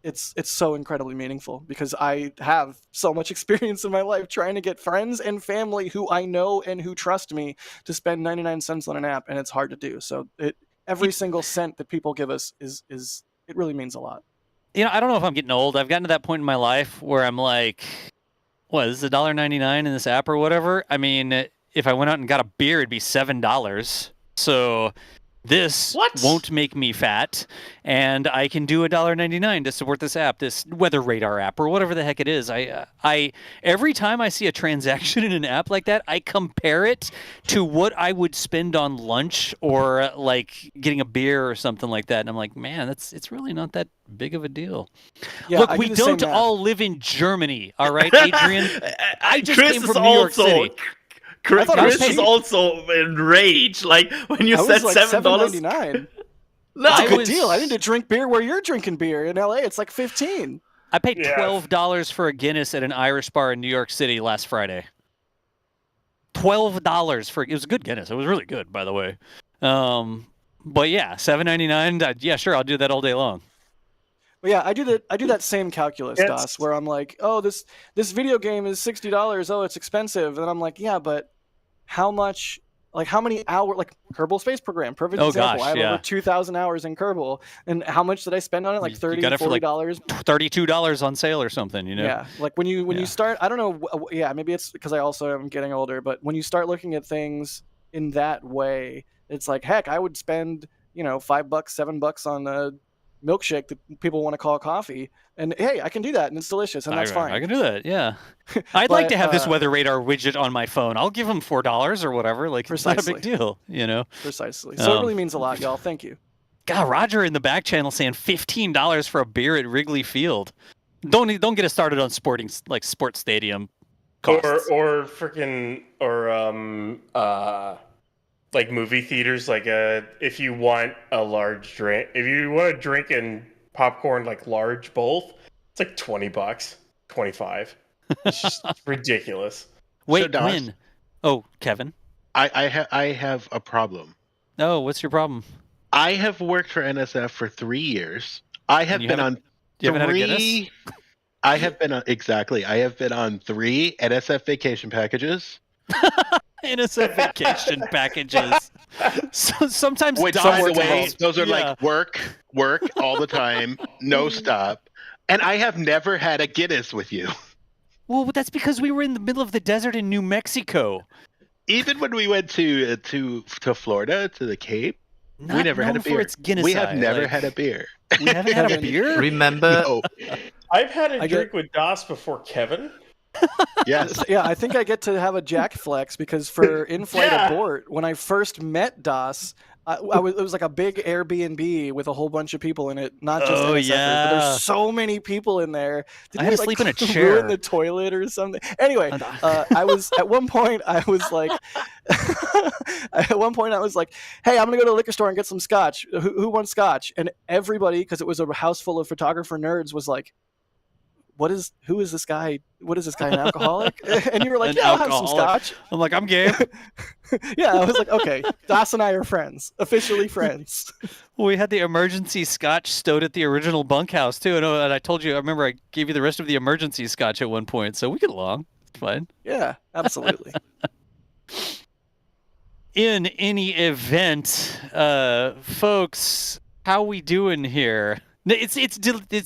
it's so incredibly meaningful because I have so much experience in my life trying to get friends and family who I know and who trust me to spend 99 cents on an app, and it's hard to do. So every single cent that people give us is it really means a lot. I don't know if I'm getting old. I've gotten to that point in my life where I'm like, what, this is $1.99 in this app or whatever? I mean, if I went out and got a beer, it'd be $7. So this won't make me fat, and I can do $1.99 to support this app, this weather radar app, or whatever the heck it is. I every time I see a transaction in an app like that, I compare it to what I would spend on lunch or like getting a beer or something like that, and I'm like, man, it's really not that big of a deal. Yeah, look, I we do the same don't math. all live in Germany, all right, Adrian? I just Chris came is from New York also City. Chris thought it was is cheap. also enraged. Like when you I said was like $7. $7.99. No, That's a good was- deal. I need to drink beer where you're drinking beer. In LA, it's like 15. I paid Yeah. $12 for a Guinness at an Irish bar in New York City last Friday. $12 for it was a good Guinness. It was really good, by the way. But yeah, $7.99. Yeah, sure, I'll do that all day long. But yeah, I do that same calculus, It's- DOS, where I'm like, oh, this video game is $60. Oh, it's expensive. And I'm like, yeah, but how much? Like how many hours? Like Kerbal Space Program, perfect Oh, example. gosh, I have yeah. over 2,000 hours in Kerbal, and how much did I spend on it? Like You $30, got it for, like, $40. $32 on sale or something, you know? Yeah, like when you Yeah. start, I don't know. Yeah, maybe it's because I also am getting older, but when you start looking at things in that way, it's like, heck, I would spend $5, $7 on a milkshake that people want to call coffee. And hey, I can do that, and it's delicious, and that's fine. I can do that. Yeah. I'd like to have this weather radar widget on my phone. I'll give them $4 or whatever. Like, it's not a big deal, Precisely. So it really means a lot, y'all. Thank you. God, Roger in the back channel saying $15 for a beer at Wrigley Field. Don't get us started on sports stadium costs. Or like movie theaters. Like if you want a large drink, if you want a drink and popcorn like large both, it's like $20, $25. It's just ridiculous. Wait, when? Oh, Kevin. I have a problem. Oh, what's your problem? I have worked for NSF for 3 years. I have been on three. I have been on I have been on 3 NSF vacation packages. NSF vacation packages. So, sometimes. Which, by the way, those are like work all the time, no stop. And I have never had a Guinness with you. Well, that's because we were in the middle of the desert in New Mexico. Even when we went to Florida, to the Cape, we never had a beer. We have never had a beer. We haven't had a beer? Remember? No. I've had a drink with Das before Kevin. Yes. Yeah, I think I get to have a Jack flex because for in-flight abort, when I first met Das, it was like a big Airbnb with a whole bunch of people in it, not just NSFers, but there's so many people in there. Did I had to sleep in a chair in the toilet or something. Anyway, I was at one point I was like, hey, I'm gonna go to the liquor store and get some scotch. Who wants scotch? And everybody, because it was a house full of photographer nerds, was like, who is this guy? What is this guy, an alcoholic? And you were like, I'll have some scotch. I'm like, I'm game. Yeah, I was like, okay, Das and I are friends, officially friends. Well, we had the emergency scotch stowed at the original bunkhouse too, and I told you, I remember I gave you the rest of the emergency scotch at one point, so we get along. It's fine. Yeah, absolutely. In any event, folks, how we doing here? It's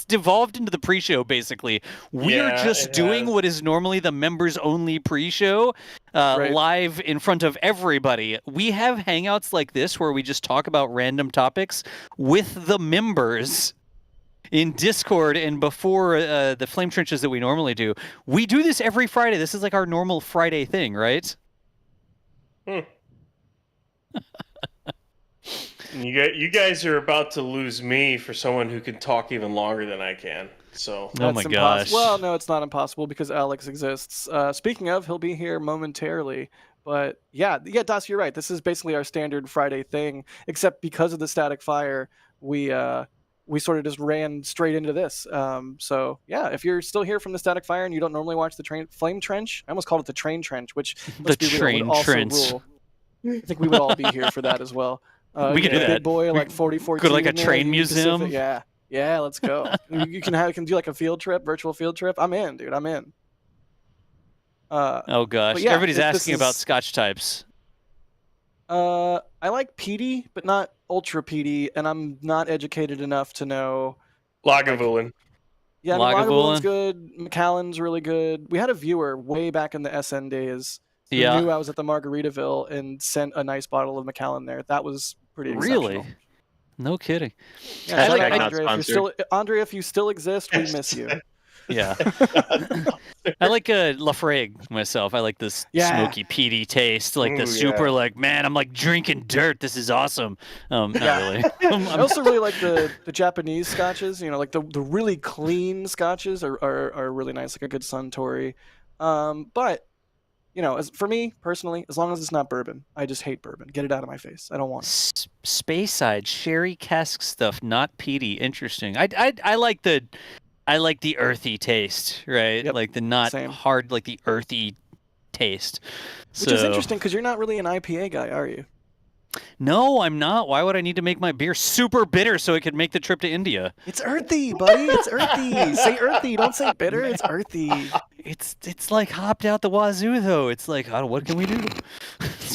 devolved into the pre-show, basically. We're just doing what is normally the members-only pre-show live in front of everybody. We have hangouts like this where we just talk about random topics with the members in Discord and before the Flame Trenches that we normally do. We do this every Friday. This is like our normal Friday thing, right? You guys are about to lose me for someone who can talk even longer than I can. So oh my gosh. Well, no, it's not impossible because Alex exists. Speaking of, he'll be here momentarily. But yeah, Das, you're right. This is basically our standard Friday thing, except because of the static fire, we sort of just ran straight into this. So yeah, if you're still here from the static fire and you don't normally watch the Flame Trench, I almost called it the Train Trench, which the Train Trench. I think we would all be here for that as well. We can do that. Big boy, like 4014. Go to like a train museum. Pacific. Yeah, let's go. you can do like a field trip, virtual field trip. I'm in, dude. I'm in. Oh gosh, yeah, everybody's asking about scotch types. I like peaty, but not ultra peaty, and I'm not educated enough to know. Lagavulin. Yeah, Lagavulin's good. Macallan's really good. We had a viewer way back in the SN days who knew I was at the Margaritaville and sent a nice bottle of Macallan there. That was pretty exceptional. Really? No kidding. Yeah, Andre, if you still exist, we miss you. Yeah. I like Lafrague myself. I like this smoky, peaty taste. Like super, like, man, I'm like drinking dirt. This is awesome. Not really. I also really like the Japanese scotches. You know, like the really clean scotches are really nice, like a good Suntory. But you know, for me personally, as long as it's not bourbon, I just hate bourbon. Get it out of my face. I don't want it. Speyside sherry cask stuff, not peaty. Interesting. I like the earthy taste, right? Yep. Like the not hard, like the earthy taste. Which is interesting because you're not really an IPA guy, are you? No, I'm not. Why would I need to make my beer super bitter so it could make the trip to India? It's earthy, buddy. It's earthy. Say earthy. Don't say bitter. It's earthy. It's like hopped out the wazoo, though. It's like, what can we do?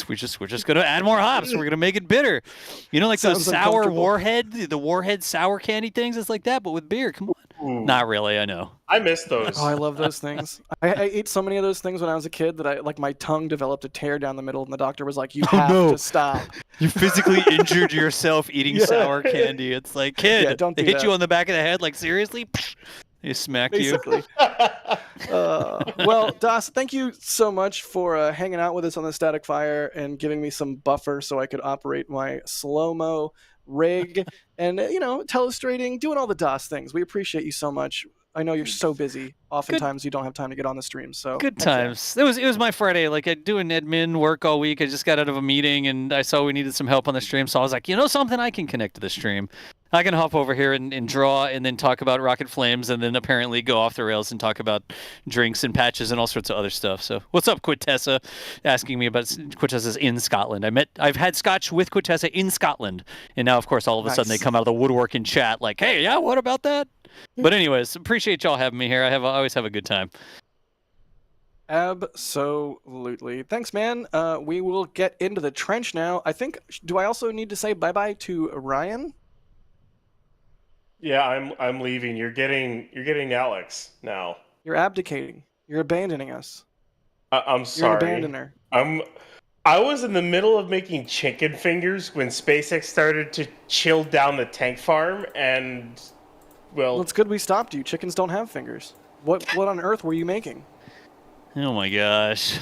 We're just gonna add more hops. We're gonna make it bitter. You know, like those sour Warhead, the Warhead sour candy things. It's like that, but with beer. Come on. Ooh. Not really, I know. I miss those. Oh, I love those things. I ate so many of those things when I was a kid that my tongue developed a tear down the middle, and the doctor was like, "You have to stop." You physically injured yourself eating Yeah. sour candy. It's like, kid, Yeah, don't they do hit that. you on the back of the head. Like, seriously? They smack you. Basically. Well, Das, thank you so much for hanging out with us on the Static Fire and giving me some buffer so I could operate my slow-mo rig and, telestrating, doing all the DOS things. We appreciate you so much. I know you're so busy. Oftentimes you don't have time to get on the stream. So Good heck yeah. times. It was my Friday. Like, I doing admin work all week. I just got out of a meeting and I saw we needed some help on the stream. So I was like, you know something? I can connect to the stream. I can hop over here and draw and then talk about rocket flames and then apparently go off the rails and talk about drinks and patches and all sorts of other stuff. So what's up, Quintessa? Asking me about Quintessa's in Scotland. I've had scotch with Quintessa in Scotland. And now, of course, all of a sudden they come out of the woodwork in chat like, hey, yeah, what about that? But anyways, appreciate y'all having me here. I always have a good time. Absolutely. Thanks, man. We will get into the trench now. I think. Do I also need to say bye-bye to Ryan? Yeah, I'm leaving. You're getting Alex now. You're abdicating. You're abandoning us. I'm sorry. You're an abandoner. I was in the middle of making chicken fingers when SpaceX started to chill down the tank farm, and well, it's good we stopped you. Chickens don't have fingers. What on earth were you making? Oh my gosh.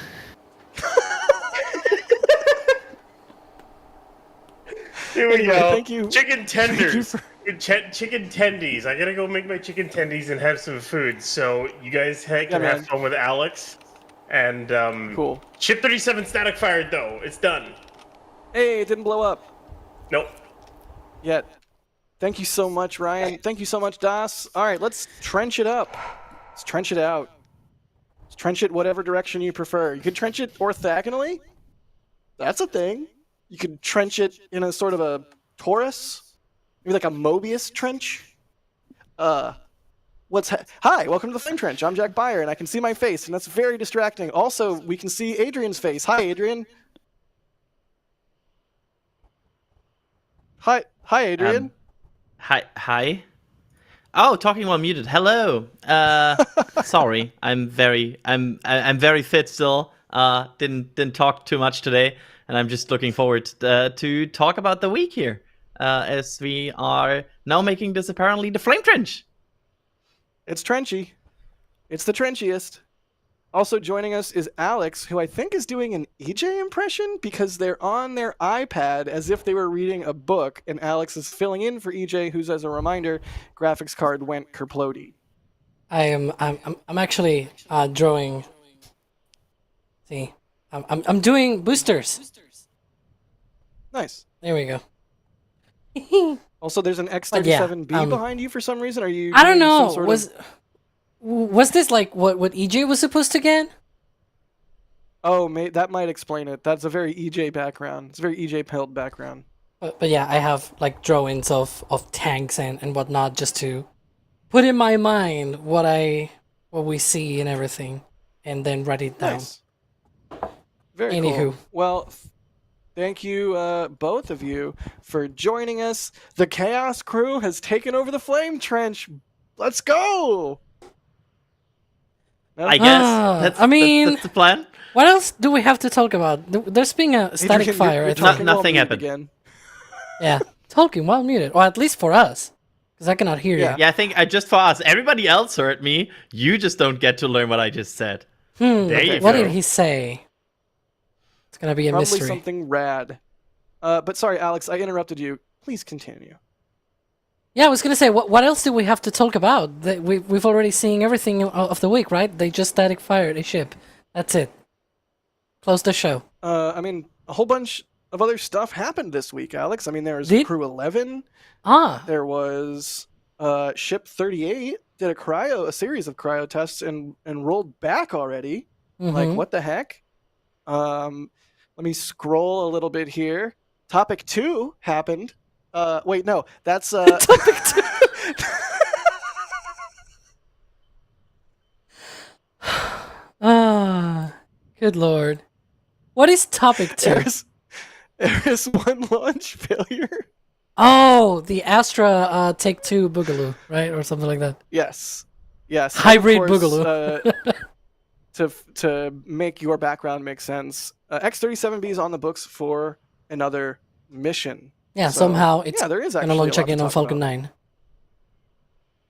Here we Anyway, go. thank you. Chicken tenders. Chicken tendies. I gotta go make my chicken tendies and have some food. So you guys can have fun with Alex. And cool. Ship 37 static fired though. It's done. Hey, it didn't blow up. Nope. Yet. Thank you so much, Ryan. Thank you so much, Das. All right, let's trench it up. Let's trench it out. Let's trench it whatever direction you prefer. You could trench it orthogonally. That's a thing. You could trench it in a sort of a torus. Maybe like a Mobius trench. Hi, welcome to the Flame Trench. I'm Jack Byer, and I can see my face, and that's very distracting. Also, we can see Adrian's face. Hi, Adrian. Hi, Adrian. Hi. Oh, talking while muted. Hello. Sorry. I'm very fit still. Didn't talk too much today, and I'm just looking forward to talk about the week here. As we are now making this apparently the Flame Trench. It's trenchy. It's the trenchiest. Also joining us is Alex, who I think is doing an EJ impression because they're on their iPad as if they were reading a book, and Alex is filling in for EJ, who's, as a reminder, graphics card went kerplody. I'm actually drawing. See, I'm doing boosters. Nice. There we go. Also, there's an X-37B behind you for some reason. Are you? I don't know. Was this like what EJ was supposed to get? Oh, that might explain it. That's a very EJ background. It's a very EJ pilled background. But yeah, I have like drawings of tanks and whatnot just to put in my mind what we see and everything, and then write it down. Nice. Very Anywho. cool. Well. Thank you, both of you, for joining us. The Chaos Crew has taken over the Flame Trench. Let's go! I guess. That's the plan. What else do we have to talk about? There's been a static fire. I think. Nothing happened. Again. Yeah, talking while muted, or at least for us, because I cannot hear you. Yeah, I think just for us. Everybody else heard me. You just don't get to learn what I just said. What did he say? It's gonna be a Probably mystery. Something rad. But sorry, Alex, I interrupted you. Please continue. Yeah, I was gonna say, what else do we have to talk about? We've already seen everything of the week, right? They just static fired a ship. That's it. Close the show. I mean, a whole bunch of other stuff happened this week, Alex. I mean, there was Crew 11. There was Ship 38 did a series of cryo tests and rolled back already. Mm-hmm. Like, what the heck? Let me scroll a little bit here. Topic 2 happened. Wait, no, that's Topic 2. Good lord. What is topic 2? There is one launch failure. Oh, the Astra Take 2 Boogaloo, right? Or something like that. Yes. Yes. and Hybrid of course, Boogaloo. to make your background make sense, X-37B is on the books for another mission. Yeah, So, somehow it's yeah, there is gonna actually launch a lot to again on talk Falcon about. 9.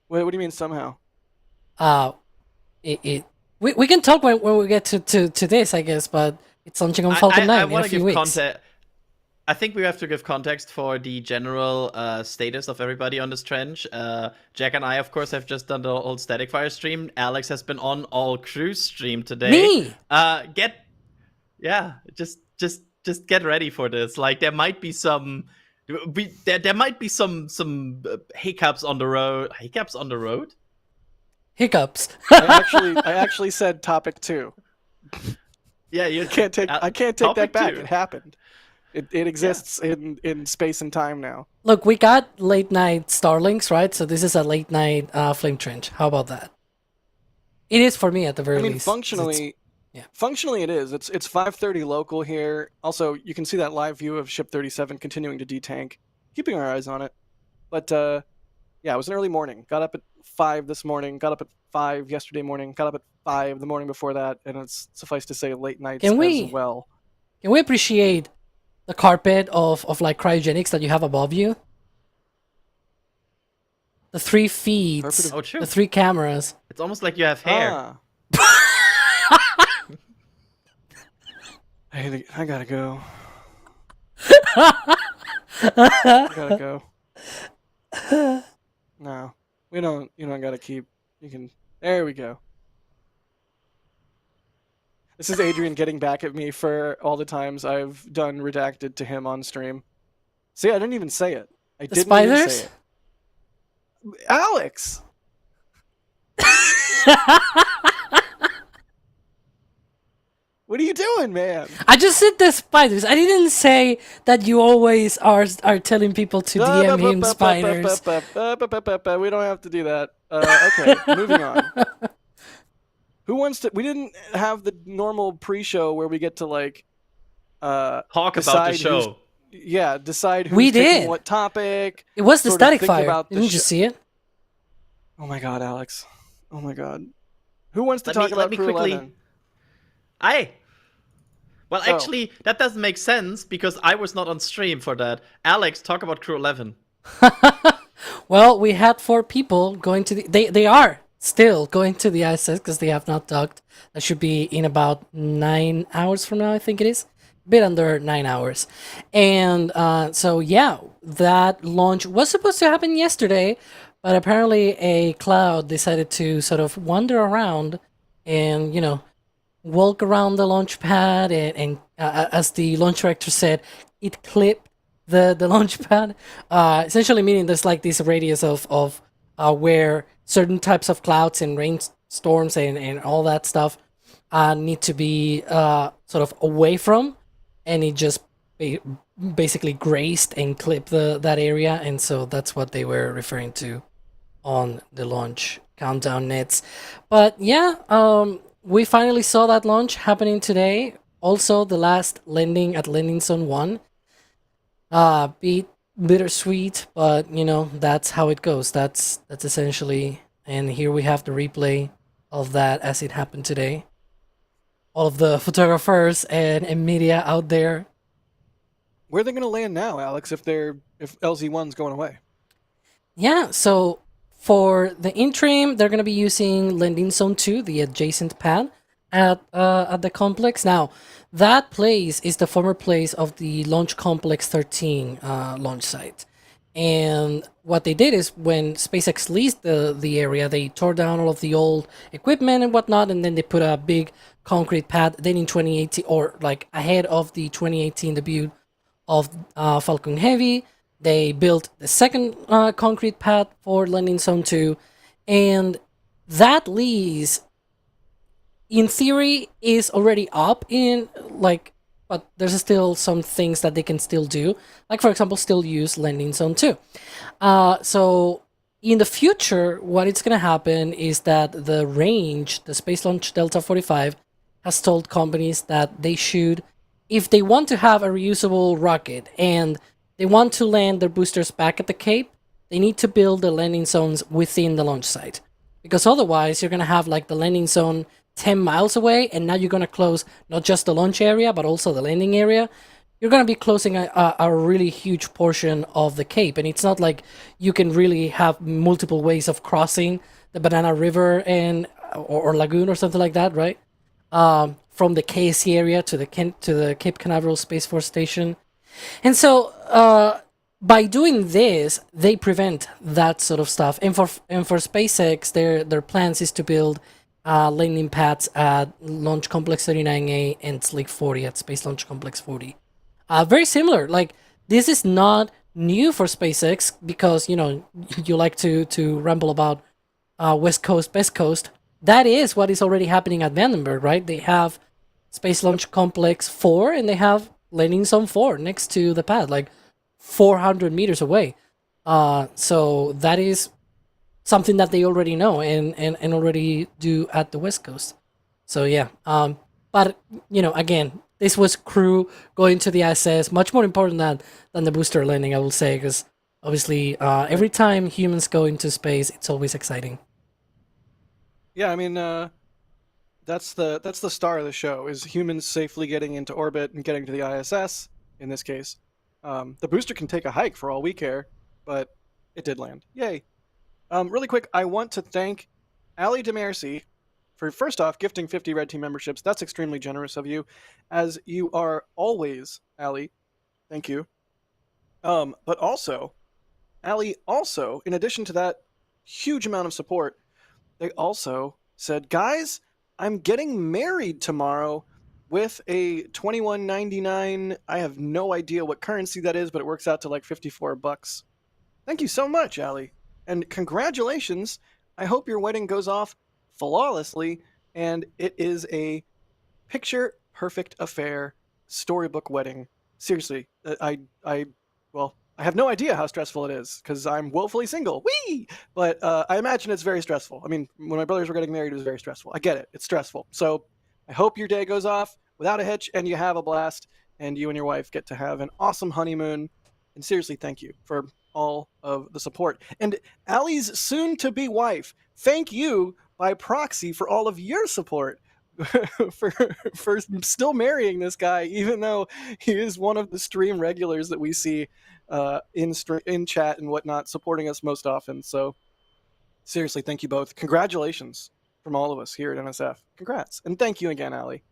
Wait, what do you mean somehow? We can talk when we get to this, I guess, but it's launching on Falcon 9 in a few weeks. Context. I think we have to give context for the general status of everybody on this trench. Jack and I, of course, have just done the old Static Fire stream. Alex has been on all crew stream today. Me? Just get ready for this. Like there might be some, there might be some hiccups on the road. Hiccups on the road? Hiccups. I actually said topic 2. Yeah, you I can't take that back. 2. It happened. It exists in space and time now. Look, we got late night Starlinks, right? So this is a late night flame trench. How about that? It is for me at the very least. Functionally, functionally it is. It's 5:30 local here. Also, you can see that live view of Ship 37 continuing to detank. Keeping our eyes on it. But yeah, it was an early morning. Got up at 5 this morning. Got up at 5 yesterday morning. Got up at 5 the morning before that, and it's suffice to say late nights as well. Can we appreciate the carpet of like cryogenics that you have above you? The 3 feeds, the 3 cameras. It's almost like you have hair. I gotta go. I gotta go. No, we don't. You don't gotta keep. You can. There we go. This is Adrian getting back at me for all the times I've done redacted to him on stream. See, I didn't even say it. I didn't even say it. Alex! What are you doing, man? I just said the spiders. I didn't say that you always are telling people to DM him spiders. We don't have to do that. Okay, moving on. Who wants to? We didn't have the normal pre-show where we get to like talk about the show. Yeah, decide who's we taking did. what topic. It was the static fire. Didn't you see it? Oh my god, Alex. Oh my god. Who wants to talk about Crew 11? Well, actually, that doesn't make sense because I was not on stream for that. Alex, talk about Crew 11. Well, we had 4 people going to the... They are still going to the ISS because they have not docked. That should be in about 9 hours from now, I think it is. A bit under 9 hours. And so, yeah, that launch was supposed to happen yesterday, but apparently a cloud decided to sort of wander around and, you know, walk around the launch pad and as the launch director said, it clipped the launch pad, essentially meaning there's like this radius of where certain types of clouds and rainstorms and all that stuff need to be sort of away from, and it just basically grazed and clipped that area, and so that's what they were referring to on the launch countdown nets. But yeah, we finally saw that launch happening today. Also, the last landing at landing zone 1. Bittersweet, but you know, that's how it goes. That's essentially, and here we have the replay of that as it happened today. All of the photographers and media out there. Where are they going to land now, Alex, if LZ1's going away? Yeah, so for the interim, they're going to be using landing zone 2, the adjacent pad at the complex. Now, that place is the former place of the Launch Complex 13 launch site. And what they did is when SpaceX leased the area, they tore down all of the old equipment and whatnot, and then they put a big concrete pad. Then in 2018, or like ahead of the 2018 debut of Falcon Heavy, they built the second concrete pad for landing zone 2, and that lease, in theory, is already up in like, but there's still some things that they can still do, like for example, still use landing zone 2. So in the future, what it's gonna happen is that the range, the Space Launch Delta 45, has told companies that they should, if they want to have a reusable rocket and they want to land their boosters back at the Cape, they need to build the landing zones within the launch site. Because otherwise, you're going to have like the landing zone 10 miles away, and now you're going to close not just the launch area, but also the landing area. You're going to be closing a really huge portion of the Cape, and it's not like you can really have multiple ways of crossing the Banana River and or lagoon or something like that, right? From the KSC area to the Cape Canaveral Space Force Station. And so by doing this, they prevent that sort of stuff. And for SpaceX, their plans is to build landing pads at Launch Complex 39A and Slick 40 at Space Launch Complex 40. Very similar. Like, this is not new for SpaceX because, you know, you like to ramble about West Coast, Best Coast. That is what is already happening at Vandenberg, right? They have Space Launch Complex 4 and they have landing zone 4 next to the pad, like 400 meters away. So that is something that they already know and already do at the West Coast. So yeah, but you know, again, this was crew going to the ISS, much more important than the booster landing, I will say, because obviously every time humans go into space, it's always exciting. Yeah, I mean, that's the star of the show, is humans safely getting into orbit and getting to the ISS, in this case. The booster can take a hike for all we care, but it did land. Yay. Really quick, I want to thank Ali DeMercy for, first off, gifting 50 Red Team memberships. That's extremely generous of you, as you are always, Ali. Thank you. But also, Ali also, in addition to that huge amount of support, they also said, guys, I'm getting married tomorrow with a $21.99. I have no idea what currency that is, but it works out to like $54. Thank you so much, Ali. And congratulations. I hope your wedding goes off flawlessly, and it is a picture-perfect affair, storybook wedding. Seriously, I have no idea how stressful it is, because I'm woefully single. Whee! But I imagine it's very stressful. I mean, when my brothers were getting married, it was very stressful. I get it. It's stressful. So I hope your day goes off without a hitch, and you have a blast, and you and your wife get to have an awesome honeymoon. And seriously, thank you for all of the support. And Ali's soon-to-be wife, thank you by proxy for all of your support. for still marrying this guy, even though he is one of the stream regulars that we see in chat and whatnot, supporting us most often. So seriously, thank you both. Congratulations from all of us here at NSF. Congrats. And thank you again, Ali.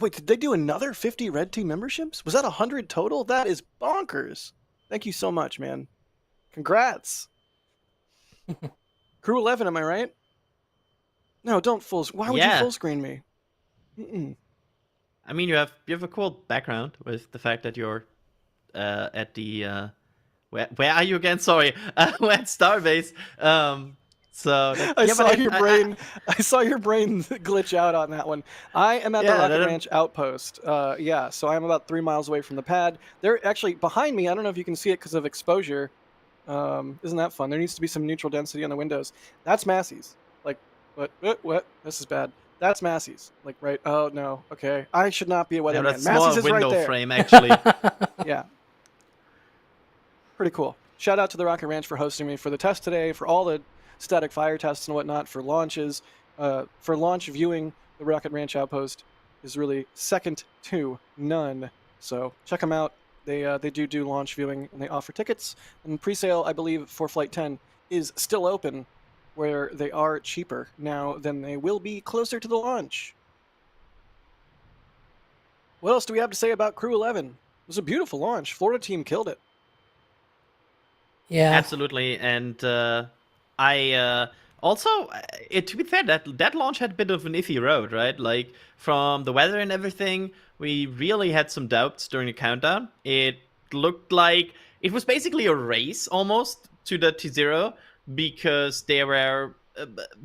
Wait, did they do another 50 Red Team memberships? Was that 100 total? That is bonkers. Thank you so much, man. Congrats. Crew 11, am I right? No, don't full. Why would you full screen me? Mm-mm. I mean, you have a cool background with the fact that you're at the where are you again? Sorry, we're at Starbase. I saw your brain glitch out on that one. I am at the Rocket Ranch outpost. So I'm about 3 miles away from the pad. They're actually behind me. I don't know if you can see it because of exposure. Isn't that fun? There needs to be some neutral density on the windows. That's Massey's. Like, what? This is bad. That's Massey's. Like, right? Oh no. Okay, I should not be a weatherman. That's Massey's is window right there. frame, actually. Yeah. Pretty cool. Shout out to the Rocket Ranch for hosting me for the test today, for all the static fire tests and whatnot, for launches. For launch viewing, the Rocket Ranch outpost is really second to none. So check them out. They do launch viewing, and they offer tickets. And pre-sale, I believe, for Flight 10 is still open, where they are cheaper now than they will be closer to the launch. What else do we have to say about Crew 11? It was a beautiful launch. Florida team killed it. Yeah, absolutely. And I also, to be fair, that launch had a bit of an iffy road, right? Like, from the weather and everything, we really had some doubts during the countdown. It looked like it was basically a race almost to the T0, because there were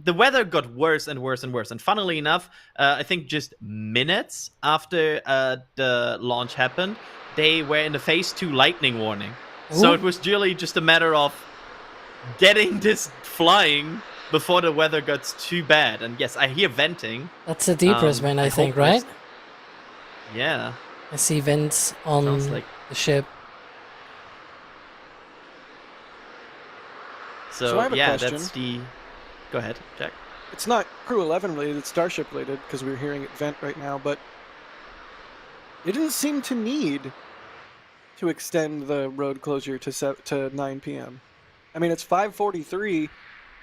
the weather got worse and worse and worse. And funnily enough, I think just minutes after the launch happened, they were in the phase 2 lightning warning. Ooh. So it was really just a matter of getting this flying before the weather got too bad. And yes, I hear venting. That's the deepest, man, I think, right? Yeah. I see vents on Sounds like- the ship. So, I have a yeah, question. that's the. Go ahead, Jack. It's not Crew 11 related, it's Starship related, because we're hearing it vent right now, but it didn't seem to need to extend the road closure to 9 p.m. I mean, it's 5:43.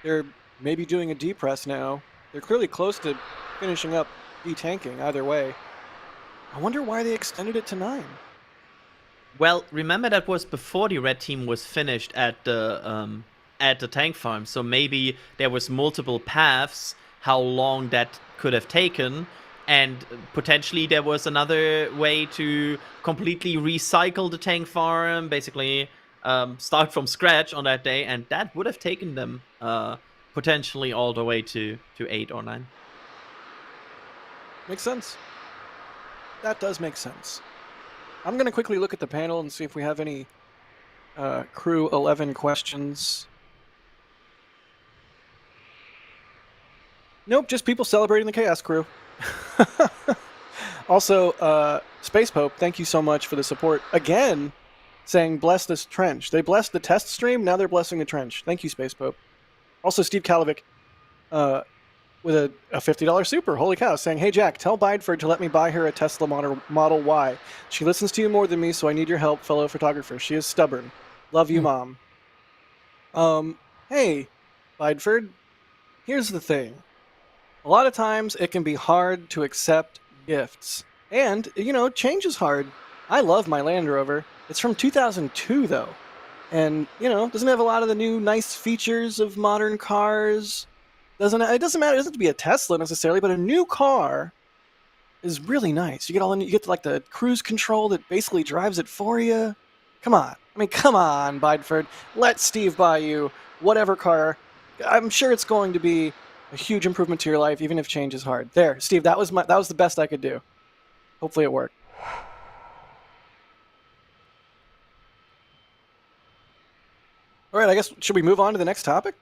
They're maybe doing a depress now. They're clearly close to finishing up detanking either way. I wonder why they extended it to 9. Well, remember that was before the red team was finished at the tank farm, so maybe there was multiple paths how long that could have taken, and potentially there was another way to completely recycle the tank farm, basically start from scratch on that day, and that would have taken them potentially all the way to 8 or 9. Makes sense. That does make sense. I'm going to quickly look at the panel and see if we have any Crew 11 questions. Nope, just people celebrating the Chaos Crew. Also, Space Pope, thank you so much for the support. Again, saying bless this trench. They blessed the test stream, now they're blessing the trench. Thank you, Space Pope. Also, Steve Kalovic with a $50 super, holy cow, saying, hey Jack, tell Bideford to let me buy her a Tesla Model Y. She listens to you more than me, so I need your help, fellow photographer. She is stubborn. Love you, Mom. Hey, Bideford, here's the thing. A lot of times it can be hard to accept gifts. And, you know, change is hard. I love my Land Rover. It's from 2002, though. And, you know, doesn't have a lot of the new nice features of modern cars. It doesn't matter. It doesn't have to be a Tesla necessarily, but a new car is really nice. You get like the cruise control that basically drives it for you. Come on. I mean, come on, Bideford. Let Steve buy you whatever car. I'm sure it's going to be a huge improvement to your life, even if change is hard. There, Steve, that was the best I could do. Hopefully it worked. All right, I guess, should we move on to the next topic?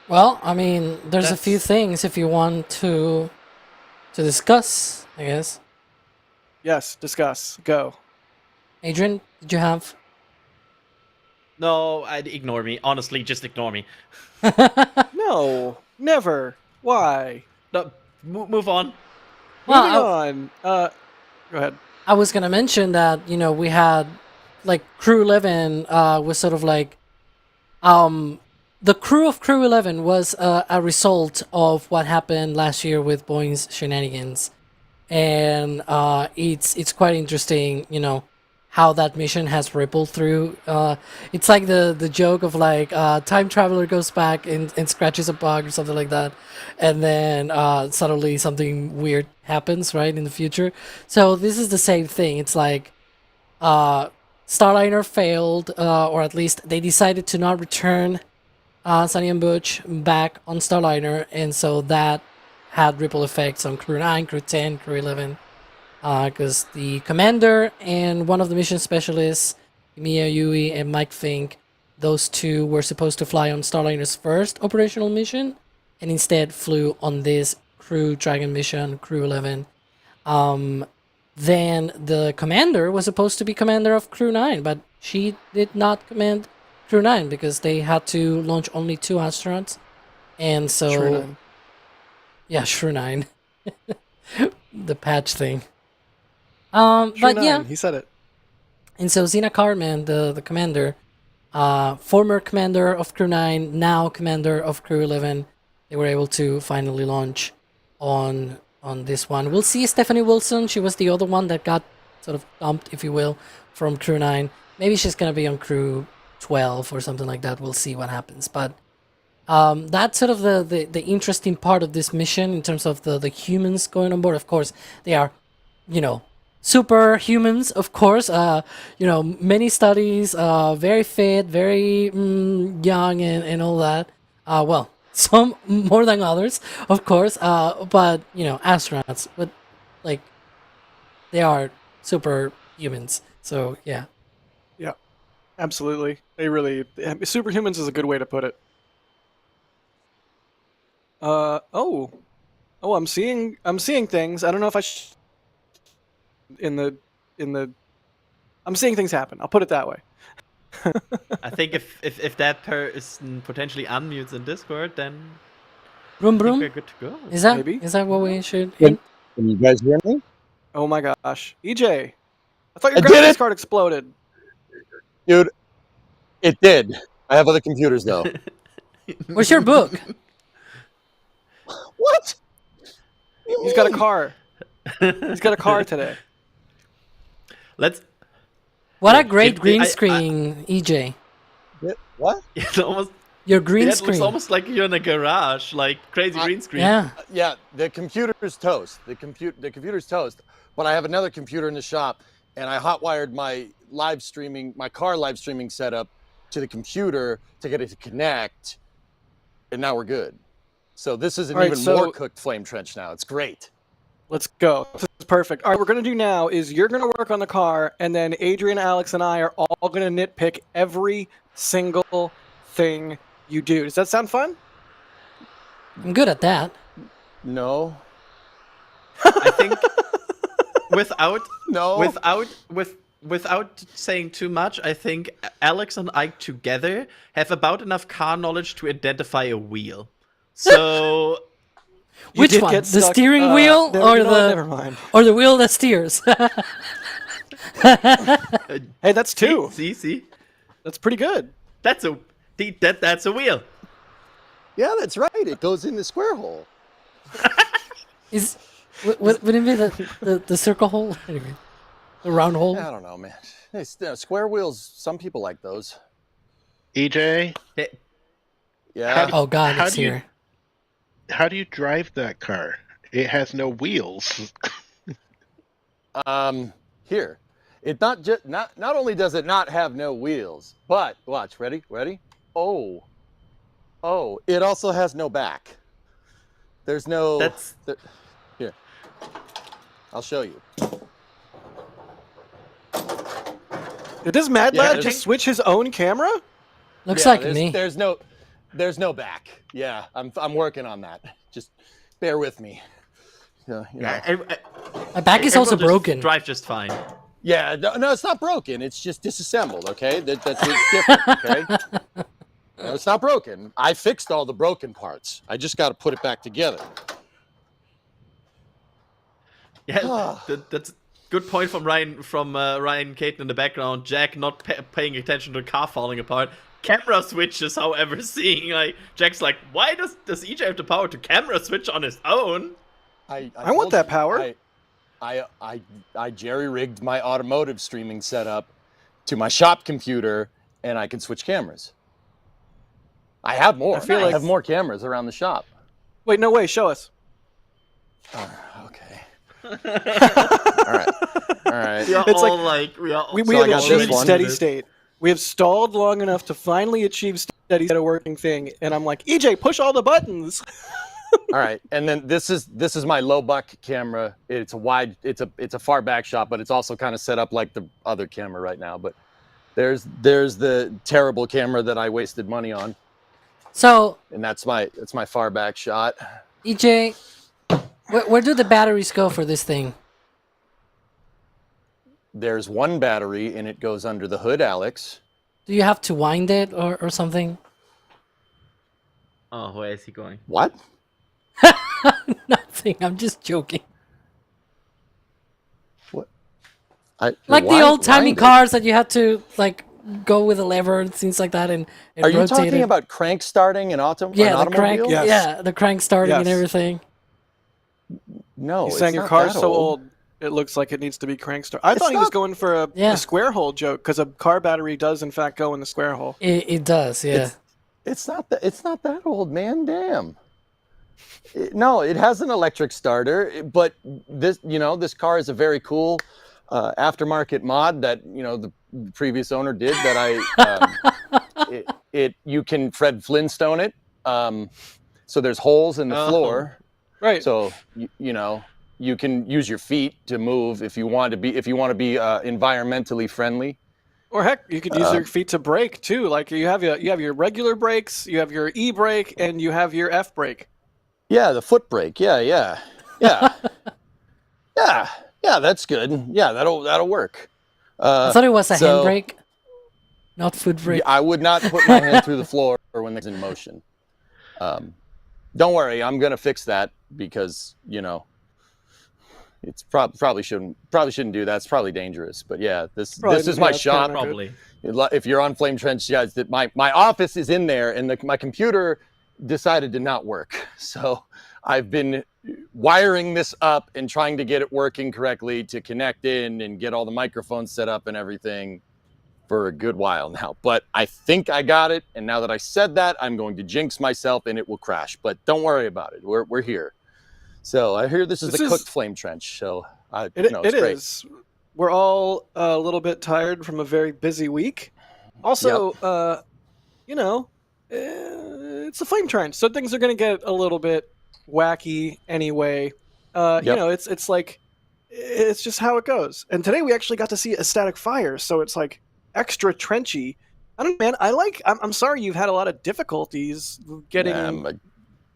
Well, I mean, there's a few things if you want to discuss, I guess. Yes, discuss. Go. Adrian, did you have? No, ignore me. Honestly, just ignore me. No, never. Why? No, move on. Well, Moving on. Go ahead. I was gonna mention that, you know, we had like Crew 11 was sort of like the crew of Crew 11 was a result of what happened last year with Boeing's shenanigans, and it's quite interesting, you know, how that mission has rippled through. It's like the joke of like time traveler goes back and scratches a bug or something like that, and then suddenly something weird happens right in the future. So this is the same thing. It's like Starliner failed, or at least they decided to not return Sonny and Butch back on Starliner, and so that had ripple effects on Crew 9, Crew 10, Crew 11, because the commander and one of the mission specialists, Mia Yui and Mike Fink, those two were supposed to fly on Starliner's first operational mission, and instead flew on this Crew Dragon mission, Crew 11. Then the commander was supposed to be commander of Crew 9, but she did not command Crew 9 because they had to launch only 2 astronauts. And so... Shrew 9. Yeah, Shrew 9. The patch thing. Shrew But 9, yeah. he said it. And so Zena Carman, the commander, former commander of Crew 9, now commander of Crew 11, they were able to finally launch on this one. We'll see Stephanie Wilson. She was the other one that got sort of dumped, if you will, from Crew 9. Maybe she's going to be on Crew 12 or something like that. We'll see what happens. But that's sort of the interesting part of this mission in terms of the humans going on board. Of course, they are, you know, superhumans, of course. You know, many studies, very fit, very young and all that. Well, some more than others, of course. But, you know, astronauts, but like they are superhumans. So, yeah. Yeah, absolutely. They really... Superhumans is a good way to put it. Oh, I'm seeing things. I don't know if I I'm seeing things happen. I'll put it that way. I think if that person potentially unmutes in Discord, then Broom I think broom. we're good to go. Is that Maybe. what we should? Can you guys hear me? Oh my gosh, EJ! I thought your I did graphics it! card exploded. Dude, it did. I have other computers though. Where's your book? What? He's got a car. He's got a car today. Let's. What a great Can- green I- screen, EJ. What? It's almost. Your green It looks screen. almost like you're in a garage, like crazy green screen. Yeah. Yeah, the computer's toast. The computer's toast. But I have another computer in the shop, and I hotwired my car live streaming setup to the computer to get it to connect, and now we're good. So this is an All right, even so- more cooked flame trench now. It's great. Let's go. This is perfect. All right, what we're going to do now is you're going to work on the car, and then Adrian, Alex, and I are all going to nitpick every single thing you do. Does that sound fun? I'm good at that. No. I think without No. without saying too much, I think Alex and I together have about enough car knowledge to identify a wheel. So You Which did one? get The stuck- steering wheel no, or you know what? the Never mind. or the wheel that steers? Hey, that's two. see, That's pretty good. that's a wheel. Yeah, that's right. It goes in the square hole. Is wouldn't it be the circle hole? Anyway, the round hole. I don't know, man. Square wheels. Some people like those. EJ, Yeah. Oh God, how it's do you- here. how do you drive that car? It has no wheels. Here, it not only does it not have no wheels, but watch, ready? Oh, it also has no back. There's no. That's Here. I'll show you. Does Mad Yeah, Lad there's- just switch his own camera? Looks Yeah, like there's, me. There's no back. Yeah, I'm working on that. Just bear with me. Yeah. My back is it will also just broken. Drive just fine. Yeah, no, it's not broken. It's just disassembled. Okay, that's it's different. Okay, no, it's not broken. I fixed all the broken parts. I just got to put it back together. Yeah, that's good point from Ryan Caton in the background. Jack not paying attention to the car falling apart. Camera switches, however, seeing like Jack's like, why does EJ have the power to camera switch on his own? I want that power. I jerry-rigged my automotive streaming setup to my shop computer, and I can switch cameras. I have more. I have more cameras around the shop. Wait, no way. Show us. Okay. All right. We are It's all like- like we are. We So have I got this achieved one. steady state. We have stalled long enough to finally achieve steady state, a working thing, and I'm like, EJ, push all the buttons. All right, and then this is my low buck camera. It's a far back shot, but it's also kind of set up like the other camera right now. But there's the terrible camera that I wasted money on, So and that's my far back shot. EJ, where do the batteries go for this thing? There's one battery, and it goes under the hood, Alex. Do you have to wind it or something? Oh, where is he going? What? Nothing. I'm just joking. What? Like the wind- old timey wind it? cars that you had to like go with a lever and things like that, and Are you rotate talking it. about crank starting an Yeah, an the automobile? crank. Yes. Yeah, the crank starting and Yes. everything. No, He's it's saying your not car's that so old, it looks like it needs to be crank start. I thought he was not- going for a square hole joke because a car battery does in fact go in the square hole. It does. Yeah. It's not that old, man. Damn. No, it has an electric starter, but this car is a very cool aftermarket mod that the previous owner did. That you can Fred Flintstone it. So there's holes in the floor, right? So you can use your feet to move if you want to be environmentally friendly. Or heck, you could use your feet to brake too. Like you have your regular brakes, you have your E brake, and you have your F brake. Yeah, the foot brake. Yeah. Yeah, that's good. Yeah, that'll work. I thought it was a so- handbrake, not foot brake. I would not put my hand through the floor when it's in motion. Don't worry, I'm gonna fix that because it's probably shouldn't do that. It's probably dangerous. But yeah, this is my shop. Probably. If you're on Flame Trench, guys, that my office is in there, and my computer decided to not work. So I've been wiring this up and trying to get it working correctly to connect in and get all the microphones set up and everything for a good while now. But I think I got it, and now that I said that, I'm going to jinx myself and it will crash. But don't worry about it. We're here. So I hear this is the cooked Flame Trench. So it's great. Is. We're all a little bit tired from a very busy week. Also, it's a Flame Trench, so things are going to get a little bit wacky anyway. It's like it's just how it goes. And today we actually got to see a static fire, so it's like extra trenchy. I don't know, man. I'm sorry you've had a lot of difficulties getting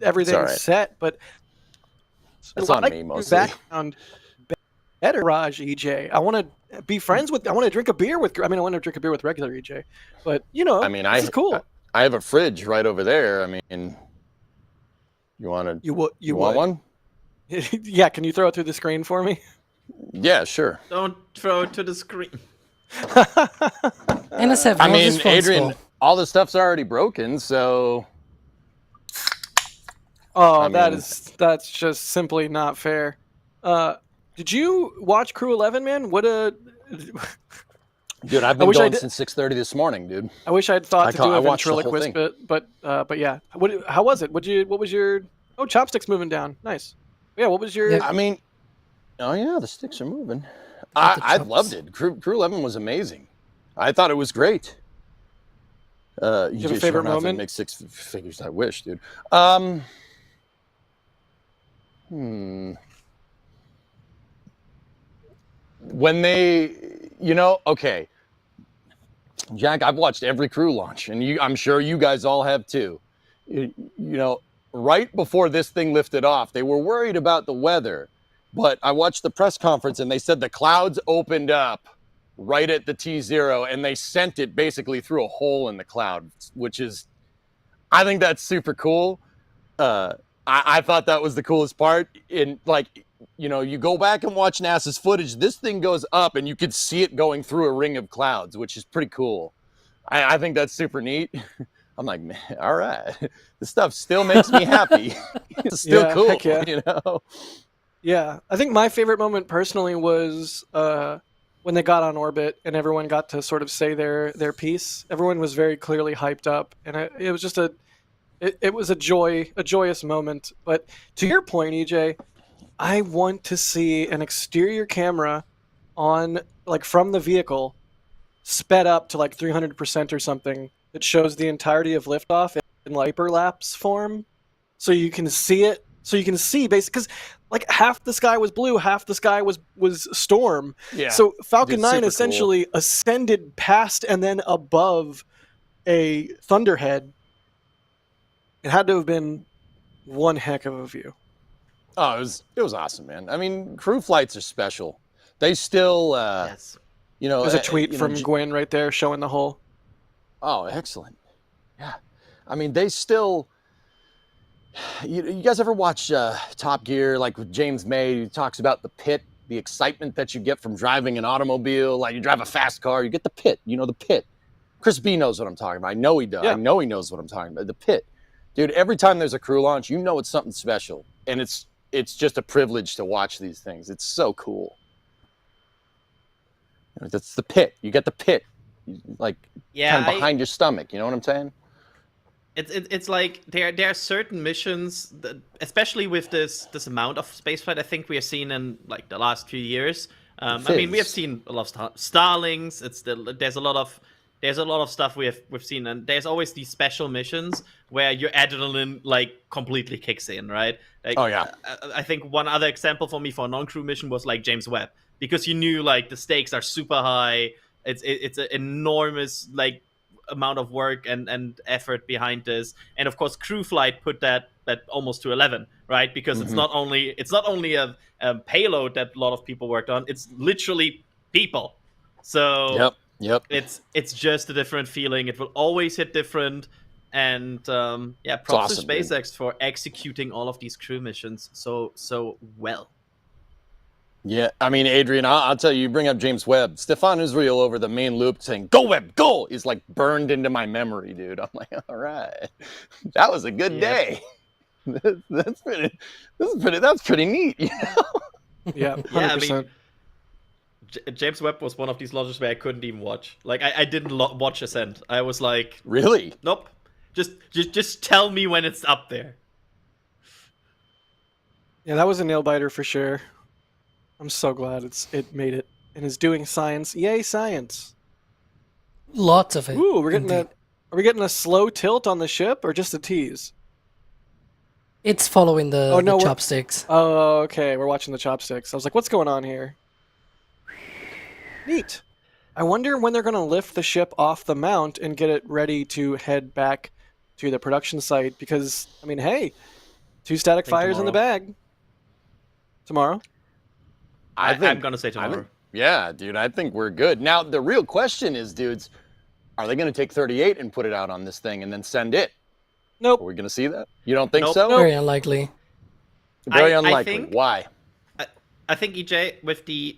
everything set, but it's on me mostly. Background better, Raj EJ. I want to be friends with. I want to drink a beer with. I want to drink a beer with regular EJ, but this is cool. I have a fridge right over there. I mean, you want to? You want one? Yeah, can you throw it through the screen for me? Yeah, sure. Don't throw it to the screen. Adrian, all the stuff's already broken, so. Oh, that's just simply not fair. Did you watch Crew 11, man? What a dude! I've been going since 6:30 this morning, dude. I wish I'd thought to do a ventriloquist, but yeah. How was it? What was your? Oh, chopsticks moving down. Nice. Yeah. What was your? Oh yeah, the sticks are moving. I loved it. Crew 11 was amazing. I thought it was great. You have a favorite moment? Make six figures. I wish, dude. When they, okay, Jack, I've watched every crew launch, and I'm sure you guys all have too. Right before this thing lifted off, they were worried about the weather, but I watched the press conference and they said the clouds opened up right at the T0 and they sent it basically through a hole in the cloud, I think that's super cool. I thought that was the coolest part. You go back and watch NASA's footage, this thing goes up and you could see it going through a ring of clouds, which is pretty cool. I think that's super neat. I'm like, man, all right. This stuff still makes me happy. It's still cool, heck yeah. Yeah, I think my favorite moment personally was when they got on orbit and everyone got to sort of say their piece. Everyone was very clearly hyped up, and it was just it was a joyous moment. But to your point, EJ, I want to see an exterior camera on from the vehicle sped up to 300% or something that shows the entirety of liftoff in hyperlapse form, so you can see it. So you can see basically, because half the sky was blue, half the sky was storm. Yeah. So Falcon 9 essentially ascended past and then above a thunderhead. It had to have been one heck of a view. Oh, it was awesome, man. I mean, crew flights are special. They still, yes. There's a tweet from Gwen right there showing the hole. Oh, excellent. Yeah. I mean, they still. You guys ever watch Top Gear, with James May? He talks about the pit, the excitement that you get from driving an automobile. You drive a fast car, you get the pit. The pit. Chris B knows what I'm talking about. I know he does. Yeah. I know he knows what I'm talking about. The pit. Dude, every time there's a crew launch, it's something special. And it's just a privilege to watch these things. It's so cool. That's the pit. You get the pit. Kind of behind your stomach. You know what I'm saying? It's like there are certain missions that, especially with this amount of spaceflight I think we have seen in the last few years. We have seen a lot of Starlinks. There's a lot of stuff we've seen, and there's always these special missions where your adrenaline completely kicks in, right? Oh yeah. I think one other example for me for a non-crew mission was James Webb, because you knew the stakes are super high. It's an enormous amount of work and effort behind this, and of course crew flight put that almost to 11, right? Because it's not only a payload that a lot of people worked on; it's literally people. So Yep. it's just a different feeling. It will always hit different. And props awesome, to SpaceX for executing all of these crew missions so well. Yeah, I mean, Adrian, I'll tell you, you bring up James Webb. Stefan Israel over the main loop saying, "Go Webb, go!" is like burned into my memory, dude. I'm like, all right, that was a good day. That's pretty neat, you know? Yeah, 100%. I mean, James Webb was one of these launches where I couldn't even watch. Like, I didn't watch Ascent. I was like, really? Nope. Just tell me when it's up there. Yeah, that was a nail biter for sure. I'm so glad it made it and is doing science. Yay, science! Lots of it. Ooh, are we getting a slow tilt on the ship or just a tease? It's following the chopsticks. Oh, okay. We're watching the chopsticks. I was like, what's going on here? Neat. I wonder when they're going to lift the ship off the mount and get it ready to head back to the production site. Because, I mean, hey, 2 static fires in the bag. Tomorrow? I'm going to say tomorrow. Yeah, dude, I think we're good. Now, the real question is, dudes, are they going to take 38 and put it out on this thing and then send it? Nope. Are we going to see that? You don't think Nope. so? Very unlikely. Very unlikely. Why? I think, EJ, with the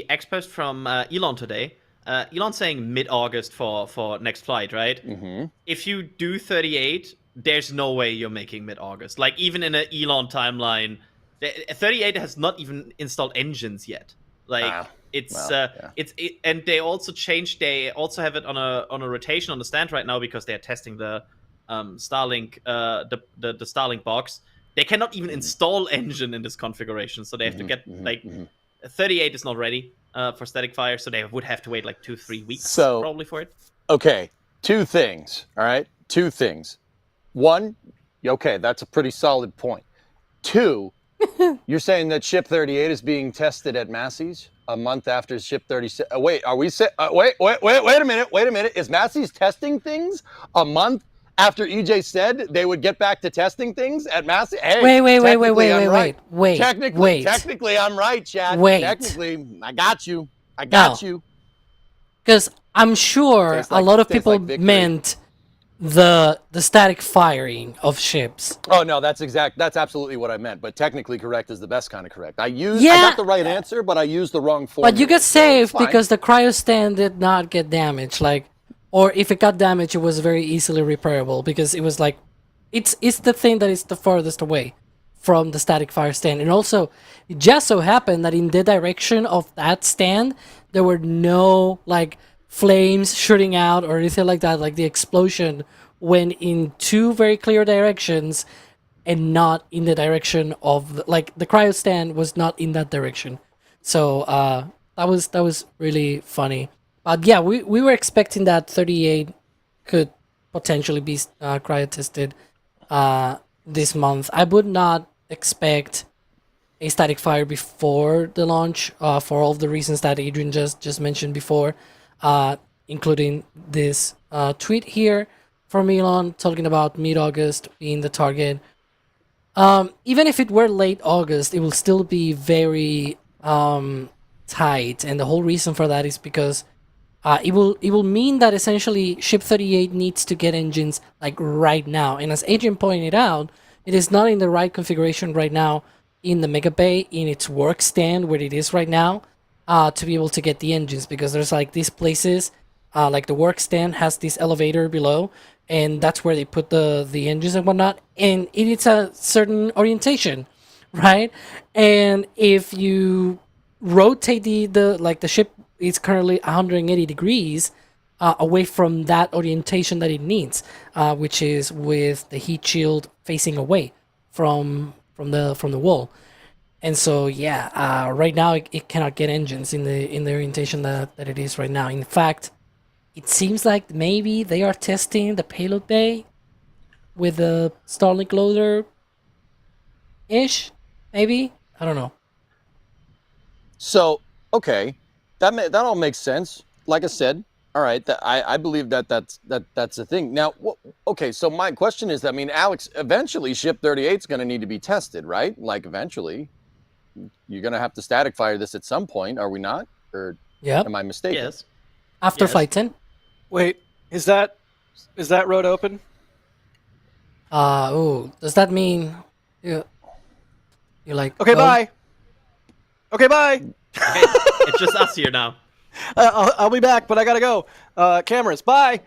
ex-post from Elon today, Elon's saying mid-August for next flight, right? Mm-hmm. If you do 38, there's no way you're making mid-August. Like, even in an Elon timeline, 38 has not even installed engines yet. Like, and they also changed. They also have it on a rotation on the stand right now because they're testing the Starlink, the Starlink box. They cannot even install engine in this configuration, so they have to get 38 is not ready for static fire, so they would have to wait like 2-3 weeks probably for it. Okay, 2 things. All right, 2 things. 1, okay, that's a pretty solid point. 2, you're saying that Ship 38 is being tested at Massey's a month after Ship 37. Wait, are we wait a minute. Is Massey's testing things a month after EJ said they would get back to testing things at Massey? Hey, wait. Technically, I'm right, Chad. Wait. Technically, I got you. Because I'm sure a lot of people meant the static firing of ships. Oh no, that's absolutely what I meant. But technically correct is the best kind of correct. I got the right answer, but I used the wrong formula. But you got saved because the cryo stand did not get damaged. Like, or if it got damaged, it was very easily repairable because it was like, it's the thing that is the farthest away from the static fire stand. And also, it just so happened that in the direction of that stand, there were no like flames shooting out or anything like that. Like the explosion went in 2 very clear directions and not in the direction of the cryo stand was not in that direction. So that was really funny. But yeah, we were expecting that 38 could potentially be cryo tested this month. I would not expect a static fire before the launch for all of the reasons that Adrian just mentioned before. Including this tweet here from Elon talking about mid-August being the target. Even if it were late August, it will still be very tight, and the whole reason for that is because it will mean that essentially Ship 38 needs to get engines like right now. And as Adrian pointed out, it is not in the right configuration right now in the Mega Bay, in its work stand where it is right now. To be able to get the engines, because there's like these places, like the work stand has this elevator below, and that's where they put the engines and whatnot, and it is a certain orientation, right? And if you rotate the ship is currently 180 degrees away from that orientation that it needs, which is with the heat shield facing away from the wall. And so, yeah, right now it cannot get engines in the orientation that it is right now. In fact, it seems like maybe they are testing the payload bay with a Starlink loader-ish, maybe? I don't know. So, okay, that all makes sense. Like I said, All right, I believe that's the thing. Now, okay, so my question is, I mean, Alex, eventually Ship 38 is going to need to be tested, right? Like, eventually, you're going to have to static fire this at some point, are we not? Or am I mistaken? Yes. After Flight 10. Wait, is that road open? Does that mean you're like... Okay, bye. Okay, bye. Okay, it's just us here now. I'll be back, but I gotta go. Cameras, bye.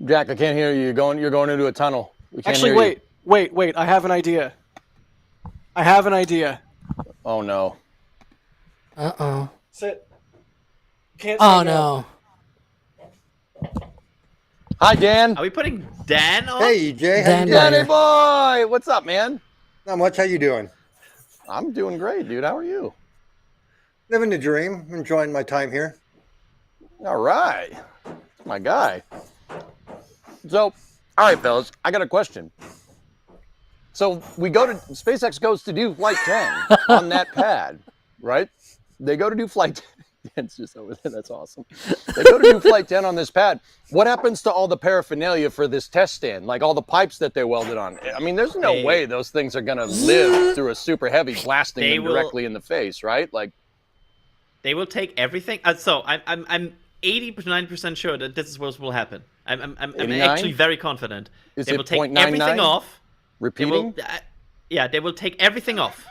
Jack, I can't hear you. You're going into a tunnel. We can't Actually, hear you. wait. I have an idea. Oh no. Uh-oh. Sit. Can't Oh say no. Hi, Dan. Are we putting Dan on? Hey, Jay. How Dan you doing? Danny boy, what's up, man? Not much. How you doing? I'm doing great, dude. How are you? Living the dream. Enjoying my time here. All right. My guy. So, all right, fellas, I got a question. So SpaceX goes to do Flight 10 on that pad, right? They go to do Flight 10. It's just over there. That's awesome. They go to do Flight 10 on this pad. What happens to all the paraphernalia for this test stand? Like all the pipes that they welded on? I mean, there's no way those things are going to live through a super heavy blasting them directly in the face, right? Like, they will take everything. So I'm 89% sure that this is what will happen. I'm actually very confident. Is they it will take 0.99? everything off. Repeating? They will take everything off.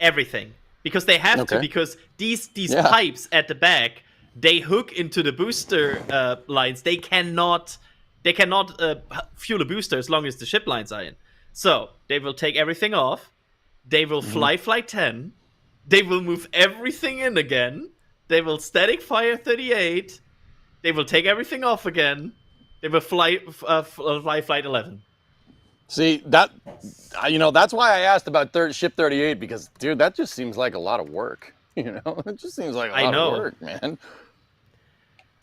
Everything. Because they have to, because these pipes at the back, they hook into the booster lines. They cannot fuel a booster as long as the ship lines are in. So they will take everything off. They will fly Flight 10. They will move everything in again. They will static fire 38. They will take everything off again. They will fly Flight 11. See, that's why I asked about Ship 38, because, dude, that just seems like a lot of work. You know, it just seems like a lot of work, man.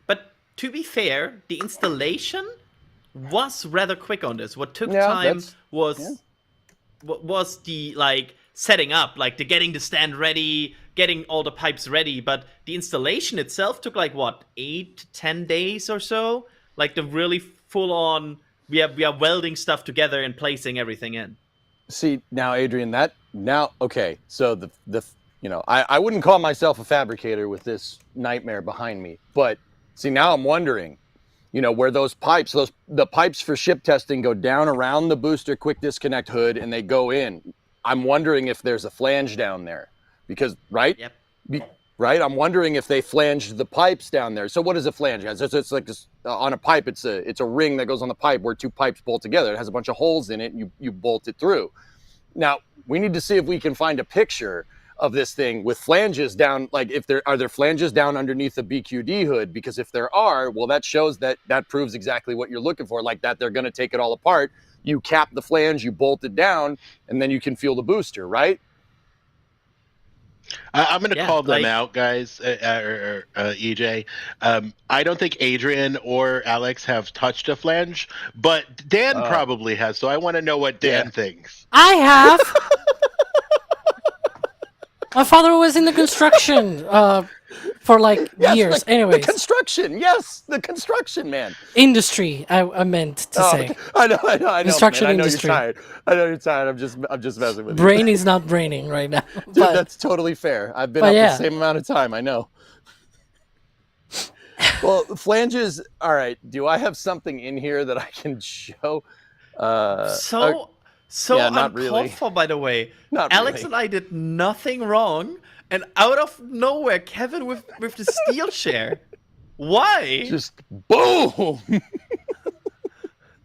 But to be fair, the installation was rather quick on this. What took time was the setting up, like the getting the stand ready, getting all the pipes ready. But the installation itself took 8 to 10 days or so. Like the really full on. We are welding stuff together and placing everything in. See, now, Adrian, okay, so I wouldn't call myself a fabricator with this nightmare behind me, but see, now I'm wondering, where those pipes, the pipes for ship testing go down around the booster quick disconnect hood and they go in. I'm wondering if there's a flange down there, because, right? Yep. Right? I'm wondering if they flanged the pipes down there. So what is a flange, guys? It's like this, on a pipe, it's a ring that goes on the pipe where two pipes bolt together. It has a bunch of holes in it, and you bolt it through. Now, we need to see if we can find a picture of this thing with flanges down, like are there flanges down underneath the BQD hood? Because if there are, well, that shows that proves exactly what you're looking for, like that they're going to take it all apart. You cap the flange, you bolt it down, and then you can fuel the booster, right? I'm going to call them out, guys, EJ. I don't think Adrian or Alex have touched a flange, but Dan probably has, so I want to know what Dan thinks. I have! My father was in the construction for years. Anyways. The construction, man. Industry, I meant to say. Okay. I know. Construction industry. I know you're tired. I'm just messing with you. Brain is not braining right now. Dude, that's totally fair. I've been up the same amount of time. I know. Well, flanges. All right. Do I have something in here that I can show? So not uncalled really. for, by the way. Not Alex really. and I did nothing wrong, and out of nowhere, Kevin with the steel chair. Why? Just boom.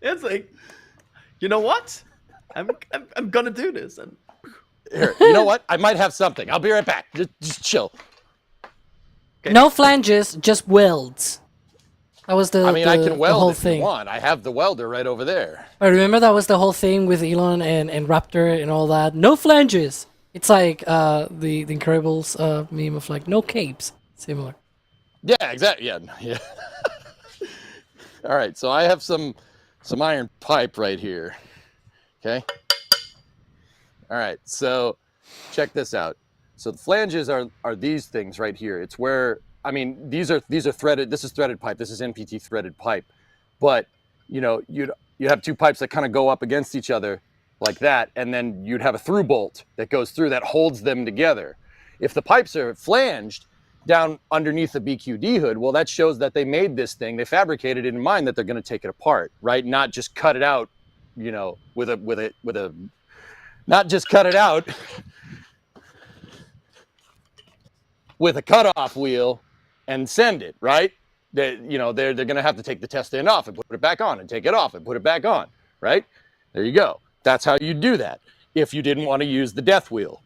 It's like, you know what? I'm gonna do this. And here, you know what? I might have something. I'll be right back. Just chill. Okay. No flanges, just welds. That was the I can weld whole if thing. you want. I have the welder right over there. I remember that was the whole thing with Elon and Raptor and all that. No flanges. It's like the Incredibles meme of no capes. Similar. Yeah, exactly. Yeah. All right, so I have some iron pipe right here. Okay. All right, so check this out. So the flanges are these things right here. It's where I mean, these are threaded. This is threaded pipe. This is NPT threaded pipe. But you know, you have two pipes that kind of go up against each other like that, and then you'd have a through bolt that goes through that holds them together. If the pipes are flanged down underneath the BQD hood, well, that shows that they made this thing. They fabricated it in mind that they're going to take it apart, right? Not just cut it out, you know, not just cut it out with a cutoff wheel and send it, right? They're going to have to take the test end off and put it back on and take it off and put it back on, right? There you go. That's how you do that if you didn't want to use the death wheel.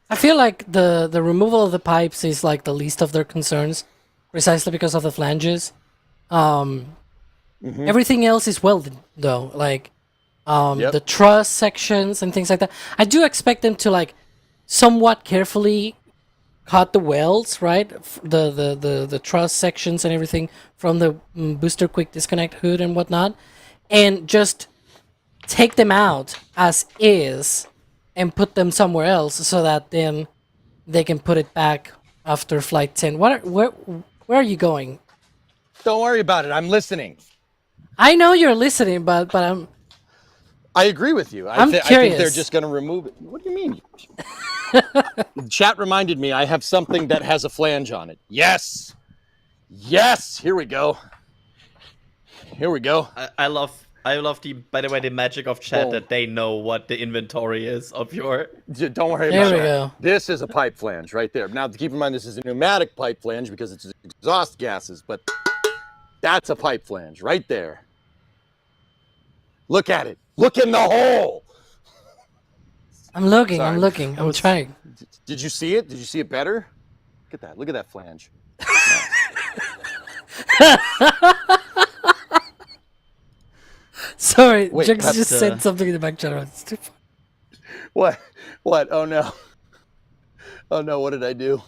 I feel like the removal of the pipes is like the least of their concerns, precisely because of the flanges. Everything else is welded, though, like the truss sections and things like that. I do expect them to like somewhat carefully cut the welds, right? The truss sections and everything from the booster quick disconnect hood and whatnot, and just take them out as is and put them somewhere else so that then they can put it back after flight 10. Where are you going? Don't worry about it. I'm listening. I know you're listening, but I agree with you. I'm curious. I think they're just going to remove it. What do you mean? Chat reminded me I have something that has a flange on it. Yes. Here we go. I love the, by the way, the magic of chat that they know what the inventory is of your. Don't worry about it. This is a pipe flange right there. Now, keep in mind, this is a pneumatic pipe flange because it's exhaust gases, but that's a pipe flange right there. Look at it. Look in the hole. I'm looking. I'm trying. Did you see it? Did you see it better? Look at that. Look at that flange. Sorry, Jugs just said something in the back channel. It's too funny. What? Oh no. What did I do?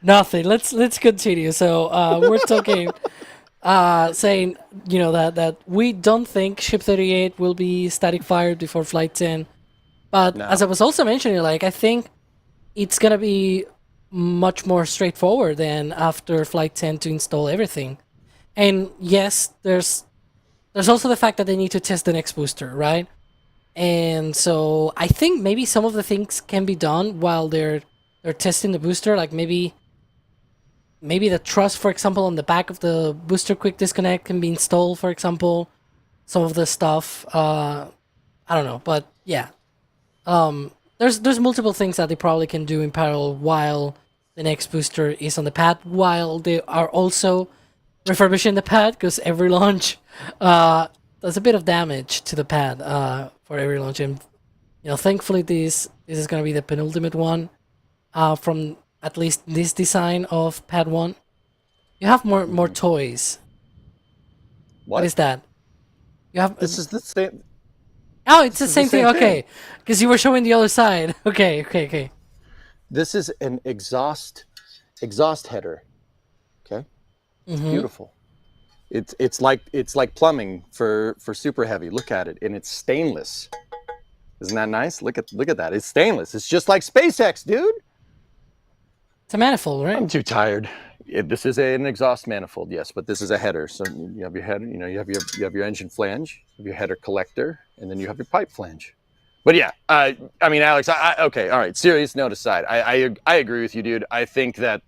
Nothing. Let's continue. So we're talking saying, you know, that we don't think Ship 38 will be static fired before flight 10. But as I was also mentioning, like, I think it's gonna be much more straightforward than after flight 10 to install everything. And yes, there's also the fact that they need to test the next booster, right? And so I think maybe some of the things can be done while they're testing the booster, like maybe the truss, for example, on the back of the booster quick disconnect can be installed, for example. Some of the stuff, I don't know, but yeah. There's multiple things that they probably can do in parallel while the next booster is on the pad, while they are also refurbishing the pad, because every launch does a bit of damage to the pad for every launch. And you know, thankfully this is going to be the penultimate one from at least this design of pad 1. You have more toys. What is that? You have this is the same. Oh, it's the same thing. Okay, because you were showing the other side. Okay. This is an exhaust header. Okay, it's beautiful. It's like plumbing for super heavy. Look at it, and it's stainless. Isn't that nice? Look at that. It's stainless. It's just like SpaceX, dude. It's a manifold, right? I'm too tired. This is an exhaust manifold, yes, but this is a header. So you have your header, you know, you have your engine flange, you have your header collector, and then you have your pipe flange. But yeah, I mean, Alex, okay, all right. Serious note aside, I agree with you, dude. I think that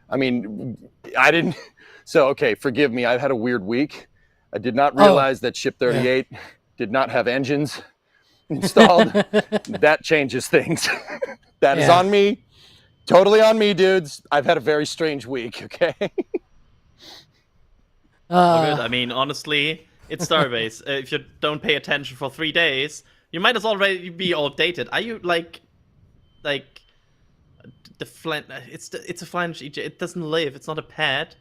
I didn't. So okay, forgive me. I've had a weird week. I did not realize that Ship 38 did not have engines installed. That changes things. That is on me. Totally on me, dudes. I've had a very strange week, okay? All good. I mean, honestly, it's Starbase. If you don't pay attention for 3 days, you might as well already be outdated. Are you like the flange? It's a flange. It doesn't live. It's not a pad.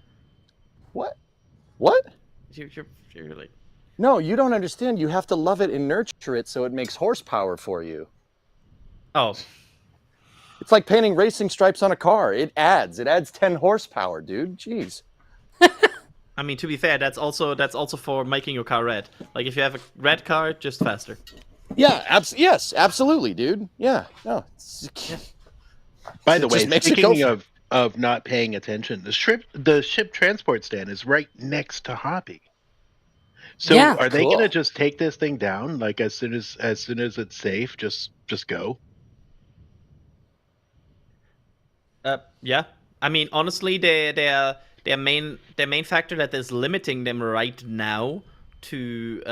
What? You're like. No, you don't understand. You have to love it and nurture it so it makes horsepower for you. Oh. It's like painting racing stripes on a car. It adds 10 horsepower, dude. Jeez. I mean, to be fair, that's also for making your car red. Like if you have a red car, just faster. Yeah, yes, absolutely, dude. Yeah, no. By the It way, just makes it go speaking of not paying attention, the ship transport stand is right next to Hobby. So Yeah. are they Cool. gonna just take this thing down like as soon as it's safe? Just go. Yeah. I mean, honestly, their main factor that is limiting them right now to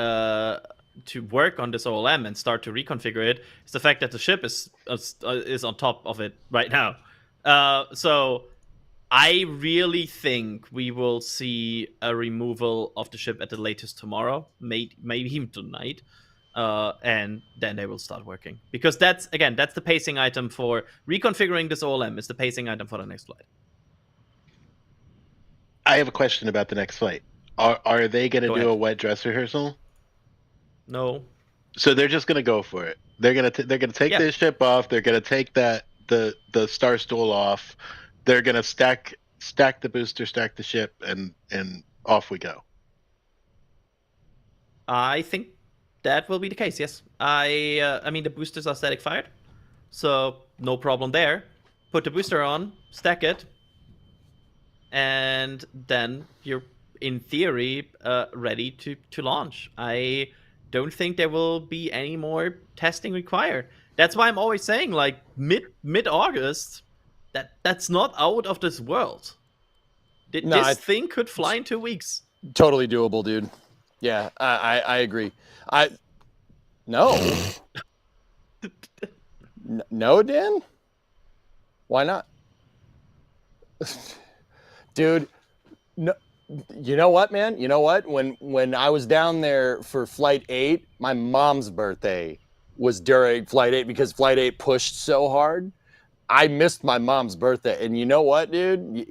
work on this OLM and start to reconfigure it is the fact that the ship is on top of it right now. So I really think we will see a removal of the ship at the latest tomorrow, maybe even tonight. And then they will start working, because that's the pacing item for reconfiguring this OLM. Is the pacing item for the next flight. I have a question about the next flight. Are they gonna Go do ahead. a wet dress rehearsal? No. So they're just gonna go for it. They're gonna take this ship off. They're gonna take the Star Stool off. They're gonna stack the booster, stack the ship, and off we go. I think that will be the case. Yes. I mean, the boosters are static fired, so no problem there. Put the booster on, stack it, and then you're in theory ready to launch. I don't think there will be any more testing required. That's why I'm always saying, like, mid August, that's not out of this world. This thing could fly in 2 weeks. Totally doable, dude. Yeah, I agree. No. No, Dan? Why not? Dude, no. You know what, man? You know what? When I was down there for Flight 8, my mom's birthday was during Flight 8 because Flight 8 pushed so hard. I missed my mom's birthday. And you know what, dude?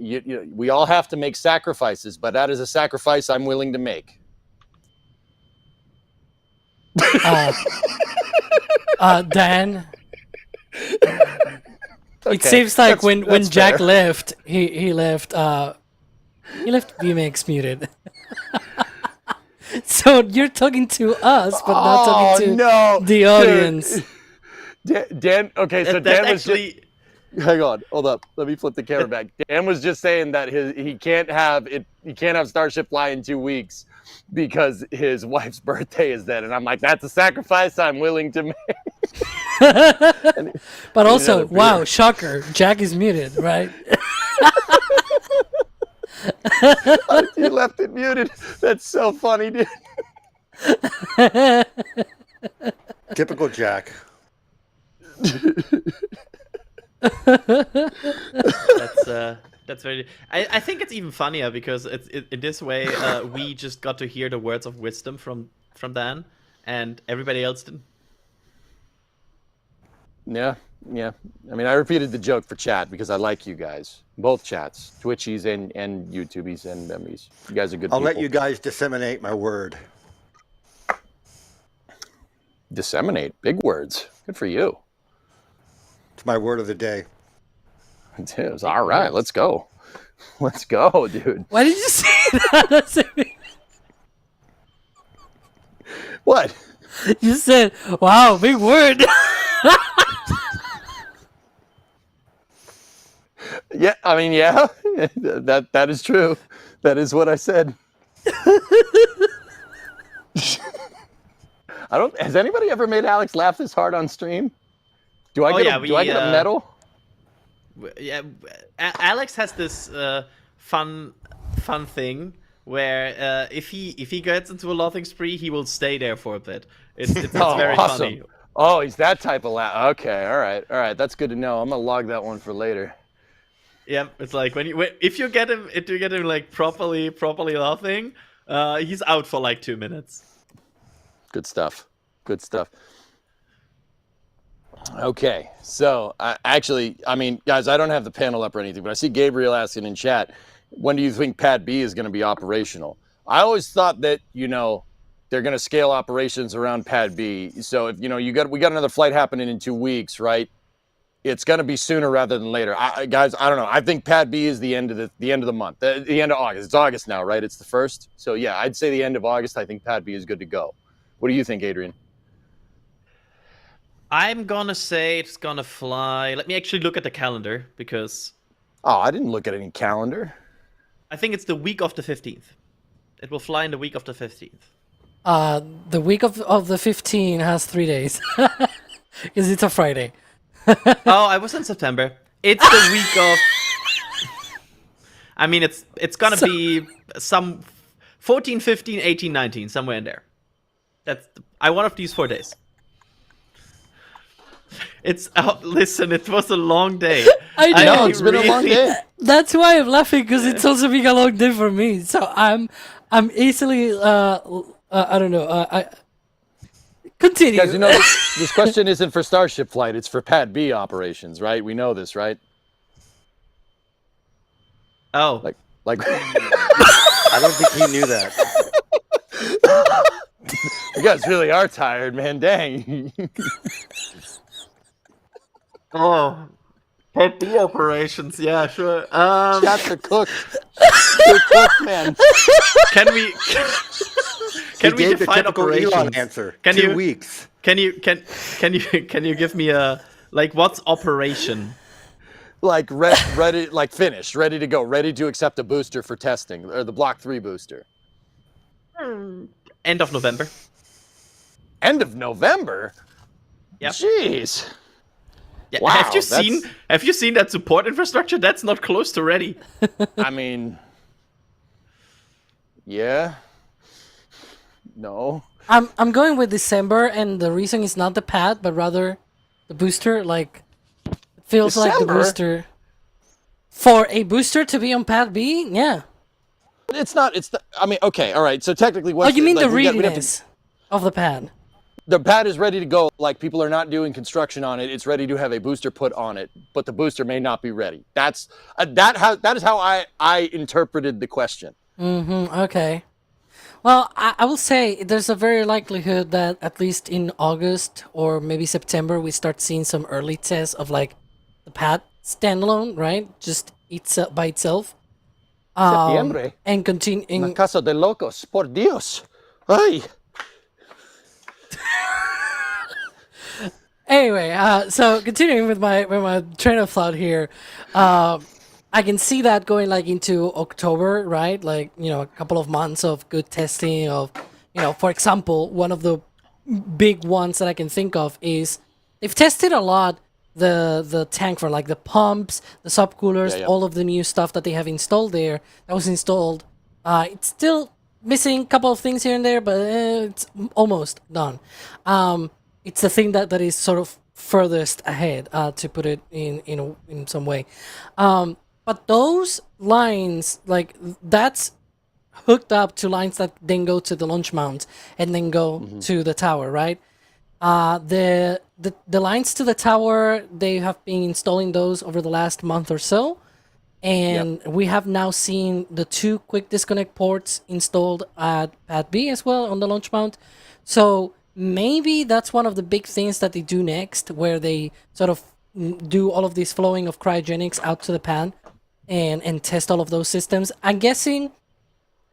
We all have to make sacrifices, but that is a sacrifice I'm willing to make. Dan, it seems like when Jack left, he left VMix muted. So you're talking to us, but not talking to the audience. Dan, okay, so that's Dan was actually. Hang on, hold up. Let me flip the camera back. Dan was just saying that he can't have Starship fly in 2 weeks because his wife's birthday is then, and I'm like, that's a sacrifice I'm willing to make. But also, wow, shocker, Jack is muted, right? He left it muted. That's so funny, dude. Typical Jack. That's very. I think it's even funnier because in this way we just got to hear the words of wisdom from Dan, and everybody else didn't. Yeah. I mean, I repeated the joke for chat because I like you guys, both chats, Twitchies and YouTubies and Membies. You guys are good. I'll let you guys disseminate my word. Disseminate, big words. Good for you. It's my word of the day. It is. All right, let's go. Let's go, dude. Why did you say that? What? You said, wow, big word. Yeah, I mean, yeah, that is true. That is what I said. Has anybody ever made Alex laugh this hard on stream? Do I get a medal? Yeah, Alex has this fun thing where if he gets into a laughing spree, he will stay there for a bit. It's very awesome. funny. Oh, he's that type of laugh. Okay, all right. That's good to know. I'm gonna log that one for later. Yeah, it's like if you get him like properly laughing, he's out for like 2 minutes. Good stuff. Okay, so I mean, guys, I don't have the panel up or anything, but I see Gabriel asking in chat, when do you think Pad B is going to be operational? I always thought that, they're going to scale operations around Pad B. So if, we got another flight happening in 2 weeks, right? It's going to be sooner rather than later. Guys, I don't know. I think Pad B is the end of the month, the end of August. It's August now, right? It's the 1st. So yeah, I'd say the end of August. I think Pad B is good to go. What do you think, Adrian? I'm gonna say it's gonna fly. Let me actually look at the calendar because Oh, I didn't look at any calendar. I think it's the week of the 15th. It will fly in the week of the 15th. The week of the 15 has 3 days. Because it's a Friday. Oh, I was in September. It's the week of. I mean, it's gonna be some 14, 15, 18, 19, somewhere in there. I one of these 4 days. It's listen, it was a long day. I know it's been a long day. That's why I'm laughing because it's also been a long day for me. So I'm easily I don't know. I continue. Guys, this question isn't for Starship flight. It's for Pad B operations, right? We know this, right? Oh, like. I don't think he knew that. You guys really are tired, man. Dang. Oh, Pad B operations. Yeah, sure. Shots are cooked. They're cooked, man. Can we Gave the define typical operations? Elon answer. Can 2 you- weeks. Can you give me a what's operation? Like ready, like finished, ready to go, ready to accept a booster for testing, or the Block 3 booster. End of November. End of November? Yep. Jeez. Yeah, Wow, have you seen that support infrastructure? That's not close to ready. I mean, yeah. No. I'm going with December, and the reason is not the pad, but rather the booster. Like, it feels like the December? booster. For a booster to be on pad B, yeah. It's not. It's the. I mean, okay, all right. So technically, Oh, you mean the we'd have to- readiness of the pad? The pad is ready to go. Like, people are not doing construction on it. It's ready to have a booster put on it, but the booster may not be ready. That's that is how I interpreted the question. Okay. Well, I will say there's a very likelihood that at least in August or maybe September we start seeing some early tests of like the pad standalone, right? Just by itself. Septiembre. And continue. La casa de locos, por Dios. Ay. Anyway, so continuing with my train of thought here, I can see that going like into October, right? Like, you know, a couple of months of good testing of, you know, for example, one of the big ones that I can think of is they've tested a lot the tank for like the pumps, the subcoolers, all of the new stuff that they have installed there that was installed. It's still missing a couple of things here and there, but it's almost done. It's the thing that is sort of furthest ahead, to put it in some way. But those lines, like, that's hooked up to lines that then go to the launch mount and then go to the tower, right? The lines to the tower, they have been installing those over the last month or so. And we have now seen the 2 quick disconnect ports installed at Pad B as well on the launch mount. So maybe that's one of the big things that they do next, where they sort of do all of this flowing of cryogenics out to the pad and test all of those systems. I'm guessing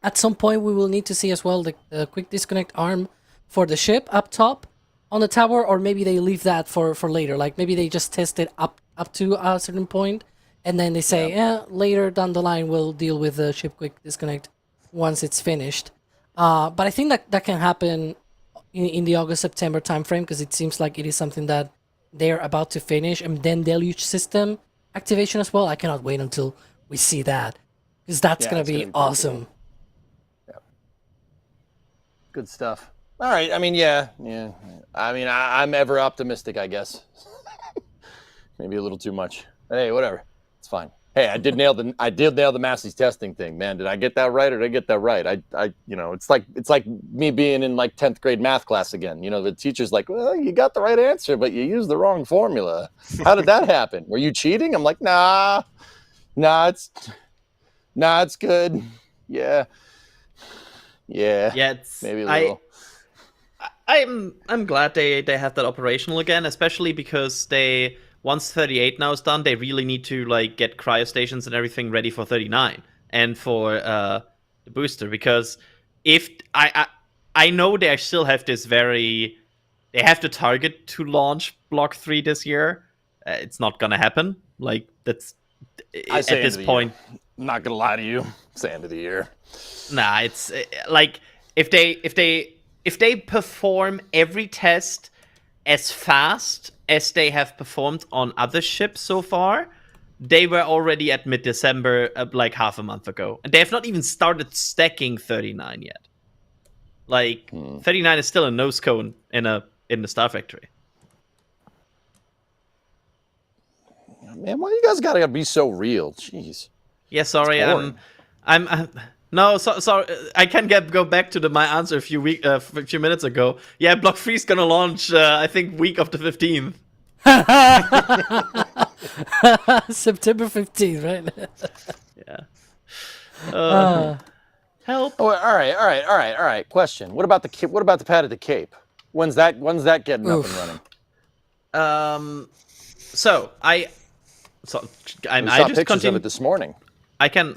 at some point we will need to see as well the quick disconnect arm for the ship up top on the tower, or maybe they leave that for later. Like, maybe they just test it up to a certain point, and then they say, later down the line we'll deal with the ship quick disconnect once it's finished. But I think that can happen in the August-September timeframe, because it seems like it is something that they're about to finish. And then Deluge system activation as well. I cannot wait until we see that, because that's going to be awesome. Cool. Good stuff. All right. I mean, yeah. I mean, I'm ever optimistic, I guess. Maybe a little too much. But hey, whatever. It's fine. Hey, I did nail the Massey's testing thing, man. Did I get that right, or did I get that right? I you know, it's like me being in like 10th grade math class again. You know, the teacher's like, well, you got the right answer, but you used the wrong formula. How did that happen? Were you cheating? I'm like, nah, it's good. Yeah, it's maybe a little. I'm glad they have that operational again, especially because once 38 now is done, they really need to like get cryostations and everything ready for 39 and for the booster, because if I know they still have this very they have to target to launch Block 3 this year. It's not gonna happen. Like that's I say at this end of the point. year. I'm not gonna lie to you. It's the end of the year. Nah, it's like if they perform every test as fast as they have performed on other ships so far, they were already at mid-December, like half a month ago, and they have not even started stacking 39 yet. Like 39 is still a nose cone in the Star Factory. Man, why you guys gotta be so real? Jeez. Yeah, sorry, boring. I'm no, sorry. I can go back to my answer a few minutes ago. Yeah, Block 3 is gonna launch. I think week of the 15th. September 15th, right? Yeah. Help. Oh, all right. Question: What about the pad at the Cape? When's that getting up and running? So I saw just pictures continue. of it this morning. I can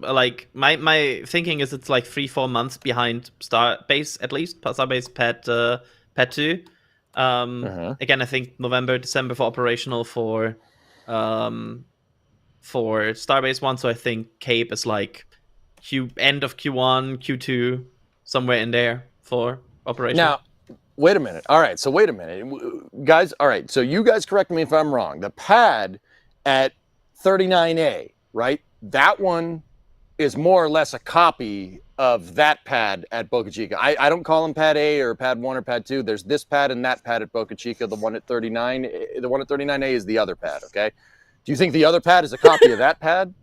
like my thinking is it's like 3-4 months behind Starbase at least. Starbase Pad 2. Again, I think November, December for operational for Starbase 1. So I think Cape is like end of Q1, Q2, somewhere in there for operation. Now, wait a minute. All right, so wait a minute, guys. All right, so you guys correct me if I'm wrong. The pad at 39A, right? That one is more or less a copy of that pad at Boca Chica. I don't call them Pad A or Pad 1 or Pad 2. There's this pad and that pad at Boca Chica. The one at 39, the one at 39A is the other pad, okay? Do you think the other pad is a copy of that pad?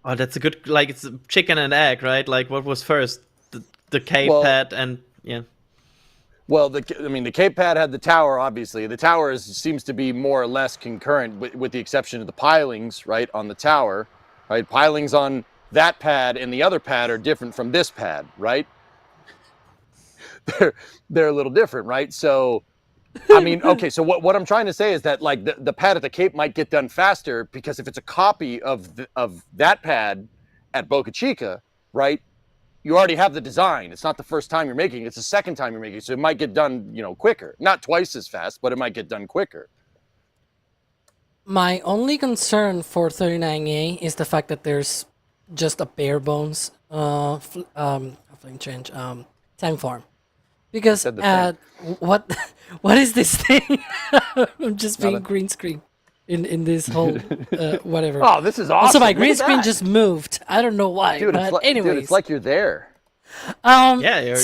Oh, that's a good, like, it's a chicken and egg, right? Like, what was first? The Cape pad and, yeah. Well, the Cape pad had the tower, obviously. The tower seems to be more or less concurrent, with the exception of the pilings, right, on the tower, right? Pilings on that pad and the other pad are different from this pad, right? They're a little different, right? So, I mean, okay, so what I'm trying to say is that, like, the pad at the Cape might get done faster because if it's a copy of that pad at Boca Chica, right, you already have the design. It's not the first time you're making it. It's the second time you're making it. So it might get done, quicker. Not twice as fast, but it might get done quicker. My only concern for 39A is the fact that there's just a bare bones change time farm. Because what is this thing? I'm just being green screen in this whole whatever. Oh, this is awesome. Also, my green screen just moved. I don't know why. Dude, but anyways, dude, it's like you're there. Yeah, you're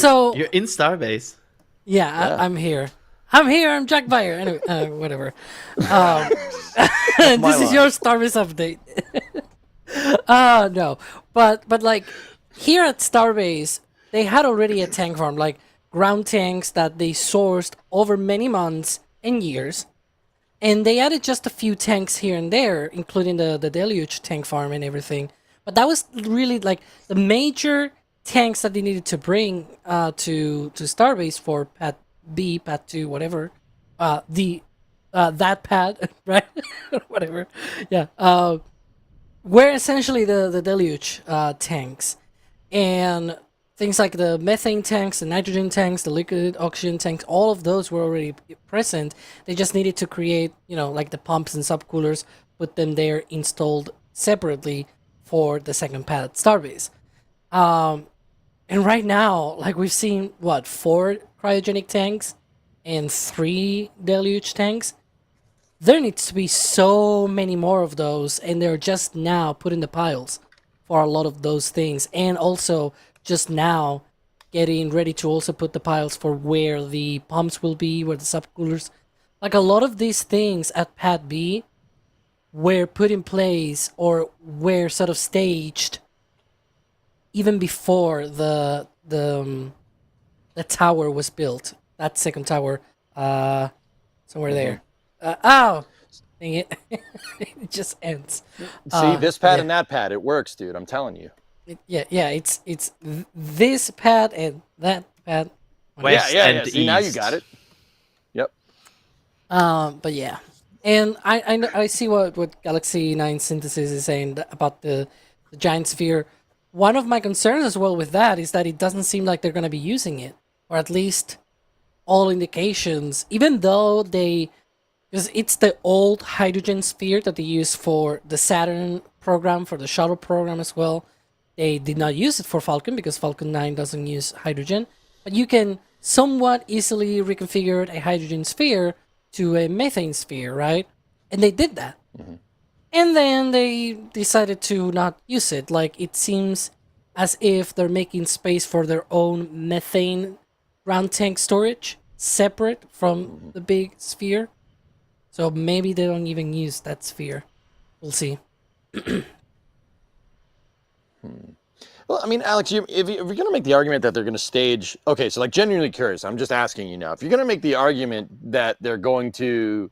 in Starbase. Yeah, I'm here. I'm Jack Bayer. Anyway, whatever. This is your Starbase update. No, but like here at Starbase, they had already a tank farm, like ground tanks that they sourced over many months and years, and they added just a few tanks here and there, including the Deluge tank farm and everything. But that was really like the major tanks that they needed to bring to Starbase for Pad B, Pad 2, whatever. That pad, right? Whatever. Yeah. Were essentially the Deluge tanks. And things like the methane tanks, the nitrogen tanks, the liquid oxygen tanks, all of those were already present. They just needed to create, like the pumps and subcoolers, put them there installed separately for the second pad at Starbase. And right now, like we've seen, 4 cryogenic tanks and 3 Deluge tanks. There needs to be so many more of those, and they're just now putting the piles for a lot of those things, and also just now getting ready to also put the piles for where the pumps will be, where the subcoolers. Like a lot of these things at Pad B were put in place or were sort of staged even before the tower was built. That second tower, somewhere there. Dang it! It just ends. See, this pad and that pad, it works, dude. I'm telling you. It's this pad and that pad. West yeah. and See, now you east. got it. Yep. But yeah, and I see what Galaxy 9 Synthesis is saying about the giant sphere. One of my concerns as well with that is that it doesn't seem like they're going to be using it, or at least all indications, even though because it's the old hydrogen sphere that they use for the Saturn program, for the shuttle program as well. They did not use it for Falcon because Falcon 9 doesn't use hydrogen. But you can somewhat easily reconfigure a hydrogen sphere to a methane sphere, right? And they did that. Mm-hmm. And then they decided to not use it. Like, it seems as if they're making space for their own methane ground tank storage, separate from the big sphere. So maybe they don't even use that sphere. We'll see. Well, I mean, Alex, if you're going to make the argument that they're going to stage... Okay, so like genuinely curious, I'm just asking you now. If you're going to make the argument that they're going to,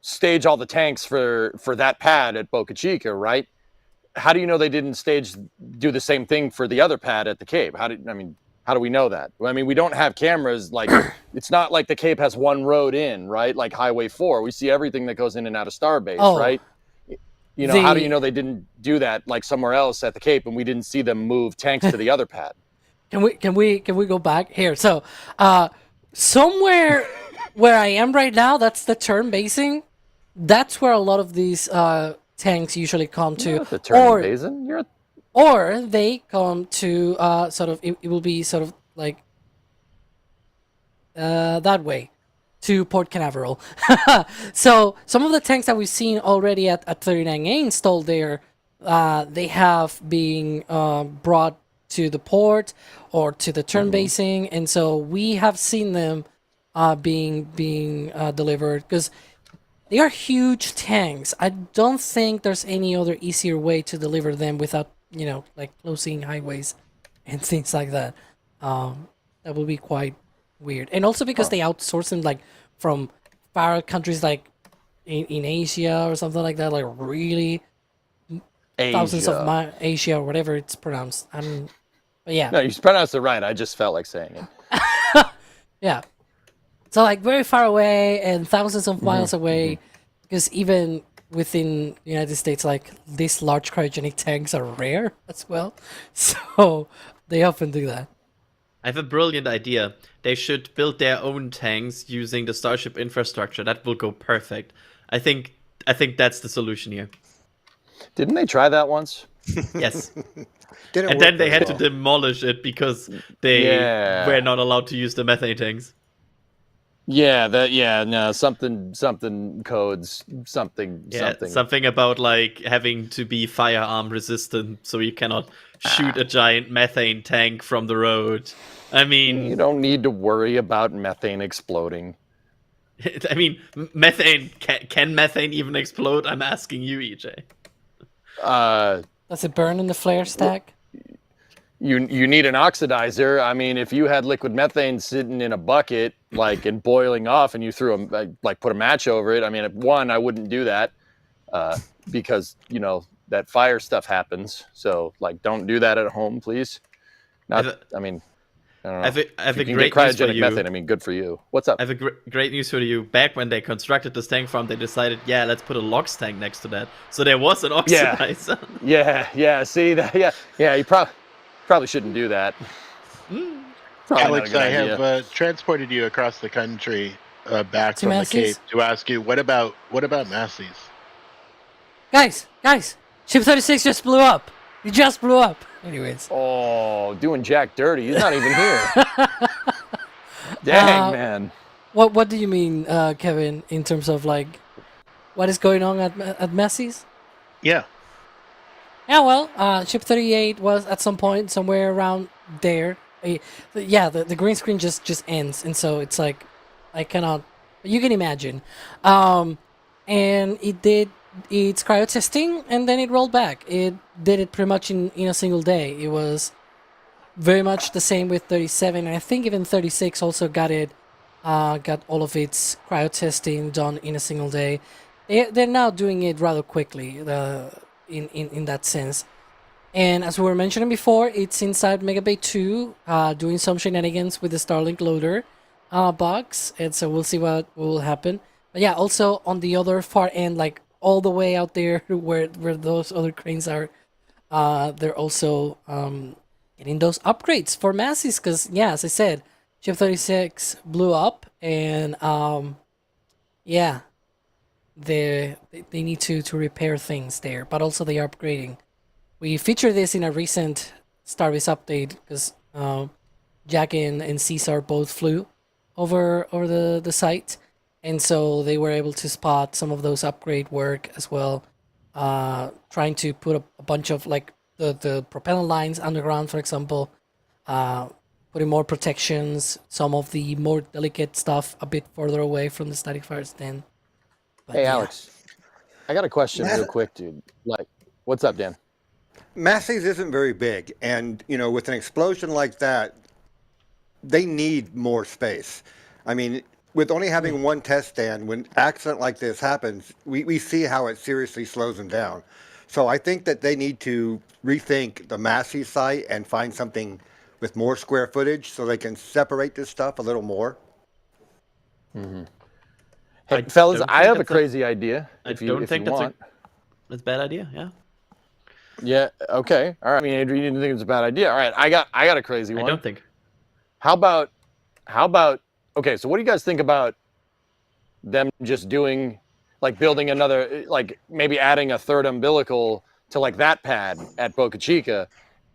stage all the tanks for that pad at Boca Chica, right? How do you know they didn't do the same thing for the other pad at the Cape? How do we know that? I mean, we don't have cameras. Like, it's not like the Cape has one road in, right? Like Highway 4. We see everything that goes in and out of Starbase, right? How do you know they didn't do that like somewhere else at the Cape and we didn't see them move tanks to the other pad? Can we go back here? So, somewhere where I am right now, that's the turn basing. That's where a lot of these tanks usually come to. The turn basing? Or they come to sort of, it will be sort of like that way to Port Canaveral. So some of the tanks that we've seen already at 39A installed there, they have been brought to the port or to the turn basing, and so we have seen them being delivered because they are huge tanks. I don't think there's any other easier way to deliver them without like closing highways and things like that. That would be quite weird. And also because they outsource them like from far countries like in Asia or something like that, like really thousands of miles, Asia or whatever it's pronounced. But yeah. No, you pronounced it right. I just felt like saying it. Yeah. So like very far away and thousands of miles away, because even within the United States, like these large cryogenic tanks are rare as well. So they often do that. I have a brilliant idea. They should build their own tanks using the Starship infrastructure. That will go perfect. I think that's the solution here. Didn't they try that once? Yes. And then they had to demolish it because they were not allowed to use the methane tanks. Something codes, something about like having to be firearm resistant, so you cannot shoot a giant methane tank from the road. I mean, you don't need to worry about methane exploding. I mean, methane can methane even explode? I'm asking you, EJ. Does it burn in the flare stack? You need an oxidizer. I mean, if you had liquid methane sitting in a bucket, like and boiling off, and you put a match over it. I mean, I wouldn't do that because that fire stuff happens. So like, don't do that at home, please. I don't know. I have a great cryogenic news for you. methane. I mean, good for you. What's up? I have a great news for you. Back when they constructed this tank farm, they decided, let's put a LOX tank next to that. So there was an oxidizer. Yeah. See that? Yeah. You probably shouldn't do that. Alex, I have transported you across the country back from the Cape to ask you, what about Massey's? Guys, Ship 36 just blew up. It just blew up. Anyways. Oh, doing Jack dirty. He's not even here. Dang, man. What do you mean, Kevin, in terms of like what is going on at Massey's? Yeah. Yeah, well, Ship 38 was at some point somewhere around there. The green screen just ends, and so it's like I cannot. You can imagine, and it did its cryo testing, and then it rolled back. It did it pretty much in a single day. It was very much the same with 37, and I think even 36 also got all of its cryo testing done in a single day. They're now doing it rather quickly. In that sense. And as we were mentioning before, it's inside Megabay 2, doing some shenanigans with the Starlink loader box, and so we'll see what will happen. But yeah, also on the other far end, like all the way out there where those other cranes are, they're also getting those upgrades for Massey's, because as I said, Ship 36 blew up, and yeah, they need to repair things there, but also they are upgrading. We featured this in a recent Starbase update because Jack and Caesar both flew over the site, and so they were able to spot some of those upgrade work as well, trying to put a bunch of like the propeller lines underground, for example, putting more protections, some of the more delicate stuff a bit further away from the static fire stand. But Hey, yeah. Alex, I got a question real quick, dude. Like, what's up, Dan? Massey's isn't very big, and with an explosion like that, they need more space. I mean, with only having one test stand, when accident like this happens, we see how it seriously slows them down. So I think that they need to rethink the Massey site and find something with more square footage so they can separate this stuff a little more. Mm-hmm. Hey, fellas, I have a crazy idea. If you want. That's a bad idea. Yeah. Yeah. Okay. All right. I mean, Adrian, you didn't think it was a bad idea. All right. I got a crazy one. I don't think. How about? Okay. So, what do you guys think about them just doing, like, building another, like, maybe adding a third umbilical to like that pad at Boca Chica,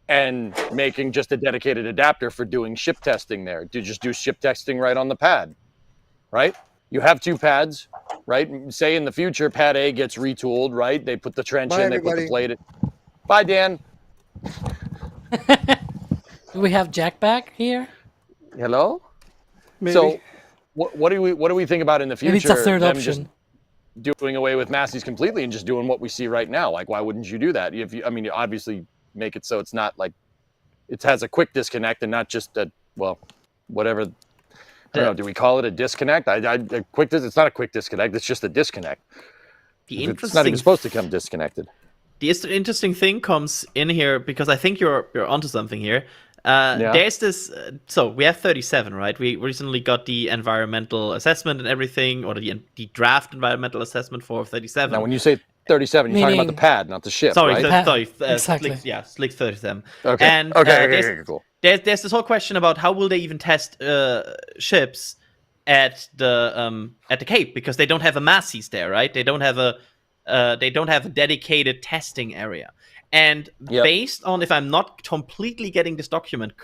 and making just a dedicated adapter for doing ship testing there? Just do ship testing right on the pad, right? You have two pads, right? Say in the future, pad A gets retooled, right? They put the trench in, they put the plate in. Bye, Dan. Do we have Jack back here? Hello? Maybe. So, what do we think about in the future? Maybe it's a third them option. Just doing away with Massey's completely and just doing what we see right now. Like, why wouldn't you do that? I mean, you obviously make it so it's not like it has a quick disconnect and not just a whatever. I don't know. Do we call it a disconnect? It's not a quick disconnect. It's just a disconnect. It's not even supposed to come disconnected. The interesting thing comes in here because I think you're onto something here. There's this. So we have 37, right? We recently got the environmental assessment and everything, or the draft environmental assessment for 37. Now, when you say 37, you're talking about the pad, not the ship. Sorry, right? Exactly. Slick 37. Okay. And Okay, cool. There's this whole question about how will they even test ships at the Cape, because they don't have a Massey's there, right? They don't have a dedicated testing area. And based on, if I'm not completely getting this document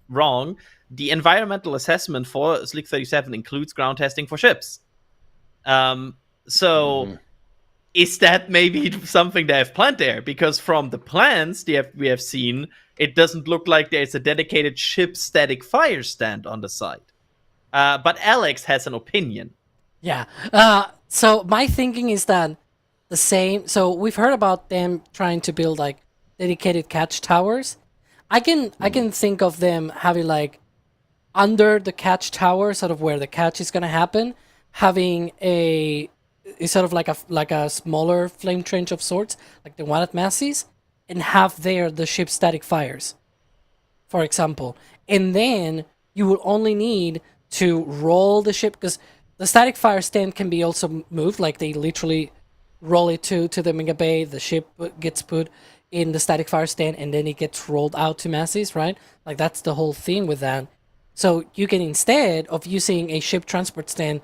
wrong, the environmental assessment for Slick 37 includes ground testing for ships. Is that maybe something they have planned there? Because from the plans we have seen, it doesn't look like there's a dedicated ship static fire stand on the site. But Alex has an opinion. Yeah. So my thinking is that the same. So we've heard about them trying to build like dedicated catch towers. I can think of them having like under the catch tower, sort of where the catch is gonna happen, having it's sort of like a smaller flame trench of sorts, like the one at Massey's, and have there the ship static fires, for example. And then you will only need to roll the ship, because the static fire stand can be also moved, like they literally roll it to the mega bay, the ship gets put in the static fire stand, and then it gets rolled out to Massey's, right? Like that's the whole thing with that. So you can, instead of using a ship transport stand,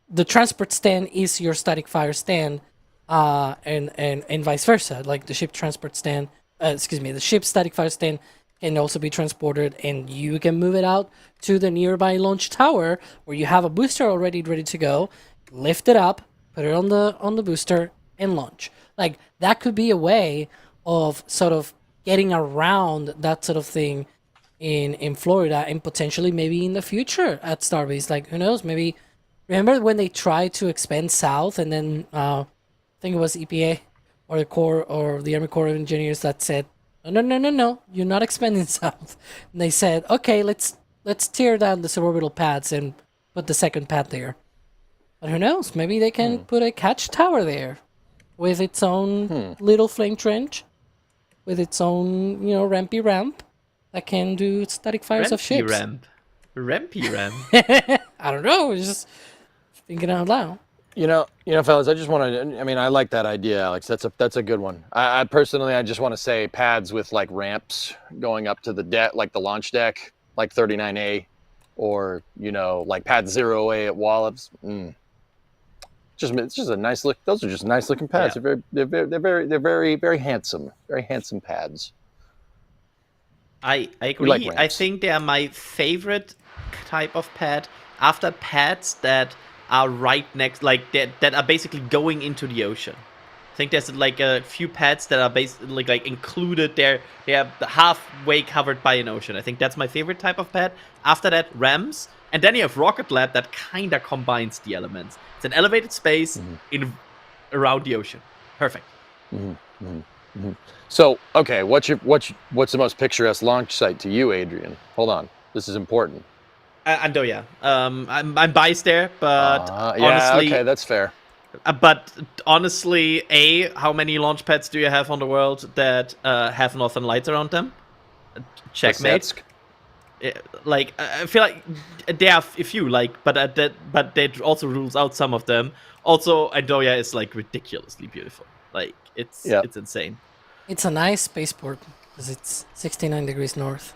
the transport stand is your static fire stand, and vice versa. Like the ship transport stand, the ship static fire stand can also be transported, and you can move it out to the nearby launch tower where you have a booster already ready to go. Lift it up, put it on the booster, and launch. Like that could be a way of sort of getting around that sort of thing in Florida, and potentially maybe in the future at Starbase. Like who knows? Maybe. Remember when they tried to expand south, and then I think it was EPA or the Corps or the Army Corps of Engineers that said, no, you're not expanding south. And they said, okay, let's tear down the suborbital pads and put the second pad there. But who knows? Maybe they can put a catch tower there with its own little flame trench, with its own rampy ramp that can do static fires of ships. Rampy ramp. I don't know. Just thinking out loud. Fellas, I just want to. I mean, I like that idea, Alex. That's a good one. I personally, I just want to say pads with like ramps going up to the deck, like the launch deck, like 39A, or like Pad 0A at Wallops. It's just a nice look. Those are just nice looking pads. Yeah. They're very handsome. Very handsome pads. I agree. like I ramps. think they are my favorite type of pad after pads that are right next, like that are basically going into the ocean. I think there's like a few pads that are basically like included there. They are halfway covered by an ocean. I think that's my favorite type of pad. After that, ramps. And then you have Rocket Lab that kind of combines the elements. It's an elevated space around the ocean. Perfect. So, okay, what's the most picturesque launch site to you, Adrian? Hold on, this is important. Andoya. I'm biased there, but yeah, honestly, okay, that's fair. But honestly, how many launch pads do you have on the world that have Northern Lights around them? Checkmate. Setsk. Like I feel like there are a few, like, but that also rules out some of them. Also, Andoya is like ridiculously beautiful. Like it's insane. It's a nice spaceport because it's 69 degrees north.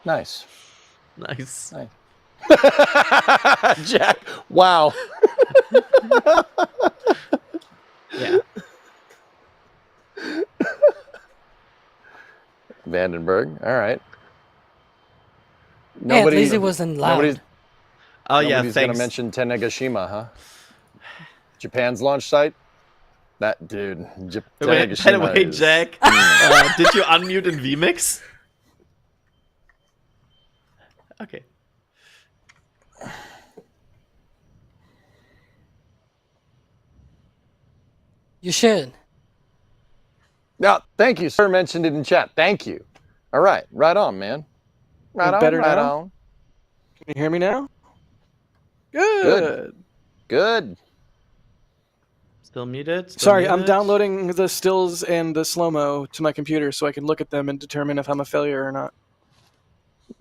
Nice. Nice. Jack, wow. Yeah. Vandenberg, all right. At least it wasn't loud. Nobody's going to mention Tanegashima, huh? Japan's launch site? That dude. By the way, Jack, did you unmute in vMix? Okay. You should. Yeah, thank you, sir. Mentioned it in chat. Thank you. All right, right on, man. Right on, better right now? on. Can you hear me now? Good. Good. Still muted? Sorry, I'm downloading the stills and the slow-mo to my computer so I can look at them and determine if I'm a failure or not.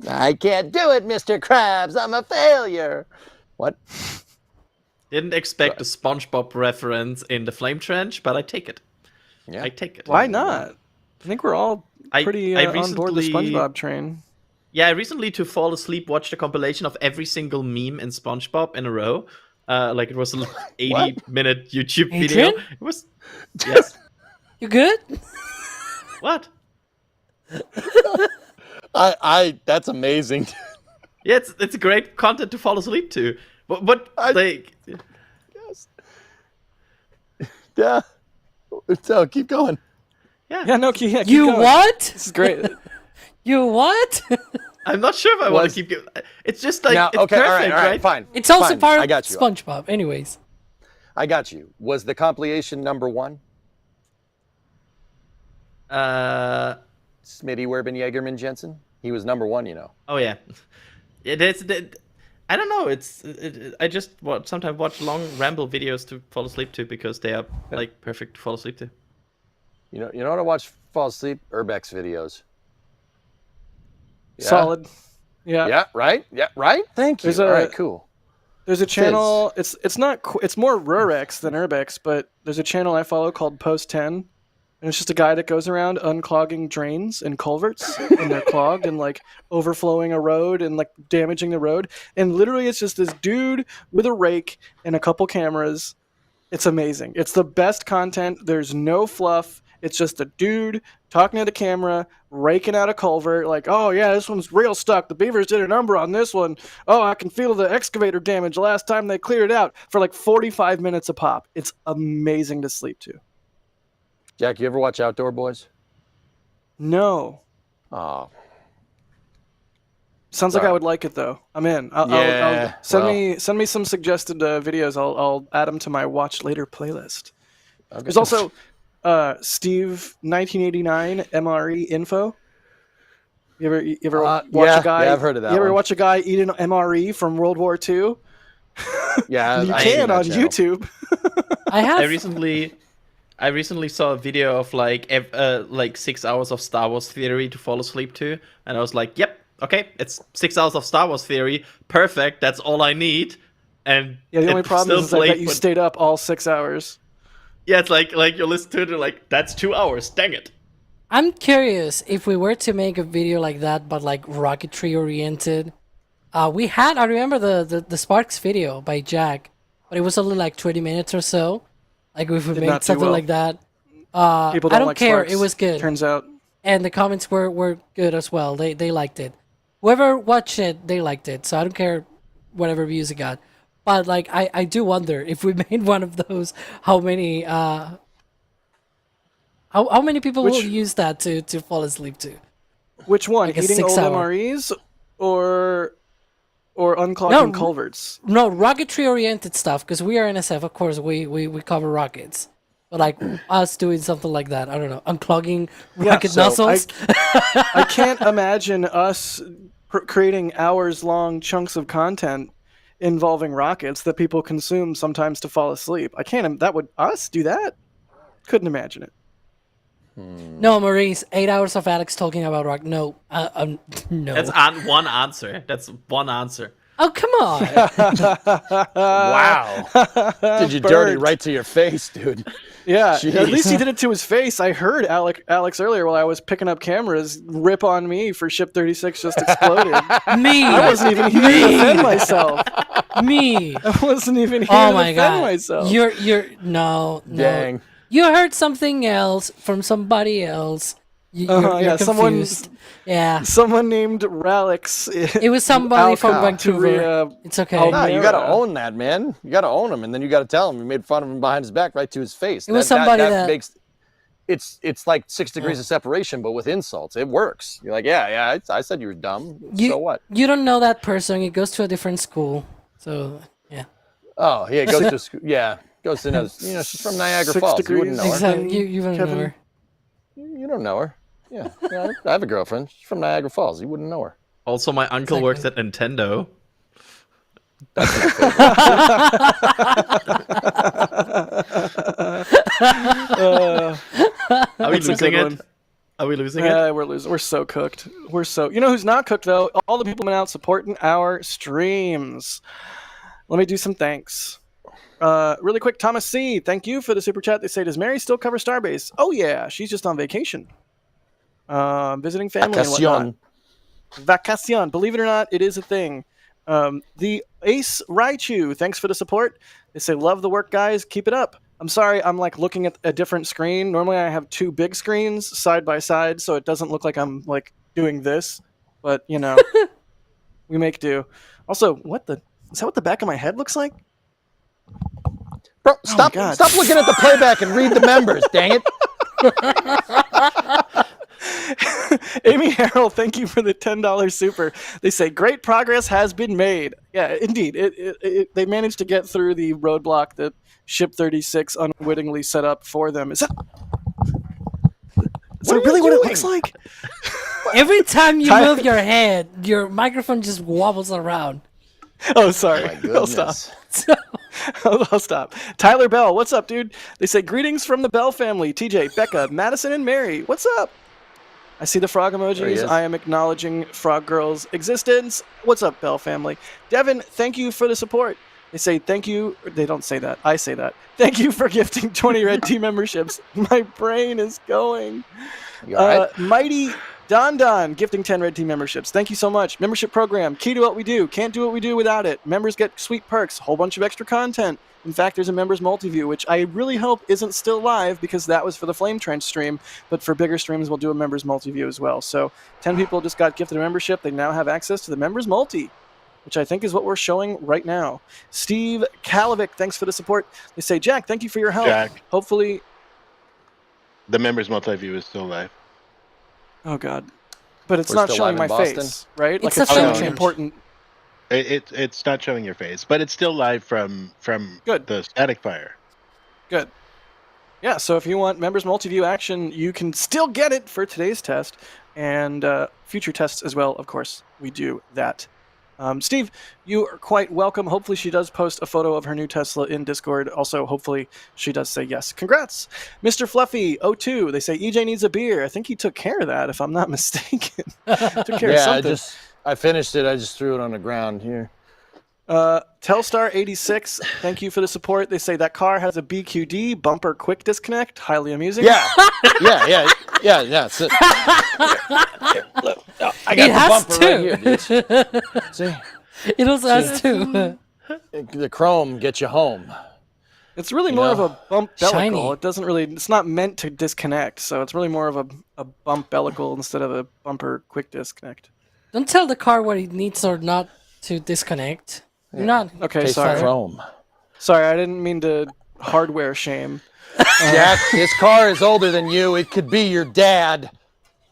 I can't do it, Mr. Krabs. I'm a failure. What? Didn't expect a SpongeBob reference in the Flame Trench, but I take it. Yeah. I take it. Why not? I think we're all pretty on board the recently- SpongeBob train. Yeah, I recently, to fall asleep, watched a compilation of every single meme in SpongeBob in a row. Like it was an 80-minute YouTube video. Adrian? It was. Yes. You good? What? That's amazing. Yeah, it's great content to fall asleep to. But like. Yes. Yeah. So keep going. Yeah, no, keep You going. what? This is great. You what? I'm not sure if I want to keep going. It's just like Now, it's okay, perfect, all right, right? fine. It's also fine. part I of got you. SpongeBob. Anyways. I got you. Was the compilation number one? Smitty Werben Jaegerman Jensen? He was number one, you know. Oh yeah. I don't know. I just sometimes watch long ramble videos to fall asleep to because they are like perfect to fall asleep to. You know what I watch fall asleep? Urbex videos. Yeah. Solid. Yeah. Yeah, right? Yeah, right? Thank you. All right, cool. There's a channel, it's more Rurex than Urbex, but there's a channel I follow called Post 10, and it's just a guy that goes around unclogging drains and culverts, and they're clogged and like overflowing a road and like damaging the road. And literally it's just this dude with a rake and a couple cameras. It's amazing. It's the best content. There's no fluff. It's just a dude talking to the camera, raking out a culvert, like, oh yeah, this one's real stuck. The beavers did a number on this one. Oh, I can feel the excavator damage last time they cleared it out, for like 45 minutes a pop. It's amazing to sleep to. Jack, you ever watch Outdoor Boys? No. Oh. Sounds like I would like it though. I'm in. I'll send me some suggested videos. I'll add them to my watch later playlist. Okay. There's also Steve 1989 MRE info. You ever watch a guy? Yeah, I've heard of that. You ever watch a guy eat an MRE from World War II? Yeah, you can on YouTube. I have. I recently saw a video of like 6 hours of Star Wars theory to fall asleep to, and I was like, "Yep, okay, it's 6 hours of Star Wars theory, perfect. That's all I need." And yeah, the only problem is that you stayed up all 6 hours. Yeah, it's like you listen to it, and like that's 2 hours. Dang it! I'm curious if we were to make a video like that, but like rocketry oriented. I remember the Sparks video by Jack, but it was only like 20 minutes or so. Like if we Did made not do something well. like that. People I don't don't like care. Sparks, It was good. turns out. And the comments were good as well. They liked it. Whoever watched it, they liked it. So I don't care whatever views it got. But like I do wonder if we made one of those, how many people will use that to fall asleep to? Which one? Like a Eating old 6-hour. MREs or unclogging culverts? No, rocketry oriented stuff, because we are NSF, of course, we cover rockets. But like us doing something like that, I don't know, unclogging rocket nozzles. I can't imagine us creating hours-long chunks of content involving rockets that people consume sometimes to fall asleep. I can't. That would us do that? Couldn't imagine it. No, Maurice, 8 hours of Alex talking about rock. No, no. That's one answer. That's one answer. Oh, come on. Wow. Did you dirty right to your face, dude? Yeah, Jeez. at least he did it to his face. I heard Alex earlier while I was picking up cameras rip on me for Ship 36 just exploded. Me. I wasn't even here to defend myself. Me. I wasn't even here Oh to my defend god. myself. You're no. Dang. You heard something else from somebody else. You're confused. Someone named Ralix. It was somebody from Vancouver. It's okay. No, you got to own that, man. You got to own him, and then you got to tell him you made fun of him behind his back, right to his face. It was somebody that makes it's like 6 degrees of separation, but with insults. It works. You're like, yeah, I said you were dumb. So what? You don't know that person. He goes to a different school. So yeah. Oh yeah, goes to school. Yeah, goes to another. She's from Niagara Falls. You wouldn't know her. Exactly. You don't know her. You don't know her. Yeah, I have a girlfriend. She's from Niagara Falls. You wouldn't know her. Also, my uncle works at Nintendo. Are we losing it? Are we losing it? Yeah, we're losing. We're so cooked. You know who's not cooked though? All the people out supporting our streams. Let me do some thanks. Really quick, Thomas C. Thank you for the super chat. They say, does Mary still cover Starbase? Oh yeah, she's just on vacation. Visiting family and whatnot. Vacation. Believe it or not, it is a thing. The Ace Raichu, thanks for the support. They say, love the work, guys. Keep it up. I'm sorry, I'm like looking at a different screen. Normally I have 2 big screens side by side, so it doesn't look like I'm like doing this. But, you know, we make do. Also, is that what the back of my head looks like? Bro, stop looking at the playback and read the members, dang it. Amy Harrell, thank you for the $10 super. They say great progress has been made. Yeah, indeed. They managed to get through the roadblock that Ship 36 unwittingly set up for them. Is that really what it looks like? Every time you move your head, your microphone just wobbles around. Oh, sorry. Oh my goodness. I'll stop. Tyler Bell, what's up, dude? They say greetings from the Bell family. TJ, Becca, Madison, and Mary. What's up? I see the frog emojis. I am acknowledging Frog Girl's existence. What's up, Bell family? Devin, thank you for the support. They say thank you. They don't say that. I say that. Thank you for gifting 20 Red Team memberships. My brain is going. Mighty Don gifting 10 Red Team memberships. Thank you so much. Membership program, key to what we do. Can't do what we do without it. Members get sweet perks, whole bunch of extra content. In fact, there's a members multi-view, which I really hope isn't still live because that was for the Flame Trench stream. But for bigger streams, we'll do a members multi-view as well. So 10 people just got gifted a membership. They now have access to the members multi, which I think is what we're showing right now. Steve Kalovic, thanks for the support. They say, Jack, thank you for your help. Jack. Hopefully. The members multi-view is still live. Oh, God. But it's not showing my face, right? It's like a showing change. Important. It's not showing your face, but it's still live from the static fire. Good. Yeah, so if you want members multi-view action, you can still get it for today's test and future tests as well, of course. We do that. Steve, you are quite welcome. Hopefully she does post a photo of her new Tesla in Discord. Also, hopefully she does say yes. Congrats. Mr. Fluffy, 02. They say EJ needs a beer. I think he took care of that, if I'm not mistaken. Took care of something. I finished it. I just threw it on the ground here. Telstar86, thank you for the support. They say that car has a BQD, bumper quick disconnect. Highly amusing. Yeah. Yeah. So, look, I got the bumper right here, dude. See? It also has two. The chrome gets you home. It's really more of a bump bellicle. Shiny. It doesn't really. It's not meant to disconnect, so it's really more of a bump bellicle instead of a bumper quick disconnect. Don't tell the car what it needs or not to disconnect. You're not. Okay, Taste sorry. chrome. Sorry, I didn't mean to hardware shame. Jack, this car is older than you. It could be your dad.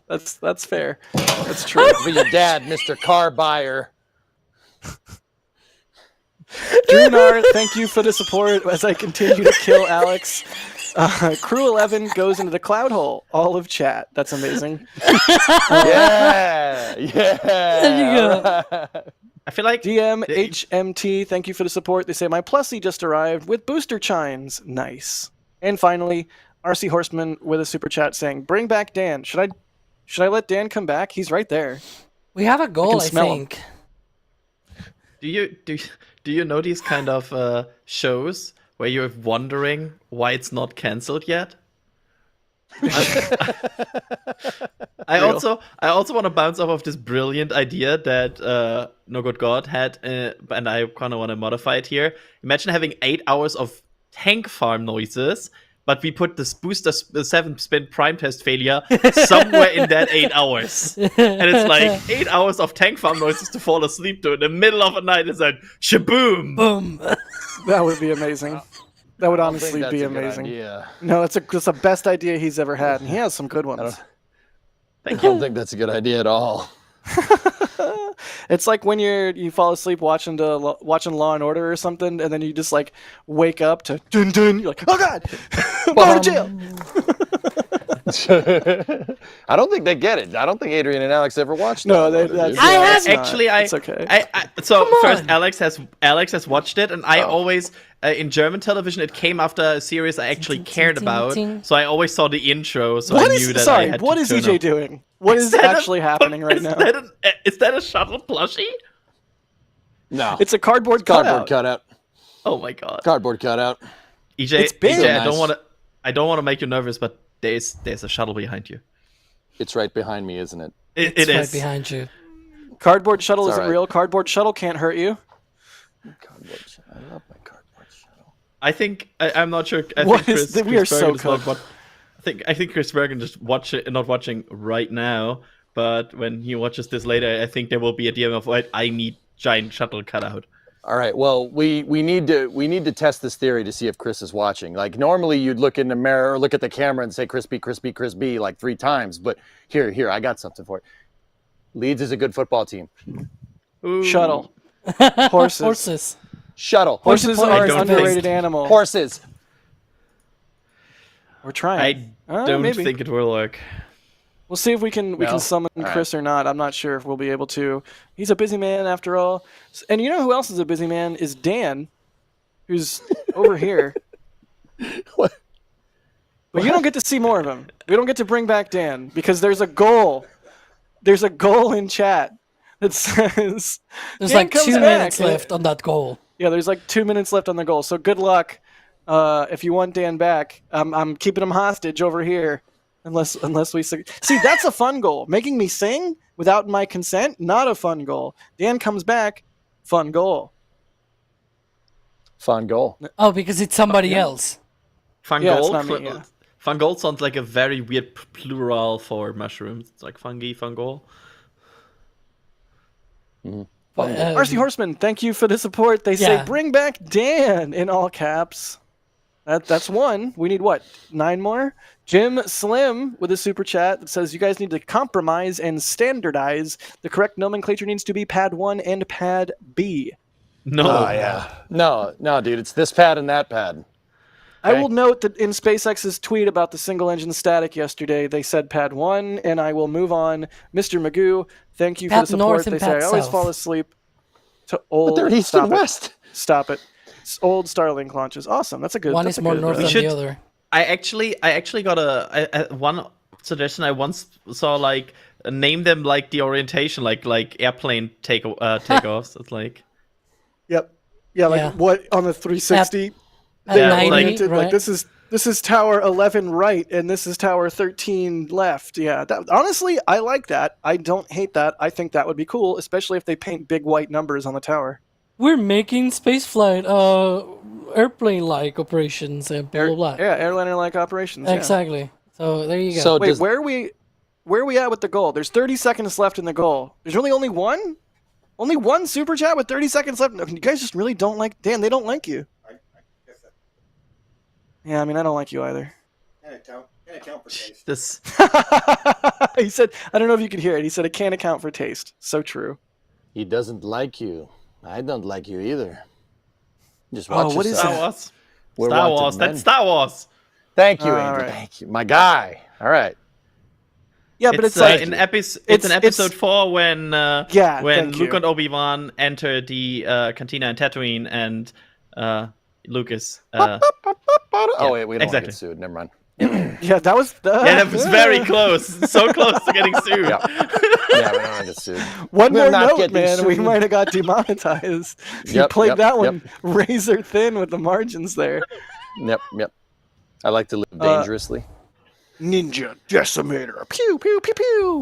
That's fair. That's true. It could be your dad, Mr. Car Buyer. Drunar, thank you for the support as I continue to kill Alex. Crew 11 goes into the cloud hole. All of chat. That's amazing. Yeah. There you go. I feel like DMHMT, thank you for the support. They say my plussy just arrived with booster chimes. Nice. And finally, RC Horseman with a super chat saying, "Bring back Dan." Should I let Dan come back? He's right there. We have a goal, I smell him. think. Do you know these kind of shows where you're wondering why it's not cancelled yet? I also want to bounce off of this brilliant idea that No Good God had, and I kind of want to modify it here. Imagine having 8 hours of tank farm noises, but we put this booster 7-spin prime test failure somewhere in that 8 hours. And it's like 8 hours of tank farm noises to fall asleep to in the middle of the night. It's like, shaboom! Boom. That would be amazing. That would honestly be amazing. No, it's the best idea he's ever had, and he has some good ones. I don't think that's a good idea at all. It's like when you fall asleep watching Law and Order or something, and then you just like wake up to dun dun. You're like, oh god, I'm going to jail. I don't think they get it. I don't think Adrian and Alex ever watched. No, that's I have actually. It's okay. So Come first, on. Alex has watched it, and I always in German television it came after a series I actually cared about. So I always saw the intro, so I knew that I had to what is turn EJ off. doing? What is actually happening right now? Is that a shuttle plushie? No, It's a cardboard cutout. Oh my god. Cardboard cutout. EJ, It's big. EJ, Nice. I don't want to make you nervous, but there's a shuttle behind you. It's right behind me, isn't it? It It's right is. behind you. Cardboard shuttle It's isn't all right. real. Cardboard shuttle can't hurt you. I love my cardboard shuttle. I think I'm not sure. I What think is Chris, we are Chris so Bergen is not cooked. what- I think Chris Bergen just not watching right now. But when he watches this later, I think there will be a DM of what I need giant shuttle cutout. All right. Well, we need to test this theory to see if Chris is watching. Like normally you'd look in the mirror or look at the camera and say Crispy, Crispy, Crispy like 3 times. But here, I got something for it. Leeds is a good football team. Ooh. Shuttle. Horses. Horses. Shuttle. Horses are an don't underrated think- animal. Horses. We're trying. I don't maybe. think it will work. We'll see if we can No? summon All right. Chris or not. I'm not sure if we'll be able to. He's a busy man after all. And you know who else is a busy man? Is Dan, who's over here. What? But you don't get to see more of him. We don't get to bring back Dan because there's a goal. There's a goal in chat that says There's Dan like comes 2 back. minutes left on that goal. Yeah, there's like 2 minutes left on the goal. So good luck. If you want Dan back, I'm keeping him hostage over here. Unless we see, that's a fun goal. Making me sing without my consent, not a fun goal. Dan comes back, fun goal. Fun goal. Oh, because it's somebody else. Yeah, it's Fungol. not me, yeah. Fungol sounds like a very weird plural for mushrooms. It's like fungi, fungol. RC Horseman, thank you for the support. They say Yeah. bring back Dan in all caps. That's one. We need what? 9 more? Jim Slim with a super chat that says you guys need to compromise and standardize. The correct nomenclature needs to be pad 1 and pad B. No. Oh yeah. No, dude. It's this pad and that pad. I Okay. will note that in SpaceX's tweet about the single engine static yesterday, they said pad 1, and I will move on. Mr. Magoo, thank you for Pad the support. north and They say pad I always south. fall asleep to old. But they're east Stop and it. west. Stop it. Old Starlink launches. Awesome. That's a good. One that's is a more good, north than should- the other. I actually got a one suggestion I once saw, like name them like the orientation, like airplane takeoffs. It's like Yep. Yeah, like Yeah. what on the 360? At they 90, oriented, right? like this is tower 11 right, and this is tower 13 left. Yeah, honestly, I like that. I don't hate that. I think that would be cool, especially if they paint big white numbers on the tower. We're making spaceflight, airplane-like operations and blah blah blah. Yeah, airliner-like operations. Yeah. Exactly. So there you go. So Wait, where are we at with the goal? There's 30 seconds left in the goal. There's really only one? Only one super chat with 30 seconds left. You guys just really don't like Dan. They don't like you. Yeah, I mean, I don't like you either. Can't account for taste. This. He said, I don't know if you could hear it. He said, it can't account for taste. So true. He doesn't like you. I don't like you either. Just Oh, watch what is yourself. Star Wars. We're Star wanted Wars. men. That's Star Wars. Thank you, All Andrew. right. Thank you. My guy. All right. Yeah, but it's like like in episode 4 when thank Luke you. and Obi-Wan enter the cantina in Tatooine and Lucas. Oh wait, we don't want to exactly. get sued. Never mind. Yeah, that was Yeah, that was very close. So close to getting sued. Yeah, we don't want to get sued. One We're more not note, getting man. We sued. might have got demonetized. You Yep, played yep, that one yep. razor thin with the margins there. Yep. I like to live dangerously. Ninja Decimator. Pew, pew, pew, pew.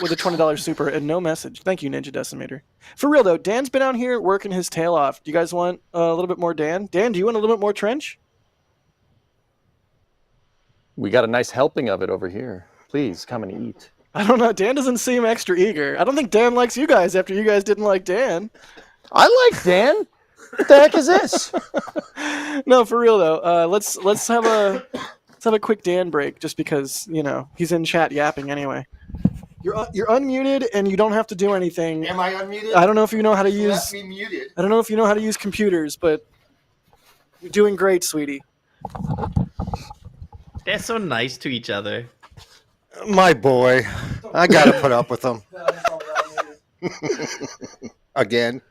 With a $20 super and no message. Thank you, Ninja Decimator. For real, though, Dan's been out here working his tail off. Do you guys want a little bit more Dan? Dan, do you want a little bit more Trench? We got a nice helping of it over here. Please come and eat. I don't know. Dan doesn't seem extra eager. I don't think Dan likes you guys after you guys didn't like Dan. I like Dan. What the heck is this? No, for real, though. Let's have a quick Dan break just because, he's in chat yapping anyway. You're unmuted and you don't have to do anything. Am I unmuted? I don't know if you know how to use. Let me muted. I don't know if you know how to use computers, but you're doing great, sweetie. They're so nice to each other. My boy. I got to put up with him. Again.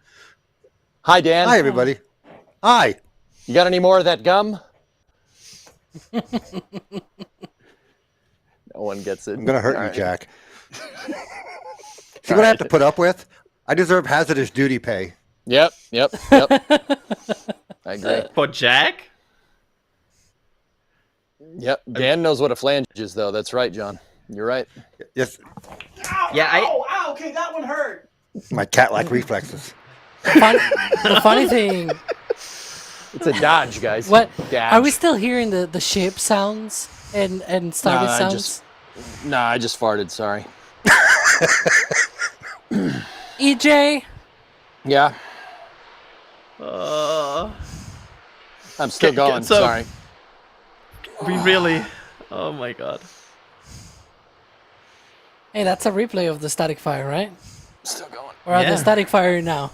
Hi, Dan. Hi, everybody. Hi. You got any more of that gum? No one gets it. I'm going to hurt All you, right. Jack. See what I have to put up with? I deserve hazardous duty pay. Yep. I agree. For Jack? Yep. Dan knows what a flange is, though. That's right, John. You're right. Yes. Yeah, Ow, okay, that one hurt. My cat-like reflexes. The funny thing, It's a dodge, guys. what Dodge. are we still hearing the ship sounds and Stargate sounds? I just farted. Sorry. EJ, Yeah. Uh, I'm still going. so- Sorry. we really... Oh my god. hey, that's a replay of the static fire, right? Still going. Or are Yeah. the static fire now?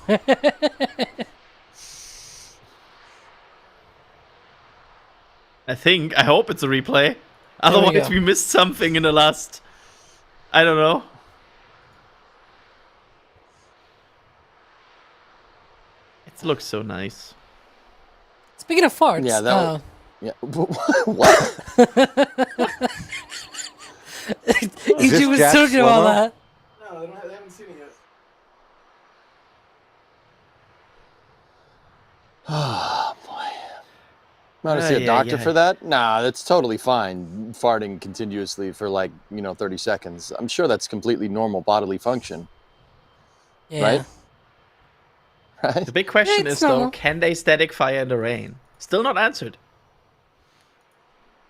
I hope it's a replay. Otherwise, go. we missed something in the last... I don't know. It looks so nice. Speaking of farts, Yeah, that was- Yeah. What? EJ this was Jack talking about Slow-mo? that. No, they haven't seen it yet. Oh boy. I'm going to see Ay, a ay, doctor ay. for that? Nah, that's totally fine. Farting continuously for 30 seconds. I'm sure that's completely normal bodily function, Yeah. right? Right? The big question It's is, though, normal. can they static fire in the rain? Still not answered.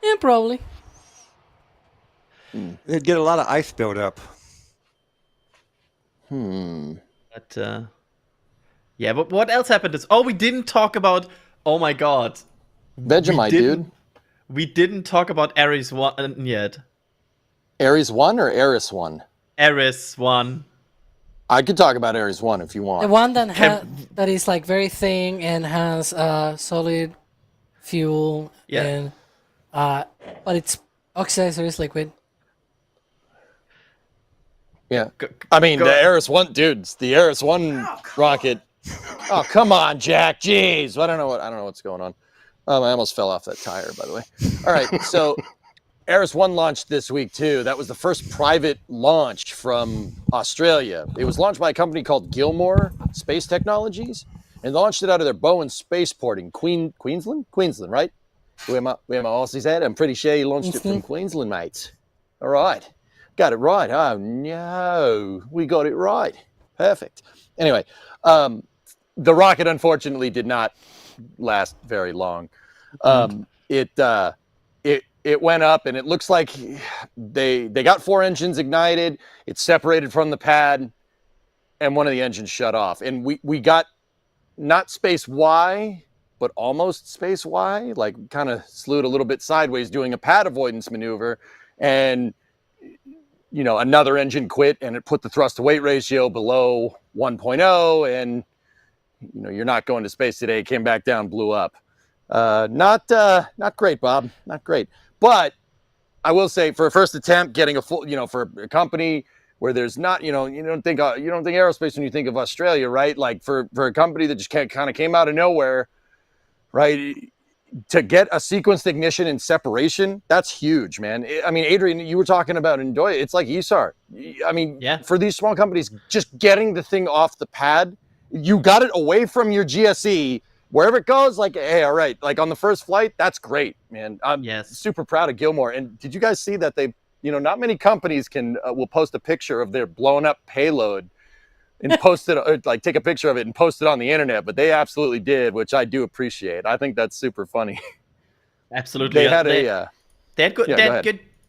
Yeah, probably. They'd get a lot of ice buildup. But, yeah, but what else happened is... Oh, we didn't talk about... Oh my god. Vegemite, dude. We didn't talk about Ares 1 yet. Ares 1 or Eris 1? Ares 1. I could talk about Ares 1 if you want. The one that is like very thin and has solid fuel Yeah. and but it's oxidized or it's liquid. Yeah. I mean, the Ares 1, dudes, the Ares 1 rocket. Oh, come on, Jack. Jeez. I don't know what's going on. I almost fell off that tire, by the way. All right. So Ares 1 launched this week too. That was the first private launch from Australia. It was launched by a company called Gilmore Space Technologies, and they launched it out of their Bowen spaceport in Queensland, right? Where my Aussie's at. I'm pretty sure he launched it from Queensland, mates. All right, got it right. Oh no, we got it right. Perfect. Anyway, the rocket unfortunately did not last very long. It went up, and it looks like they got 4 engines ignited. It separated from the pad, and one of the engines shut off. And we got not space Y, but almost space Y, like kind of slewed a little bit sideways doing a pad avoidance maneuver. And, you know, another engine quit, and it put the thrust to weight ratio below 1.0. And, you know, you're not going to space today. It came back down, blew up. Not great, Bob. Not great. But I will say, for a first attempt, getting a full, you know, for a company where there's not, you know, you don't think aerospace when you think of Australia, right? Like for a company that just kind of came out of nowhere, right? To get a sequenced ignition and separation, that's huge, man. I mean, Adrian, you were talking about Endoy. It's like ESAR. I mean, for these small companies, just getting the thing off the pad, you got it away from your GSE. Wherever it goes, like, hey, all right, like on the first flight, that's great, man. I'm super proud of Gilmore. And did you guys see that they, you know, not many companies will post a picture of their blown up payload and post it, or like take a picture of it and post it on the internet, but they absolutely did, which I do appreciate. I think that's super funny. Absolutely. They had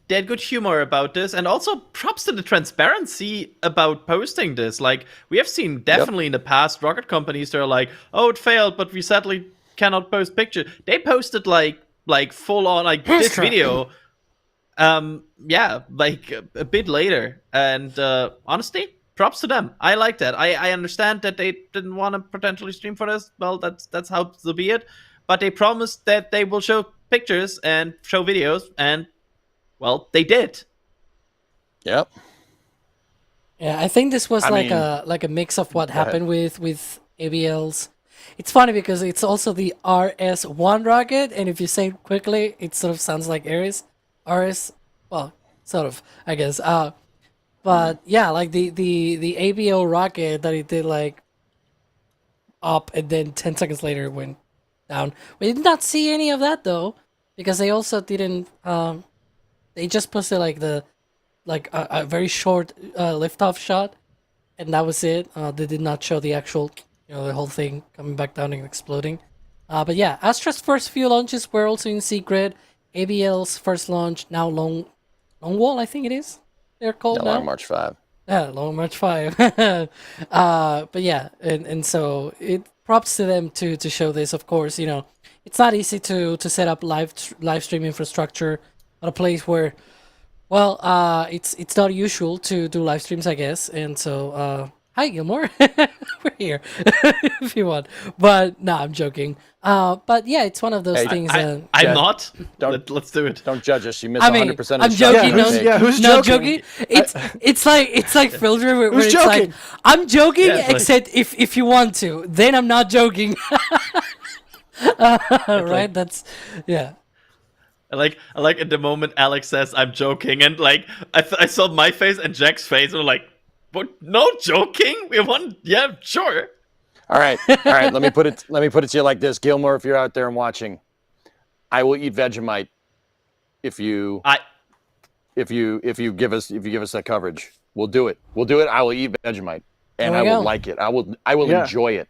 they had good humor about this, and also props to the transparency about posting this. Like, we have seen definitely in the past rocket companies that are like, oh, it failed, but we sadly cannot post pictures. They posted like full on like this video like a bit later, and honestly, props to them. I like that. I understand that they didn't want to potentially stream for this. Well, that's how to be it, but they promised that they will show pictures and show videos, and well, they did. Yep. Yeah, I think this was a mix of what happened with ABLs. It's funny because it's also the RS-1 rocket, and if you say it quickly, it sort of sounds like Ares. RS, well, sort of, I guess. But yeah, like the ABL rocket that it did like up, and then 10 seconds later it went down. We did not see any of that though, because they also didn't. They just posted like a very short liftoff shot, and that was it. They did not show the actual, you know, the whole thing coming back down and exploding. But yeah, Astra's first few launches were also in secret. ABL's first launch, now Long Wall, I think it is. They're called now. Long March 5. Yeah, Long March 5. But yeah, and so it props to them to show this. Of course, you know, it's not easy to set up live stream infrastructure at a place where, well, it's not usual to do live streams, I guess. And so, hi Gilmore, we're here if you want. But no, I'm joking. But yeah, it's one of those things. I'm not. Let's do it. Don't judge us. You missed 100% of the I'm joking. Who's joking? It's like filter where it's like I'm joking, except if you want to, then I'm not joking. Right? That's I like at the moment Alex says I'm joking, and like I saw my face and Jack's face, and we're like, but no joking. We want, yeah, sure. All right. Let me put it to you like this, Gilmore. If you're out there and watching, I will eat Vegemite if you give us that coverage. We'll do it. I will eat Vegemite, and I will like it. I will enjoy it.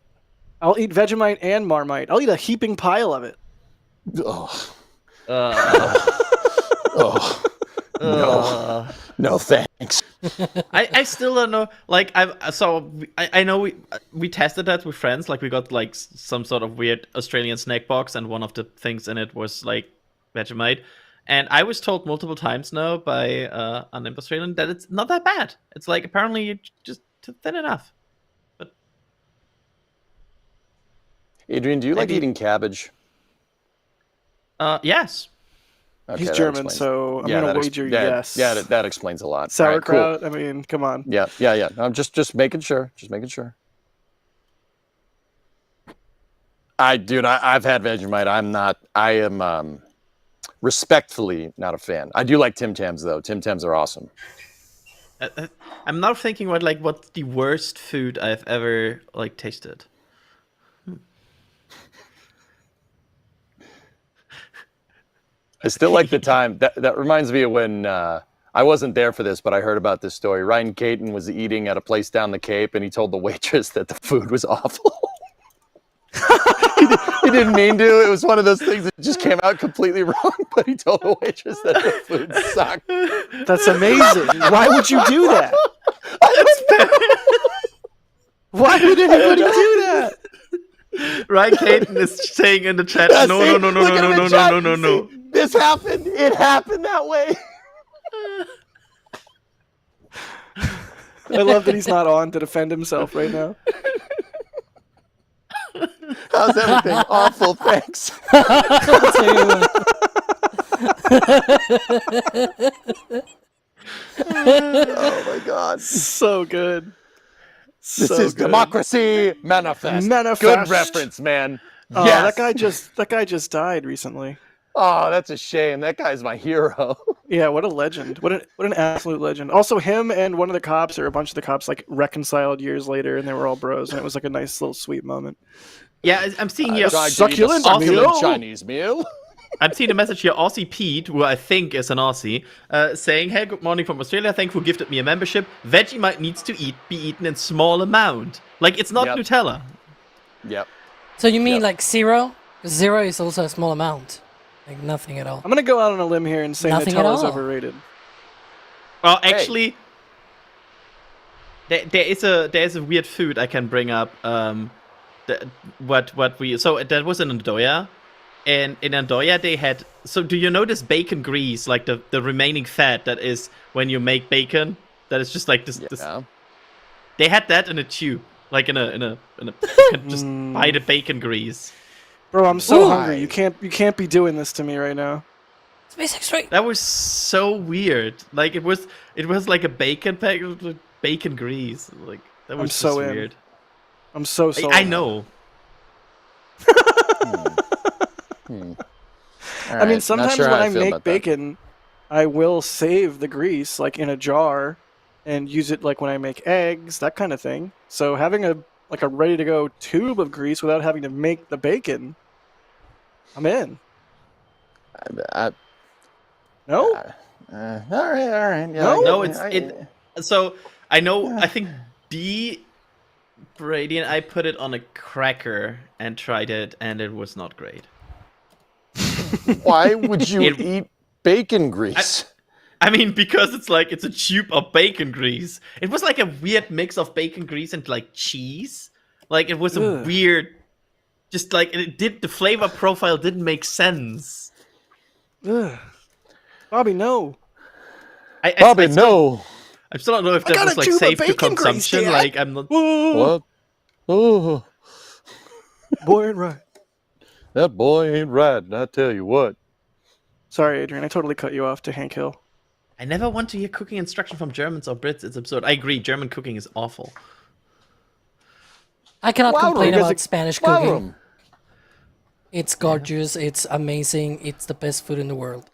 I'll eat Vegemite and Marmite. I'll eat a heaping pile of it. No thanks. I still don't know. Like I know we tested that with friends. Like we got like some sort of weird Australian snack box, and one of the things in it was like Vegemite. And I was told multiple times now by an Australian that it's not that bad. It's like apparently you just thin enough. But Adrian, do you like eating cabbage? Yes. Okay, he's German, so I'm gonna wager yes. Yeah, that explains a lot. Sauerkraut. Right, cool. I mean, come on. Yeah. I'm just making sure. I've had Vegemite. I am Respectfully, not a fan. I do like Tim Tams though. Tim Tams are awesome. I'm now thinking about like what's the worst food I've ever like tasted. I still like the time. That reminds me of when I wasn't there for this, but I heard about this story. Ryan Caton was eating at a place down the Cape, and he told the waitress that the food was awful. He didn't mean to. It was one of those things that just came out completely wrong, but he told the waitress that the food sucked. That's amazing. Why would you do that? Why would anybody do that? Ryan Caton is saying in the chat, no. This happened. It happened that way. I love that he's not on to defend himself right now. How's everything? Awful, thanks. Oh my God. So good. This is good. Democracy Manifest. Good reference, man. Oh, Yes. that guy just died recently. Oh, that's a shame. That guy's my hero. Yeah, what a legend. What an absolute legend. Also, him and one of the cops, or a bunch of the cops, like reconciled years later, and they were all bros, and it was like a nice little sweet moment. Yeah, I'm seeing here. Succulent Chinese meal. I'm seeing a message here. Aussie Pete, who I think is an Aussie, saying, "Hey, good morning from Australia. Thankful gifted me a membership. Vegemite needs to be eaten in small amount. Like it's not Nutella." Yep. So you mean like 0? 0 is also a small amount. Like nothing at all. I'm gonna go out on a limb here and say Nothing at Nutella's all. overrated. Well, actually, there is a weird food I can bring up. So that was in Andoya, and in Andoya they had. So do you notice bacon grease, like the remaining fat that is when you make bacon? That is just like this. They had that in a tube, like in a you can just buy the bacon grease. Bro, I'm so hungry. You can't be doing this to me right now. SpaceX right. That was so weird. Like it was like a bacon pack with bacon grease. Like that was so just in. weird. I'm so I in. know. I mean, sometimes when I make bacon, I will save the grease like in a jar and use it like when I make eggs, that kind of thing. So having a ready to go tube of grease without having to make the bacon, I'm in. No? All right. Yeah, No, so I know. I think Brady and I put it on a cracker and tried it, and it was not great. Why would you eat bacon grease? I mean, because it's a tube of bacon grease. It was like a weird mix of bacon grease and like cheese. Like it was a weird, just like the flavor profile didn't make sense. Ugh. Bobby, no. Bobby, no. I still don't know if that was like safe to consumption. Like I'm not. What? Oh, boy ain't right. That boy ain't right. I tell you what. Sorry, Adrian. I totally cut you off to Hank Hill. I never want to hear cooking instruction from Germans or Brits. It's absurd. I agree. German cooking is awful. I cannot complain about Spanish cooking. Wow. It's gorgeous. It's amazing. It's the best food in the world.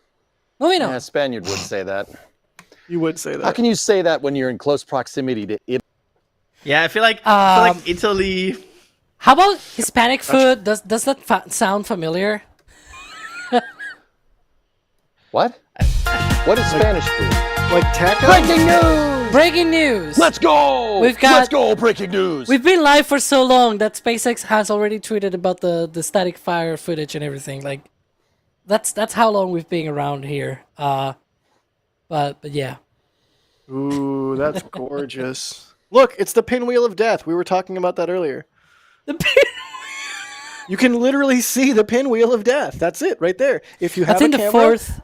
Moving on. Yeah, a Spaniard would say that. You would say that. How can you say that when you're in close proximity to Italy? Yeah, I feel like Italy. How about Hispanic food? Does that sound familiar? What? What is Spanish food? Like tacos? Breaking news! Breaking news! Let's go! Let's go! Breaking news! We've been live for so long that SpaceX has already tweeted about the static fire footage and everything. Like, that's how long we've been around here. But yeah. Ooh, that's gorgeous. Look, it's the pinwheel of death. We were talking about that earlier. You can literally see the pinwheel of death. That's it, right there. If you have That's in a the camera fourth.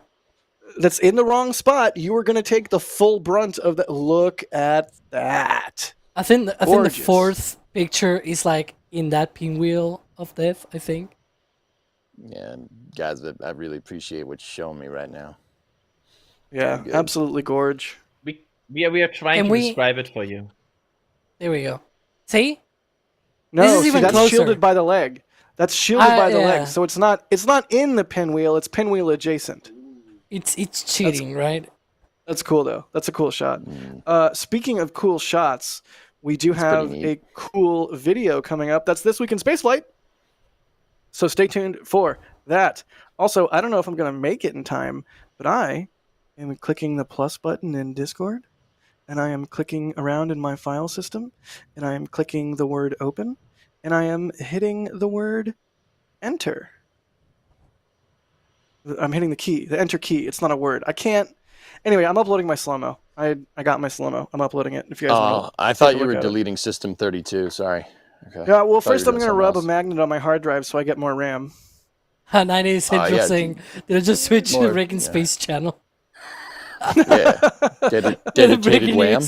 that's in the wrong spot, you are going to take the full brunt of that. Look at that. I think the fourth picture is like in that pinwheel of death, I think. Yeah, guys, I really appreciate what you're showing me right now. Yeah, absolutely gorge. We are trying to describe it for you. There we go. See? No, this is even that's closer. shielded by the leg. That's shielded by the leg. So it's not in the pinwheel, it's pinwheel adjacent. It's cheating, right? That's cool though. That's a cool shot. Speaking of cool shots, we do have a cool video coming up. That's this week in spaceflight. So stay tuned for that. Also, I don't know if I'm going to make it in time, but I am clicking the plus button in Discord, and I am clicking around in my file system, and I am clicking the word open, and I am hitting the word enter. I'm hitting the key, the enter key. It's not a word. I can't. Anyway, I'm uploading my slow-mo. I got my slow-mo. I'm uploading it. If you guys want to I thought you were deleting System 32. Sorry. Okay. Yeah, well, first I'm going to rub a magnet on my hard drive so I get more RAM. 90 is interesting. Did I just switch to the Breaking Space channel? Yeah. Dedicated wham.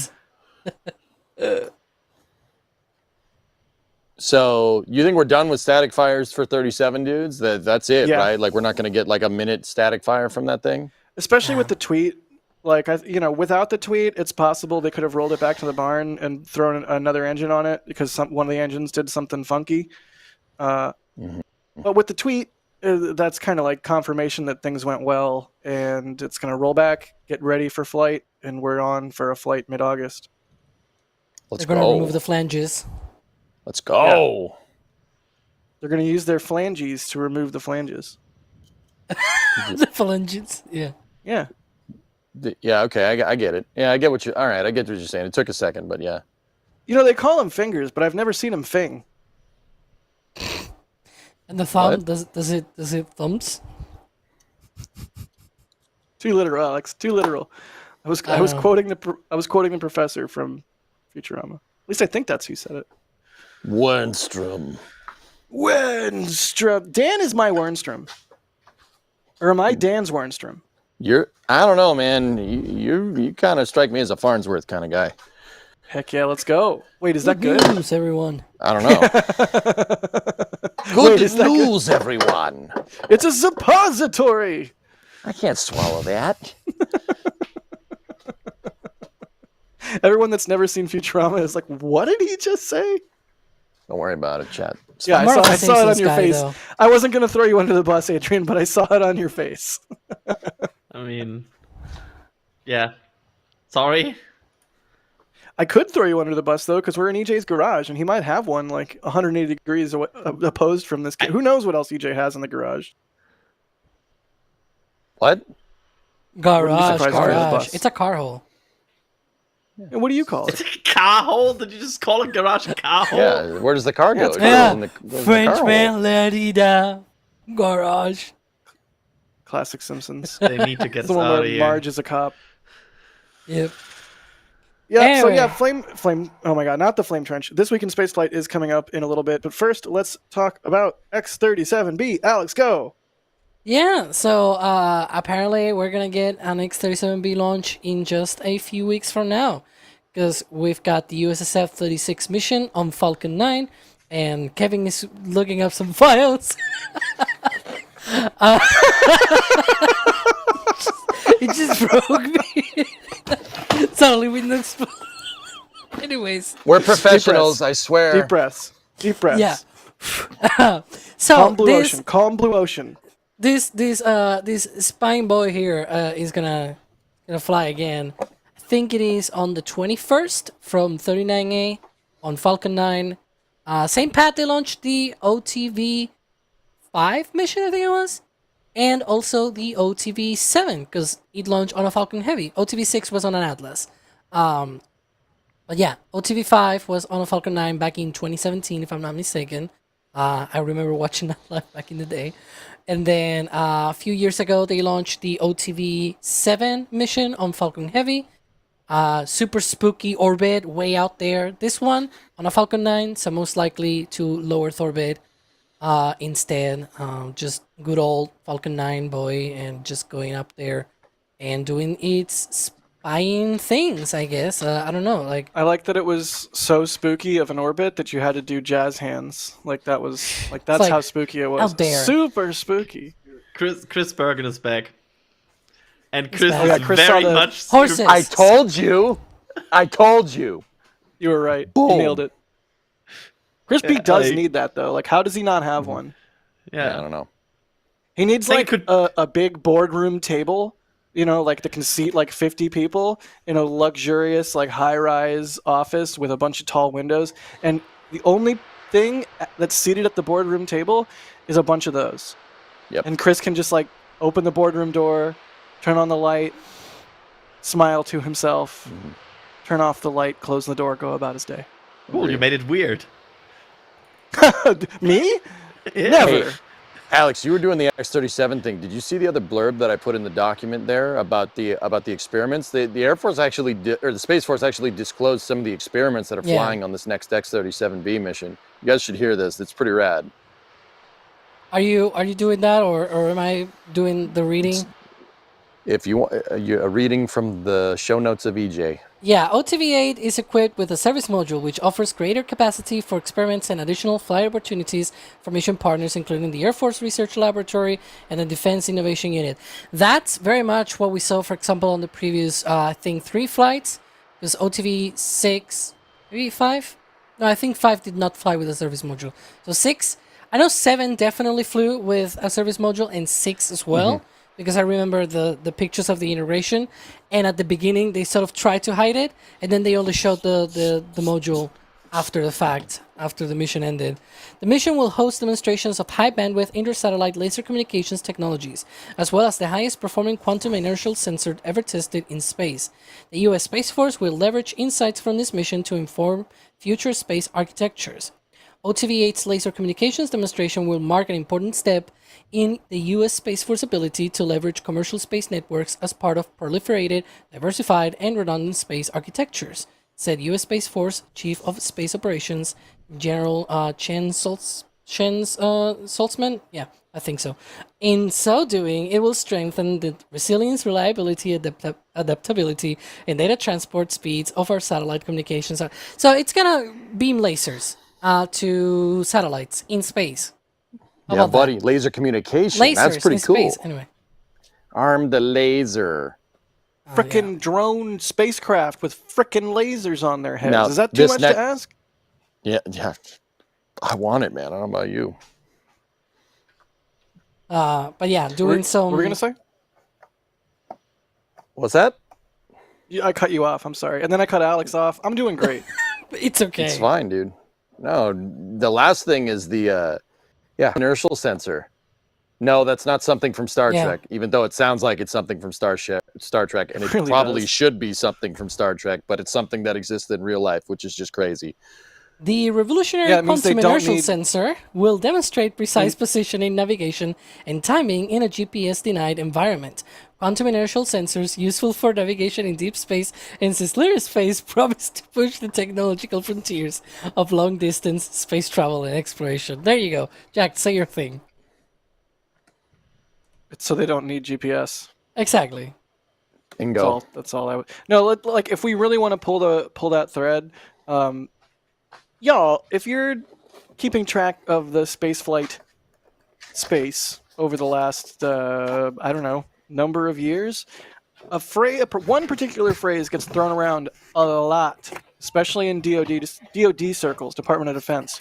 So you think we're done with static fires for 37 dudes? That's it, right? Like we're not going to get like a minute static fire from that thing? Especially with the tweet. Like, without the tweet, it's possible they could have rolled it back to the barn and thrown another engine on it because one of the engines did something funky. But with the tweet, that's kind of like confirmation that things went well, and it's going to roll back, get ready for flight, and we're on for a flight mid-August. They're going to remove the flanges. Let's go. Yeah. They're going to use their flanges to remove the flanges. The phalanges, yeah. Yeah. Yeah, okay, I get it. Yeah, I get what all right, I get what you're saying. It took a second, but yeah. They call them fingers, but I've never seen them fing. And the thumb, does it thumbs? Too literal, Alex. Too literal. I was quoting the professor from Futurama. At least I think that's who said it. Wernstrom. Dan is my Wernstrom. Or am I Dan's Wernstrom? I don't know, man. You kind of strike me as a Farnsworth kind of guy. Heck yeah, let's go. Wait, is that good? News, everyone. I don't know. Good news, everyone. It's a suppository. I can't swallow that. Everyone that's never seen Futurama is like, what did he just say? Don't worry about it, chat. Yeah, I saw it on your face. Though. I wasn't going to throw you under the bus, Adrian, but I saw it on your face. I mean, yeah. Sorry. I could throw you under the bus, though, because we're in EJ's garage, and he might have one, like, 180 degrees opposed from this kid. Who knows what else EJ has in the garage? What? Garage. It's a car hole. And what do you call it? It's a car hole? Did you just call a garage a car hole? Yeah, where does the car go? Frenchman, let-it-da. Garage. Classic Simpsons. They need to get us the one out where of here. Marge is a cop. Yep. Yeah, anyway. So yeah, flame. Oh my God, not the flame trench. This week in spaceflight is coming up in a little bit, but first let's talk about X-37B. Alex, go. Yeah, so apparently we're gonna get an X-37B launch in just a few weeks from now, because we've got the USSF 36 mission on Falcon 9, and Kevin is looking up some files. It just broke me. Suddenly we didn't explode. Anyways. We're professionals, I swear. Deep breaths. Yeah. So Calm blue ocean. This spine boy here is gonna fly again. I think it is on the 21st from 39A on Falcon 9. Same path they launched the OTV 5 mission, I think it was. And also the OTV 7, because it launched on a Falcon Heavy. OTV 6 was on an Atlas. But yeah, OTV 5 was on a Falcon 9 back in 2017, if I'm not mistaken. I remember watching that live back in the day. And then a few years ago, they launched the OTV 7 mission on Falcon Heavy. Super spooky orbit, way out there. This one on a Falcon 9, so most likely to low Earth orbit. Instead, just good old Falcon 9 boy and just going up there and doing its spying things, I guess. I don't know. I like that it was so spooky of an orbit that you had to do jazz hands. That's how spooky it was. Out there. Super spooky. Chris Bergen is back. And Chris is very much... Horses. I told you. You were right. Boom. You nailed it. Chris B does need that, though. How does he not have one? Yeah, I don't know. He needs, a big boardroom table like that can seat like 50 people in a luxurious like high-rise office with a bunch of tall windows, and the only thing that's seated at the boardroom table is a bunch of those. Yep. And Chris can just like open the boardroom door, turn on the light, smile to himself, turn off the light, close the door, go about his day. Cool, you made it weird. Me? Yeah. Never. Hey, Alex, you were doing the X-37 thing. Did you see the other blurb that I put in the document there about the experiments? The Air Force actually or the Space Force actually disclosed some of the experiments that are flying on this next X-37B mission. You guys should hear this. It's pretty rad. Are you doing that, or am I doing the reading? If you want a reading from the show notes of EJ. Yeah, OTV-8 is equipped with a service module which offers greater capacity for experiments and additional flight opportunities for mission partners, including the Air Force Research Laboratory and the Defense Innovation Unit. That's very much what we saw, for example, on the previous, I think, 3 flights. It was OTV-6, maybe 5? No, I think 5 did not fly with a service module. So 6, I know 7 definitely flew with a service module, and 6 as well. Because I remember the pictures of the integration, and at the beginning they sort of tried to hide it, and then they only showed the module after the fact, after the mission ended. The mission will host demonstrations of high bandwidth inter-satellite laser communications technologies, as well as the highest performing quantum inertial sensor ever tested in space. The US Space Force will leverage insights from this mission to inform future space architectures. OTV-8's laser communications demonstration will mark an important step in the U.S. Space Force ability to leverage commercial space networks as part of proliferated, diversified, and redundant space architectures, said U.S. Space Force Chief of Space Operations General Chen Saltzman? Yeah, I think so. In so doing, it will strengthen the resilience, reliability, adaptability, and data transport speeds of our satellite communications. So it's going to beam lasers to satellites in space. Yeah, buddy, laser communication. Lasers that's pretty in cool. Space. Anyway. Arm the laser. Frickin' drone spacecraft with frickin' lasers on their heads. Is that too much to ask? Yeah. I want it, man. I don't know about you. But yeah, doing some... What were we going to say? What's that? I cut you off. I'm sorry. And then I cut Alex off. I'm doing great. It's okay. It's fine, dude. No, the last thing is the inertial sensor. No, that's not something from Star Trek, even though it sounds like it's something from Star Trek, and it really probably does. should be something from Star Trek, but it's something that exists in real life, which is just crazy. The revolutionary quantum inertial sensor will demonstrate precise positioning, navigation, and timing in a GPS-denied environment. Quantum inertial sensors, useful for navigation in deep space and stellar space, promise to push the technological frontiers of long-distance space travel and exploration. There you go. Jack, say your thing. It's so they don't need GPS. Exactly. Bingo. That's all I would... No, like, if we really want to pull that thread... y'all, if you're keeping track of the spaceflight space over the last, I don't know, number of years, one particular phrase gets thrown around a lot, especially in DoD circles, Department of Defense.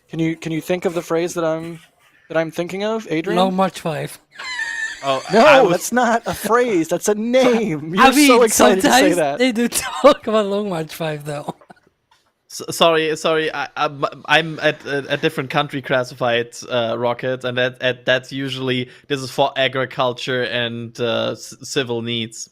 Can you think of the phrase that I'm thinking of, Adrian? Long March 5. Oh, no, that's not a phrase. That's a name. You're so excited to say that. They do talk about Long March 5, though. Sorry. I'm at a different country classified rockets, and that's usually this is for agriculture and civil needs.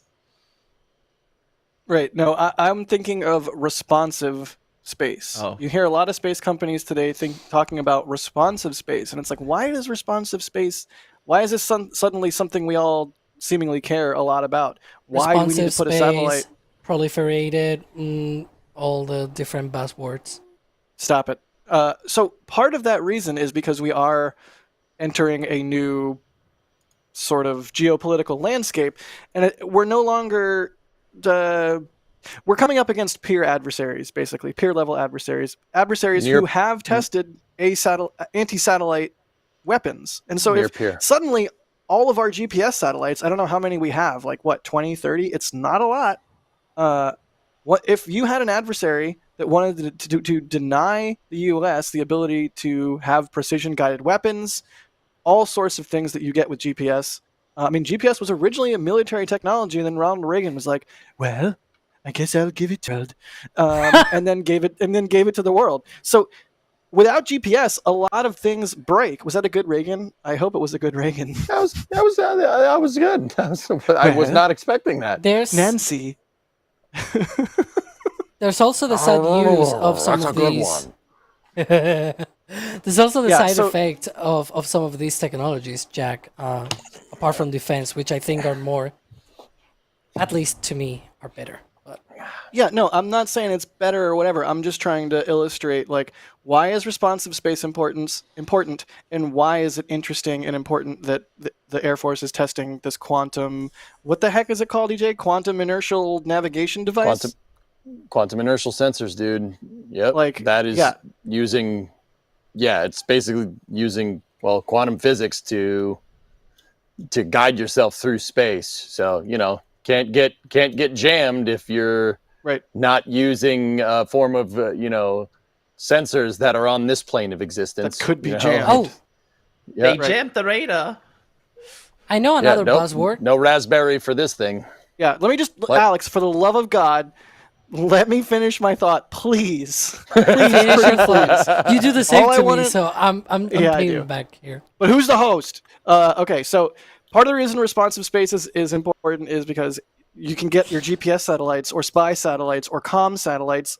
Right. No, I'm thinking of responsive space. Oh. You hear a lot of space companies today talking about responsive space, and it's like, why is responsive space? Why is this suddenly something we all seemingly care a lot about? Why do we need to put a satellite? Proliferated. All the different buzzwords. Stop it. So part of that reason is because we are entering a new sort of geopolitical landscape, and we're no longer... we're coming up against peer adversaries, basically, peer-level adversaries who have tested anti-satellite weapons. And so if suddenly all of our GPS satellites, I don't know how many we have, like what, 20, 30? It's not a lot. What if you had an adversary that wanted to deny the U.S. the ability to have precision-guided weapons, all sorts of things that you get with GPS, I mean, GPS was originally a military technology, and then Ronald Reagan was like, "Well, I guess I'll give it to it," and then gave it to the world. So, without GPS, a lot of things break. Was that a good Reagan? I hope it was a good Reagan. That was good. I was not expecting that. There's Nancy. There's also the sad use of some That's of a good these. one. There's also the side so- effect of some of these technologies, Jack, apart from defense, which I think are more, at least to me, are better. But Yeah, no, I'm not saying it's better or whatever. I'm just trying to illustrate, like, why is responsive space important, and why is it interesting and important that the Air Force is testing this quantum, what the heck is it called, EJ? Quantum inertial navigation device? Quantum inertial sensors, dude. Yep. Like, that is yeah. using, it's basically using, quantum physics to guide yourself through space. So, can't get jammed if you're Right. not using a form of, sensors that are on this plane of existence. That could be you know? jammed. oh, Yeah. They jammed the radar. I know Yeah, another buzzword. No raspberry for this thing. Yeah, let me just, What? Alex, for the love of God, let me finish my thought, please. Finish your thoughts. You do the same All I to me, wanna- so I'm Yeah, I paying do. back here. But who's the host? Okay, so part of the reason responsive space is important is because you can get your GPS satellites or spy satellites or comm satellites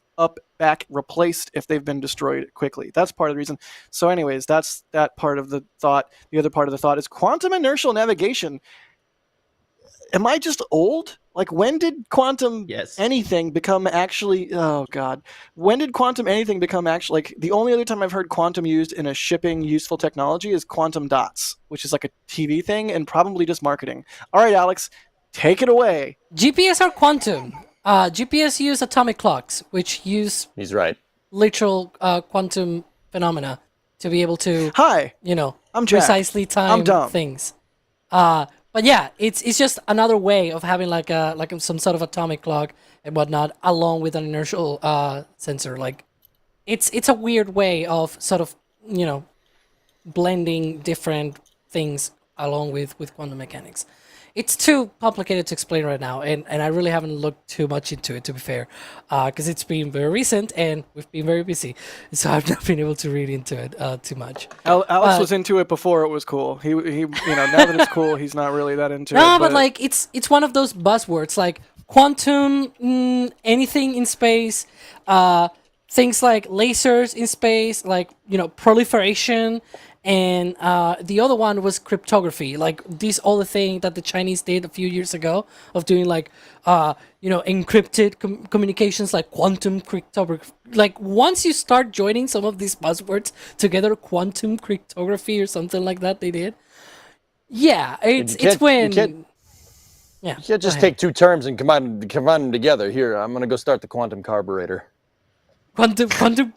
back replaced if they've been destroyed quickly. That's part of the reason. So anyways, that's that part of the thought. The other part of the thought is quantum inertial navigation. Am I just old? Like, when did quantum anything become actually... Oh, God. When did quantum anything become actually... Like, the only other time I've heard quantum used in a shipping useful technology is quantum dots, which is like a TV thing and probably just marketing. All right, Alex, take it away. GPS are quantum. GPS use atomic clocks, which use He's right. literal quantum phenomena to be able to, Hi, I'm Jack. precisely I'm time dumb. things. But yeah, it's just another way of having like some sort of atomic clock and whatnot, along with an inertial sensor. Like, it's a weird way of sort of blending different things along with quantum mechanics. It's too complicated to explain right now, and I really haven't looked too much into it, to be fair, because it's been very recent and we've been very busy, so I've not been able to read into it too much. Alex was into it before it was cool. He now that it's cool, he's not really that into it. No, but like it's one of those buzzwords like quantum, anything in space, things like lasers in space, like proliferation. And the other one was cryptography, like this other thing that the Chinese did a few years ago of doing like, encrypted communications, like quantum cryptography. Like, once you start joining some of these buzzwords together, quantum cryptography or something like that, they did. Yeah, it's when. You can't just take two terms and combine them together. Here, I'm gonna go start the quantum carburetor. Quantum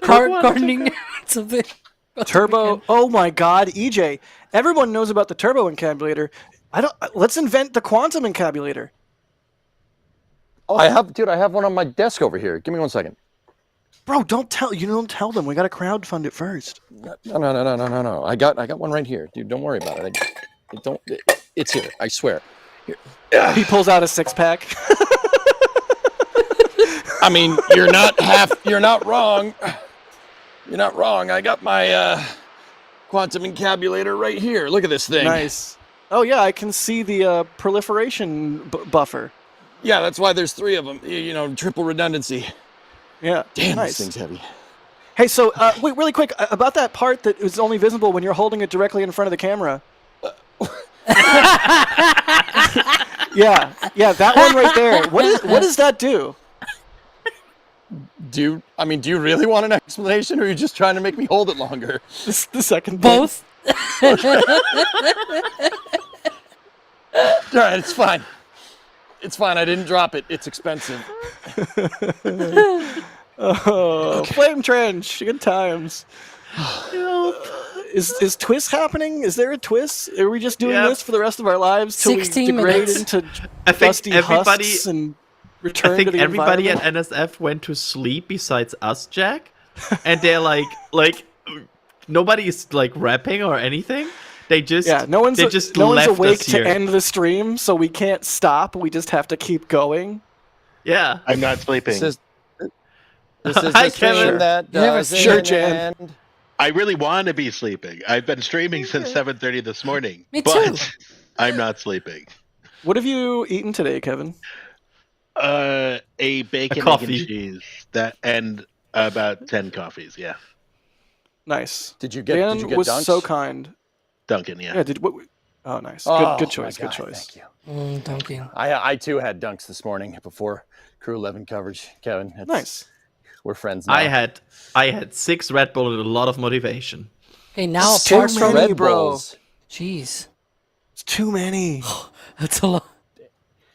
gardening, something. Turbo. Oh my God, EJ! Everyone knows about the turbo encabulator. Let's invent the quantum encabulator. Oh, I have one on my desk over here. Give me 1 second. Bro, don't tell them. We gotta crowdfund it first. No. I got one right here, dude. Don't worry about it. It's here. I swear. Here. He pulls out a 6-pack. I mean, you're not wrong. You're not wrong. I got my quantum encabulator right here. Look at this thing. Nice. Oh yeah, I can see the proliferation buffer. Yeah, that's why there's 3 of them. Triple redundancy. Yeah. Damn, nice. this thing's heavy. Hey, so wait, really quick about that part that is only visible when you're holding it directly in front of the camera. Yeah, that one right there. What does that do? Do you really want an explanation, or are you just trying to make me hold it longer? The second both. All right, it's fine. It's fine. I didn't drop it. It's expensive. Flame trench. Good times. Is twist happening? Is there a twist? Are we just doing this for the rest of our lives till we 16 degrade minutes. into dusty husks and return I think to the everybody at environment? NSF went to sleep besides us, Jack. And they're like nobody is like rapping or anything. They just no one's left awake us to here. end the stream, so we can't stop. We just have to keep going. Yeah. I'm not sleeping. This is Hi, the stream Kevin. that You never doesn't sure, Jan. end. I really want to be sleeping. I've been streaming since 7:30 this morning. Me but too. I'm not sleeping. What have you eaten today, Kevin? A bacon, egg, coffee. and cheese. And about 10 coffees. Yeah, Nice. Did you Dan get was dunks? so kind. Duncan. Yeah. Yeah. Oh, nice. Oh, Good my choice. Good God, choice. Thank you. Duncan. I too had dunks this morning before Crew 11 coverage. Kevin, Nice. We're friends now. I had 6 Red Bull and a lot of motivation. Okay, now It's too apart from many, Red bro. Bulls. Jeez, It's too many. that's a lot.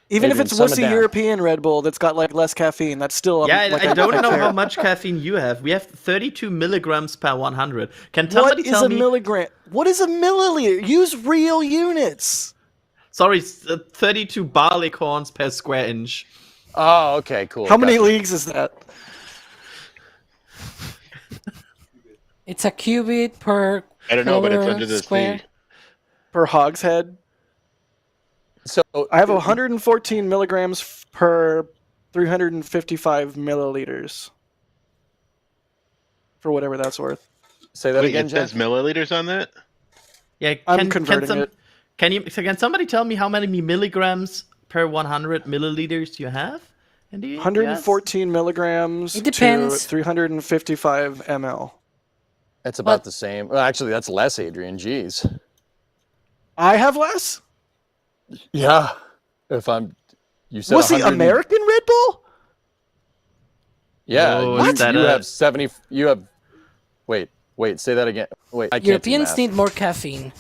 Even if Adrian, it's sum it wussy down. European Red Bull that's got like less caffeine, that's still Yeah, like, I don't know care. how much caffeine you have. We have 32 milligrams per 100. Can What somebody is tell a me? milligram? What is a milliliter? Use real units. Sorry, 32 barley corns per square inch. Oh, okay, cool. How many Gotcha. leagues is that? It's a cubit per. I don't know, but it's kilometer under the square. sea. Per hogshead? So I have 114 milligrams per 355 milliliters. For whatever that's worth. Say that Wait, again, it Jack. says milliliters on that? Yeah, I'm converting it. Can somebody tell me how many milligrams per 100 milliliters you have? In the US? 114 milligrams It depends. to 355 ml. That's about the same. Well, actually, that's less, Adrian. Jeez. I have less? Yeah. If I'm, you said What's the 100 American Red Bull? Yeah. Oh, you, is that you a- have 70. You have. Wait. Say that again. Wait. I can't do Europeans math. need more caffeine.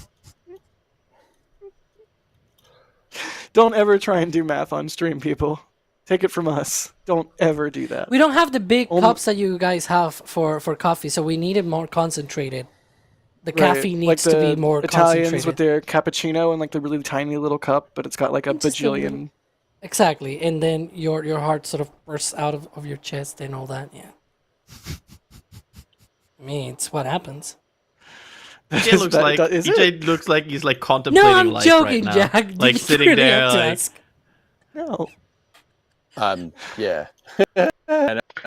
Don't ever try and do math on stream, people. Take it from us. Don't ever do that. We don't have the big Only- cups that you guys have for coffee, so we need it more concentrated. The Right, caffeine like needs to be the more Italians concentrated. with their cappuccino and like the really tiny little cup, but it's got like a Just a bajillion. Exactly, and then your heart sort of bursts out of your chest and all that. Yeah. I mean, it's what happens. EJ looks like is it? EJ looks like he's like contemplating No, I'm life joking, right now. Jack. Like You sitting really there, have to like ask. No. Yeah.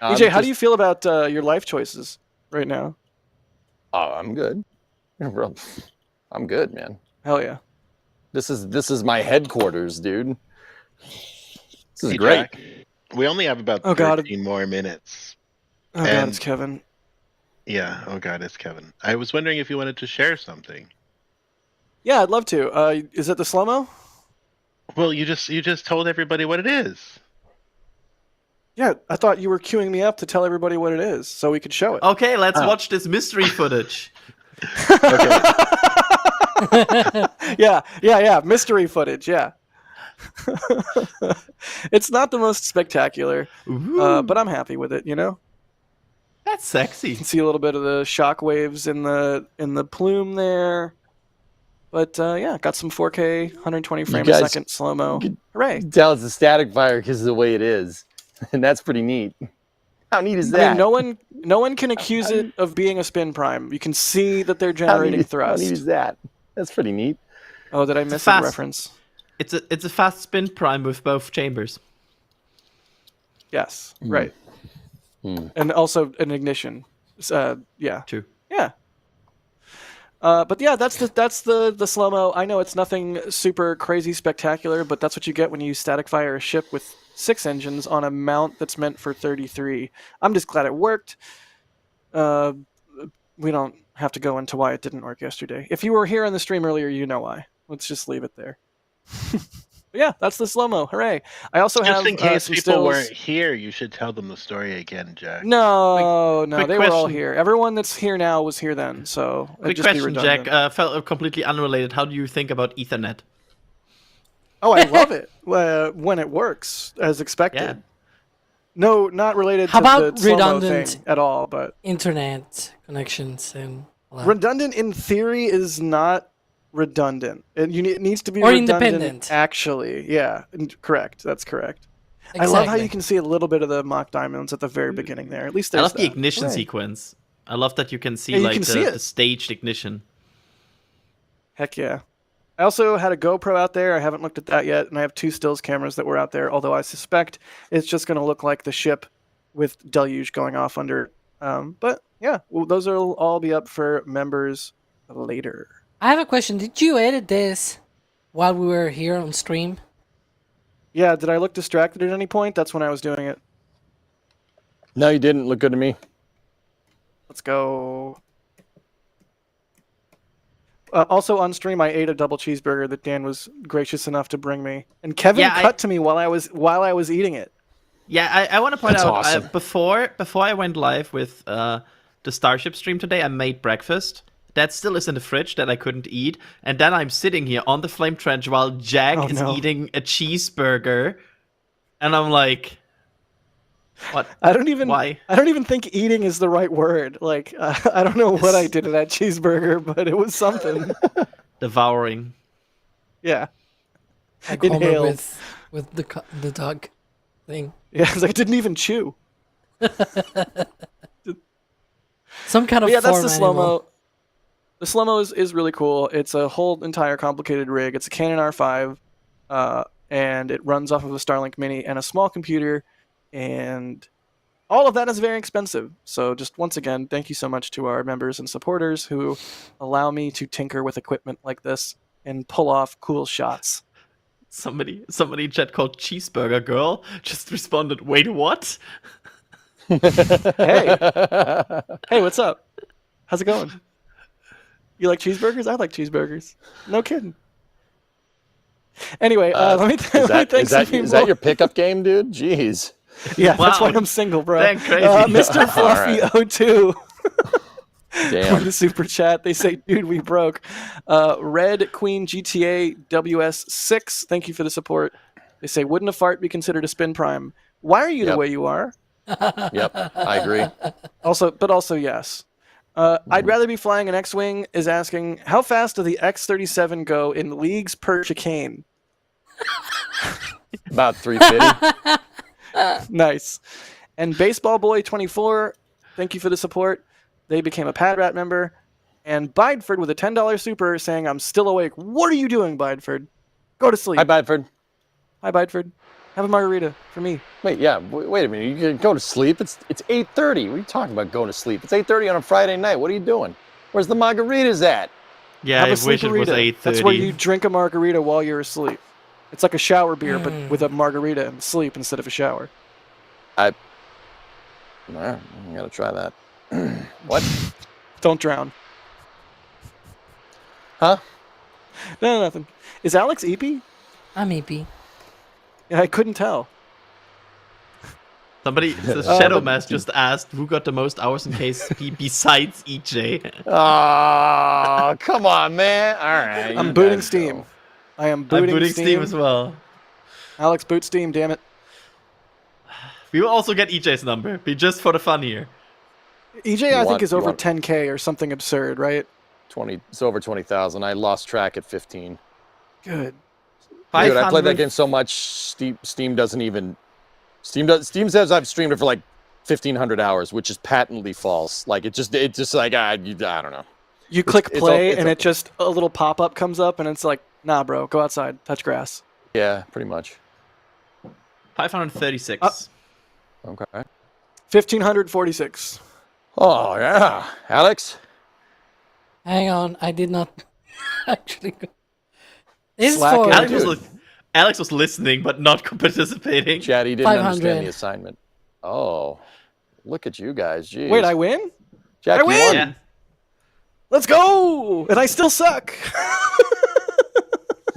EJ, how do you feel about your life choices right now? Oh, I'm good. I'm good, man. Hell yeah. This is my headquarters, dude. This is Hey, great. Jack, we only have about Oh, God. 13 more minutes. Oh god, And- it's Kevin. Yeah. Oh God, it's Kevin. I was wondering if you wanted to share something. Yeah, I'd love to. Is it the slow-mo? Well, you just told everybody what it is. Yeah, I thought you were queuing me up to tell everybody what it is so we could show it. okay, let's watch this mystery footage. Okay. Yeah. Mystery footage, yeah. It's not the most spectacular, but I'm happy with it, you know? That's sexy. You can see a little bit of the shock waves in the plume there. But yeah, got some 4K, 120 frame a guys second slow-mo. Hooray. Tell it's a static fire because of the way it is. And that's pretty neat. How neat is I that? mean, no one can accuse it of being a spin prime. You can see that they're generating thrust. How neat is that? That's pretty neat. Oh, did I miss a fast. reference? It's a fast spin prime with both chambers. Yes, right. And also an ignition. Yeah. True. Yeah. But yeah, that's the slow-mo. I know it's nothing super crazy spectacular, but that's what you get when you static fire a ship with 6 engines on a mount that's meant for 33. I'm just glad it worked. We don't have to go into why it didn't work yesterday. If you were here on the stream earlier, you know why. Let's just leave it there. But yeah, that's the slow-mo. Hooray. I also Just have in case some people stills. weren't here, you should tell them the story again, Jack. No, quick they were all question. here. Everyone that's here now was here then, so it'd Quick just be question, redundant. Jack. Felt completely unrelated. How do you think about Ethernet? Oh, I love it when it works as expected. Yeah. No, not related How to about the slow-mo redundant thing at all, but internet connections and all that. redundant in theory is not redundant. It needs to be Or redundant independent. actually. Yeah, correct. That's correct. I love how Exactly. you can see a little bit of the mock diamonds at the very beginning there. At least I there's love the that. ignition Hooray. sequence. I love that you can see Yeah, you like can see the it. staged ignition. Heck yeah. I also had a GoPro out there. I haven't looked at that yet, and I have 2 stills cameras that were out there, although I suspect it's just going to look like the ship with Deluge going off under. But yeah, well, those will all be up for members later. I have a question. Did you edit this while we were here on stream? Yeah, did I look distracted at any point? That's when I was doing it. No, you didn't. Look good to me. Let's go. Also on stream, I ate a double cheeseburger that Dan was gracious enough to bring me, and Kevin cut to me while I was eating it. Yeah, I want to point That's out awesome. before I went live with the Starship stream today, I made breakfast. That still is in the fridge that I couldn't eat, and then I'm sitting here on the flame trench while Jack is eating a cheeseburger, and I'm like, what? Why? I don't even think eating is the right word. Like, I don't know what I did to that cheeseburger, but it was something. Devouring. Yeah. Like Homer Inhaled. with the dog thing. Yeah, I didn't even chew. Some kind of Yeah, that's farm the slow-mo. animal. The slow-mo is really cool. It's a whole entire complicated rig. It's a Canon R5, and it runs off of a Starlink Mini and a small computer, and all of that is very expensive. So just once again, thank you so much to our members and supporters who allow me to tinker with equipment like this and pull off cool shots. Somebody in chat called Cheeseburger Girl just responded, wait, what? Hey, what's up? How's it going? You like cheeseburgers? I like cheeseburgers. No kidding. Anyway, let me thank some people. Is that your pickup game, dude? Jeez. Yeah, that's Wow. why I'm single, bro. Dang crazy. Mr. Fluffy02. Damn. For the super chat, they say, dude, we broke. Red Queen GTA WS6, thank you for the support. They say, wouldn't a fart be considered a spin prime? Why are you the way you are? Yep, I agree. Also, yes. I'd rather be flying an X-Wing is asking, how fast do the X-37 go in leagues per chicane? About 350. Nice. And Baseball Boy 24, thank you for the support. They became a Pad Rat member. And Bideford with a $10 super saying, I'm still awake. What are you doing, Bideford? Go to sleep. Hi, Bideford. Hi, Bideford. Have a margarita for me. Wait, yeah. Wait a minute. You can go to sleep. It's 8:30. What are you talking about going to sleep? It's 8:30 on a Friday night. What are you doing? Where's the margaritas at? Yeah, Have I a wish it was sleeperita. 8:30. That's where you drink a margarita while you're asleep. It's like a shower beer, but with a margarita and sleep instead of a shower. I gotta try that. What? Don't drown. Huh? No, nothing. Is Alex EP? I'm EP. Yeah, I couldn't tell. Somebody, the Shadow Mask just asked who got the most hours in KSP besides EJ. Oh, come on, man. All right. I'm booting Steam. I am booting, I'm booting Steam as well. Alex, boot Steam, damn it. We will also get EJ's number, be just for the fun here. EJ, I think, is over 10K or something absurd, right? 20. It's over 20,000. I lost track at 15. Good. Dude, I played that game so much. Steam doesn't even. Steam says I've streamed it for like 1,500 hours, which is patently false. Like it just like I don't know. You click play and it just a little pop up comes up and it's like, nah, bro, go outside, touch grass. Yeah, pretty much. 536. Okay. 1,546. Oh yeah, Alex. Hang on, I did not actually go. This is Slack for Alex was listening but not participating. Chatty didn't 500. understand the assignment. Oh, look at you guys. Jeez. Wait, I win? Jack, I you win! won. Yeah. Let's go! And I still suck.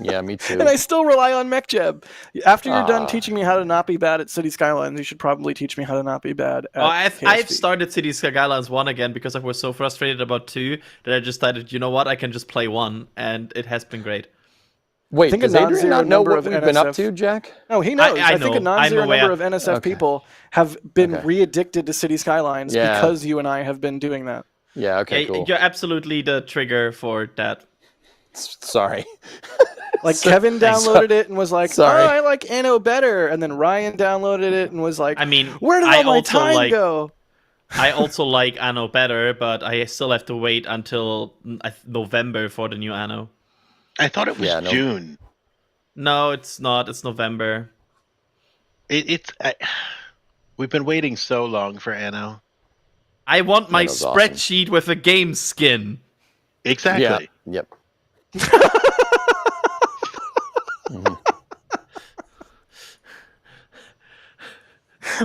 Yeah, me too. And I still rely on MechJeb. After you're done teaching me how to not be bad at City Skylines, you should probably teach me how to not be bad at I've KSP. started City Skylines 1 again because I was so frustrated about 2 that I just decided, you know what, I can just play 1, and it has been great. Wait, think a does Adrian non-zero not know number what of we've been up NSF to, Jack? No, he knows. I think know. a non-zero I'm aware. number of NSF people have been re-addicted to City Skylines Yeah. because you and I have been doing that. Yeah, okay, cool. You're absolutely the trigger for that. Sorry. Like Kevin downloaded it and was like, Sorry. "Oh, I like Anno better," and then Ryan downloaded it and was like, I mean, "Where did I all my also time like- go?" I also like Anno better, but I still have to wait until November for the new Anno. I thought it was June. No, it's not. It's November. We've been waiting so long for Anno. I want my Anno's spreadsheet with a game skin. Exactly. Yeah. Yep.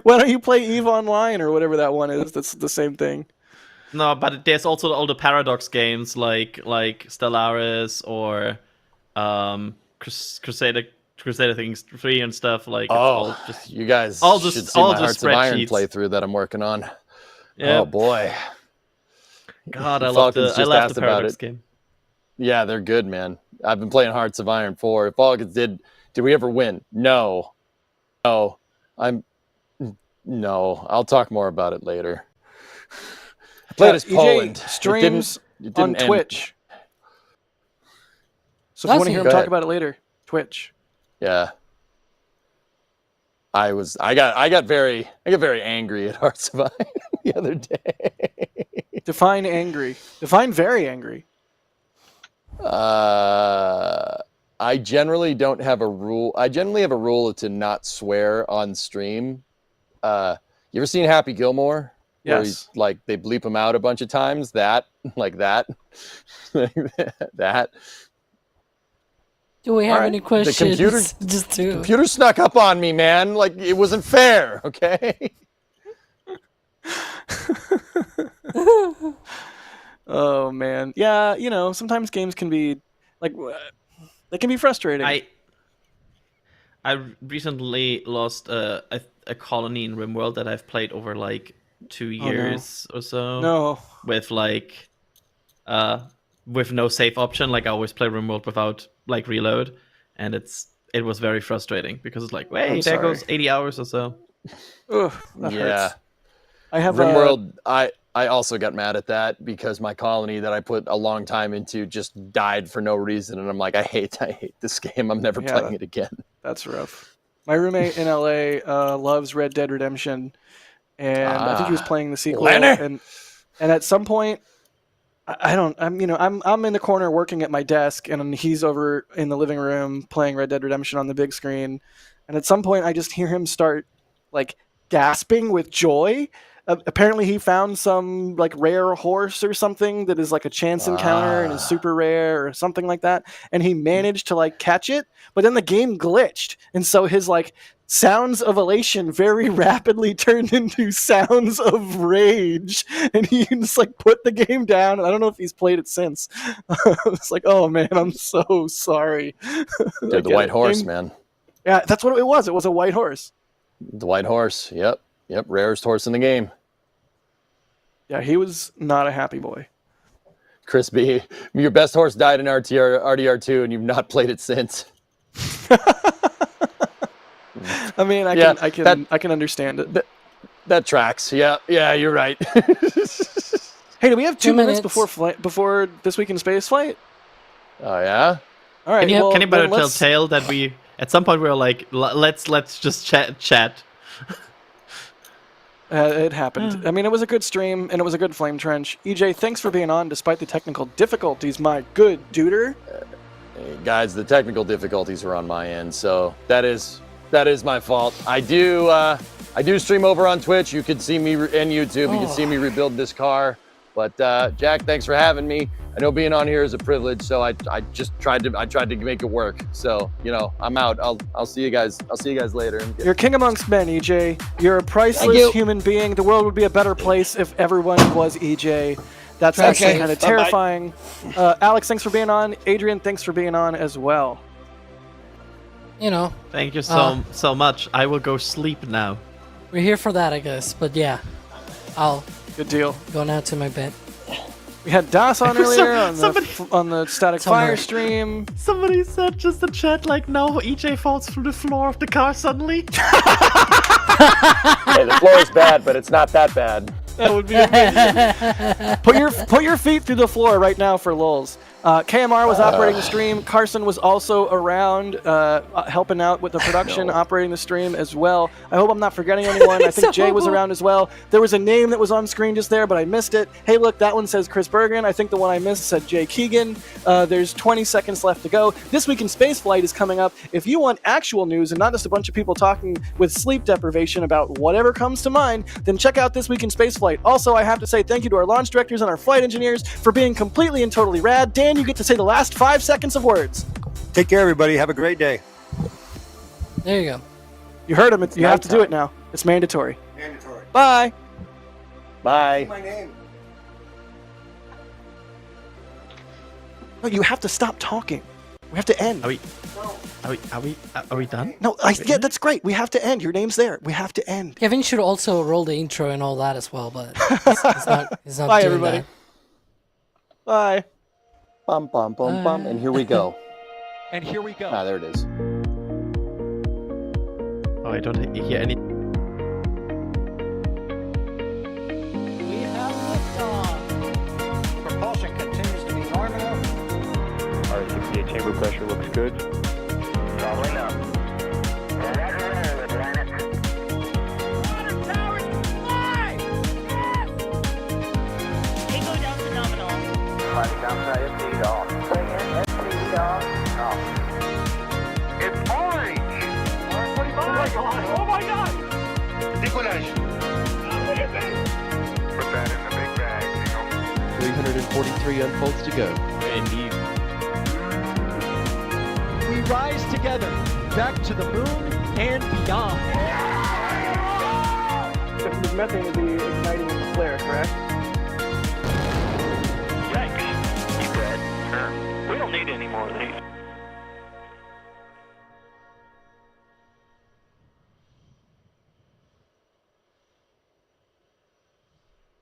Why don't you play EVE Online or whatever that one is? That's the same thing. No, but there's also all the Paradox games like Stellaris or Crusader Things 3 and stuff. Like, oh, you guys should see my Hearts of Iron playthrough that I'm working on. Yep. Oh boy. God, I love the Paradox game. Yeah, they're good, man. I've been playing Hearts of Iron 4. Falcons did we ever win? No. No. No. I'll talk more about it later. I played as Poland. Streams on Twitch. So if you want to hear him talk about it later, Twitch. Yeah. I got very angry at Hearts of Iron the other day. Define angry. Define very angry. I generally don't have a rule. I generally have a rule to not swear on stream. You ever seen Happy Gilmore? Yes. Where they bleep him out a bunch of times. That. That. Do we have any questions? The computer snuck up on me, man. Like, it wasn't fair, okay? Oh, man. Yeah, sometimes games can be, they can be frustrating. I recently lost a colony in RimWorld that I've played over, 2 years or so. No. With, with no save option. I always play RimWorld without reload, and it was very frustrating because it's wait, there goes 80 hours or so. Ugh, that hurts. I have RimWorld. I also got mad at that because my colony that I put a long time into just died for no reason, and I'm like, I hate this game. I'm never playing it again. That's rough. My roommate in LA loves Red Dead Redemption, and I think he was playing the sequel. And at some point, I'm in the corner working at my desk, and he's over in the living room playing Red Dead Redemption on the big screen. And at some point, I just hear him start gasping with joy. Apparently, he found some rare horse or something that is a chance encounter and is super rare or something like that. And he managed to catch it, but then the game glitched, and so his sounds of elation very rapidly turned into sounds of rage, and he just put the game down. And I don't know if he's played it since. It's oh man, I'm so sorry. Dude, the white horse, man. Yeah, that's what it was. It was a white horse. The white horse. Yep, rarest horse in the game. Yeah, he was not a happy boy. Chris B, your best horse died in RDR2, and you've not played it since. I mean, I can understand it. That tracks. Yeah, you're right. Hey, do we have 2 minutes before This Week in Spaceflight? Oh yeah. All right. Can you better tell Tail that we at some point we were let's just chat. It happened. I mean, it was a good stream, and it was a good flame trench. EJ, thanks for being on despite the technical difficulties, my good duder. Guys, the technical difficulties are on my end, so that is my fault. I do stream over on Twitch. You can see me, and YouTube. You can see me rebuild this car. But Jack, thanks for having me. I know being on here is a privilege, so I tried to make it work. So I'm out. I'll see you guys. I'll see you guys later. You're king amongst men, EJ. You're a priceless human being. The world would be a better place if everyone was EJ. That's actually kind of terrifying. Alex, thanks for being on. Adrian, thanks for being on as well. Thank you so much. I will go sleep now. We're here for that, I guess. But yeah, I'll good deal. Go now to my bed. We had Das on earlier on the Static Fire stream. Somebody said just in chat no, EJ falls through the floor of the car suddenly. Hey, the floor is bad, but it's not that bad. That would be amazing. Put your feet through the floor right now for lulz. KMR was operating the stream. Carson was also around, helping out with the production, operating the stream as well. I hope I'm not forgetting anyone. I think Jay was around as well. There was a name that was on screen just there, but I missed it. Hey, look, that one says Chris Bergen. I think the one I missed said Jay Keegan. There's 20 seconds left to go. This Week in Spaceflight is coming up. If you want actual news and not just a bunch of people talking with sleep deprivation about whatever comes to mind, then check out This Week in Spaceflight. Also, I have to say thank you to our launch directors and our flight engineers for being completely and totally rad. Dan, you get to say the last 5 seconds of words. Take care, everybody. Have a great day. There you go. You heard him. You have to do it now. It's mandatory. Mandatory. Bye. Bye. My name. No, you have to stop talking. We have to end. Are we done? No, yeah, that's great. We have to end. Your name's there. We have to end. Kevin should also roll the intro and all that as well, but he's not Bye, doing everybody. that. Bye. Bum, bum, bum, bum. And here we go. And here we go. Ah, there it is. Oh, I don't hear any. We have liftoff. Propulsion continues to be nominal. R68 chamber pressure looks good. Doubling up. Water towers fly! Yes! They go down to nominal. Sliding down to FD off. FD off. It's orange! Oh my god! Decollage. Look at that. Put that in the big bag, Signal. 343 unfolds to go. Indeed. We rise together back to the moon and beyond. This methane would be igniting in the flare, correct? Yikes. You bet. We don't need any more of these.